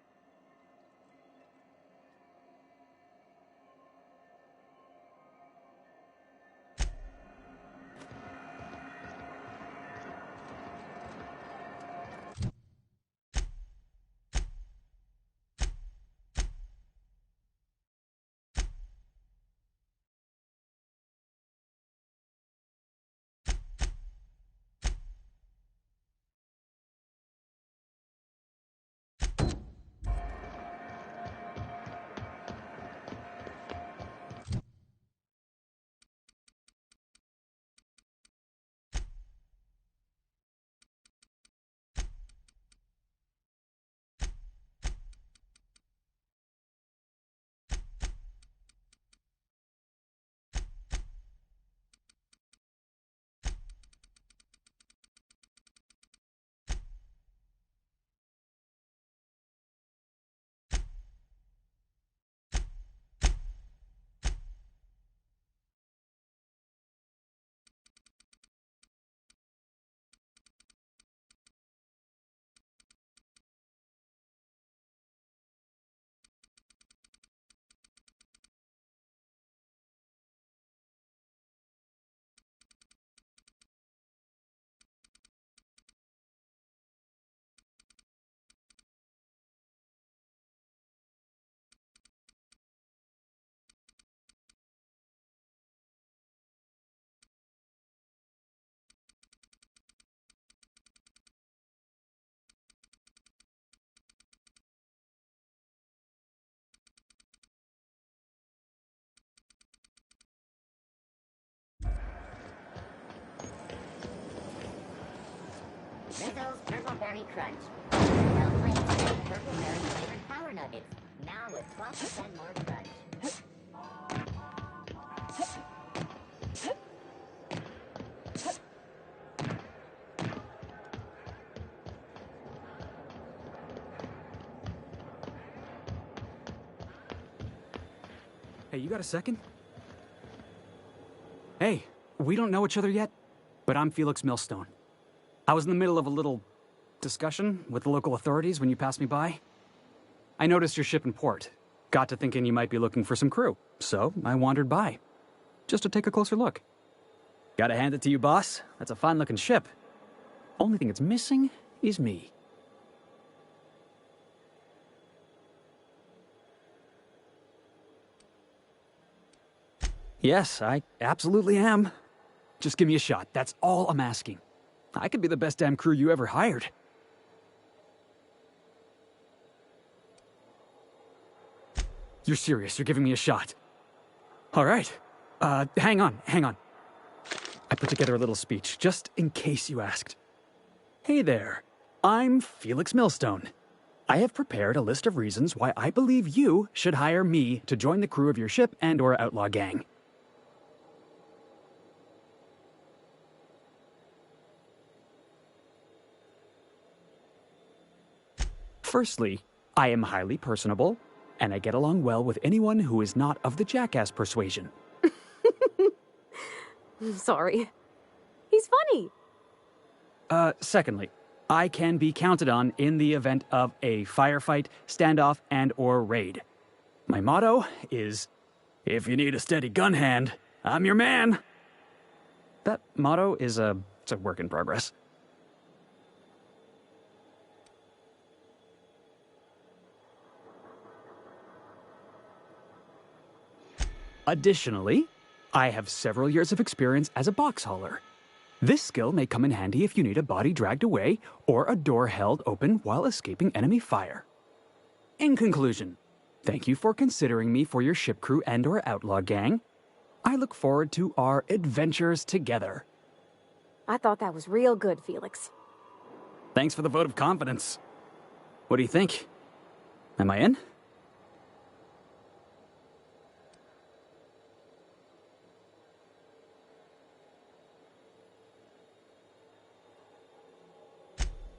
Rizzo's Purple Berry Crunch. Well played, Purple Berry flavored Power Nuggets. Now with 12% more crunch. Hey, you got a second? Hey, we don't know each other yet, but I'm Felix Millstone. I was in the middle of a little discussion with the local authorities when you passed me by. I noticed your ship in port. Got to thinking you might be looking for some crew, so I wandered by, just to take a closer look. Gotta hand it to you, boss. That's a fine-looking ship. Only thing it's missing is me. Yes, I absolutely am. Just give me a shot. That's all I'm asking. I could be the best damn crew you ever hired. You're serious. You're giving me a shot. All right. Hang on. I put together a little speech, just in case you asked. Hey there. I'm Felix Millstone. I have prepared a list of reasons why I believe you should hire me to join the crew of your ship and/or outlaw gang. Firstly, I am highly personable, and I get along well with anyone who is not of the jackass persuasion. Sorry. He's funny. Secondly, I can be counted on in the event of a firefight, standoff, and/or raid. My motto is, if you need a steady gun hand, I'm your man. That motto is it's a work in progress. Additionally, I have several years of experience as a box hauler. This skill may come in handy if you need a body dragged away or a door held open while escaping enemy fire. In conclusion, thank you for considering me for your ship crew and/or outlaw gang. I look forward to our adventures together. I thought that was real good, Felix. Thanks for the vote of confidence. What do you think? Am I in?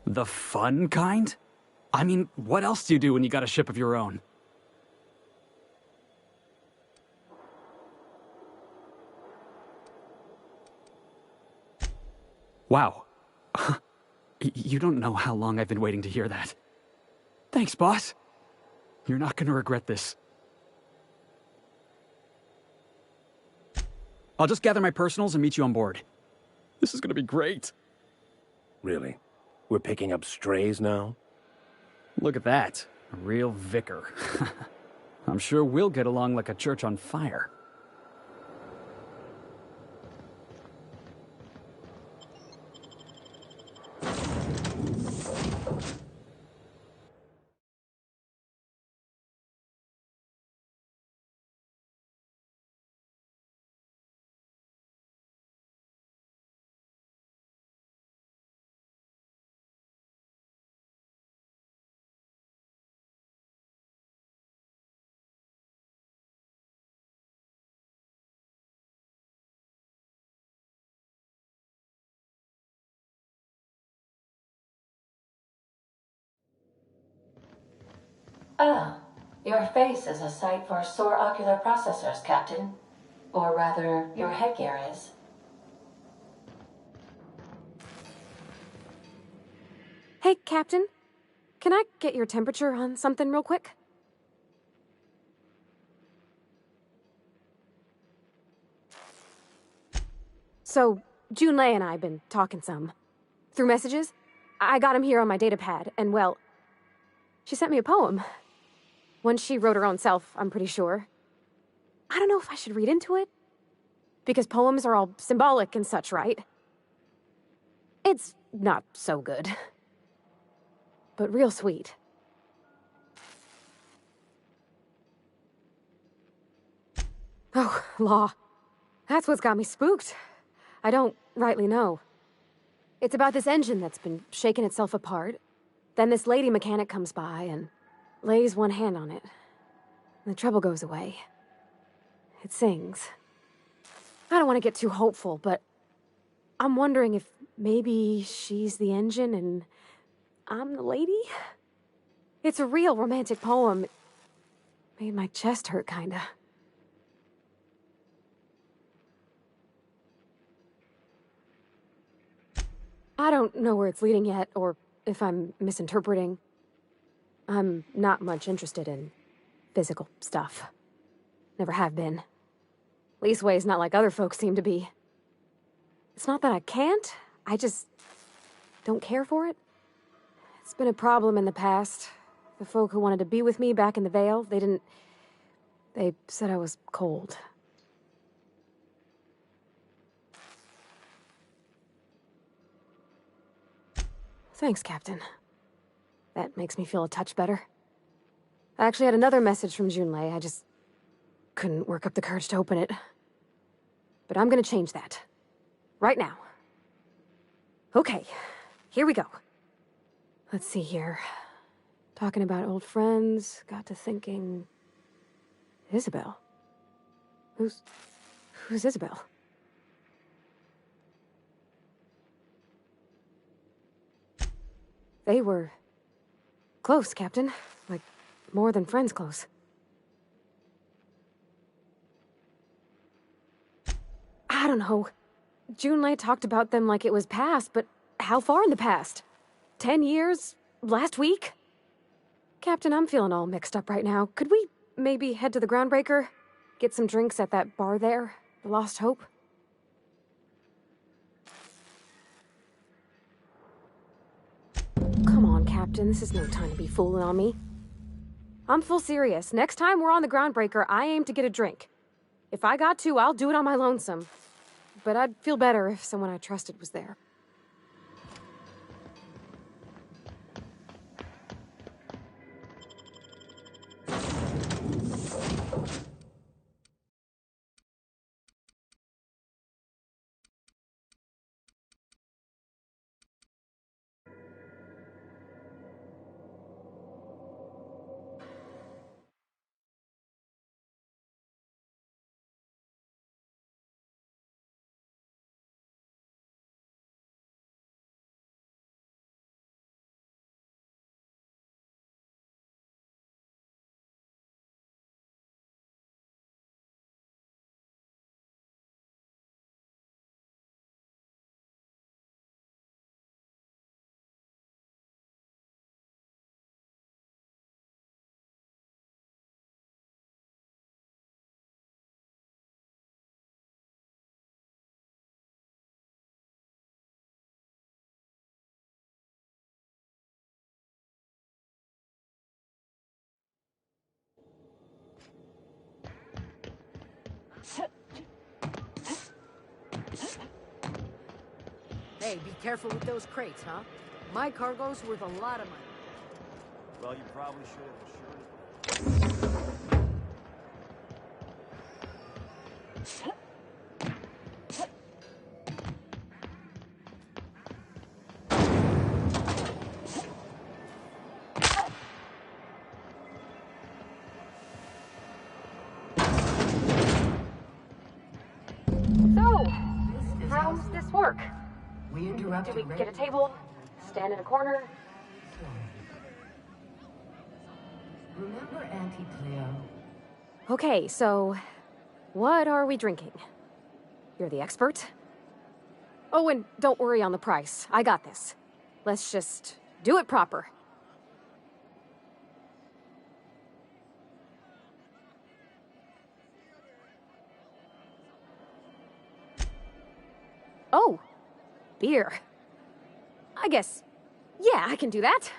The fun kind? I mean, what else do you do when you got a ship of your own? Wow. You don't know how long I've been waiting to hear that. Thanks, boss. You're not gonna regret this. I'll just gather my personals and meet you on board. This is gonna be great. Really? We're picking up strays now? Look at that. A real vicar. I'm sure we'll get along like a church on fire. Ah, your face is a sight for sore ocular processors, Captain. Or rather, your headgear is. Hey, Captain. Can I get your temperature on something real quick? So, Junlei and I have been talking some. Through messages? I got him here on my datapad, and well, she sent me a poem. One she wrote her own self, I'm pretty sure. I don't know if I should read into it. Because poems are all symbolic and such, right? It's not so good. But real sweet. Oh, law. That's what's got me spooked. I don't rightly know. It's about this engine that's been shaking itself apart. Then this lady mechanic comes by and lays one hand on it. The trouble goes away. It sings. I don't want to get too hopeful, but I'm wondering if maybe she's the engine and I'm the lady? It's a real romantic poem. It made my chest hurt, kinda. I don't know where it's leading yet, or if I'm misinterpreting. I'm not much interested in physical stuff. Never have been. Leastways, not like other folks seem to be. It's not that I can't, I just don't care for it. It's been a problem in the past. The folk who wanted to be with me back in the Vale, they said I was cold. Thanks, Captain. That makes me feel a touch better. I actually had another message from Junlei. I just couldn't work up the courage to open it. But I'm gonna change that. Right now. Okay, here we go. Let's see here. Talking about old friends, got to thinking... Isabel? Who's Isabel? Close, Captain. Like, more than friends close. I don't know. Junlei talked about them like it was past, but how far in the past? 10 years? Last week? Captain, I'm feeling all mixed up right now. Could we maybe head to the Groundbreaker? Get some drinks at that bar there? The Lost Hope? Come on, Captain. This is no time to be fooling on me. I'm full serious. Next time we're on the Groundbreaker, I aim to get a drink. If I got to, I'll do it on my lonesome. But I'd feel better if someone I trusted was there. Hey, be careful with those crates, huh? My cargo's worth a lot of money. Well, you probably should have assured us. So, how's this work? We interrupted. Do we get a table? Stand in a corner? Remember Auntie Cleo? Okay, so what are we drinking? You're the expert? Oh, and don't worry on the price. I got this. Let's just do it proper. Oh, beer. I guess, yeah, I can do that.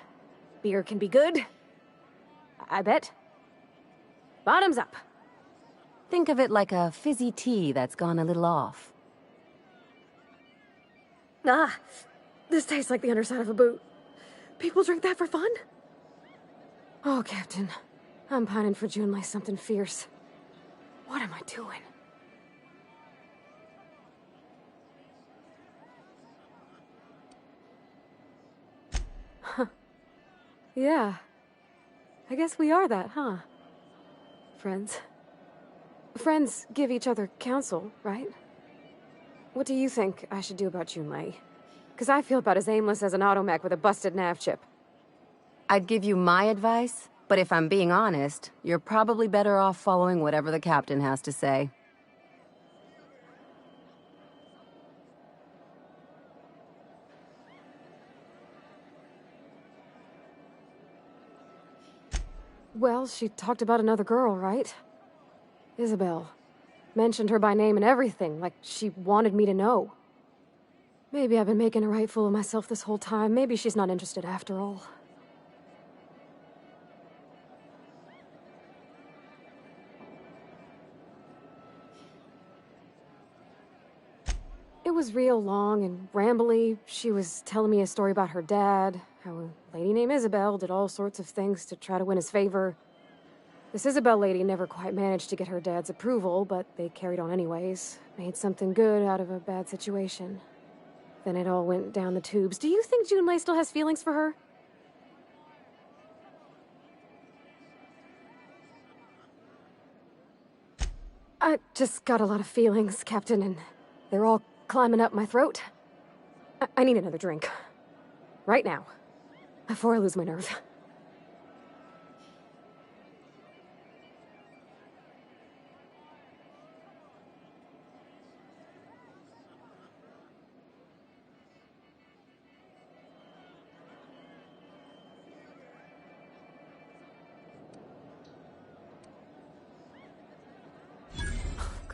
Beer can be good. I bet. Bottoms up. Think of it like a fizzy tea that's gone a little off. Ah, this tastes like the underside of a boot. People drink that for fun? Oh, Captain, I'm pining for Junlei something fierce. What am I doing? Huh. Yeah. I guess we are that, huh? Friends. Friends give each other counsel, right? What do you think I should do about Junlei? Because I feel about as aimless as an automech with a busted nav chip. I'd give you my advice, but if I'm being honest, you're probably better off following whatever the captain has to say. Well, she talked about another girl, right? Isabel. Mentioned her by name and everything, like she wanted me to know. Maybe I've been making a right fool of myself this whole time. Maybe she's not interested after all. It was real long and rambly. She was telling me a story about her dad, how a lady named Isabel did all sorts of things to try to win his favor. This Isabel lady never quite managed to get her dad's approval, but they carried on anyways. Made something good out of a bad situation. Then it all went down the tubes. Do you think Junlei still has feelings for her? I just got a lot of feelings, Captain, and they're all climbing up my throat. I need another drink. Right now. Before I lose my nerve.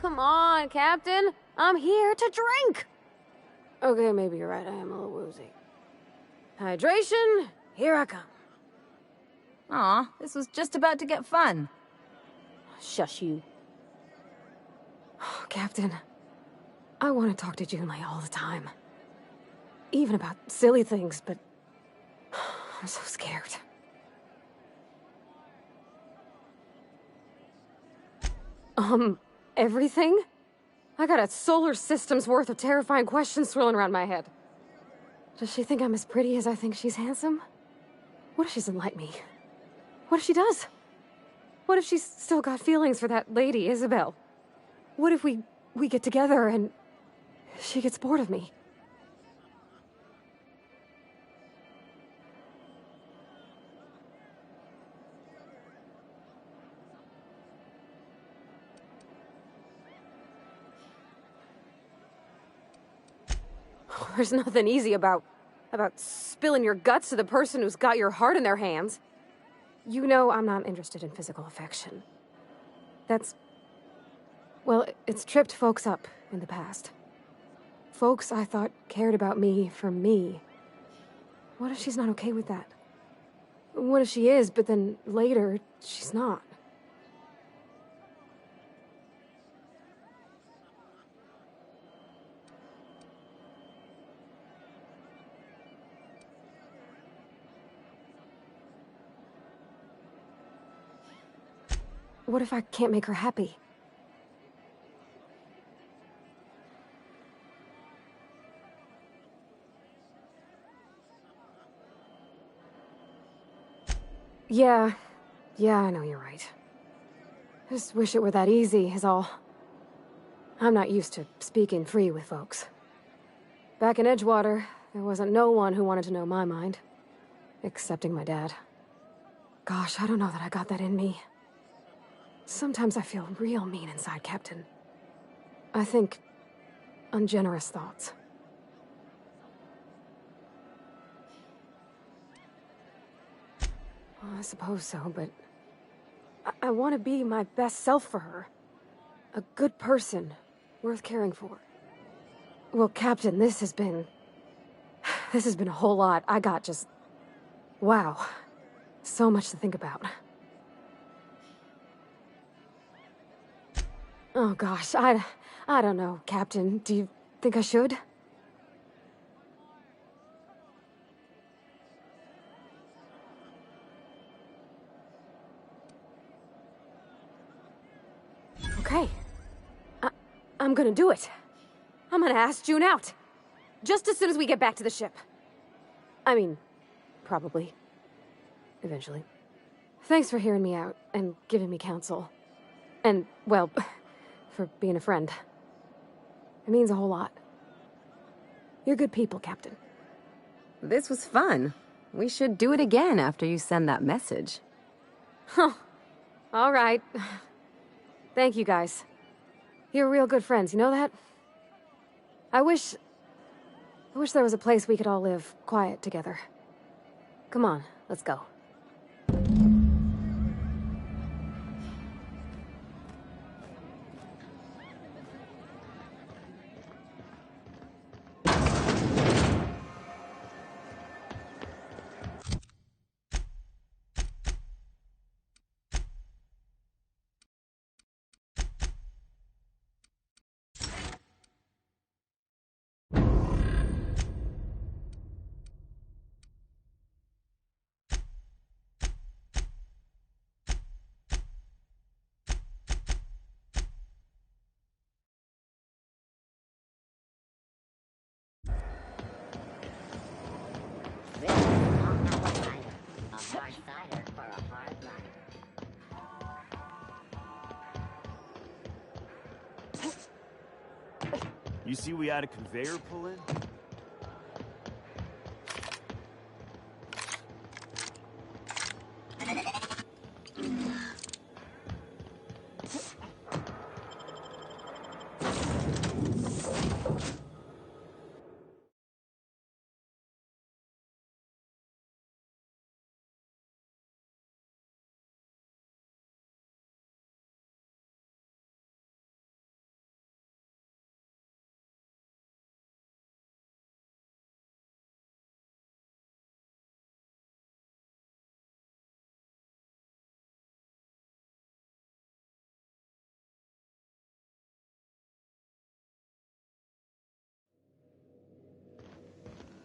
come on, Captain. I'm here to drink. Okay, maybe you're right. I am a little woozy. Hydration, here I come. Aw, this was just about to get fun. Shush you. Captain, I want to talk to Junlei all the time. Even about silly things, but I'm so scared. Everything? I got a solar system's worth of terrifying questions swirling around my head. Does she think I'm as pretty as I think she's handsome? What if she doesn't like me? What if she does? What if she's still got feelings for that lady, Isabel? What if we get together and she gets bored of me? There's nothing easy about spilling your guts to the person who's got your heart in their hands. You know I'm not interested in physical affection. Well, it's tripped folks up in the past. Folks I thought cared about me for me. What if she's not okay with that? What if she is, but then later, she's not? What if I can't make her happy? Yeah, I know you're right. I just wish it were that easy, is all. I'm not used to speaking free with folks. Back in Edgewater, there wasn't no one who wanted to know my mind. Excepting my dad. Gosh, I don't know that I got that in me. Sometimes I feel real mean inside, Captain. I think ungenerous thoughts. Well, I suppose so, but I want to be my best self for her. A good person, worth caring for. Well, Captain, this has been a whole lot. I got just... wow. So much to think about. Oh gosh, I don't know, Captain. Do you think I should? Okay. I'm gonna do it. I'm gonna ask June out. Just as soon as we get back to the ship. I mean, probably. Eventually. Thanks for hearing me out and giving me counsel. And, well, for being a friend. It means a whole lot. You're good people, Captain. This was fun. We should do it again after you send that message. Huh. All right. Thank you, guys. You're real good friends, you know that? I wish there was a place we could all live quiet together. Come on, let's go. This is Long Apple Cider. A hard cider for a hard life. You see we had a conveyor pull in?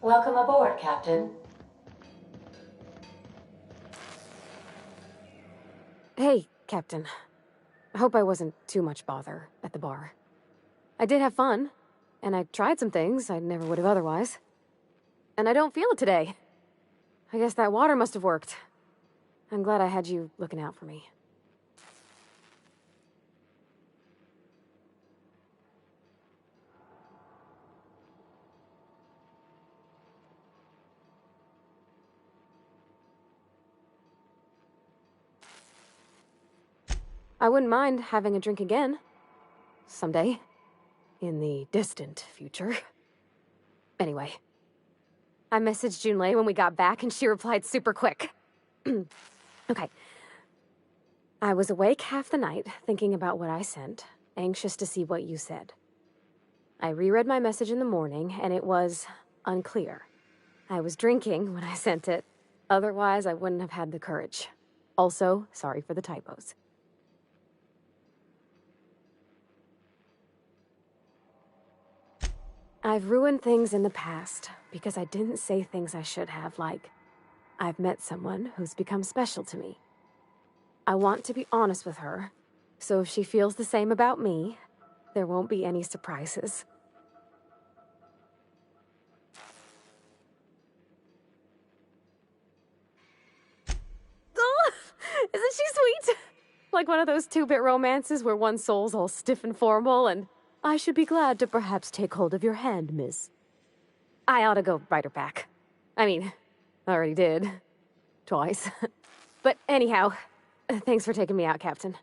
Welcome aboard, Captain. Hey, Captain. I hope I wasn't too much bother at the bar. I did have fun, and I tried some things I never would have otherwise. And I don't feel it today. I guess that water must have worked. I'm glad I had you looking out for me. I wouldn't mind having a drink again. Someday. In the distant future. Anyway. I messaged Junlei when we got back and she replied super quick. Okay. I was awake half the night, thinking about what I sent, anxious to see what you said. I reread my message in the morning, and it was unclear. I was drinking when I sent it. Otherwise, I wouldn't have had the courage. Also, sorry for the typos. I've ruined things in the past because I didn't say things I should have, like, I've met someone who's become special to me. I want to be honest with her, so if she feels the same about me, there won't be any surprises. Oh, isn't she sweet? Like one of those two-bit romances where one soul's all stiff and formal and, I should be glad to perhaps take hold of your hand, miss. I ought to go write her back. I mean, I already did. Twice. But anyhow, thanks for taking me out, Captain.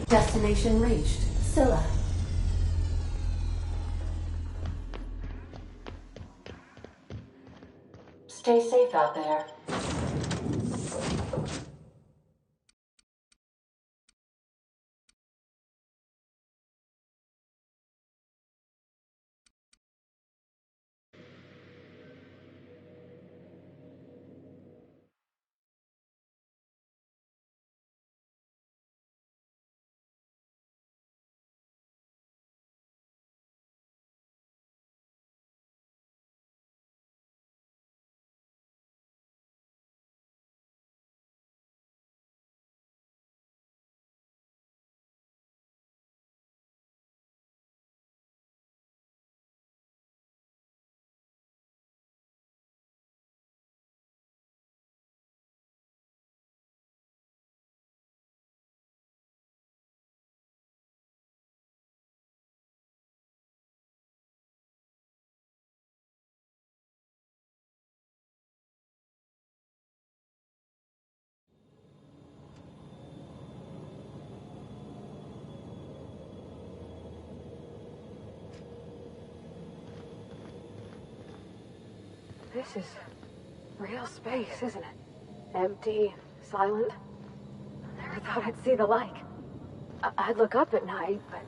Destination reached. Scylla. Stay safe out there. This is real space, isn't it? Empty, silent. I never thought I'd see the like. I'd look up at night, but...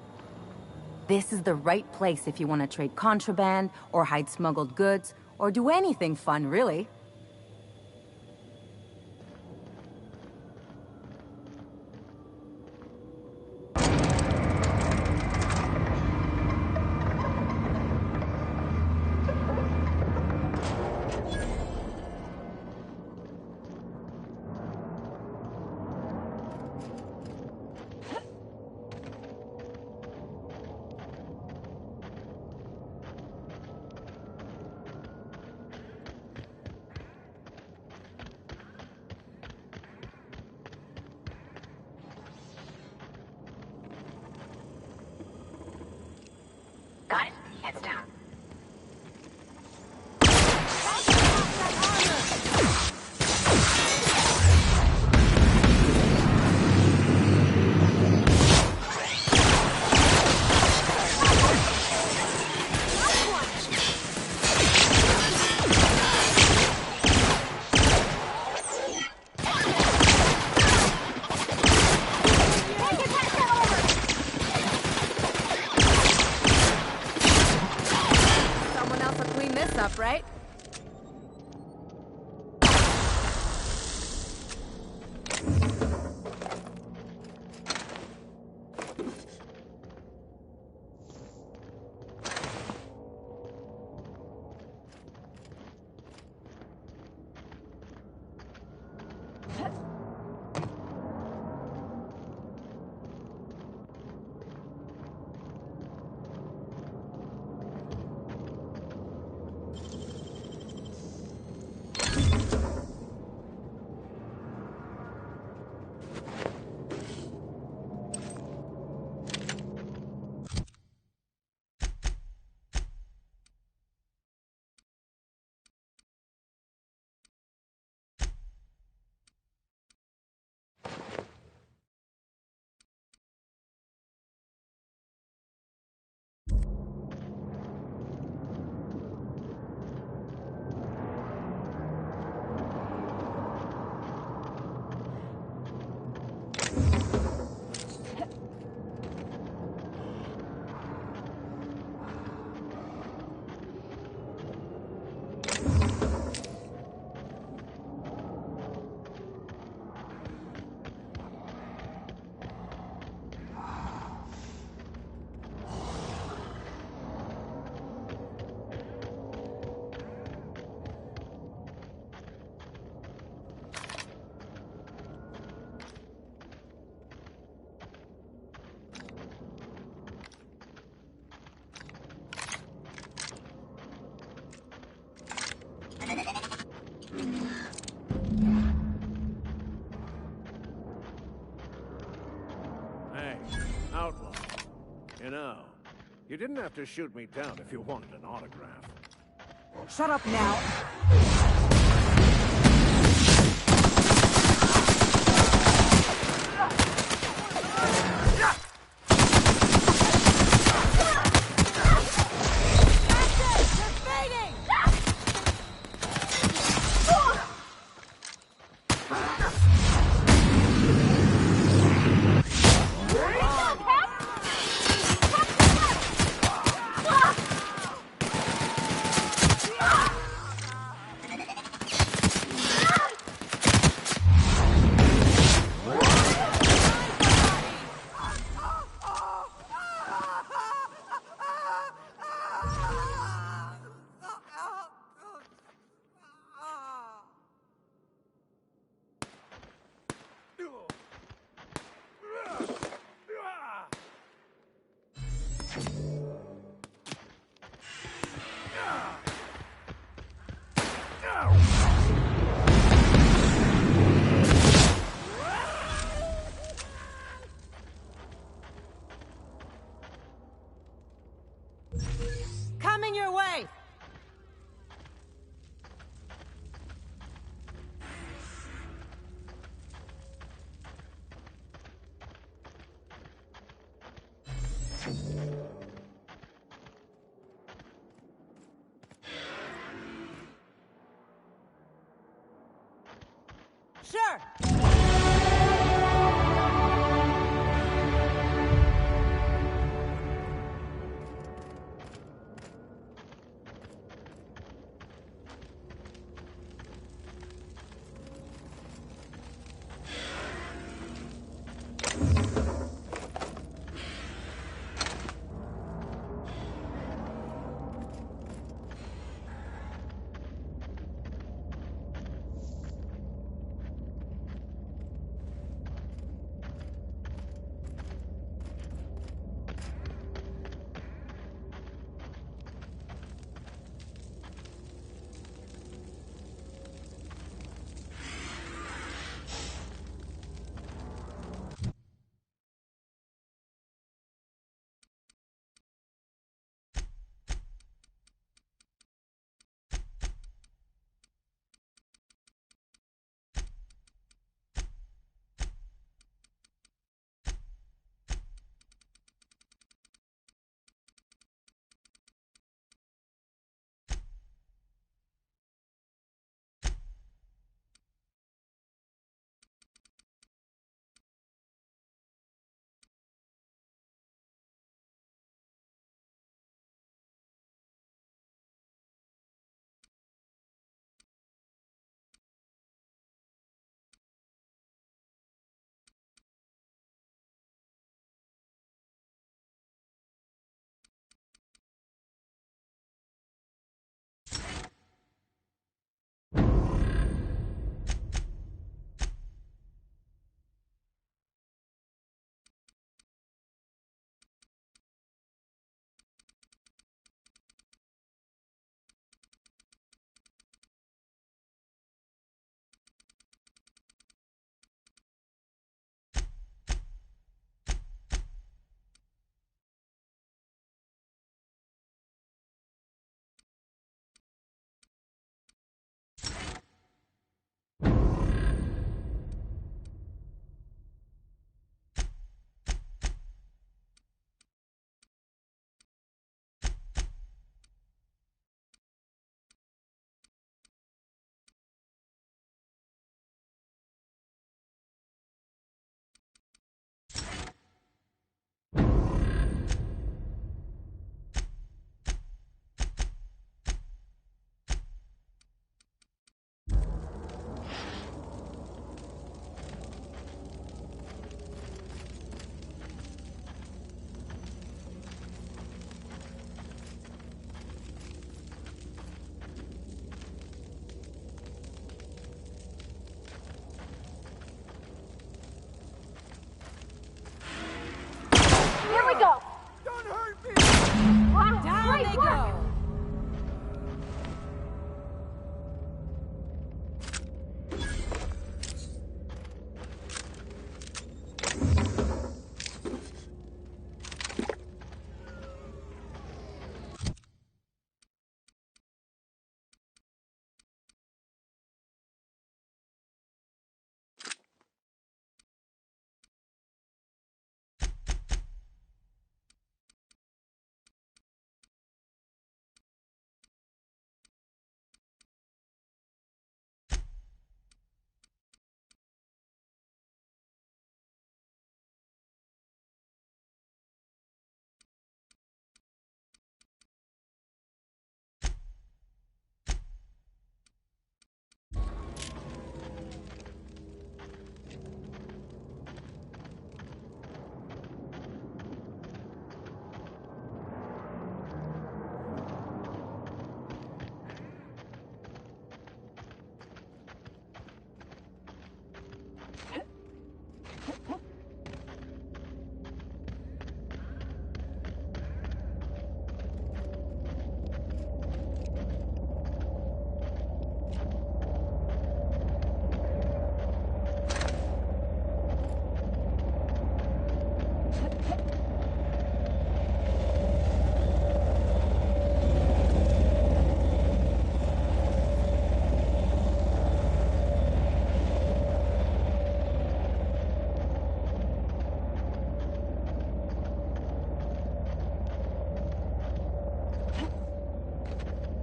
This is the right place if you want to trade contraband, or hide smuggled goods, or do anything fun, really. Got it. Heads down. Someone else will clean this up, right? Hey, outlaw. You know, you didn't have to shoot me down if you wanted an autograph. Shut up now. Coming your way! Sure.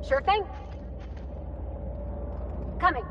Sure thing. Coming.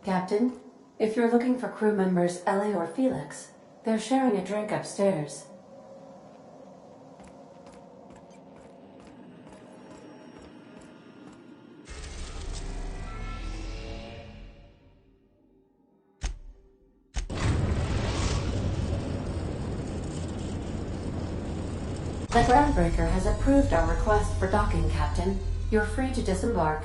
Captain, if you're looking for crew members Ellie or Felix, they're sharing a drink upstairs. The Groundbreaker has approved our request for docking, Captain. You're free to disembark.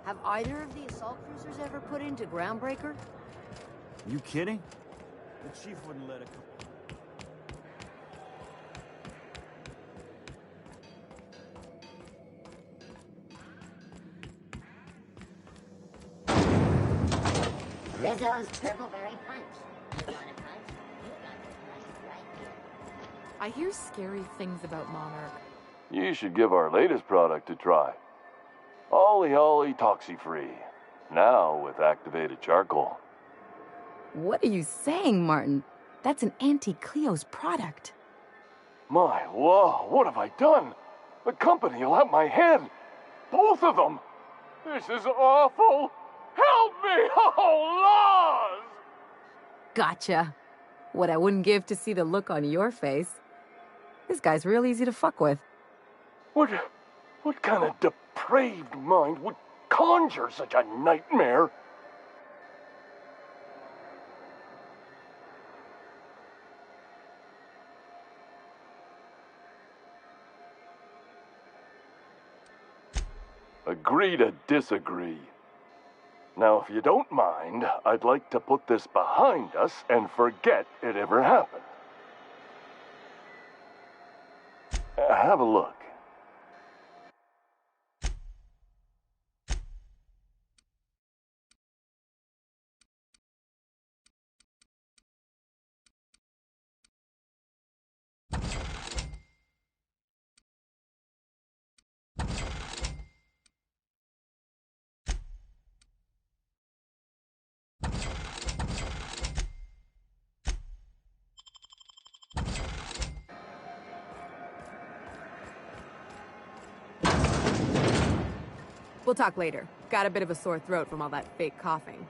Have either of the assault cruisers ever put into Groundbreaker? You kidding? The chief wouldn't let it come. Rizzo's Purpleberry Punch. You want a punch? You got the punch right here. I hear scary things about Monarch. You should give our latest product a try. Ollie Ollie Toxi-Free. Now with activated charcoal. What are you saying, Martin? That's an Auntie Cleo's product. My, whoa, what have I done? The company will have my head. Both of them. This is awful. Help me! Oh, Laws! Gotcha. What I wouldn't give to see the look on your face. This guy's real easy to fuck with. What kind of depraved mind would conjure such a nightmare? Agree to disagree. Now, if you don't mind, I'd like to put this behind us and forget it ever happened. Have a look. We'll talk later. Got a bit of a sore throat from all that fake coughing.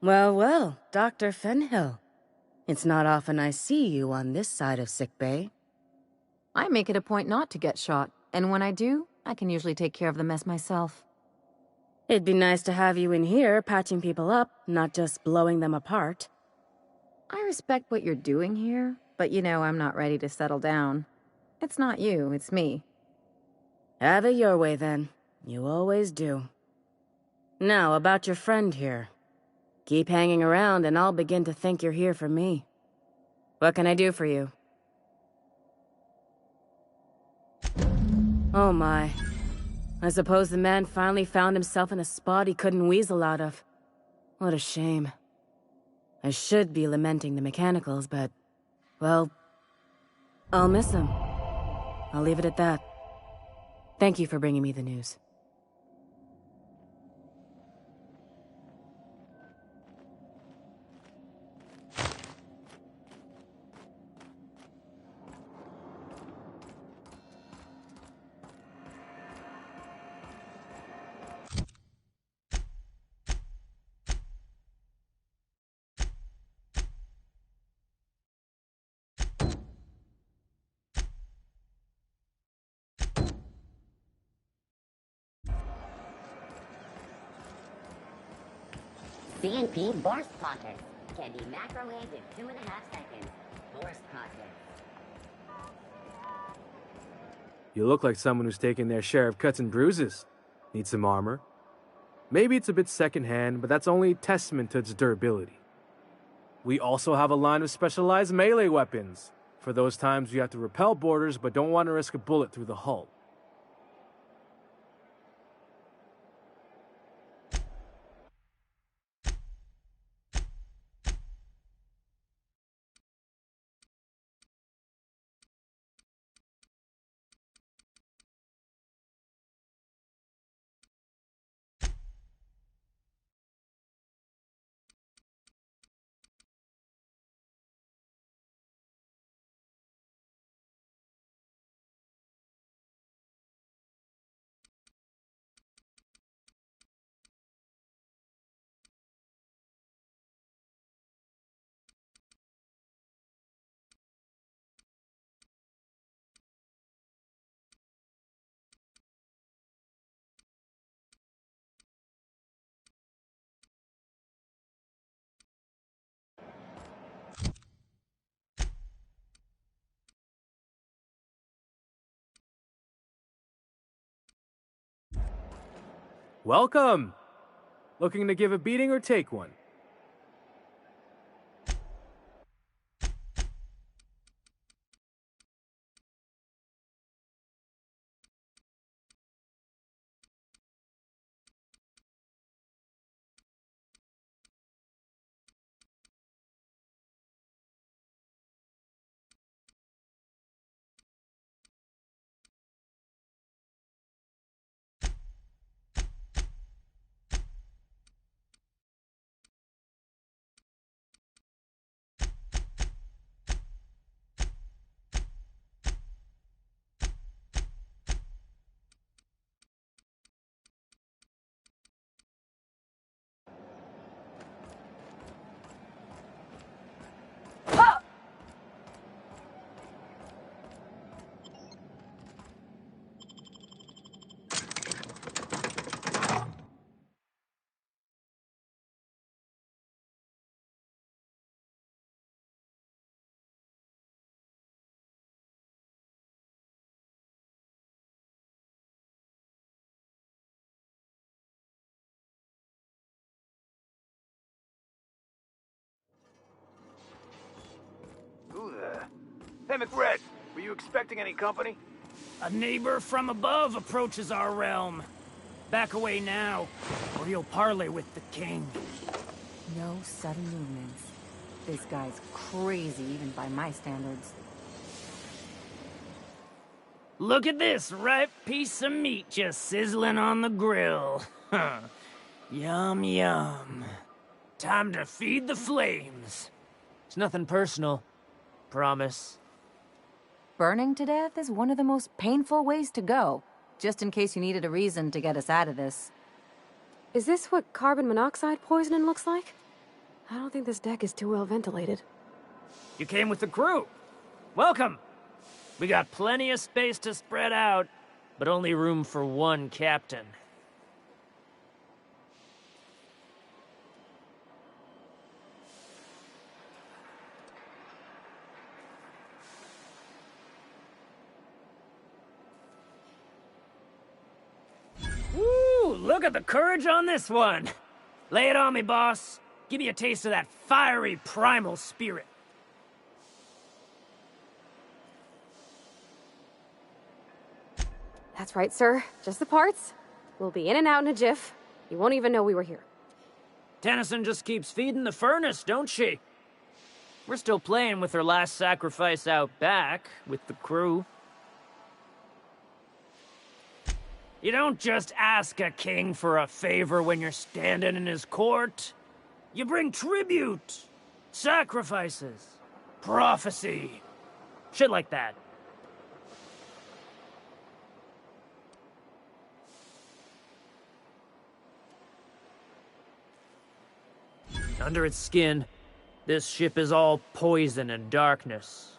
Well, well, Dr. Fenhill. It's not often I see you on this side of sickbay. I make it a point not to get shot, and when I do, I can usually take care of the mess myself. It'd be nice to have you in here patching people up, not just blowing them apart. I respect what you're doing here, but you know I'm not ready to settle down. It's not you, it's me. Have it your way, then. You always do. Now, about your friend here. Keep hanging around and I'll begin to think you're here for me. What can I do for you? Oh my. I suppose the man finally found himself in a spot he couldn't weasel out of. What a shame. I should be lamenting the mechanicals, but... well... I'll miss him. I'll leave it at that. Thank you for bringing me the news. CNP Borscht Potter can be microwaved in 2.5 seconds. Borscht Potter. You look like someone who's taken their share of cuts and bruises. Need some armor? Maybe it's a bit secondhand, but that's only testament to its durability. We also have a line of specialized melee weapons, for those times you have to repel boarders but don't want to risk a bullet through the hull. Welcome! Looking to give a beating or take one? Who the... Hey, McRed, were you expecting any company? A neighbor from above approaches our realm. Back away now, or you'll parley with the king. No sudden movements. This guy's crazy, even by my standards. Look at this ripe piece of meat just sizzling on the grill. Yum, yum. Time to feed the flames. It's nothing personal. Promise. Burning to death is one of the most painful ways to go, just in case you needed a reason to get us out of this. Is this what carbon monoxide poisoning looks like? I don't think this deck is too well ventilated. You came with the crew. Welcome. We got plenty of space to spread out, but only room for one captain. Woo! Look at the courage on this one. Lay it on me, boss. Give me a taste of that fiery primal spirit. That's right, sir. Just the parts. We'll be in and out in a jiff. You won't even know we were here. Tennyson just keeps feeding the furnace, don't she? We're still playing with her last sacrifice out back with the crew. You don't just ask a king for a favor when you're standing in his court. You bring tribute, sacrifices, prophecy, shit like that. Under its skin, this ship is all poison and darkness.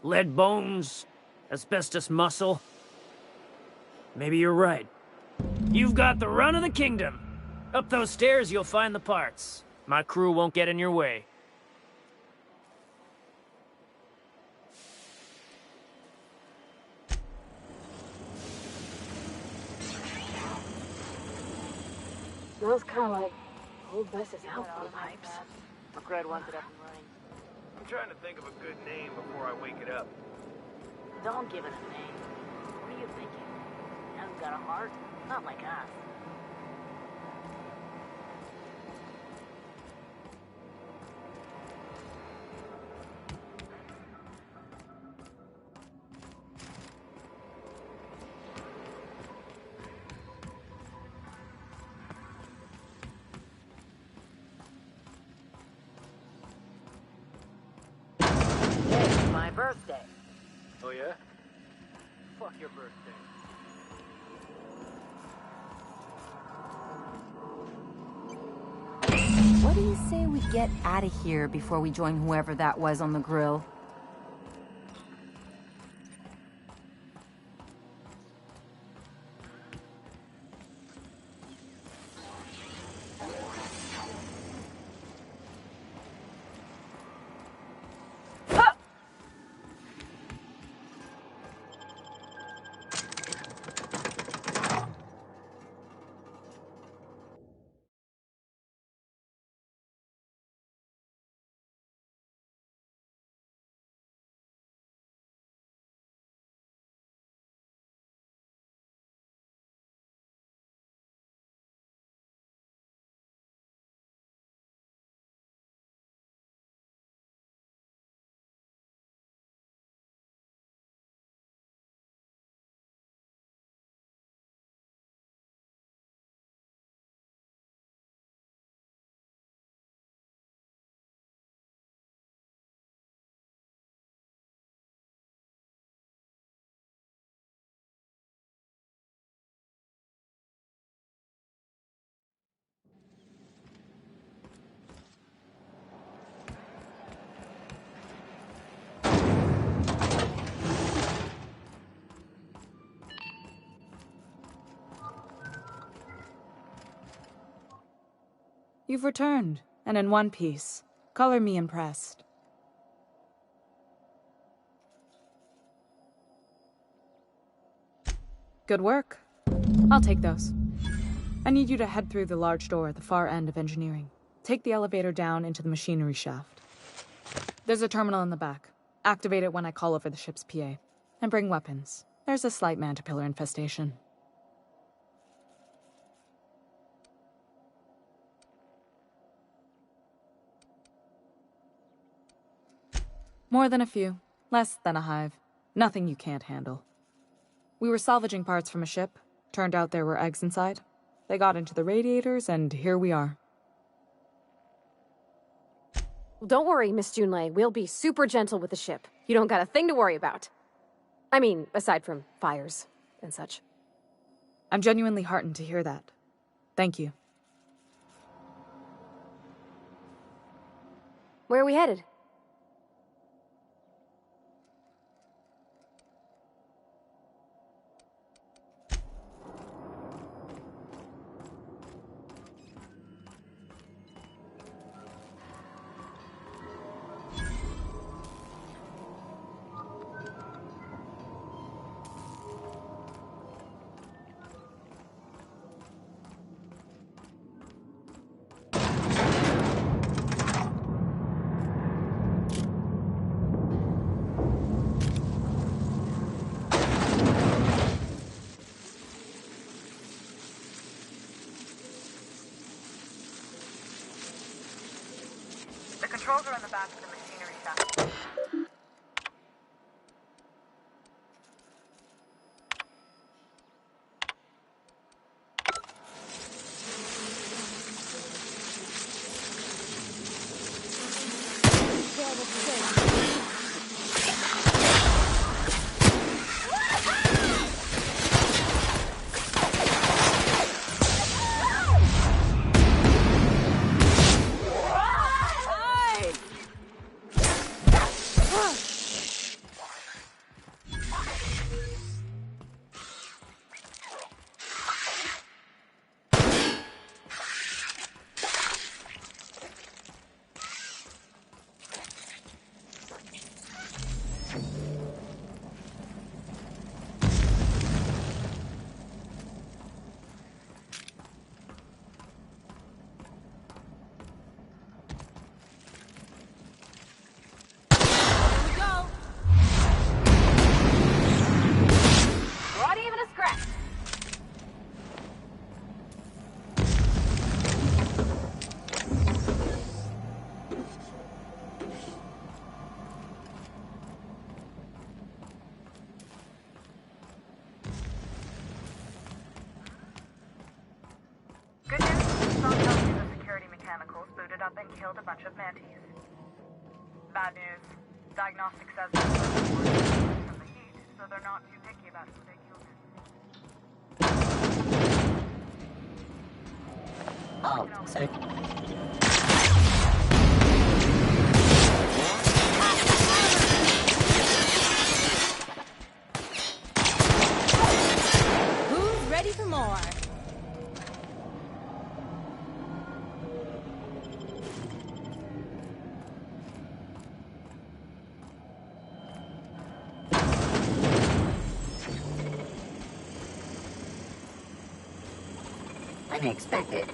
Lead bones, asbestos muscle. Maybe you're right. You've got the run of the kingdom. Up those stairs, you'll find the parts. My crew won't get in your way. Smells kind of like old Bess's outflow pipes. McRed wants it up and running. I'm trying to think of a good name before I wake it up. Don't give it a name. What are you thinking? He hasn't got a heart? Not like us. It's my birthday. Oh, yeah? Fuck your birthday. What do you say we get out of here before we join whoever that was on the grill? You've returned, and in one piece. Color me impressed. Good work. I'll take those. I need you to head through the large door at the far end of engineering. Take the elevator down into the machinery shaft. There's a terminal in the back. Activate it when I call over the ship's PA. And bring weapons. There's a slight Mantipillar infestation. More than a few. Less than a hive. Nothing you can't handle. We were salvaging parts from a ship. Turned out there were eggs inside. They got into the radiators, and here we are. Don't worry, Miss Junlei. We'll be super gentle with the ship. You don't got a thing to worry about. I mean, aside from fires and such. I'm genuinely heartened to hear that. Thank you. Where are we headed? The controls are in the back of the machinery shaft. then killed a bunch of mantis. Bad news. Diagnostic says they're from the heat, so they're not too picky about who they kill next. Oh, sorry. Who's ready for more? Unexpected.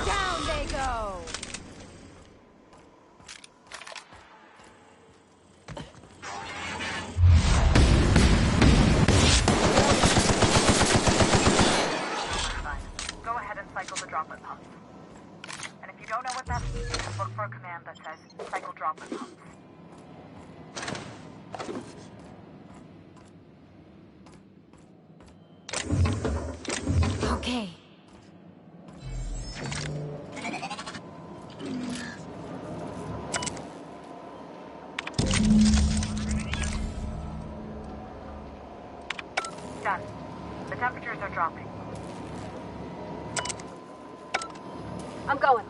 Down they go! Go ahead and cycle the droplet pumps. And if you don't know what that means, look for a command that says cycle droplet pumps. Okay. Done. The temperatures are dropping. I'm going.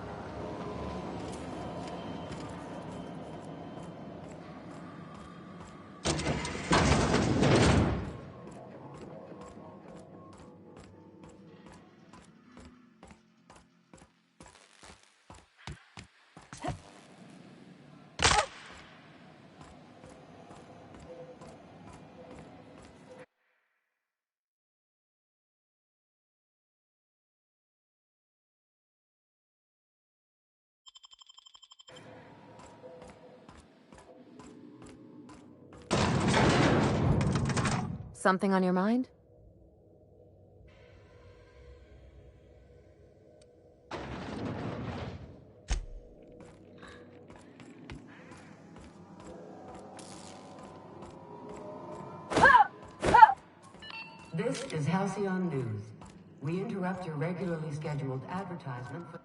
Something on your mind? This is Halcyon News. We interrupt your regularly scheduled advertisement for...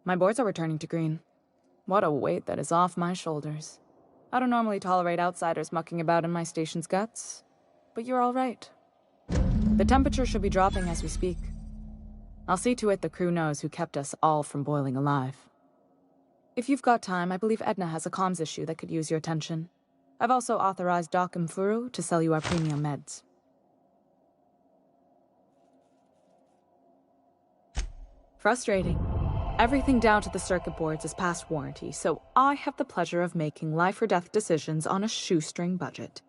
My boards are returning to green. What a weight that is off my shoulders. I don't normally tolerate outsiders mucking about in my station's guts, but you're all right. The temperature should be dropping as we speak. I'll see to it the crew knows who kept us all from boiling alive. If you've got time, I believe Edna has a comms issue that could use your attention. I've also authorized Doc and Furu to sell you our premium meds. Frustrating. Everything down to the circuit boards is past warranty, so I have the pleasure of making life-or-death decisions on a shoestring budget.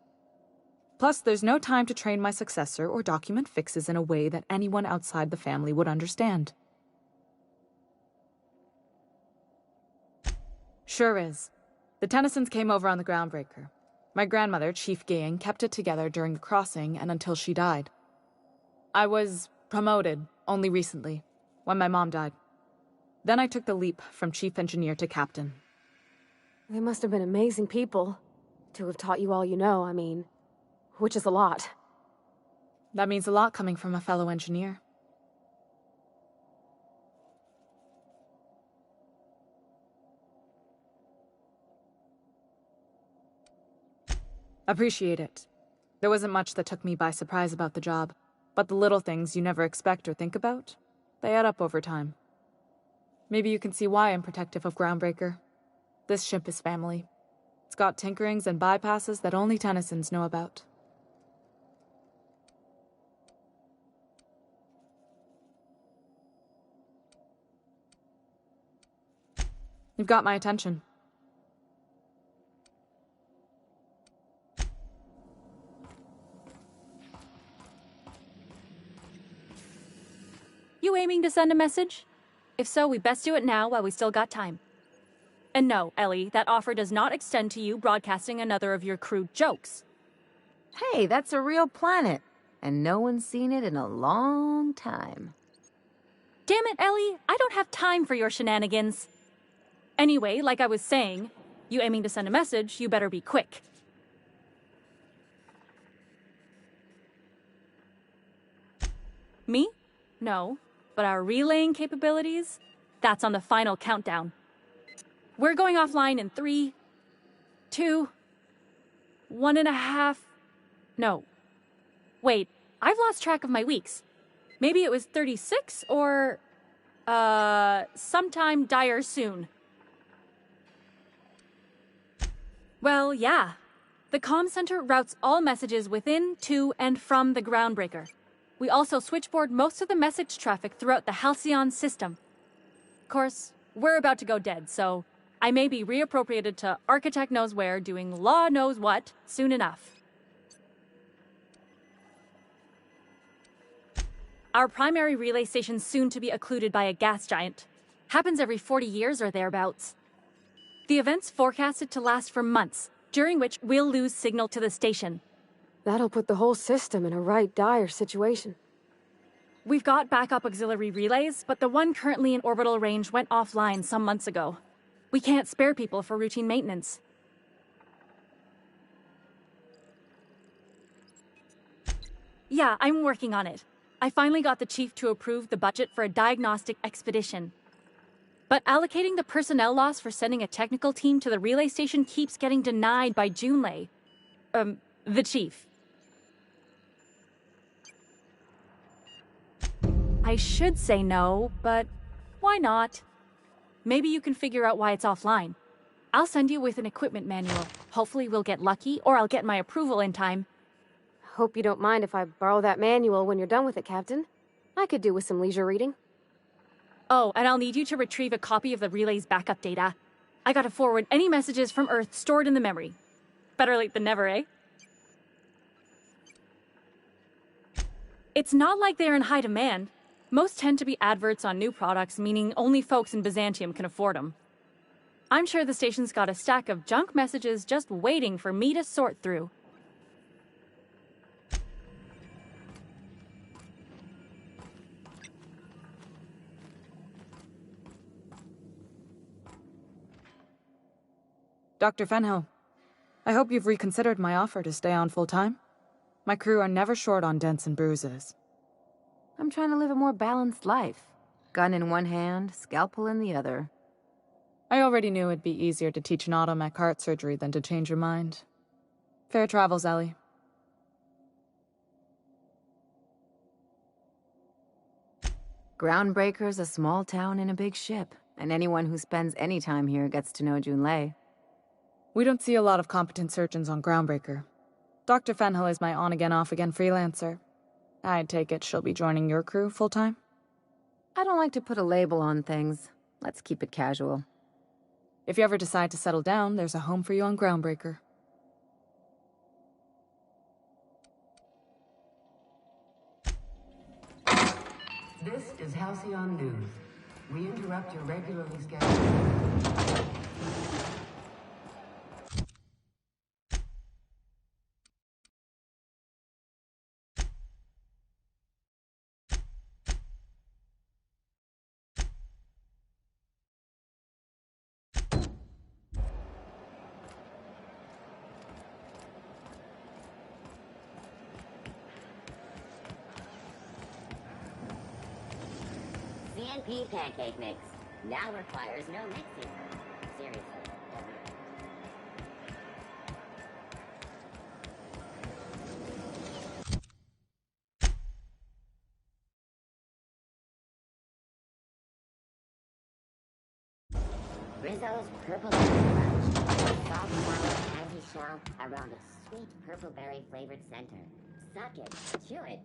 Plus, there's no time to train my successor or document fixes in a way that anyone outside the family would understand. Sure is. The Tennysons came over on the Groundbreaker. My grandmother, Chief Gaying, kept it together during the crossing and until she died. I was promoted only recently, when my mom died. Then I took the leap from chief engineer to captain. They must have been amazing people to have taught you all you know, I mean, which is a lot. That means a lot coming from a fellow engineer. Appreciate it. There wasn't much that took me by surprise about the job, but the little things you never expect or think about, they add up over time. Maybe you can see why I'm protective of Groundbreaker. This ship is family. It's got tinkerings and bypasses that only Tennysons know about. You've got my attention. You aiming to send a message? If so, we best do it now while we still got time. And no, Ellie, that offer does not extend to you broadcasting another of your crude jokes. Hey, that's a real planet, and no one's seen it in a long time. Damn it, Ellie, I don't have time for your shenanigans. Anyway, like I was saying, you aiming to send a message, you better be quick. Me? No. But our relaying capabilities? That's on the final countdown. We're going offline in 3, 2, 1.5... No. Wait, I've lost track of my weeks. Maybe it was 36 or... sometime dire soon. Well, yeah. The comm center routes all messages within, to, and from the Groundbreaker. We also switchboard most of the message traffic throughout the Halcyon system. Of course, we're about to go dead, so I may be reappropriated to Architect knows where, doing law knows what, soon enough. Our primary relay station's soon to be occluded by a gas giant. Happens every 40 years or thereabouts. The event's forecasted to last for months, during which we'll lose signal to the station. That'll put the whole system in a right dire situation. We've got backup auxiliary relays, but the one currently in orbital range went offline some months ago. We can't spare people for routine maintenance. Yeah, I'm working on it. I finally got the chief to approve the budget for a diagnostic expedition. But allocating the personnel loss for sending a technical team to the relay station keeps getting denied by Junlei. The chief. I should say no, but why not? Maybe you can figure out why it's offline. I'll send you with an equipment manual. Hopefully we'll get lucky, or I'll get my approval in time. Hope you don't mind if I borrow that manual when you're done with it, Captain. I could do with some leisure reading. Oh, and I'll need you to retrieve a copy of the relay's backup data. I gotta forward any messages from Earth stored in the memory. Better late than never, eh? It's not like they're in high demand. Most tend to be adverts on new products, meaning only folks in Byzantium can afford them. I'm sure the station's got a stack of junk messages just waiting for me to sort through. Dr. Fenhill, I hope you've reconsidered my offer to stay on full-time. My crew are never short on dents and bruises. I'm trying to live a more balanced life. Gun in one hand, scalpel in the other. I already knew it'd be easier to teach an automech heart surgery than to change your mind. Fair travels, Ellie. Groundbreaker's a small town in a big ship, and anyone who spends any time here gets to know Junlei. We don't see a lot of competent surgeons on Groundbreaker. Dr. Fenhill is my on-again, off-again freelancer. I take it she'll be joining your crew full-time? I don't like to put a label on things. Let's keep it casual. If you ever decide to settle down, there's a home for you on Groundbreaker. This is Halcyon News. We interrupt your regularly scheduled... CNP pancake mix now requires no mixing. Seriously. Rizzo's Purple Berry Crunch. Soft sour candy shell around a sweet purple berry flavored center. Suck it. Chew it.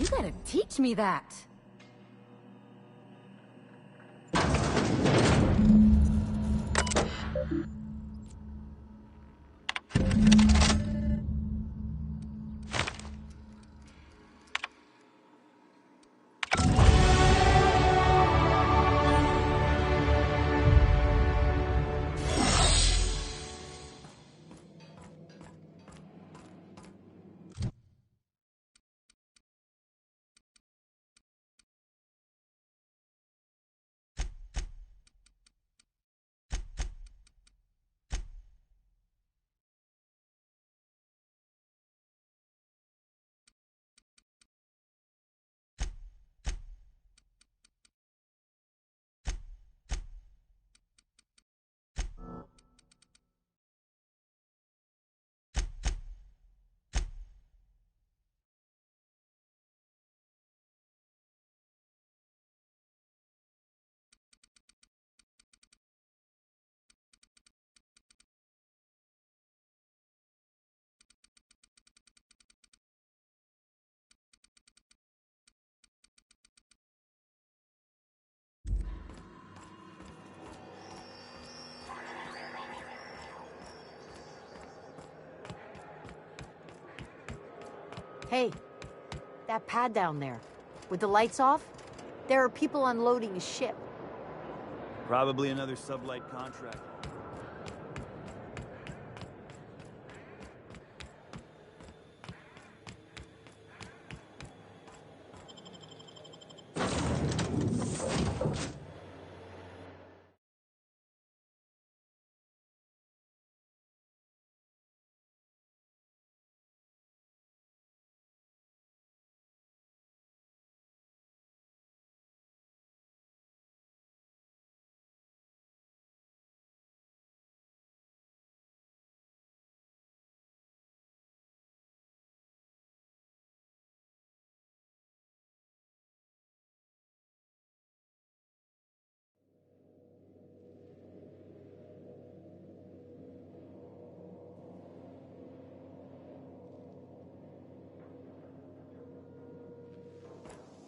gotta teach me that. Hey, that pad down there, with the lights off, there are people unloading a ship. Probably another sublight contract.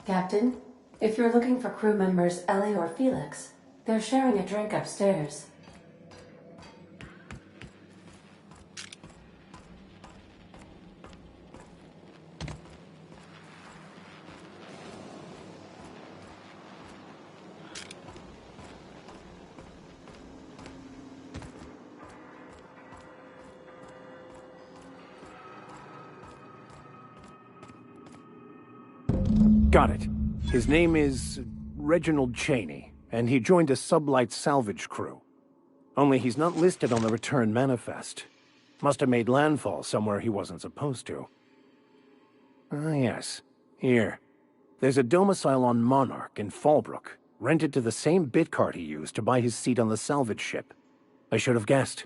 Captain, if you're looking for crew members Ellie or Felix, they're sharing a drink upstairs. Got it. His name is Reginald Cheney, and he joined a sublight salvage crew. Only he's not listed on the return manifest. Must have made landfall somewhere he wasn't supposed to. Ah, yes. Here. There's a domicile on Monarch in Fallbrook, rented to the same bit card he used to buy his seat on the salvage ship. I should have guessed.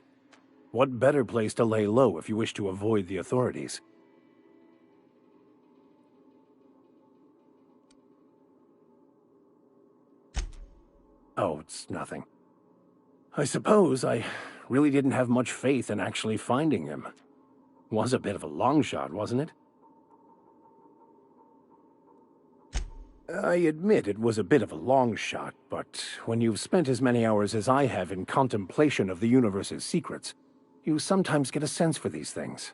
What better place to lay low if you wish to avoid the authorities? Oh, it's nothing. I suppose I really didn't have much faith in actually finding him. Was a bit of a long shot, wasn't it? I admit it was a bit of a long shot, but when you've spent as many hours as I have in contemplation of the universe's secrets, you sometimes get a sense for these things.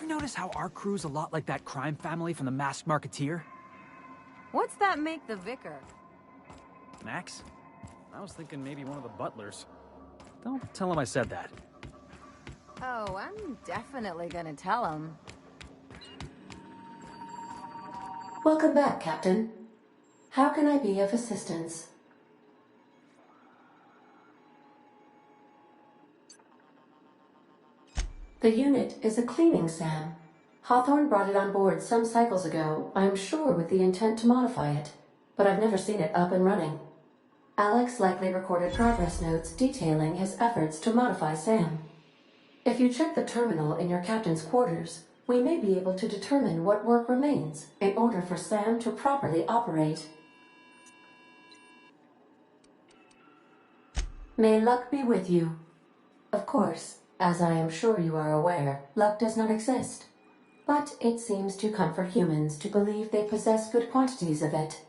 Notice how our crew's a lot like that crime family from The Masked Marketeer? What's that make the vicar? Max? I was thinking maybe one of the butlers. Don't tell him I said that. Oh, I'm definitely gonna tell him. Welcome back, Captain. How can I be of assistance? The unit is a cleaning SAM. Hawthorne brought it on board some cycles ago, I'm sure with the intent to modify it. but I've never seen it up and running. Alex likely recorded progress notes detailing his efforts to modify Sam. If you check the terminal in your captain's quarters, we may be able to determine what work remains in order for Sam to properly operate. May luck be with you. Of course, as I am sure you are aware, luck does not exist. But it seems to comfort humans to believe they possess good quantities of it.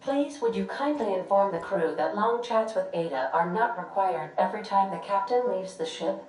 Please, would you kindly inform the crew that long chats with Ada are not required every time the captain leaves the ship?